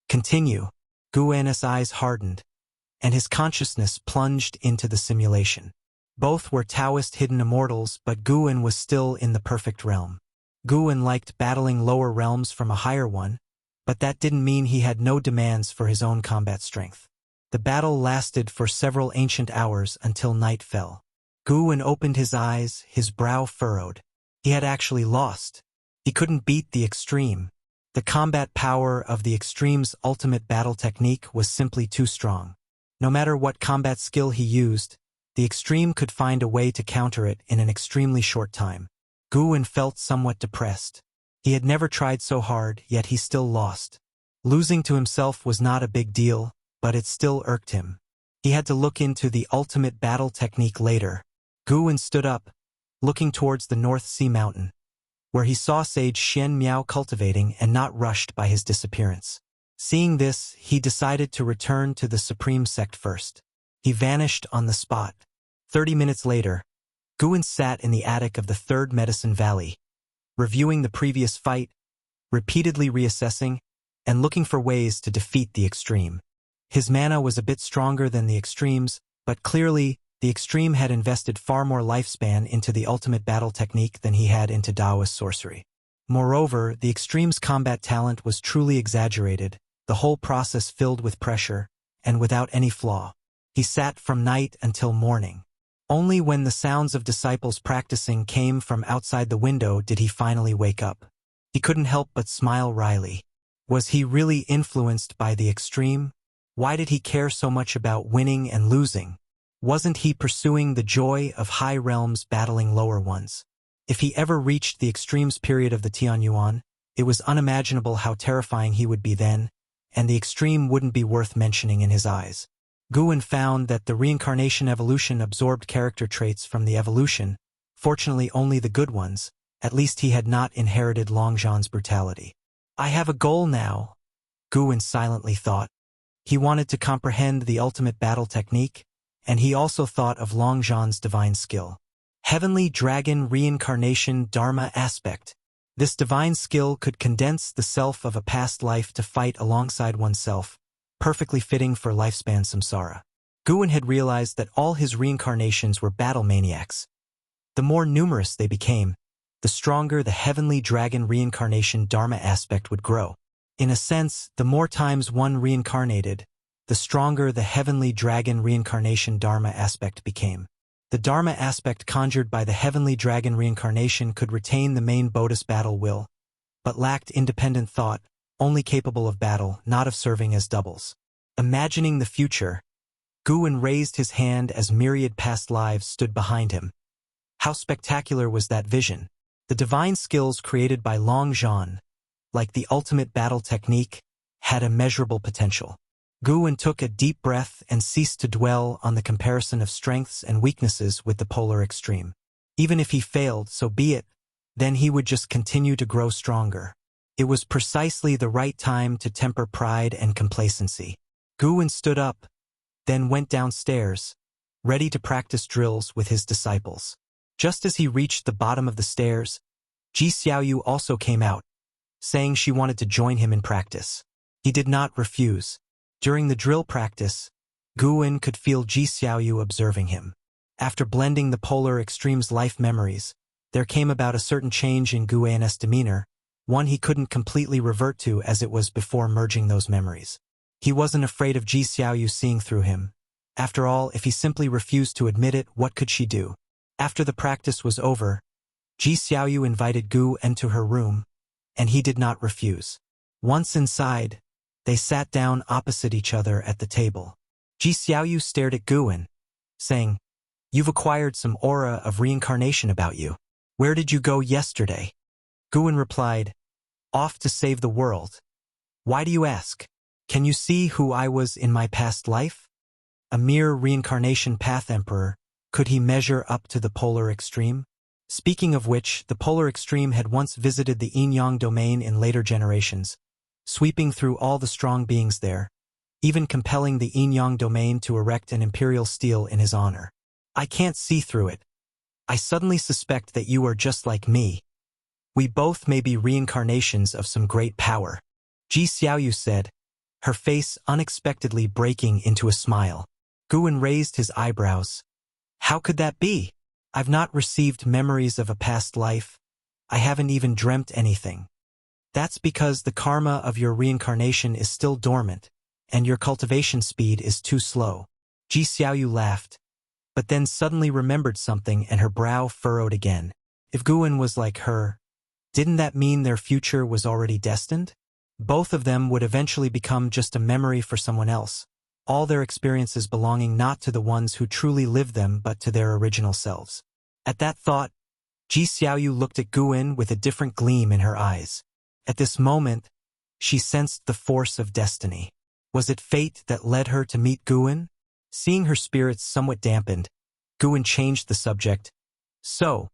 Continue. Guwen's eyes hardened, and his consciousness plunged into the simulation. Both were Taoist hidden immortals, but Guwen was still in the perfect realm. Guwen liked battling lower realms from a higher one, but that didn't mean he had no demands for his own combat strength. The battle lasted for several ancient hours until night fell. Guwen opened his eyes, his brow furrowed. He had actually lost. He couldn't beat the extreme. The combat power of the extreme's ultimate battle technique was simply too strong. No matter what combat skill he used, the extreme could find a way to counter it in an extremely short time. Guwen felt somewhat depressed. He had never tried so hard, yet he still lost. Losing to himself was not a big deal, but it still irked him. He had to look into the ultimate battle technique later. Guwen stood up, looking towards the North Sea Mountain, where he saw Sage Shen Miao cultivating and not rushed by his disappearance. Seeing this, he decided to return to the Supreme Sect first. He vanished on the spot. 30 minutes later, Guwen sat in the attic of the Third Medicine Valley, reviewing the previous fight, repeatedly reassessing, and looking for ways to defeat the extreme. His mana was a bit stronger than the extreme's, but clearly, the extreme had invested far more lifespan into the ultimate battle technique than he had into Daoist sorcery. Moreover, the extreme's combat talent was truly exaggerated, the whole process filled with pressure, and without any flaw. He sat from night until morning. Only when the sounds of disciples practicing came from outside the window did he finally wake up. He couldn't help but smile wryly. Was he really influenced by the extreme? Why did he care so much about winning and losing? Wasn't he pursuing the joy of high realms battling lower ones? If he ever reached the extremes period of the Tianyuan, it was unimaginable how terrifying he would be then, and the extreme wouldn't be worth mentioning in his eyes. Guwen found that the reincarnation evolution absorbed character traits from the evolution, fortunately only the good ones. At least he had not inherited Longzhan's brutality. I have a goal now, Guwen silently thought. He wanted to comprehend the ultimate battle technique, and he also thought of Longzhan's divine skill. Heavenly Dragon Reincarnation Dharma Aspect. This divine skill could condense the self of a past life to fight alongside oneself, perfectly fitting for lifespan samsara. Guwen had realized that all his reincarnations were battle maniacs. The more numerous they became, the stronger the Heavenly Dragon Reincarnation Dharma Aspect would grow. In a sense, the more times one reincarnated, the stronger the Heavenly Dragon Reincarnation Dharma Aspect became. The Dharma aspect conjured by the Heavenly Dragon Reincarnation could retain the main Bodhis battle will, but lacked independent thought, only capable of battle, not of serving as doubles. Imagining the future, Guwen raised his hand as myriad past lives stood behind him. How spectacular was that vision! The divine skills created by Longzhan, like the ultimate battle technique, had immeasurable potential. Guwen took a deep breath and ceased to dwell on the comparison of strengths and weaknesses with the polar extreme. Even if he failed, so be it, then he would just continue to grow stronger. It was precisely the right time to temper pride and complacency. Guwen stood up, then went downstairs, ready to practice drills with his disciples. Just as he reached the bottom of the stairs, Ji Xiaoyu also came out, saying she wanted to join him in practice. He did not refuse. During the drill practice, Guwen could feel Ji Xiaoyu observing him. After blending the polar extreme's life memories, there came about a certain change in Guwen's demeanor, one he couldn't completely revert to as it was before merging those memories. He wasn't afraid of Ji Xiaoyu seeing through him. After all, if he simply refused to admit it, what could she do? After the practice was over, Ji Xiaoyu invited Guwen to her room, and he did not refuse. Once inside, they sat down opposite each other at the table. Ji Xiaoyu stared at Guwen, saying, "You've acquired some aura of reincarnation about you. Where did you go yesterday?" Guwen replied, "Off to save the world." "Why do you ask? Can you see who I was in my past life? A mere reincarnation path emperor, could he measure up to the polar extreme?" Speaking of which, the polar extreme had once visited the yin-yang domain in later generations, sweeping through all the strong beings there, even compelling the yin-yang domain to erect an imperial stele in his honor. "I can't see through it. I suddenly suspect that you are just like me. We both may be reincarnations of some great power," Ji Xiaoyu said, her face unexpectedly breaking into a smile. Guwen raised his eyebrows. "How could that be? I've not received memories of a past life. I haven't even dreamt anything." "That's because the karma of your reincarnation is still dormant, and your cultivation speed is too slow." Ji Xiaoyu laughed, but then suddenly remembered something and her brow furrowed again. If Guwen was like her, didn't that mean their future was already destined? Both of them would eventually become just a memory for someone else, all their experiences belonging not to the ones who truly lived them but to their original selves. At that thought, Ji Xiaoyu looked at Guwen with a different gleam in her eyes. At this moment, she sensed the force of destiny. Was it fate that led her to meet Guwen? Seeing her spirits somewhat dampened, Guwen changed the subject. "So,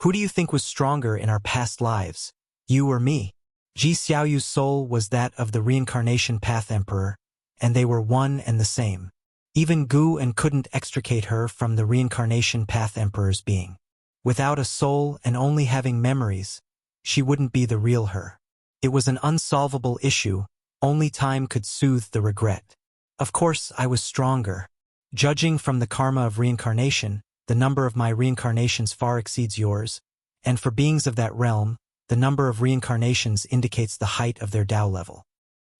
who do you think was stronger in our past lives, you or me?" Ji Xiaoyu's soul was that of the reincarnation path emperor, and they were one and the same. Even Guwen couldn't extricate her from the reincarnation path emperor's being. Without a soul and only having memories, she wouldn't be the real her. It was an unsolvable issue, only time could soothe the regret. "Of course I was stronger. Judging from the karma of reincarnation, the number of my reincarnations far exceeds yours, and for beings of that realm, the number of reincarnations indicates the height of their Tao level,"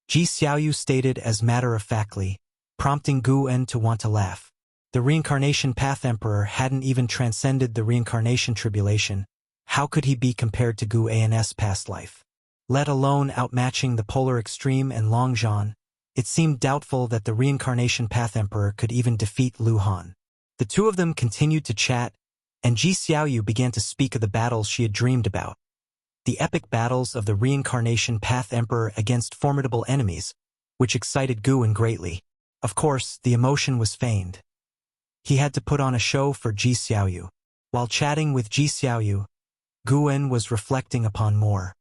Ji Xiaoyu stated as matter-of-factly, prompting Guwen to want to laugh. The reincarnation path emperor hadn't even transcended the reincarnation tribulation. How could he be compared to Guwen's past life? Let alone outmatching the polar extreme and Longzhan, it seemed doubtful that the reincarnation path emperor could even defeat Lu Han. The two of them continued to chat, and Ji Xiaoyu began to speak of the battles she had dreamed about. The epic battles of the reincarnation path emperor against formidable enemies, which excited Guwen greatly. Of course, the emotion was feigned. He had to put on a show for Ji Xiaoyu. While chatting with Ji Xiaoyu, Guwen was reflecting upon more.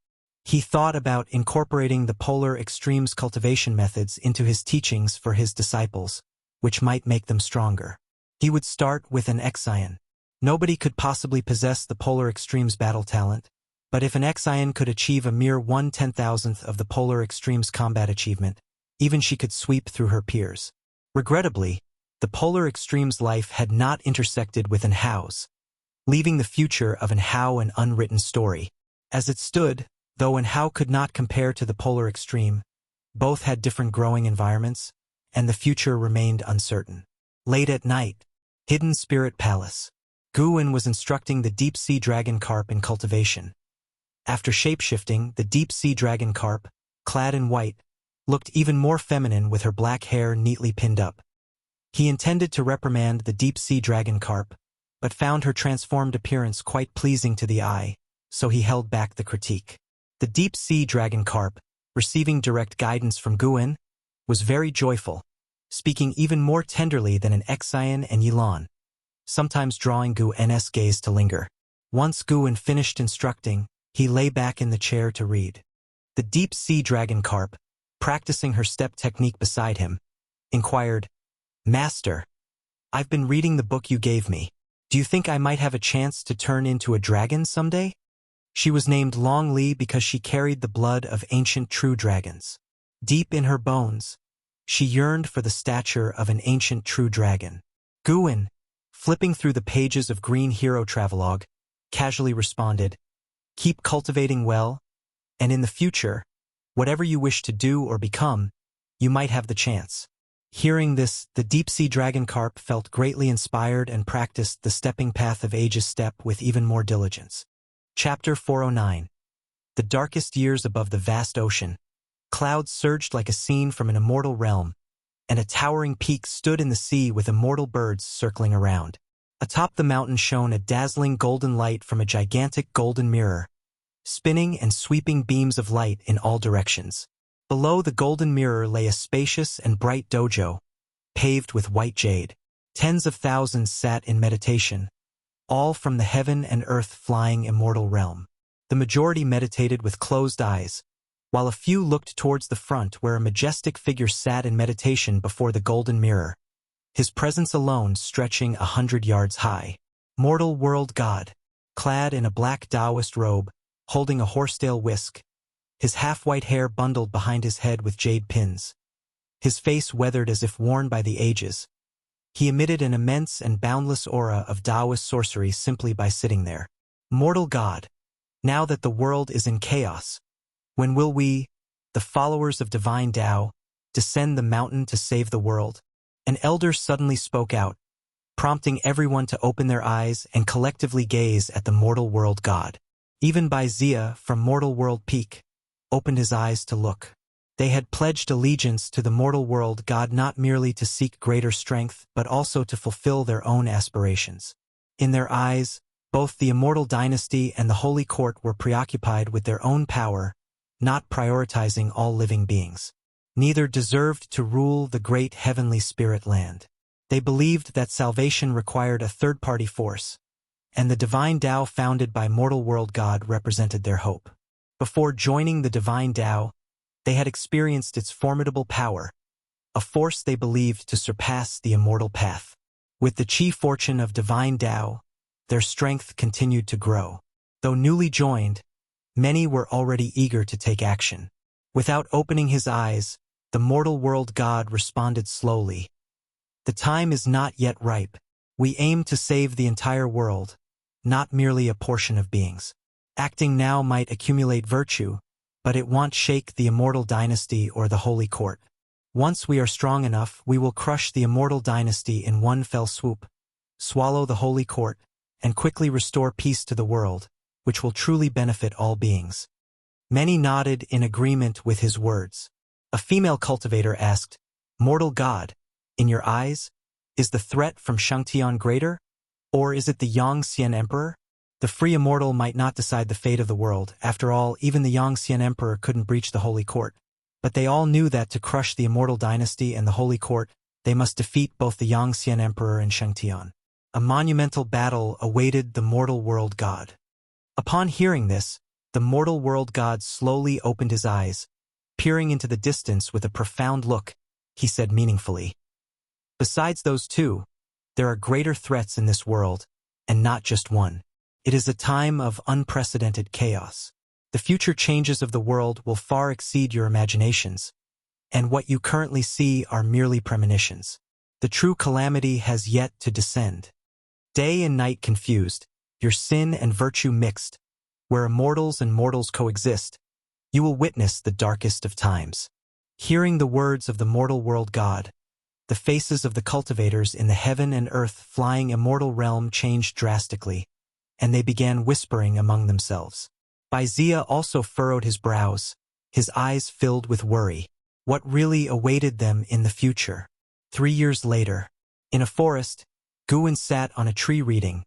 He thought about incorporating the polar extremes cultivation methods into his teachings for his disciples, which might make them stronger. He would start with an Xian. Nobody could possibly possess the polar extremes battle talent, but if an Xian could achieve a mere 1/10,000th of the polar extremes combat achievement, even she could sweep through her peers. Regrettably, the polar extremes life had not intersected with an Hao's, leaving the future of an Hao an unwritten story. As it stood, though an Hao could not compare to the polar extreme, both had different growing environments, and the future remained uncertain. Late at night, Hidden Spirit Palace. Guwen was instructing the deep-sea dragon carp in cultivation. After shapeshifting, the deep-sea dragon carp, clad in white, looked even more feminine with her black hair neatly pinned up. He intended to reprimand the deep-sea dragon carp, but found her transformed appearance quite pleasing to the eye, so he held back the critique. The deep-sea dragon carp, receiving direct guidance from Guwen, was very joyful, speaking even more tenderly than an Xian and Yilan, sometimes drawing Guwen's gaze to linger. Once Guwen finished instructing, he lay back in the chair to read. The deep-sea dragon carp, practicing her step technique beside him, inquired, "Master, I've been reading the book you gave me. Do you think I might have a chance to turn into a dragon someday?" She was named Long Li because she carried the blood of ancient true dragons. Deep in her bones, she yearned for the stature of an ancient true dragon. Guwen, flipping through the pages of Green Hero Travelogue, casually responded, "Keep cultivating well, and in the future, whatever you wish to do or become, you might have the chance." Hearing this, the deep-sea dragon carp felt greatly inspired and practiced the stepping path of age's step with even more diligence. Chapter 409. The Darkest Years Above the Vast Ocean. Clouds surged like a scene from an immortal realm, and a towering peak stood in the sea with immortal birds circling around. Atop the mountain shone a dazzling golden light from a gigantic golden mirror, spinning and sweeping beams of light in all directions. Below the golden mirror lay a spacious and bright dojo, paved with white jade. Tens of thousands sat in meditation, all from the heaven and earth flying immortal realm. The majority meditated with closed eyes, while a few looked towards the front where a majestic figure sat in meditation before the golden mirror, his presence alone stretching 100 yards high. Mortal world god, clad in a black Taoist robe, holding a horsetail whisk, his half-white hair bundled behind his head with jade pins, his face weathered as if worn by the ages. He emitted an immense and boundless aura of Taoist sorcery simply by sitting there. Mortal god, now that the world is in chaos, when will we, the followers of divine Tao, descend the mountain to save the world? An elder suddenly spoke out, prompting everyone to open their eyes and collectively gaze at the mortal world god. Even Wuxia from Mortal World Peak opened his eyes to look. They had pledged allegiance to the mortal world god not merely to seek greater strength but also to fulfill their own aspirations. In their eyes, both the immortal dynasty and the holy court were preoccupied with their own power, not prioritizing all living beings. Neither deserved to rule the great heavenly spirit land. They believed that salvation required a third-party force, and the divine Tao founded by mortal world god represented their hope. Before joining the divine Tao, they had experienced its formidable power, a force they believed to surpass the immortal path. With the chi fortune of divine Tao, their strength continued to grow. Though newly joined, many were already eager to take action. Without opening his eyes, the mortal world god responded slowly. The time is not yet ripe. We aim to save the entire world, not merely a portion of beings. Acting now might accumulate virtue, but it won't shake the immortal dynasty or the holy court. Once we are strong enough, we will crush the immortal dynasty in one fell swoop, swallow the holy court, and quickly restore peace to the world, which will truly benefit all beings. Many nodded in agreement with his words. A female cultivator asked, "Mortal god, in your eyes, is the threat from Shangtian greater? Or is it the Yangxian Emperor? The free immortal might not decide the fate of the world. After all, even the Yangxian Emperor couldn't breach the holy court. But they all knew that to crush the immortal dynasty and the holy court, they must defeat both the Yangxian Emperor and Shangtian. A monumental battle awaited the mortal world god." Upon hearing this, the mortal world god slowly opened his eyes. Peering into the distance with a profound look, he said meaningfully, "Besides those two, there are greater threats in this world, and not just one. It is a time of unprecedented chaos. The future changes of the world will far exceed your imaginations, and what you currently see are merely premonitions. The true calamity has yet to descend. Day and night confused, your sin and virtue mixed, where immortals and mortals coexist, you will witness the darkest of times." Hearing the words of the mortal world god, the faces of the cultivators in the heaven and earth flying immortal realm changed drastically, and they began whispering among themselves. Wuxia also furrowed his brows, his eyes filled with worry. What really awaited them in the future? 3 years later, in a forest, Guwen sat on a tree reading,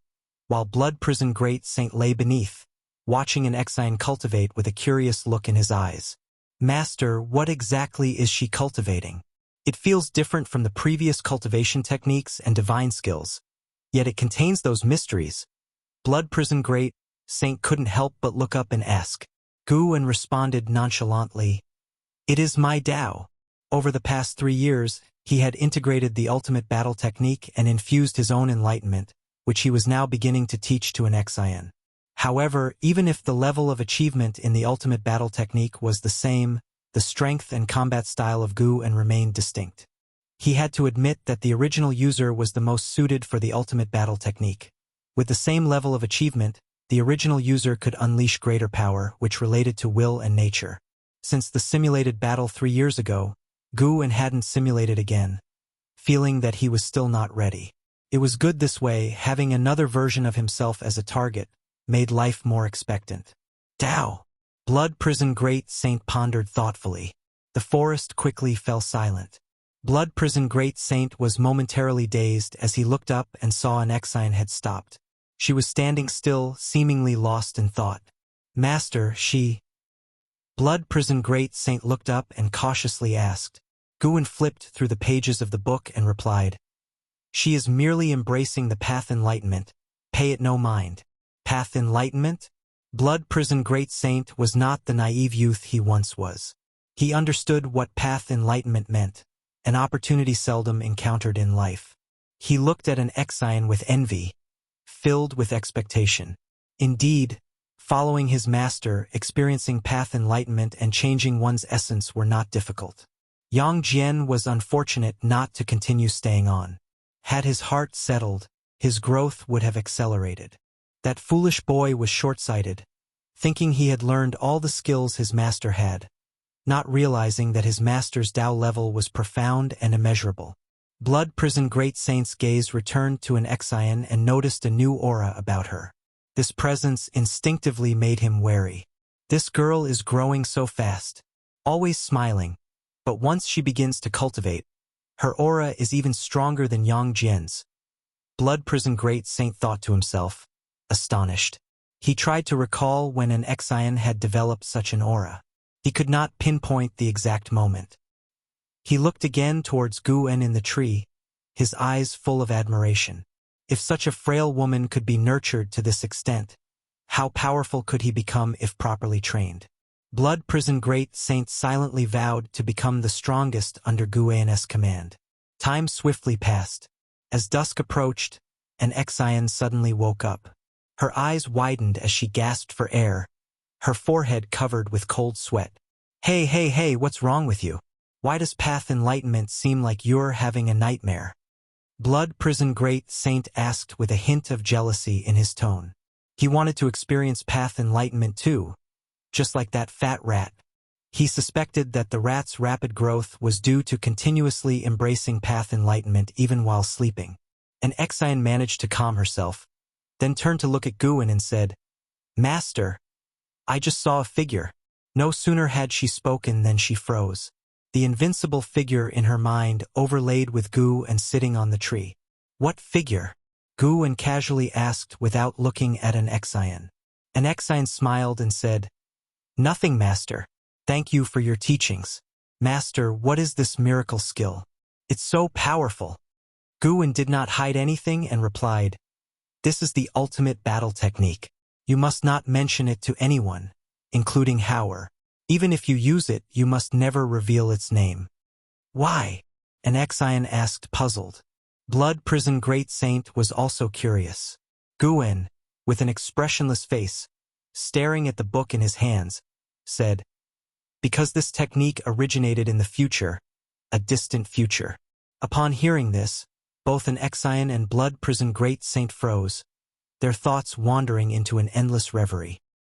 while Blood Prison Great Saint lay beneath, watching an Exine cultivate with a curious look in his eyes. "Master, what exactly is she cultivating? It feels different from the previous cultivation techniques and divine skills, yet it contains those mysteries." Blood Prison Great Saint couldn't help but look up and ask. Guwen responded nonchalantly, "It is my Tao." Over the past 3 years, he had integrated the ultimate battle technique and infused his own enlightenment, which he was now beginning to teach to an Exine. However, even if the level of achievement in the ultimate battle technique was the same, the strength and combat style of Guwen remained distinct. He had to admit that the original user was the most suited for the ultimate battle technique. With the same level of achievement, the original user could unleash greater power, which related to will and nature. Since the simulated battle 3 years ago, Guwen hadn't simulated again, feeling that he was still not ready. It was good this way, having another version of himself as a target made life more expectant. "Tao." Blood Prison Great Saint pondered thoughtfully. The forest quickly fell silent. Blood Prison Great Saint was momentarily dazed as he looked up and saw an Exine had stopped. She was standing still, seemingly lost in thought. Master, she... Blood Prison Great Saint looked up and cautiously asked. Guin flipped through the pages of the book and replied, She is merely embracing the path enlightenment. Pay it no mind. Path enlightenment? Blood Prison Great Saint was not the naive youth he once was. He understood what path enlightenment meant, an opportunity seldom encountered in life. He looked at an Exine with envy, filled with expectation. Indeed, following his master, experiencing path enlightenment and changing one's essence were not difficult. Yang Jian was unfortunate not to continue staying on. Had his heart settled, his growth would have accelerated. That foolish boy was short-sighted, thinking he had learned all the skills his master had, not realizing that his master's Tao level was profound and immeasurable. Blood Prison Great Saint's gaze returned to an Exine and noticed a new aura about her. This presence instinctively made him wary. This girl is growing so fast, always smiling, but once she begins to cultivate, her aura is even stronger than Yang Jian's. Blood Prison Great Saint thought to himself, astonished. He tried to recall when an Exine had developed such an aura. He could not pinpoint the exact moment. He looked again towards Guan in the tree, his eyes full of admiration. If such a frail woman could be nurtured to this extent, how powerful could he become if properly trained? Blood Prison Great Saint silently vowed to become the strongest under Guan's command. Time swiftly passed. As dusk approached, an Exine suddenly woke up. Her eyes widened as she gasped for air, her forehead covered with cold sweat. Hey, what's wrong with you? Why does path enlightenment seem like you're having a nightmare? Blood Prison Great Saint asked with a hint of jealousy in his tone. He wanted to experience path enlightenment too, just like that fat rat. He suspected that the rat's rapid growth was due to continuously embracing path enlightenment even while sleeping. An Exine managed to calm herself, then turned to look at Guin and said, Master, I just saw a figure. No sooner had she spoken than she froze. The invincible figure in her mind overlaid with Gu and sitting on the tree. What figure? Guin casually asked without looking at an Exine. An Exine smiled and said, Nothing, Master. Thank you for your teachings. Master, what is this miracle skill? It's so powerful. Guin did not hide anything and replied, This is the ultimate battle technique. You must not mention it to anyone, including Howard. Even if you use it, you must never reveal its name. Why? An Exine asked, puzzled. Blood Prison Great Saint was also curious. Guin, with an expressionless face, staring at the book in his hands, said, Because this technique originated in the future, a distant future. Upon hearing this, both an Exine and Blood Prison Great Saint froze, their thoughts wandering into an endless reverie.